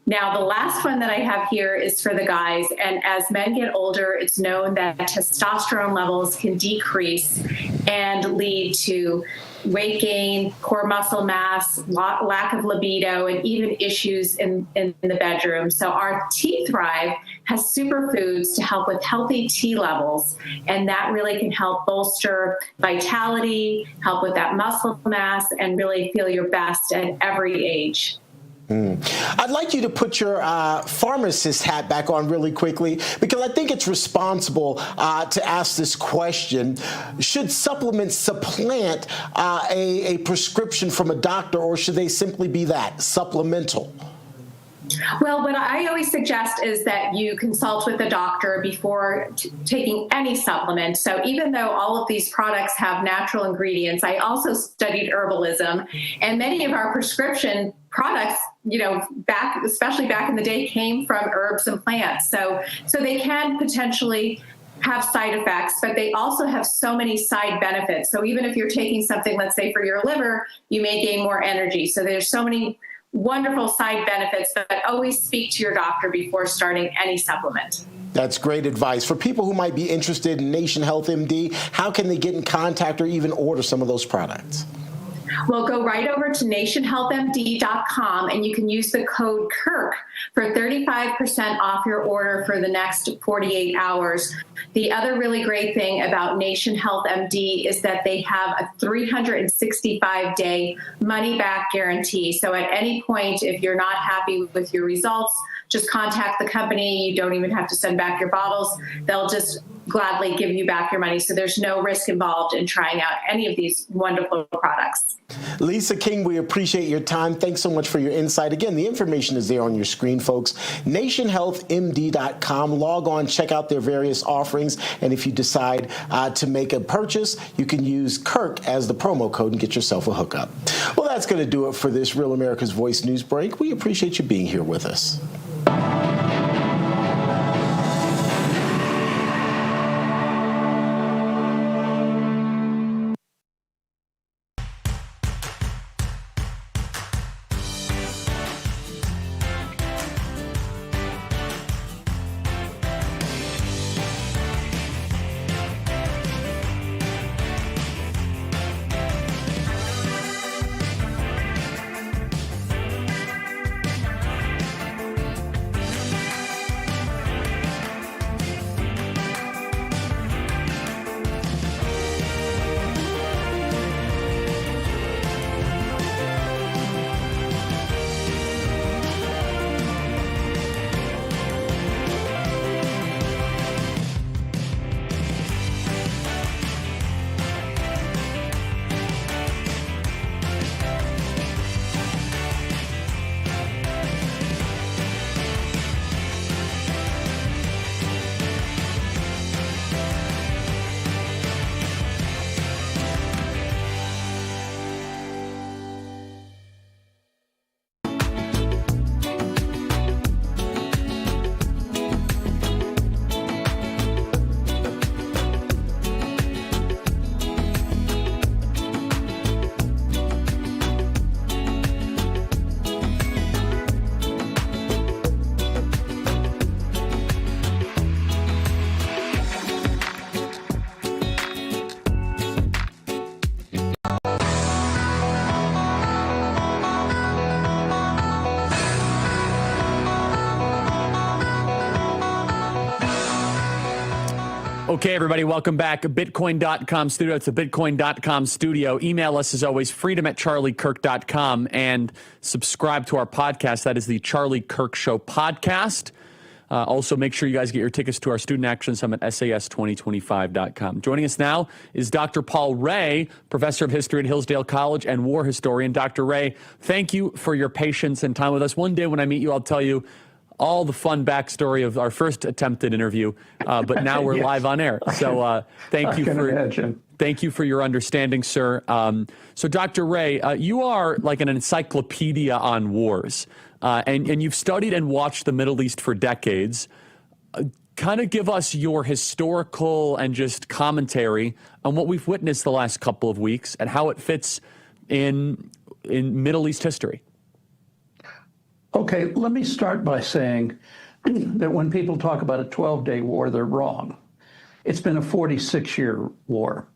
Now, the last one that I have here is for the guys, and as men get older, it's known that testosterone levels can decrease and lead to weight gain, core muscle mass, lack of libido, and even issues in the bedroom. So our Tea Thrive has superfoods to help with healthy T levels, and that really can help bolster vitality, help with that muscle mass, and really feel your best at every age. I'd like you to put your pharmacist hat back on really quickly, because I think it's responsible to ask this question. Should supplements supplant a prescription from a doctor, or should they simply be that, supplemental? Well, what I always suggest is that you consult with a doctor before taking any supplement. So even though all of these products have natural ingredients, I also studied herbalism, and many of our prescription products, especially back in the day, came from herbs and plants. So they can potentially have side effects, but they also have so many side benefits. So even if you're taking something, let's say for your liver, you may gain more energy. So there's so many wonderful side benefits, but always speak to your doctor before starting any supplement. That's great advice. For people who might be interested in Nation Health MD, how can they get in contact or even order some of those products? Well, go right over to nationhealthmd.com and you can use the code KIRK for 35% off your order for the next 48 hours. The other really great thing about Nation Health MD is that they have a 365-day money-back guarantee. So at any point, if you're not happy with your results, just contact the company. You don't even have to send back your bottles. They'll just gladly give you back your money. So there's no risk involved in trying out any of these wonderful products. Lisa King, we appreciate your time. Thanks so much for your insight. Again, the information is there on your screen, folks. NationHealthMD.com. Log on, check out their various offerings. And if you decide to make a purchase, you can use Kirk as the promo code and get yourself a hookup. Well, that's going to do it for this Real America's Voice news break. We appreciate you being here with us. Okay, everybody, welcome back. Bitcoin.com studio. It's the Bitcoin.com studio. Email us, as always, freedom@charliekirk.com, and subscribe to our podcast. That is the Charlie Kirk Show podcast. Also, make sure you guys get your tickets to our Student Action Summit, SAS2025.com. Joining us now is Dr. Paul Ray, professor of history at Hillsdale College and war historian. Dr. Ray, thank you for your patience and time with us. One day when I meet you, I'll tell you all the fun backstory of our first attempted interview, but now we're live on air. So thank you for your understanding, sir. So Dr. Ray, you are like an encyclopedia on wars, and you've studied and watched the Middle East for decades. Kind of give us your historical and just commentary on what we've witnessed the last couple of weeks and how it fits in Middle East history. Okay, let me start by saying that when people talk about a 12-day war, they're wrong. It's been a 46-year war.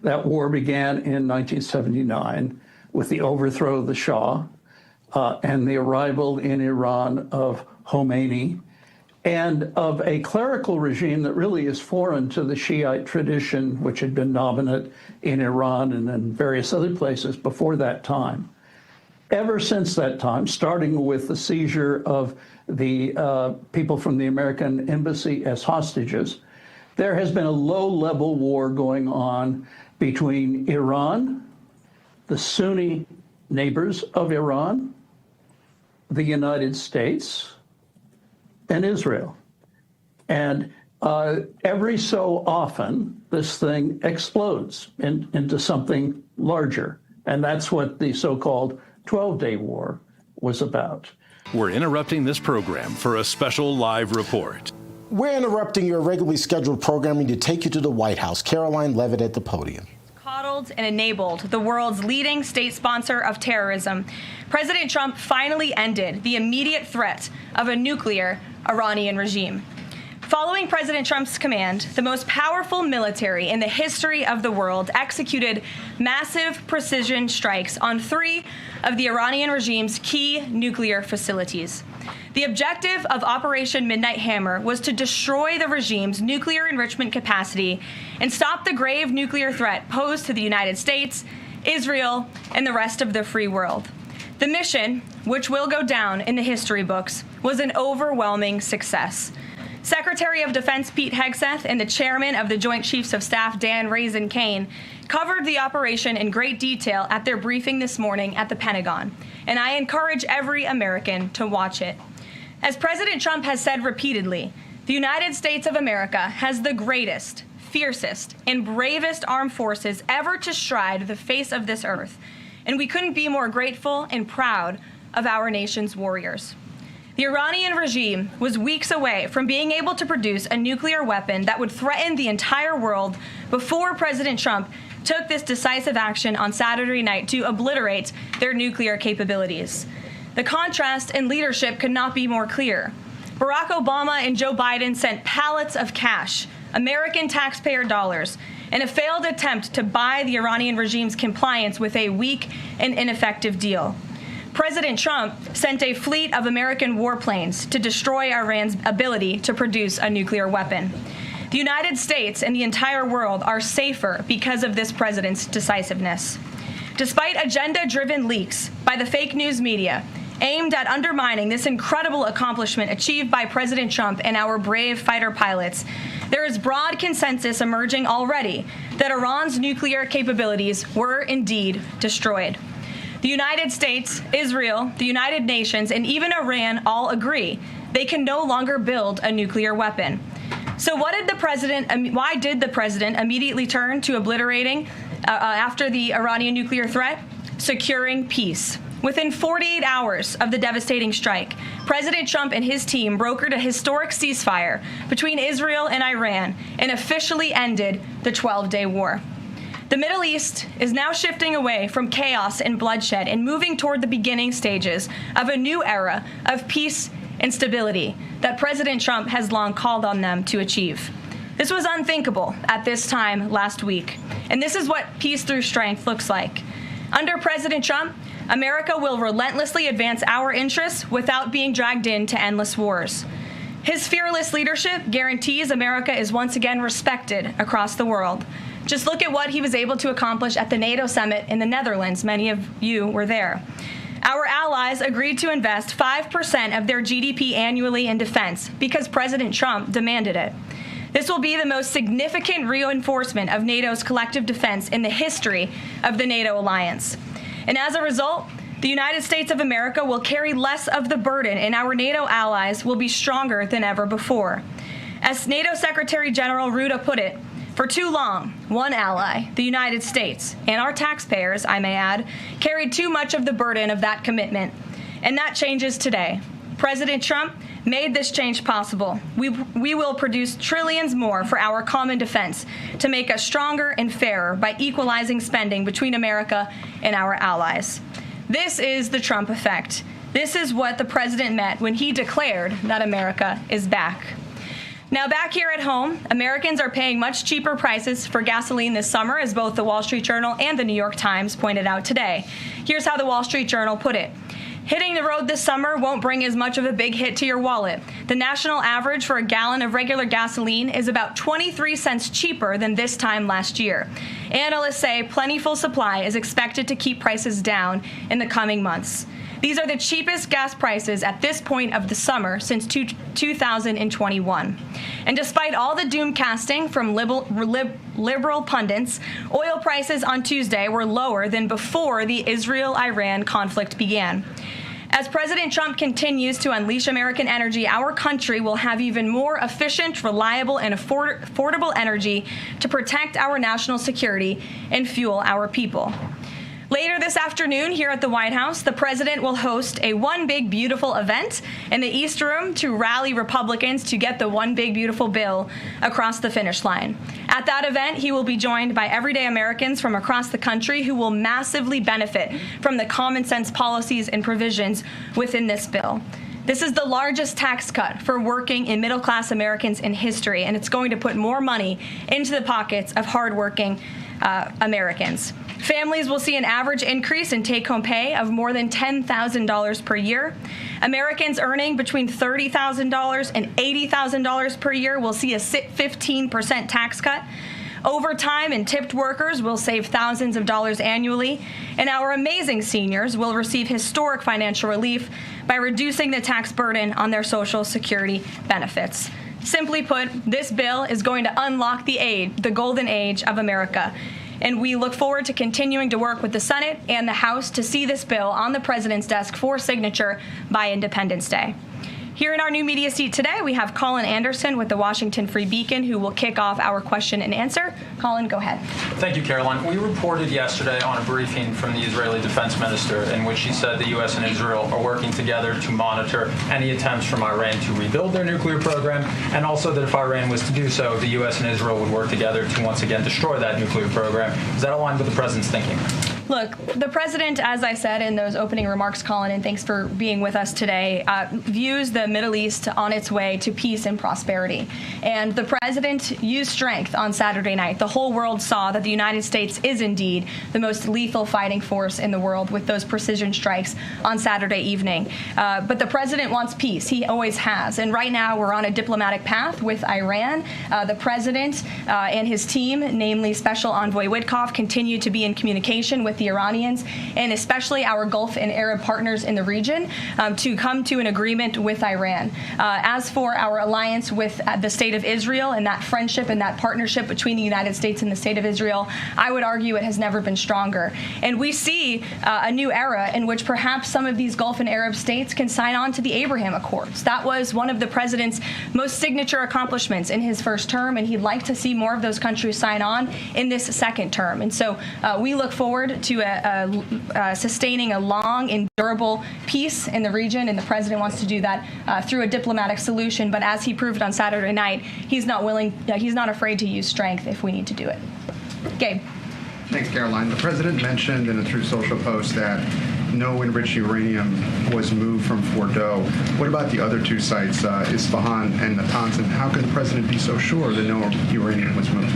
That war began in 1979 with the overthrow of the Shah and the arrival in Iran of Khomeini and of a clerical regime that really is foreign to the Shiite tradition, which had been dominant in Iran and in various other places before that time. Ever since that time, starting with the seizure of the people from the American embassy as hostages, there has been a low-level war going on between Iran, the Sunni neighbors of Iran, the United States, and Israel. And every so often, this thing explodes into something larger. And that's what the so-called 12-day war was about. We're interrupting this program for a special live report. We're interrupting your regularly scheduled programming to take you to the White House. Caroline Levitt at the podium. Coddled and enabled the world's leading state sponsor of terrorism, President Trump finally ended the immediate threat of a nuclear Iranian regime. Following President Trump's command, the most powerful military in the history of the world executed massive precision strikes on 3 of the Iranian regime's key nuclear facilities. The objective of Operation Midnight Hammer was to destroy the regime's nuclear enrichment capacity and stop the grave nuclear threat posed to the United States, Israel, and the rest of the free world. The mission, which will go down in the history books, was an overwhelming success. Secretary of Defense Pete Hegseth and the chairman of the Joint Chiefs of Staff Dan Raisin Kane covered the operation in great detail at their briefing this morning at the Pentagon, and I encourage every American to watch it. As President Trump has said repeatedly, the United States of America has the greatest, fiercest, and bravest armed forces ever to stride the face of this earth, and we couldn't be more grateful and proud of our nation's warriors. The Iranian regime was weeks away from being able to produce a nuclear weapon that would threaten the entire world before President Trump took this decisive action on Saturday night to obliterate their nuclear capabilities. The contrast in leadership could not be more clear. Barack Obama and Joe Biden sent pallets of cash, American taxpayer dollars, in a failed attempt to buy the Iranian regime's compliance with a weak and ineffective deal. President Trump sent a fleet of American warplanes to destroy Iran's ability to produce a nuclear weapon. The United States and the entire world are safer because of this president's decisiveness. Despite agenda-driven leaks by the fake news media aimed at undermining this incredible accomplishment achieved by President Trump and our brave fighter pilots, there is broad consensus emerging already that Iran's nuclear capabilities were indeed destroyed. The United States, Israel, the United Nations, and even Iran all agree they can no longer build a nuclear weapon. So why did the president immediately turn to obliterating after the Iranian nuclear threat? Securing peace. Within 48 hours of the devastating strike, President Trump and his team brokered a historic ceasefire between Israel and Iran and officially ended the 12-day war. The Middle East is now shifting away from chaos and bloodshed and moving toward the beginning stages of a new era of peace and stability that President Trump has long called on them to achieve. This was unthinkable at this time last week, and this is what peace through strength looks like. Under President Trump, America will relentlessly advance our interests without being dragged into endless wars. His fearless leadership guarantees America is once again respected across the world. Just look at what he was able to accomplish at the NATO summit in the Netherlands. Many of you were there. Our allies agreed to invest 5% of their GDP annually in defense because President Trump demanded it. This will be the most significant reinforcement of NATO's collective defense in the history of the NATO alliance. And as a result, the United States of America will carry less of the burden, and our NATO allies will be stronger than ever before. As NATO Secretary General Ruda put it, for too long, one ally, the United States, and our taxpayers, I may add, carried too much of the burden of that commitment. And that changes today. President Trump made this change possible. We will produce trillions more for our common defense to make us stronger and fairer by equalizing spending between America and our allies. This is the Trump effect. This is what the president meant when he declared that America is back. Now, back here at home, Americans are paying much cheaper prices for gasoline this summer, as both the Wall Street Journal and the New York Times pointed out today. Here's how the Wall Street Journal put it. Hitting the road this summer won't bring as much of a big hit to your wallet. The national average for a gallon of regular gasoline is about 23 cents cheaper than this time last year. Analysts say plentiful supply is expected to keep prices down in the coming months. These are the cheapest gas prices at this point of the summer since 2021. And despite all the doom casting from liberal pundits, oil prices on Tuesday were lower than before the Israel-Iran conflict began. As President Trump continues to unleash American energy, our country will have even more efficient, reliable, and affordable energy to protect our national security and fuel our people. Later this afternoon here at the White House, the president will host a One Big Beautiful event in the East Room to rally Republicans to get the One Big Beautiful bill across the finish line. At that event, he will be joined by everyday Americans from across the country who will massively benefit from the common sense policies and provisions within this bill. This is the largest tax cut for working and middle-class Americans in history, and it's going to put more money into the pockets of hardworking Americans. Families will see an average increase in take-home pay of more than $10,000 per year. Americans earning between $30,000 and $80,000 per year will see a 15% tax cut. Overtime and tipped workers will save thousands of dollars annually, and our amazing seniors will receive historic financial relief by reducing the tax burden on their Social Security benefits. Simply put, this bill is going to unlock the golden age of America. And we look forward to continuing to work with the Senate and the House to see this bill on the president's desk for signature by Independence Day. Here in our new media seat today, we have Colin Anderson with the Washington Free Beacon, who will kick off our question and answer. Colin, go ahead. Thank you, Caroline. We reported yesterday on a briefing from the Israeli defense minister in which she said the U.S. and Israel are working together to monitor any attempts from Iran to rebuild their nuclear program, and also that if Iran was to do so, the U.S. and Israel would work together to once again destroy that nuclear program. Is that aligned with the president's thinking? Look, the president, as I said in those opening remarks, Colin, and thanks for being with us today, views the Middle East on its way to peace and prosperity. And the president used strength on Saturday night. The whole world saw that the United States is indeed the most lethal fighting force in the world with those precision strikes on Saturday evening. But the president wants peace. He always has. And right now we're on a diplomatic path with Iran. The president and his team, namely Special Envoy Witkoff, continue to be in communication with the Iranians and especially our Gulf and Arab partners in the region to come to an agreement with Iran. As for our alliance with the state of Israel and that friendship and that partnership between the United States and the state of Israel, I would argue it has never been stronger. And we see a new era in which perhaps some of these Gulf and Arab states can sign on to the Abraham Accords. That was one of the president's most signature accomplishments in his first term, and he'd like to see more of those countries sign on in this second term. And so we look forward to sustaining a long and durable peace in the region, and the president wants to do that through a diplomatic solution. But as he proved on Saturday night, he's not afraid to use strength if we need to do it. Gabe. Thanks, Caroline. The president mentioned in a Truth Social post that no enriched uranium was moved from Fordow. What about the other two sites, Isfahan and Natanz? And how can the president be so sure that no uranium was moved?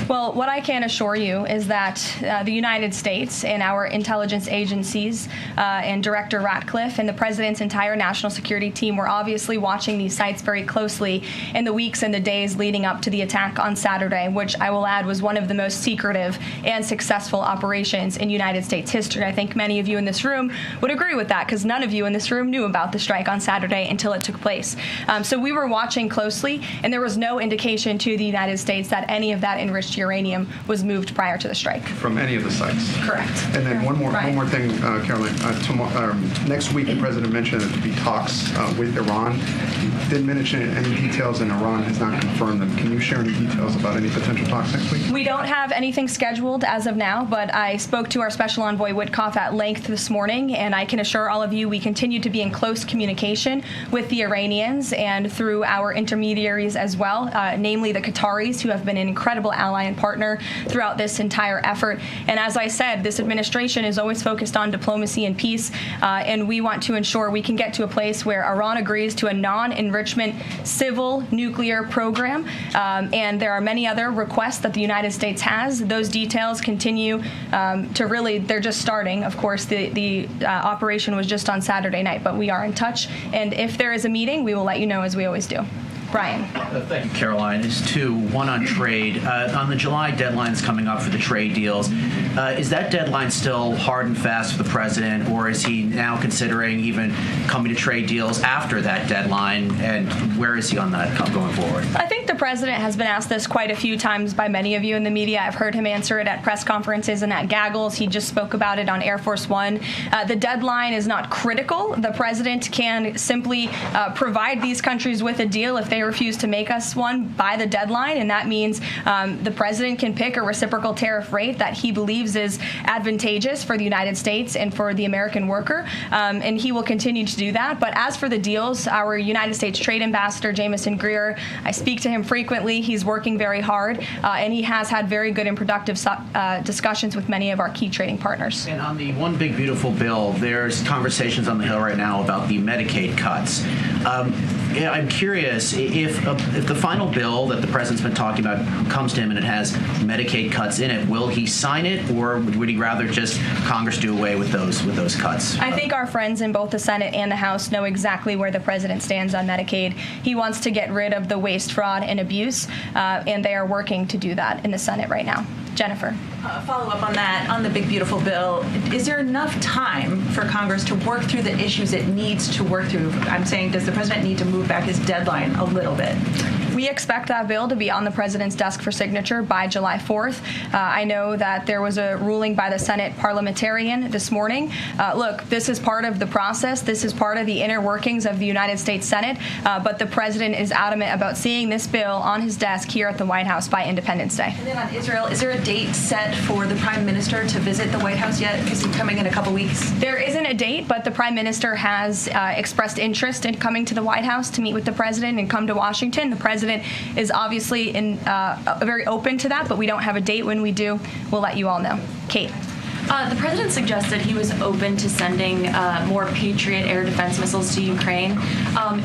Well, what I can assure you is that the United States and our intelligence agencies and Director Ratcliffe and the president's entire national security team were obviously watching these sites very closely in the weeks and the days leading up to the attack on Saturday, which I will add was one of the most secretive and successful operations in United States history. I think many of you in this room would agree with that because none of you in this room knew about the strike on Saturday until it took place. So we were watching closely, and there was no indication to the United States that any of that enriched uranium was moved prior to the strike. From any of the sites? Correct. And then one more thing, Caroline. Next week, the president mentioned that there would be talks with Iran. Didn't mention any details, and Iran has not confirmed them. Can you share any details about any potential talks next week? We don't have anything scheduled as of now, but I spoke to our Special Envoy Witkoff at length this morning, and I can assure all of you we continue to be in close communication with the Iranians and through our intermediaries as well, namely the Qataris, who have been an incredible ally and partner throughout this entire effort. And as I said, this administration is always focused on diplomacy and peace, and we want to ensure we can get to a place where Iran agrees to a non-enrichment civil nuclear program. And there are many other requests that the United States has. Those details continue to really, they're just starting. Of course, the operation was just on Saturday night, but we are in touch. And if there is a meeting, we will let you know, as we always do. Brian. Thank you, Caroline. It's two. One on trade. On the July deadline that's coming up for the trade deals, is that deadline still hard and fast for the president, or is he now considering even coming to trade deals after that deadline, and where is he on that going forward? I think the president has been asked this quite a few times by many of you in the media. I've heard him answer it at press conferences and at gaggles. He just spoke about it on Air Force One. The deadline is not critical. The president can simply provide these countries with a deal if they refuse to make us one by the deadline, and that means the president can pick a reciprocal tariff rate that he believes believes is advantageous for the United States and for the American worker, and he will continue to do that. But as for the deals, our United States Trade Ambassador, Jamison Greer, I speak to him frequently. He's working very hard, and he has had very good and productive discussions with many of our key trading partners. And on the One Big Beautiful Bill, there's conversations on the Hill right now about the Medicaid cuts. I'm curious if the final bill that the president's been talking about comes to him and it has Medicaid cuts in it, will he sign it, or would he rather just Congress do away with those cuts? I think our friends in both the Senate and the House know exactly where the president stands on Medicaid. He wants to get rid of the waste, fraud, and abuse, and they are working to do that in the Senate right now. Jennifer. Follow up on that, on the Big Beautiful Bill. Is there enough time for Congress to work through the issues it needs to work through? I'm saying, does the president need to move back his deadline a little bit? We expect that bill to be on the president's desk for signature by July 4th. I know that there was a ruling by the Senate parliamentarian this morning. Look, this is part of the process. This is part of the inner workings of the United States Senate. But the president is adamant about seeing this bill on his desk here at the White House by Independence Day. And then on Israel, is there a date set for the prime minister to visit the White House yet? Is he coming in a couple weeks? There isn't a date, but the prime minister has expressed interest in coming to the White House to meet with the president and come to Washington. The president is obviously very open to that, but we don't have a date. When we do, we'll let you all know. Kate. The president suggested he was open to sending more Patriot air defense missiles to Ukraine.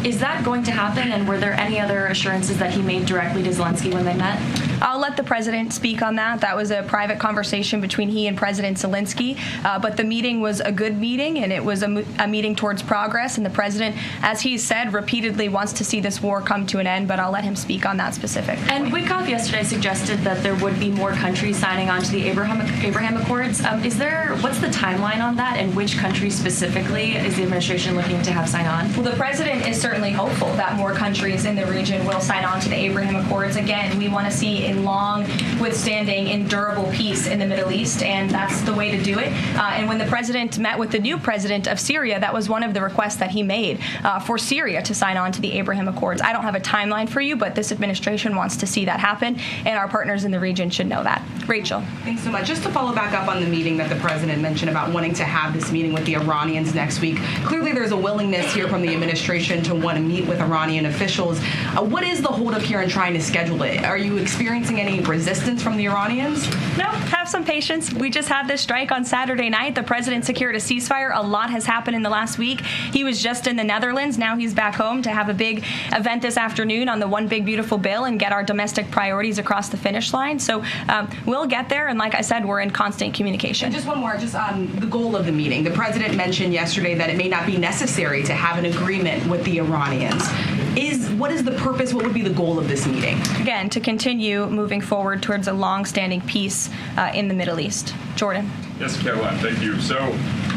Is that going to happen, and were there any other assurances that he made directly to Zelensky when they met? I'll let the president speak on that. That was a private conversation between he and President Zelensky, but the meeting was a good meeting, and it was a meeting towards progress, and the president, as he said, repeatedly wants to see this war come to an end, but I'll let him speak on that specifically. And Witkoff yesterday suggested that there would be more countries signing on to the Abraham Accords. What's the timeline on that, and which country specifically is the administration looking to have sign on? Well, the president is certainly hopeful that more countries in the region will sign on to the Abraham Accords. Again, we want to see a long, withstanding, and durable peace in the Middle East, and that's the way to do it. And when the president met with the new president of Syria, that was one of the requests that he made for Syria to sign on to the Abraham Accords. I don't have a timeline for you, but this administration wants to see that happen, and our partners in the region should know that. Rachel. Thanks so much. Just to follow back up on the meeting that the president mentioned about wanting to have this meeting with the Iranians next week. Clearly, there's a willingness here from the administration to want to meet with Iranian officials. What is the holdup here in trying to schedule it? Are you experiencing any resistance from the Iranians? No, have some patience. We just had this strike on Saturday night. The president secured a ceasefire. A lot has happened in the last week. He was just in the Netherlands. Now he's back home to have a big event this afternoon on the One Big Beautiful Bill and get our domestic priorities across the finish line. So we'll get there. And like I said, we're in constant communication. And just one more, just on the goal of the meeting. The president mentioned yesterday that it may not be necessary to have an agreement with the Iranians. What is the purpose? What would be the goal of this meeting? Again, to continue moving forward towards a long-standing peace in the Middle East. Jordan. Yes, Caroline, thank you. So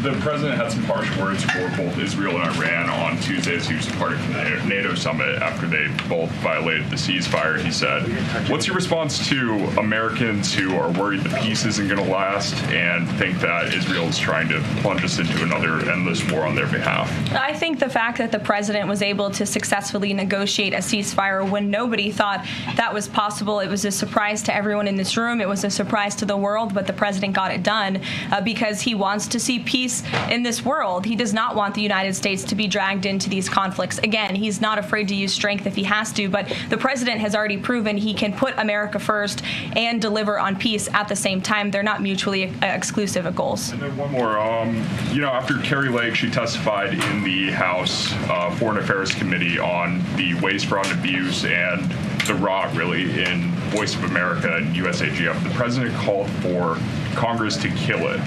the president had some harsh words for both Israel and Iran on Tuesday as he was departing from the NATO summit after they both violated the ceasefire. He said, what's your response to Americans who are worried the peace isn't going to last and think that Israel is trying to plunge us into another endless war on their behalf? I think the fact that the president was able to successfully negotiate a ceasefire when nobody thought that was possible, it was a surprise to everyone in this room. It was a surprise to the world, but the president got it done because he wants to see peace in this world. He does not want the United States to be dragged into these conflicts. Again, he's not afraid to use strength if he has to, but the president has already proven he can put America first and deliver on peace at the same time. They're not mutually exclusive goals. And then one more. After Carrie Lake, she testified in the House Foreign Affairs Committee on the waste, fraud, and abuse and the raw, really, in Voice of America and USAGF. The president called for Congress to kill it.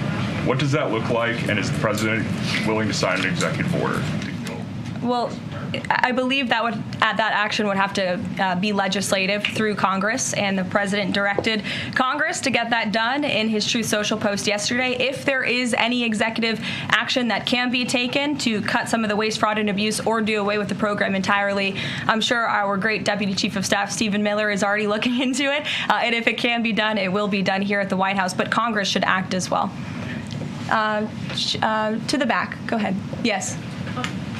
What does that look like, and is the president willing to sign an executive order? Well, I believe that action would have to be legislative through Congress, and the president directed Congress to get that done in his Truth Social post yesterday. If there is any executive action that can be taken to cut some of the waste, fraud, and abuse or do away with the program entirely, I'm sure our great Deputy Chief of Staff, Stephen Miller, is already looking into it. And if it can be done, it will be done here at the White House. But Congress should act as well. To the back. Go ahead. Yes.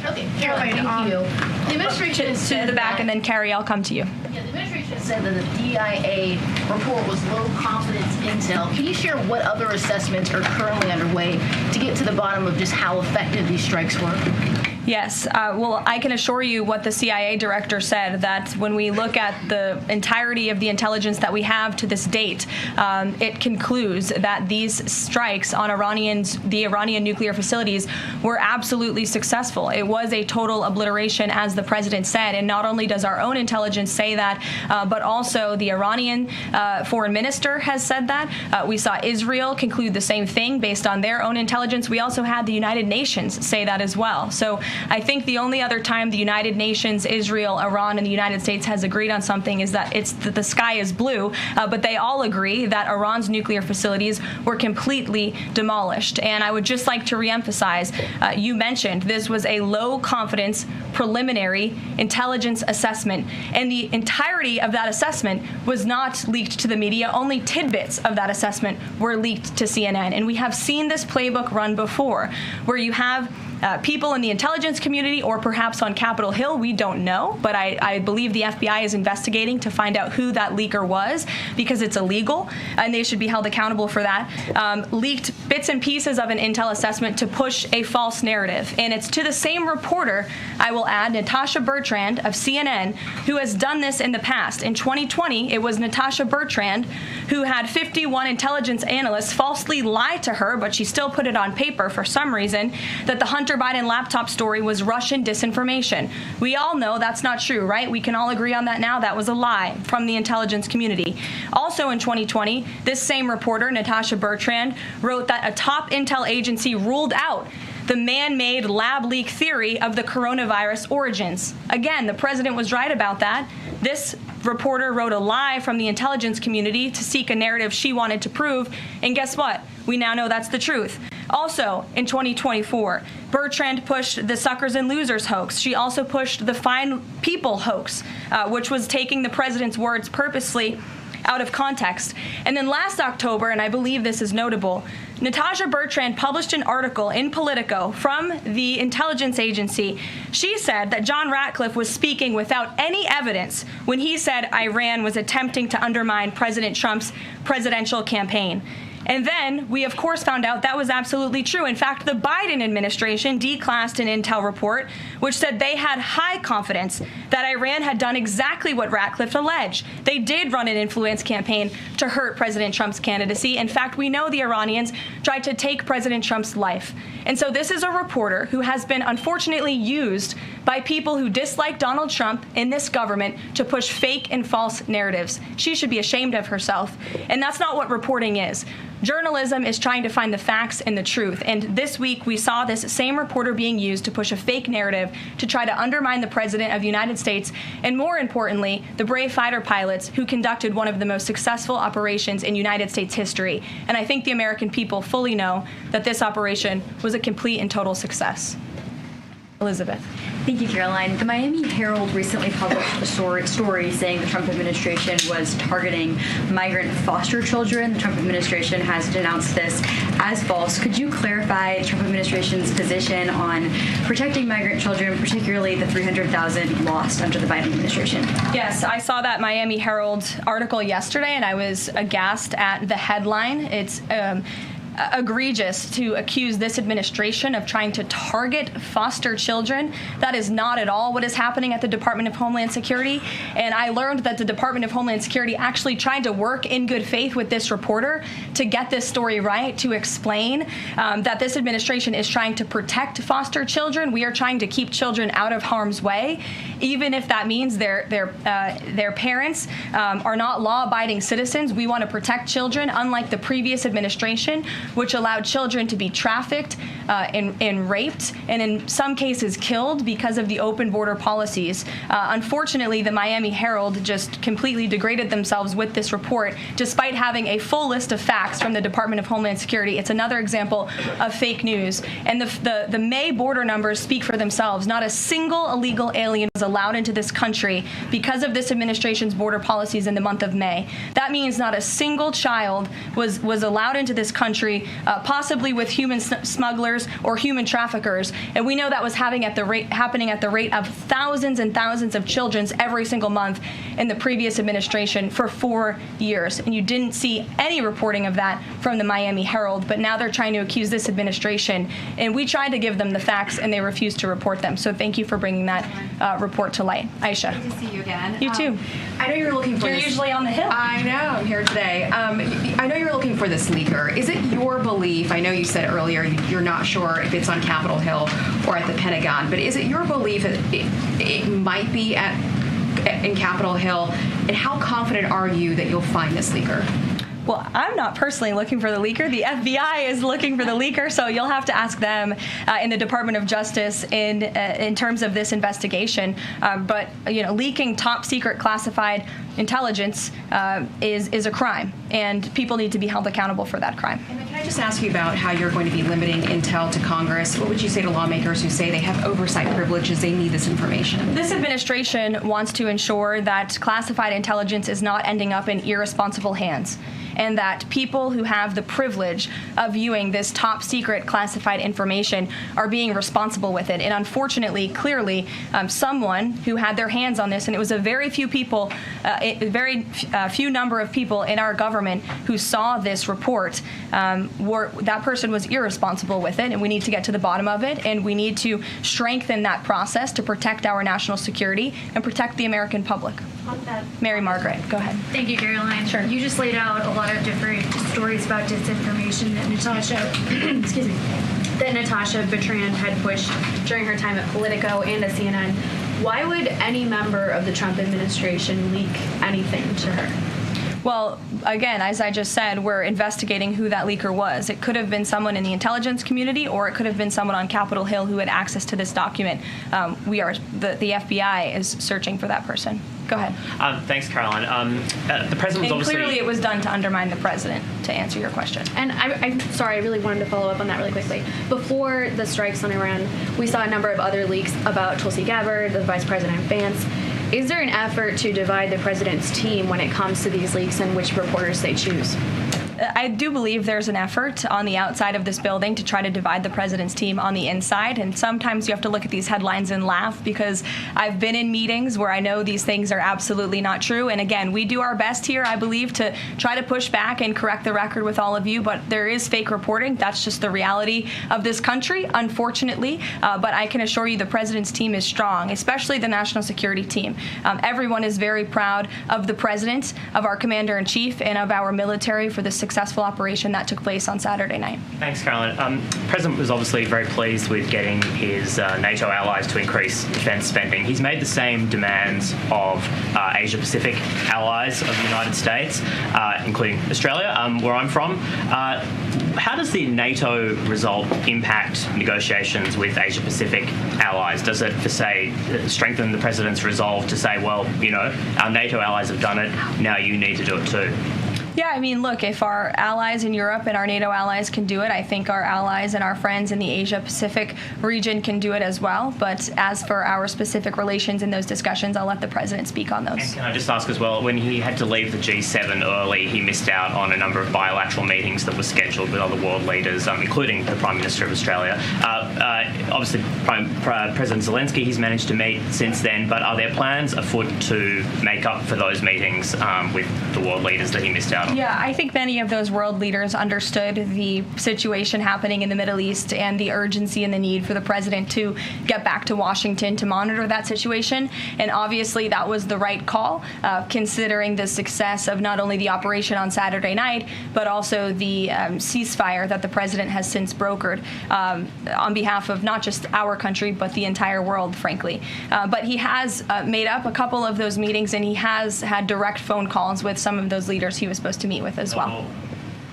Okay, Caroline, thank you. The administration to the back, and then Carrie, I'll come to you. Yeah, the administration said that the DIA report was low confidence intel. Can you share what other assessments are currently underway to get to the bottom of just how effective these strikes were? Yes. Well, I can assure you what the CIA director said, that when we look at the entirety of the intelligence that we have to this date, it concludes that these strikes on the Iranian nuclear facilities were absolutely successful. It was a total obliteration, as the president said. And not only does our own intelligence say that, but also the Iranian foreign minister has said that. We saw Israel conclude the same thing based on their own intelligence. We also had the United Nations say that as well. So I think the only other time the United Nations, Israel, Iran, and the United States has agreed on something is that the sky is blue, but they all agree that Iran's nuclear facilities were completely demolished. And I would just like to reemphasize, you mentioned this was a low confidence preliminary intelligence assessment, and the entirety of that assessment was not leaked to the media. Only tidbits of that assessment were leaked to CNN. And we have seen this playbook run before, where you have people in the intelligence community, or perhaps on Capitol Hill, we don't know, but I believe the FBI is investigating to find out who that leaker was, because it's illegal and they should be held accountable for that, leaked bits and pieces of an intel assessment to push a false narrative. And it's to the same reporter, I will add, Natasha Bertrand of CNN, who has done this in the past. In 2020, it was Natasha Bertrand who had 51 intelligence analysts falsely lie to her, but she still put it on paper for some reason, that the Hunter Biden laptop story was Russian disinformation. We all know that's not true, right? We can all agree on that now. That was a lie from the intelligence community. Also in 2020, this same reporter, Natasha Bertrand, wrote that a top intel agency ruled out the man-made lab leak theory of the coronavirus origins. Again, the president was right about that. This reporter wrote a lie from the intelligence community to seek a narrative she wanted to prove, and guess what? We now know that's the truth. Also, in 2024, Bertrand pushed the suckers and losers hoax. She also pushed the fine people hoax, which was taking the president's words purposely out of context. And then last October, and I believe this is notable, Natasha Bertrand published an article in Politico from the intelligence agency. She said that John Ratcliffe was speaking without any evidence when he said Iran was attempting to undermine President Trump's presidential campaign. And then we, of course, found out that was absolutely true. In fact, the Biden administration declassed an intel report which said they had high confidence that Iran had done exactly what Ratcliffe alleged. They did run an influence campaign to hurt President Trump's candidacy. In fact, we know the Iranians tried to take President Trump's life. And so this is a reporter who has been unfortunately used by people who dislike Donald Trump in this government to push fake and false narratives. She should be ashamed of herself. And that's not what reporting is. Journalism is trying to find the facts and the truth. And this week, we saw this same reporter being used to push a fake narrative to try to undermine the president of the United States, and more importantly, the brave fighter pilots who conducted one of the most successful operations in United States history. And I think the American people fully know that this operation was a complete and total success. Elizabeth. Thank you, Caroline. The Miami Herald recently published a story saying the Trump administration was targeting migrant foster children. The Trump administration has denounced this as false. Could you clarify the Trump administration's position on protecting migrant children, particularly the 300,000 lost under the Biden administration? Yes, I saw that Miami Herald article yesterday, and I was aghast at the headline. It's egregious to accuse this administration of trying to target foster children. That is not at all what is happening at the Department of Homeland Security. And I learned that the Department of Homeland Security actually tried to work in good faith with this reporter to get this story right, to explain that this administration is trying to protect foster children. We are trying to keep children out of harm's way, even if that means their parents are not law-abiding citizens. We want to protect children, unlike the previous administration, which allowed children to be trafficked and raped, and in some cases killed because of the open border policies. Unfortunately, the Miami Herald just completely degraded themselves with this report, despite having a full list of facts from the Department of Homeland Security. It's another example of fake news. And the May border numbers speak for themselves. Not a single illegal alien was allowed into this country because of this administration's border policies in the month of May. That means not a single child was allowed into this country country, possibly with human smugglers or human traffickers. And we know that was happening at the rate of thousands and thousands of children every single month in the previous administration for 4 years. And you didn't see any reporting of that from the Miami Herald, but now they're trying to accuse this administration. And we tried to give them the facts, and they refused to report them. So thank you for bringing that report to light. Aisha. Good to see you again. You too. I know you're looking for You're this. usually on the Hill. I know. I'm here today. I know you're looking for this leaker. Is it your belief? I know you said earlier you're not sure if it's on Capitol Hill or at the Pentagon, but is it your belief that it might be in Capitol Hill? And how confident are you that you'll find this leaker? Well, I'm not personally looking for the leaker. The FBI is looking for the leaker, so you'll have to ask them in the Department of Justice in terms of this investigation. But leaking top secret classified intelligence is a crime, and people need to be held accountable for that crime. And can I just ask you about how you're going to be limiting intel to Congress? What would you say to lawmakers who say they have oversight privileges, they need this information? This administration wants to ensure that classified intelligence is not ending up in irresponsible hands, and that people who have the privilege of viewing this top secret classified information are being responsible with it. And unfortunately, clearly, someone who had their hands on this, and it was a very few people, few number of people in our government who saw this report, that person was irresponsible with it, and we need to get to the bottom of it, and we need to strengthen that process to protect our national security and protect the American public. Mary Margaret, go ahead. Thank you, Caroline. Sure. You just laid out a lot of different stories about disinformation that Natasha Bertrand had pushed during her time at Politico and at CNN. Why would any member of the Trump administration leak anything to her? Well, again, as I just said, we're investigating who that leaker was. It could have been someone in the intelligence community, or it could have been someone on Capitol Hill who had access to this document. The FBI is searching for that person. Go ahead. Thanks, Caroline. The president was obviously... clearly it was done to undermine the president, to answer your question. And I'm sorry, I really wanted to follow up on that really quickly. Before the strikes on Iran, we saw a number of other leaks about Tulsi Gabbard, the Vice President Vance. Is there an effort to divide the president's team when it comes to these leaks and which reporters they choose? I do believe there's an effort on the outside of this building to try to divide the president's team on the inside. And sometimes you have to look at these headlines and laugh, because I've been in meetings where I know these things are absolutely not true. And again, we do our best here, I believe, to try to push back and correct the record with all of you. But there is fake reporting. That's just the reality of this country, unfortunately. But I can assure you the president's team is strong, especially the national security team. Everyone is very proud of the president, of our commander-in-chief, and of our military for the successful operation that took place on Saturday night. Thanks, Caroline. The president was obviously very pleased with getting his NATO allies to increase defense spending. He's made the same demands of Asia-Pacific allies of the United States, including Australia, where I'm from. How does the NATO result impact negotiations with Asia-Pacific allies? Does it, strengthen the president's resolve to say, well, our NATO allies have done it, now you need to do it too? Yeah, I mean, look, if our allies in Europe and our NATO allies can do it, I think our allies and our friends in the Asia-Pacific region can do it as well. But as for our specific relations in those discussions, I'll let the president speak on those. And can I just ask as well, when he had to leave the G7 early, he missed out on a number of bilateral meetings that were scheduled with other world leaders, including the Prime Minister of Australia. Obviously, President Zelensky, he's managed to meet since then, but are there plans afoot to make up for those meetings with the world leaders that he missed out on? Yeah, I think many of those world leaders understood the situation happening in the Middle East and the urgency and the need for the president to get back to Washington to monitor that situation. And obviously that was the right call, considering the success of not only the operation on Saturday night, but also the ceasefire that the president has since brokered on behalf of not just our country, but the entire world, frankly. But he has made up a couple of those meetings, and he has had direct phone calls with some of those leaders he was supposed to meet with as well.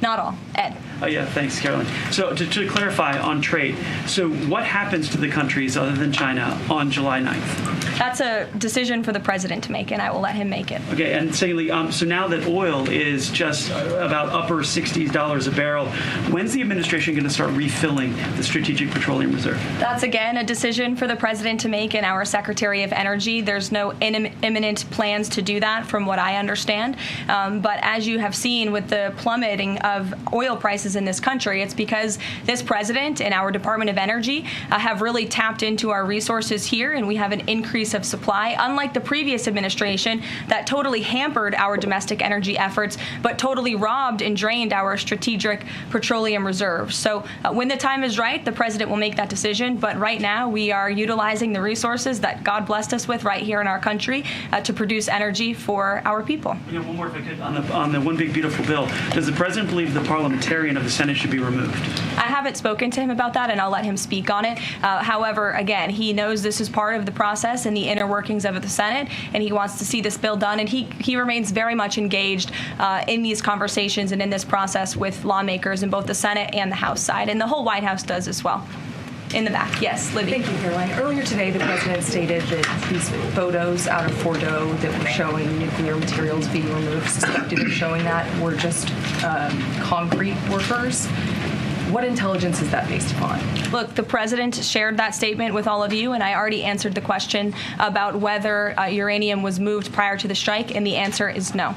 Not all. Ed. Oh, yeah, thanks, Caroline. So to clarify on trade, so what happens to the countries other than China on July 9th? That's a decision for the president to make, and I will let him make it. Okay, and secondly, so now that oil is just about upper $60s a barrel, when's the administration going to start refilling the Strategic Petroleum Reserve? That's, again, a decision for the president to make and our Secretary of Energy. There's no imminent plans to do that, from what I understand. But as you have seen with the plummeting of oil prices in this country. It's because this president and our Department of Energy have really tapped into our resources here, and we have an increase of supply, unlike the previous administration that totally hampered our domestic energy efforts, but totally robbed and drained our strategic petroleum reserves. So when the time is right, the president will make that decision. But right now, we are utilizing the resources that God blessed us with right here in our country to produce energy for our people. One more if I could, on the one big beautiful bill. Does the president believe the parliamentarian of the Senate should be removed? I haven't spoken to him about that, and I'll let him speak on it. However, again, he knows this is part of the process and the inner workings of the Senate, and he wants to see this bill done, and he remains very much engaged in these conversations and in this process with lawmakers in both the Senate and the House side, and the whole White House does as well. In the back, yes, Libby. Thank you, Caroline. Earlier today, the president stated that these photos out of Fordo that were showing nuclear materials being removed, suspected of showing that, were just concrete workers. What intelligence is that based upon? Look, the president shared that statement with all of you, and I already answered the question about whether uranium was moved prior to the strike, and the answer is no.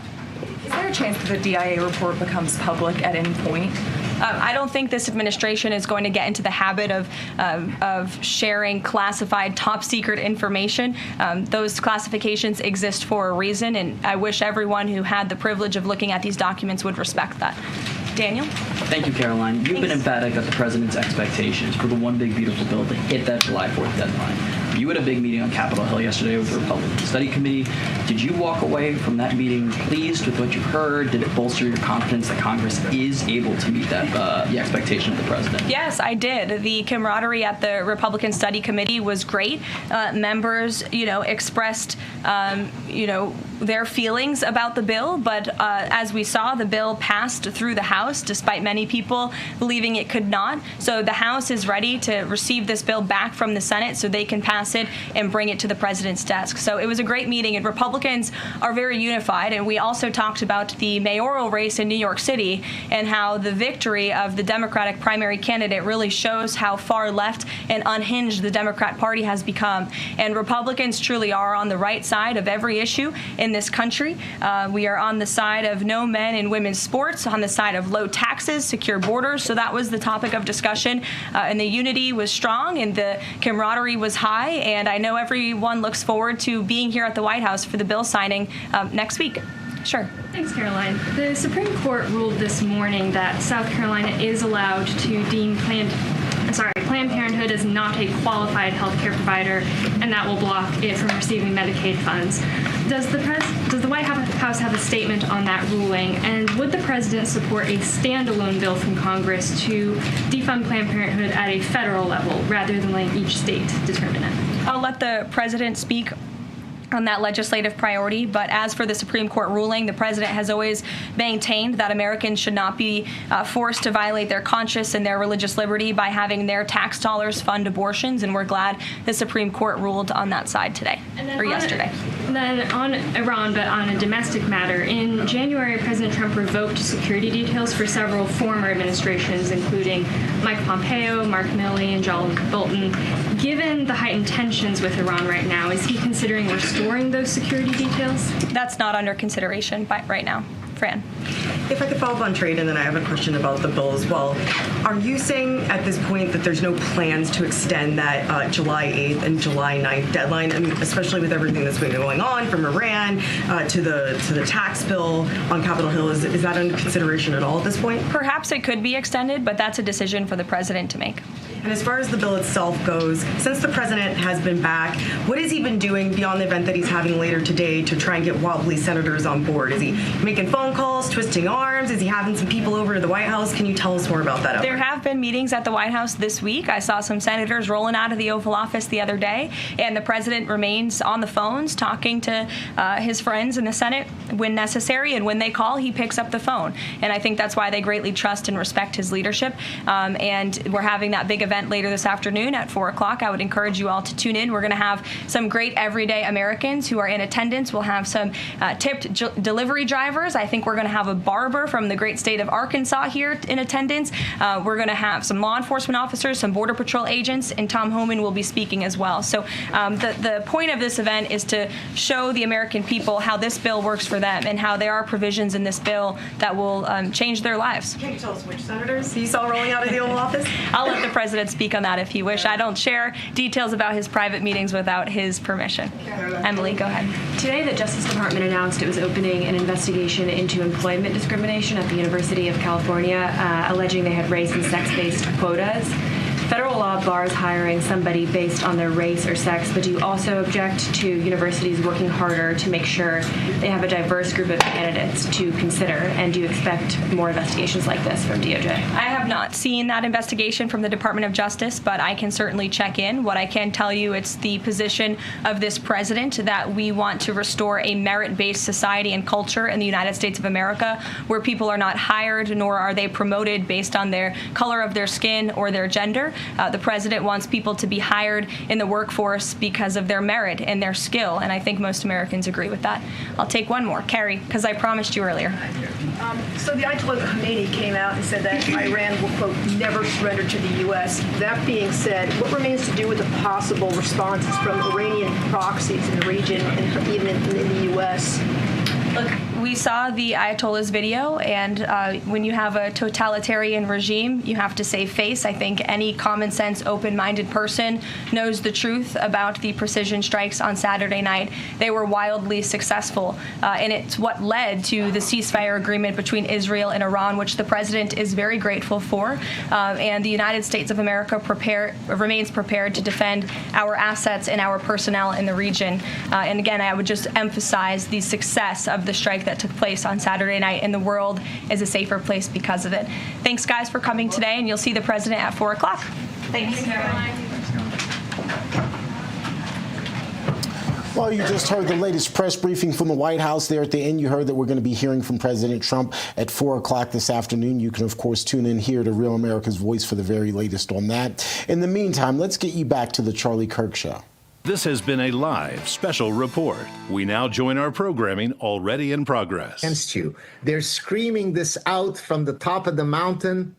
Is there a chance that the DIA report becomes public at any point? I don't think this administration is going to get into the habit of sharing classified, top-secret information. Those classifications exist for a reason, and I wish everyone who had the privilege of looking at these documents would respect that. Daniel? Thank you, Caroline. You've been emphatic that the president's expectations for the one big beautiful bill to hit that July 4th deadline. You had a big meeting on Capitol Hill yesterday with the Republican Study Committee. Did you walk away from that meeting pleased with what you heard? Did it bolster your confidence that Congress is able to meet that the expectation of the president? Yes, I did. The camaraderie at the Republican Study Committee was great. Members, expressed, their feelings about the bill, but as we saw, the bill passed through the House, despite many people believing it could not. So the House is ready to receive this bill back from the Senate so they can pass it and bring it to the president's desk. So it was a great meeting, and Republicans are very unified. And we also talked about the mayoral race in New York City and how the victory of the Democratic primary candidate really shows how far left and unhinged the Democrat Party has become. And Republicans truly are on the right side of every issue in this country. We are on the side of no men in women's sports, on the side of low taxes, secure borders. So that was the topic of discussion. And the unity was strong and the camaraderie was high. And I know everyone looks forward to being here at the White House for the bill signing next week. Sure. Thanks, Caroline. The Supreme Court ruled this morning that South Carolina is allowed to deem Planned Parenthood as not a qualified health care provider, and that will block it from receiving Medicaid funds. Does the White House have a statement on that ruling, and would the president support a standalone bill from Congress to defund Planned Parenthood at a federal level rather than letting each state determine it? I'll let the president speak on that legislative priority. But as for the Supreme Court ruling, the president has always maintained that Americans should not be forced to violate their conscience and their religious liberty by having their tax dollars fund abortions, and we're glad the Supreme Court ruled on that side today, or yesterday. Then on Iran, but on a domestic matter, in January, President Trump revoked security details for several former administrations, including Mike Pompeo, Mark Milley, and John Bolton. Given the heightened tensions with Iran right now, is he considering restoring those security details? That's not under consideration right now. Fran. If I could follow up on trade, and then I have a question about the bill as well. Are you saying at this point that there's no plans to extend that July 8th and July 9th deadline? I mean, especially with everything that's been going on from Iran to the tax bill on Capitol Hill. Is that under consideration at all at this point? Perhaps it could be extended, but that's a decision for the president to make. And as far as the bill itself goes, since the president has been back, what has he been doing beyond the event that he's having later today to try and get wobbly senators on board? Is he making phone calls, twisting arms? Is he having some people over to the White House? Can you tell us more about that? There have been meetings at the White House this week. I saw some senators rolling out of the Oval Office the other day, and the president remains on the phones talking to his friends in the Senate when necessary, and when they call, he picks up the phone. And I think that's why they greatly trust and respect his leadership. And we're having that big event event later this afternoon at 4 o'clock. I would encourage you all to tune in. We're going to have some great everyday Americans who are in attendance. We'll have some tipped delivery drivers. I think we're going to have a barber from the great state of Arkansas here in attendance. We're going to have some law enforcement officers, some Border Patrol agents, and Tom Homan will be speaking as well. So the point of this event is to show the American people how this bill works for them and how there are provisions in this bill that will change their lives. Can you tell us which senators you saw rolling out of the Oval Office? I'll let the president speak on that if he wish. I don't share details about his private meetings without his permission. Emily, go ahead. Today, the Justice Department announced it was opening an investigation into employment discrimination at the University of California, alleging they had race and sex-based quotas. Federal law bars hiring somebody based on their race or sex, but do you also object to universities working harder to make sure they have a diverse group of candidates to consider? And do you expect more investigations like this from DOJ? I have not seen that investigation from the Department of Justice, but I can certainly check in. What I can tell you, it's the position of this president that we want to restore a merit-based society and culture in the United States of America where people are not hired nor are they promoted based on their color of their skin or their gender. The president wants people to be hired in the workforce because of their merit and their skill, and I think most Americans agree with that. I'll take one more. Carrie, because I promised you earlier. So the Ayatollah Khomeini came out and said that Iran will, quote, never surrender to the U.S. That being said, what remains to do with the possible responses from Iranian proxies in the region and even in the U.S.? Look, we saw the Ayatollah's video, and when you have a totalitarian regime, you have to save face. I think any common sense, open-minded person knows the truth about the precision strikes on Saturday night. They were wildly successful, and it's what led to the ceasefire agreement between Israel and Iran, which the president is very grateful for. And the United States of America remains prepared to defend our assets and our personnel in the region. And again, I would just emphasize the success of the strike that took place on Saturday night, and the world is a safer place because of it. Thanks, guys, for coming today, and you'll see the president at 4 o'clock. Thanks. Well, you just heard the latest press briefing from the White House. There at the end, you heard that we're going to be hearing from President Trump at 4 o'clock this afternoon. You can, of course, tune in here to Real America's Voice for the very latest on that. In the meantime, let's get you back to the Charlie Kirk Show. This has been a live special report. We now join our programming already in progress. Against you. They're screaming this out from the top of the mountain,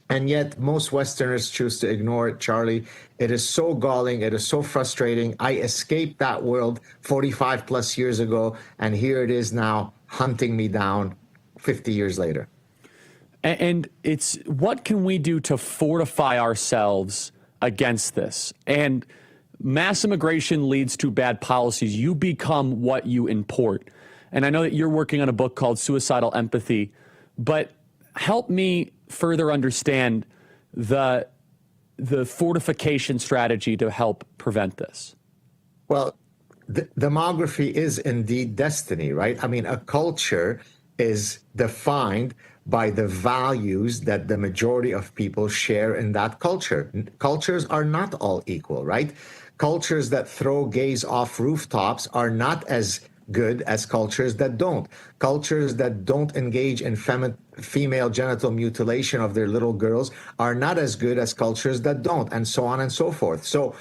and yet most Westerners choose to ignore it, Charlie. It is so galling. It is so frustrating. I escaped that world 45 plus years ago, and here it is now hunting me down 50 years later. And it's what can we do to fortify ourselves against this? And mass immigration leads to bad policies. You become what you import. And I know that you're working on a book called Suicidal Empathy, but help me further understand the fortification strategy to help prevent this. Well, demography is indeed destiny, right? I mean, a culture is defined by the values that the majority of people share in that culture. Cultures are not all equal, right? Cultures that throw gays off rooftops are not as good as cultures that don't. Cultures that don't engage in female genital mutilation of their little girls are not as good as cultures that don't, and so on and so forth. So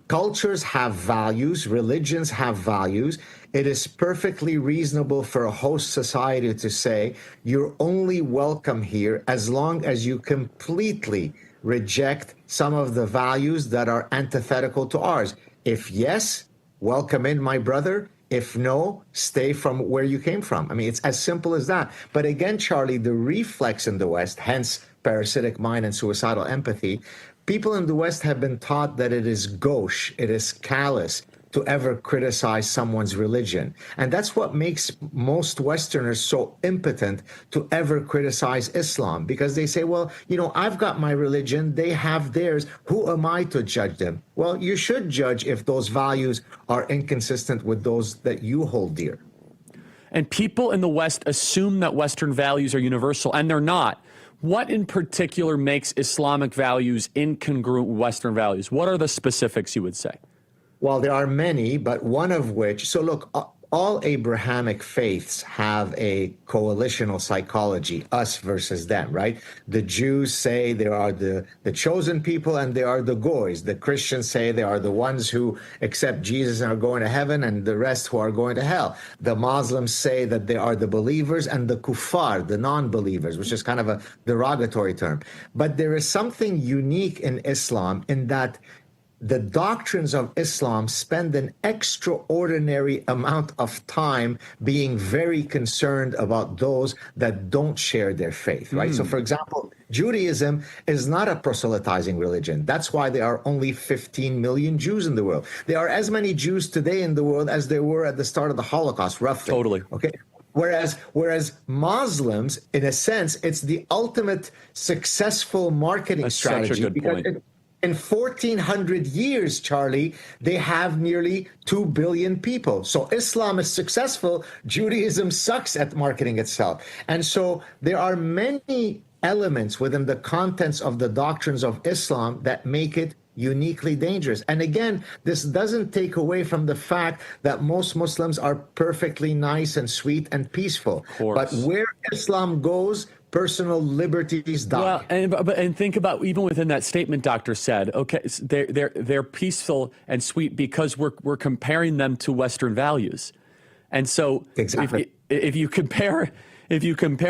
cultures have values, religions have values. It is perfectly reasonable for a host society to say, you're only welcome here as long as you completely reject some of the values that are antithetical to ours. If yes, welcome in, my brother. If no, stay from where you came from. I mean, it's as simple as that. But again, Charlie, the reflex in the West, hence parasitic mind and suicidal empathy, people in the West have been taught that it is gauche, it is callous to ever criticize someone's religion. And that's what makes most Westerners so impotent to ever criticize Islam, because they say, well, you know, I've got my religion, they have theirs. Who am I to judge them? Well, you should judge if those values are inconsistent with those that you hold dear. And people in the West assume that Western values are universal, and they're not. What in particular makes Islamic values incongruent with Western values? What are the specifics, you would say? Well, there are many, but one of which, so look, all Abrahamic faiths have a coalitional psychology, us versus them, right? The Jews say they are the chosen people and they are the goys. The Christians say they are the ones who accept Jesus and are going to heaven, and the rest who are going to hell. The Muslims say that they are the believers and the kuffar, the non-believers, which is kind of a derogatory term. But there is something unique in Islam in that the doctrines of Islam spend an extraordinary amount of time being very concerned about those that don't share their faith, right? So, for example, Judaism is not a proselytizing religion. That's why there are only 15 million Jews in the world. There are as many Jews today in the world as there were at the start of the Holocaust, roughly. Totally. Okay. Whereas Muslims, in a sense, it's the ultimate successful marketing strategy. Such a good point. In 1,400 years, Charlie, they have nearly 2 billion people. So Islam is successful. Judaism sucks at marketing itself. And so there are many elements within the contents of the doctrines of Islam that make it uniquely dangerous. And again, this doesn't take away from the fact that most Muslims are perfectly nice and sweet and peaceful. But where Islam goes, personal liberties die. Well, and think about even within that statement, Dr. said, okay, they're peaceful and sweet because we're comparing them to Western values, and so exactly. if you compare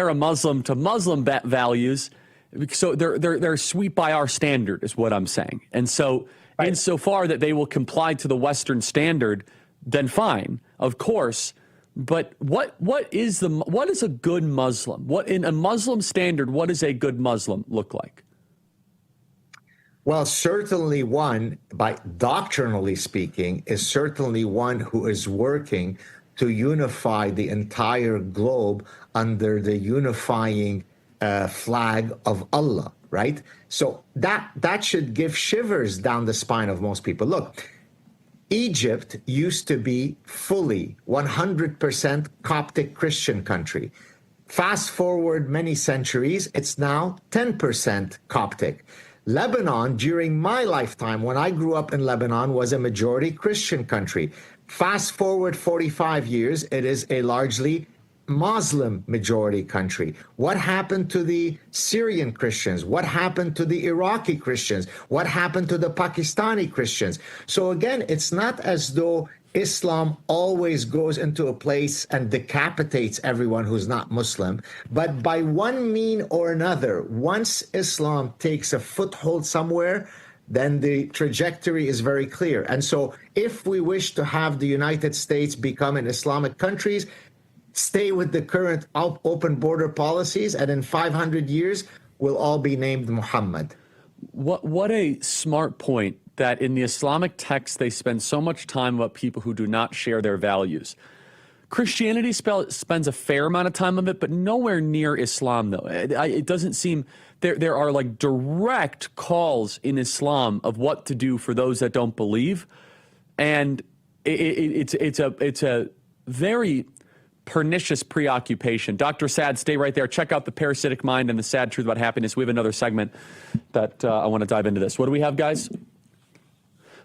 a Muslim to Muslim values, so they're sweet by our standard, is what I'm saying. And so insofar that they will comply to the Western standard, then fine, of course. But what is a good Muslim? What in a Muslim standard, what does a good Muslim look like? Well, certainly one, by doctrinally speaking, is certainly one who is working to unify the entire globe under the unifying flag of Allah, right? So that should give shivers down the spine of most people. Look, Egypt used to be fully 100% Coptic Christian country. Fast forward many centuries, it's now 10% Coptic. Lebanon, during my lifetime, when I grew up in Lebanon, was a majority Christian country. Fast forward 45 years, it is a largely Muslim majority country. What happened to the Syrian Christians? What happened to the Iraqi Christians? What happened to the Pakistani Christians? So again, it's not as though Islam always goes into a place and decapitates everyone who's not Muslim, but by one mean or another, once Islam takes a foothold somewhere, then the trajectory is very clear. And so if we wish to have the United States become an Islamic country, stay with the current open border policies, and in 500 years, we'll all be named Muhammad. What a smart point that in the Islamic text, they spend so much time about people who do not share their values. Christianity spends a fair amount of time on it, but nowhere near Islam, though. It doesn't seem there are like direct calls in Islam of what to do for those that don't believe, and it's a very pernicious preoccupation. Dr. Sad, stay right there. Check out The Parasitic Mind and The Sad Truth About Happiness. We have another segment that I want to dive into this. What do we have, guys? I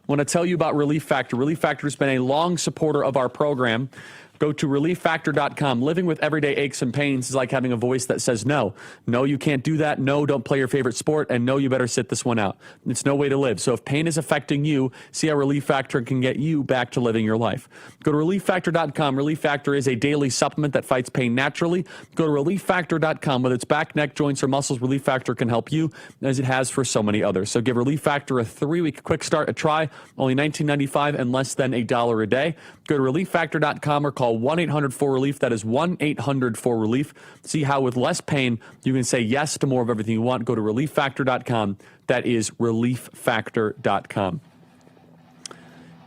want to tell you about Relief Factor. Relief Factor has been a long supporter of our program. Go to relieffactor.com. Living with everyday aches and pains is like having a voice that says no. No, you can't do that. No, don't play your favorite sport. And no, you better sit this one out. It's no way to live. So if pain is affecting you, see how Relief Factor can get you back to living your life. Go to relieffactor.com. Relief Factor is a daily supplement that fights pain naturally. Go to relieffactor.com. Whether it's back, neck, joints, or muscles, Relief Factor can help you as it has for so many others. So give Relief Factor a 3-week quick start, a try, only $19.95 and less than $1 a day. Go to relieffactor.com or call 1-800-4-RELIEF. That is 1-800-4-RELIEF. See how with less pain you can say yes to more of everything you want. Go to relieffactor.com. That is relieffactor.com.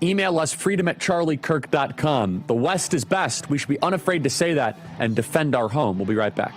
Email us freedom@charliekirk.com. The West is best. We should be unafraid to say that and defend our home. We'll be right back.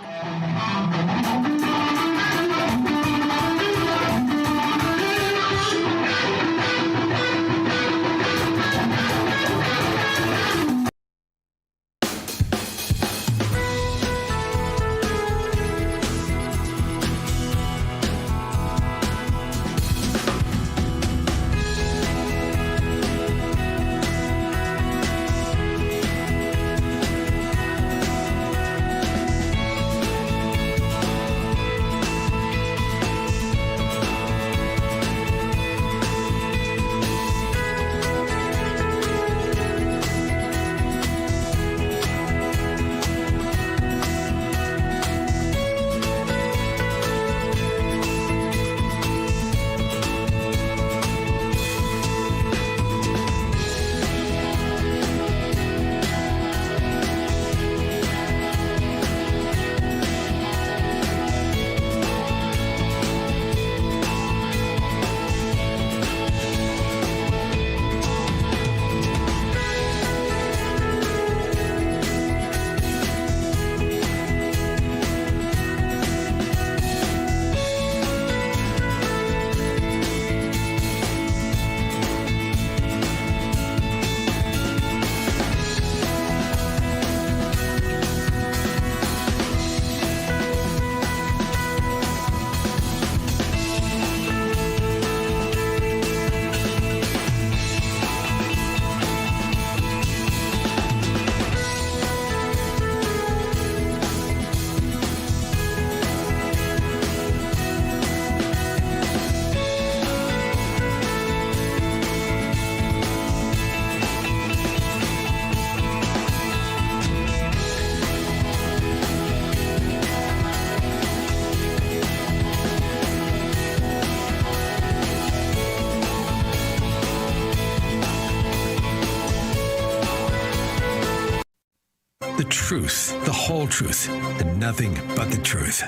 truth, the whole truth, and nothing but the truth.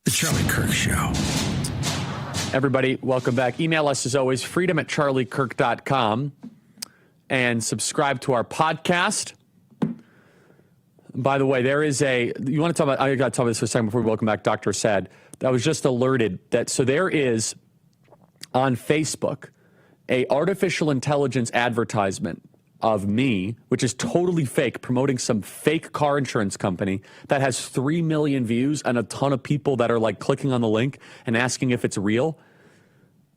The Charlie Kirk Show. Everybody, welcome back. Email us as always, freedom@charliekirk.com, and subscribe to our podcast. By the way, there is you want to talk about, I got to talk about this for a second before we welcome back Dr. Sad. I was just alerted that, so there is on Facebook a artificial intelligence advertisement of me, which is totally fake, promoting some fake car insurance company that has 3 million views and a ton of people that are like clicking on the link and asking if it's real.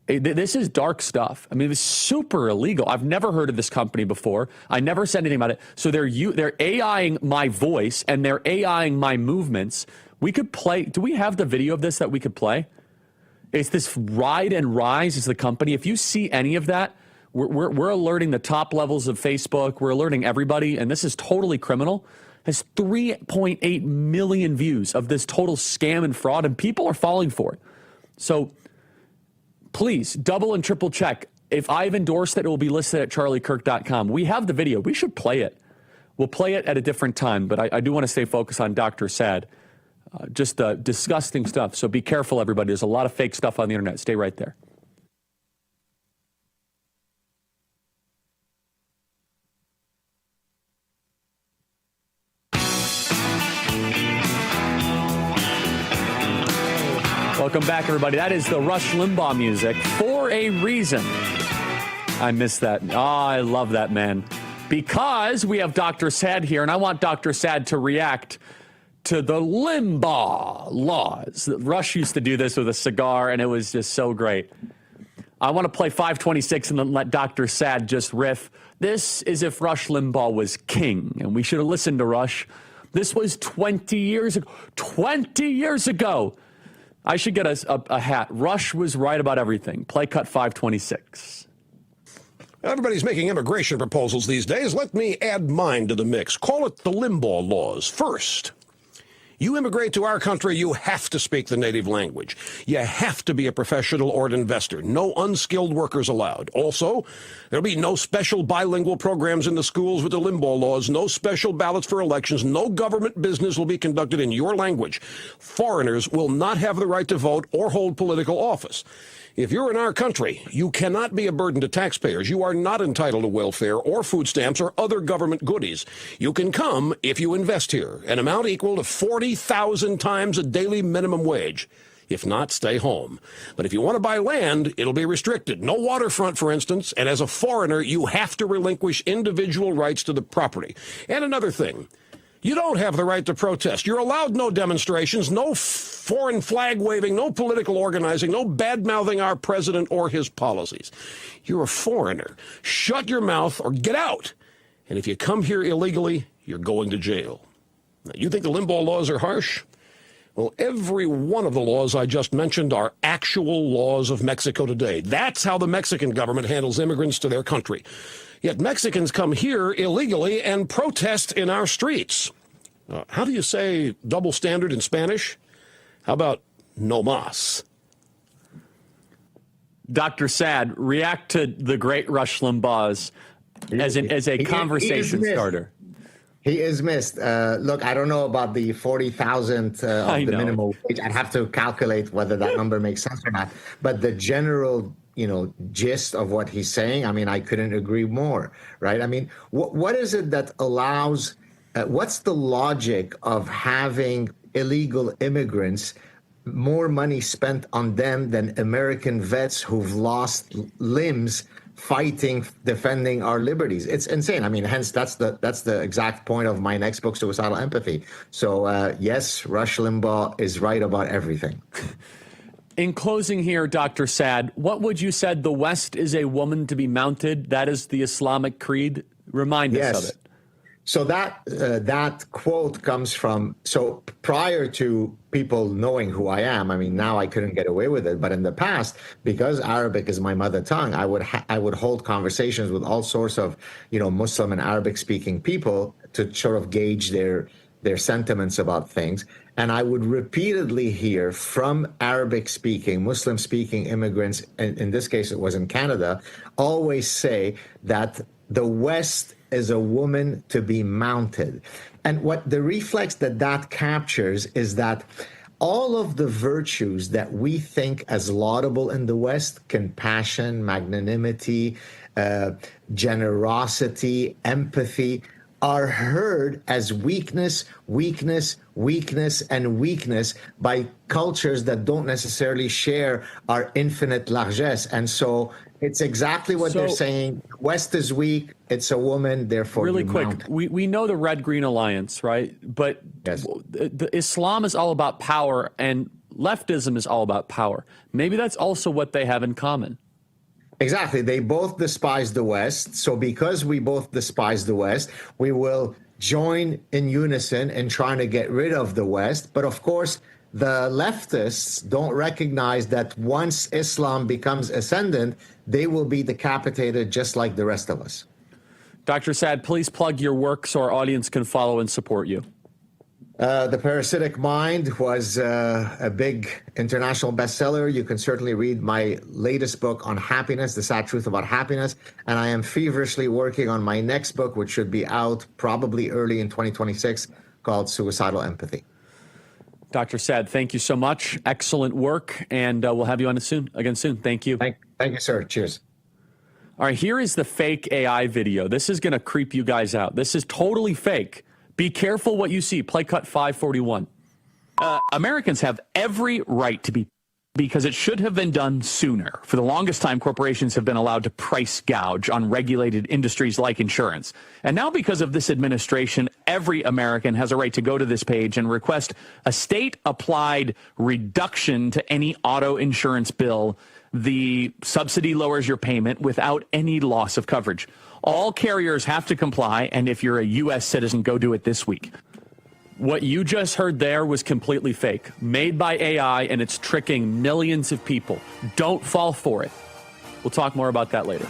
This is dark stuff. I mean, it's super illegal. I've never heard of this company before. I never said anything about it. So they're AIing my voice and they're AIing my movements. We could play. Do we have the video of this that we could play? It's this Ride and Rise is the company. If you see any of that, we're alerting the top levels of Facebook. We're alerting everybody, and this is totally criminal. Has 3.8 million views of this total scam and fraud, and people are falling for it. So please double and triple check. If I've endorsed it, it will be listed at charliekirk.com. We have the video. We should play it. We'll play it at a different time, but I do want to stay focused on Dr. Sad. Just disgusting stuff. So be careful, everybody. There's a lot of fake stuff on the internet. Stay right there. Welcome back, everybody. That is the Rush Limbaugh music, For a Reason. I miss that. Oh, I love that, man. Because we have Dr. Sad here, and I want Dr. Sad to react to the Limbaugh laws. Rush used to do this with a cigar, and it was just so great. I want to play 526 and then let Dr. Sad just riff. This is if Rush Limbaugh was king, and we should have listened to Rush. This was 20 years ago. 20 years ago. I should get a hat. Rush was right about everything. Play cut 526. Everybody's making immigration proposals these days. Let me add mine to the mix. Call it the Limbaugh laws. First, you immigrate to our country, you have to speak the native language. You have to be a professional or an investor. No unskilled workers allowed. Also, there'll be no special bilingual programs in the schools with the Limbaugh laws, no special ballots for elections, no government business will be conducted in your language. Foreigners will not have the right to vote or hold political office. If you're in our country, you cannot be a burden to taxpayers. You are not entitled to welfare or food stamps or other government goodies. You can come if you invest here, an amount equal to 40,000 times a daily minimum wage. If not, stay home. But if you want to buy land, it'll be restricted. No waterfront, for instance, and as a foreigner, you have to relinquish individual rights to the property. And another thing, you don't have the right to protest. You're allowed no demonstrations, no foreign flag waving, no political organizing, no bad-mouthing our president or his policies. You're a foreigner. Shut your mouth or get out. And if you come here illegally, you're going to jail. Now, you think the Limbaugh laws are harsh? Well, every one of the laws I just mentioned are actual laws of Mexico today. That's how the Mexican government handles immigrants to their country. Yet Mexicans come here illegally and protest in our streets. How do you say double standard in Spanish? How about no mas? Dr. Sad, react to the great Rush Limbaugh's as a conversation starter. He is missed. Look, I don't know about the 40,000 of the minimum wage. I'd have to calculate whether that number makes sense or not. But the general, gist of what he's saying, I mean, I couldn't agree more, right? I mean, what is it that allows, what's the logic of having illegal immigrants, more money spent on them than American vets who've lost limbs fighting, defending our liberties? It's insane. I mean, hence that's the exact point of my next book, Suicidal Empathy. So yes, Rush Limbaugh is right about everything. In closing here, Dr. Sad, what would you said? The West is a woman to be mounted. That is the Islamic creed. Remind us of it. So that quote comes from, so prior to people knowing who I am, I mean, now I couldn't get away with it, but in the past, because Arabic is my mother tongue, I would hold conversations with all sorts of, Muslim and Arabic speaking people to sort of gauge their sentiments about things. And I would repeatedly hear from Arabic speaking, Muslim speaking immigrants, and in this case, it was in Canada, always say that the West is a woman to be mounted. And what the reflex that captures is that all of the virtues that we think as laudable in the West, compassion, magnanimity, generosity, empathy, are heard as weakness, and weakness by cultures that don't necessarily share our infinite largesse. And so it's exactly what they're saying. West is weak. It's a woman, therefore. Really quick, we know the Red-Green Alliance, right? But the Islam is all about power, and leftism is all about power. Maybe that's also what they have in common. Exactly. They both despise the West. So because we both despise the West, we will join in unison in trying to get rid of the West. But of course, the leftists don't recognize that once Islam becomes ascendant, they will be decapitated just like the rest of us. Dr. Saad, please plug your work so our audience can follow and support you. The Parasitic Mind was a big international bestseller. You can certainly read my latest book on happiness, The Sad Truth About Happiness. And I am feverishly working on my next book, which should be out probably early in 2026, called Suicidal Empathy. Dr. Saad, thank you so much. Excellent work. And we'll have you on again soon. Thank you. Thank you, sir. Cheers. All right, here is the fake AI video. This is going to creep you guys out. This is totally fake. Be careful what you see. Play cut 541. Americans have every right to be, because it should have been done sooner. For the longest time, corporations have been allowed to price gouge on regulated industries like insurance. And now because of this administration, every American has a right to go to this page and request a state-applied reduction to any auto insurance bill. The subsidy lowers your payment without any loss of coverage. All carriers have to comply, and if you're a U.S. citizen, go do it this week. What you just heard there was completely fake, made by AI, and it's tricking millions of people. Don't fall for it. We'll talk more about that later.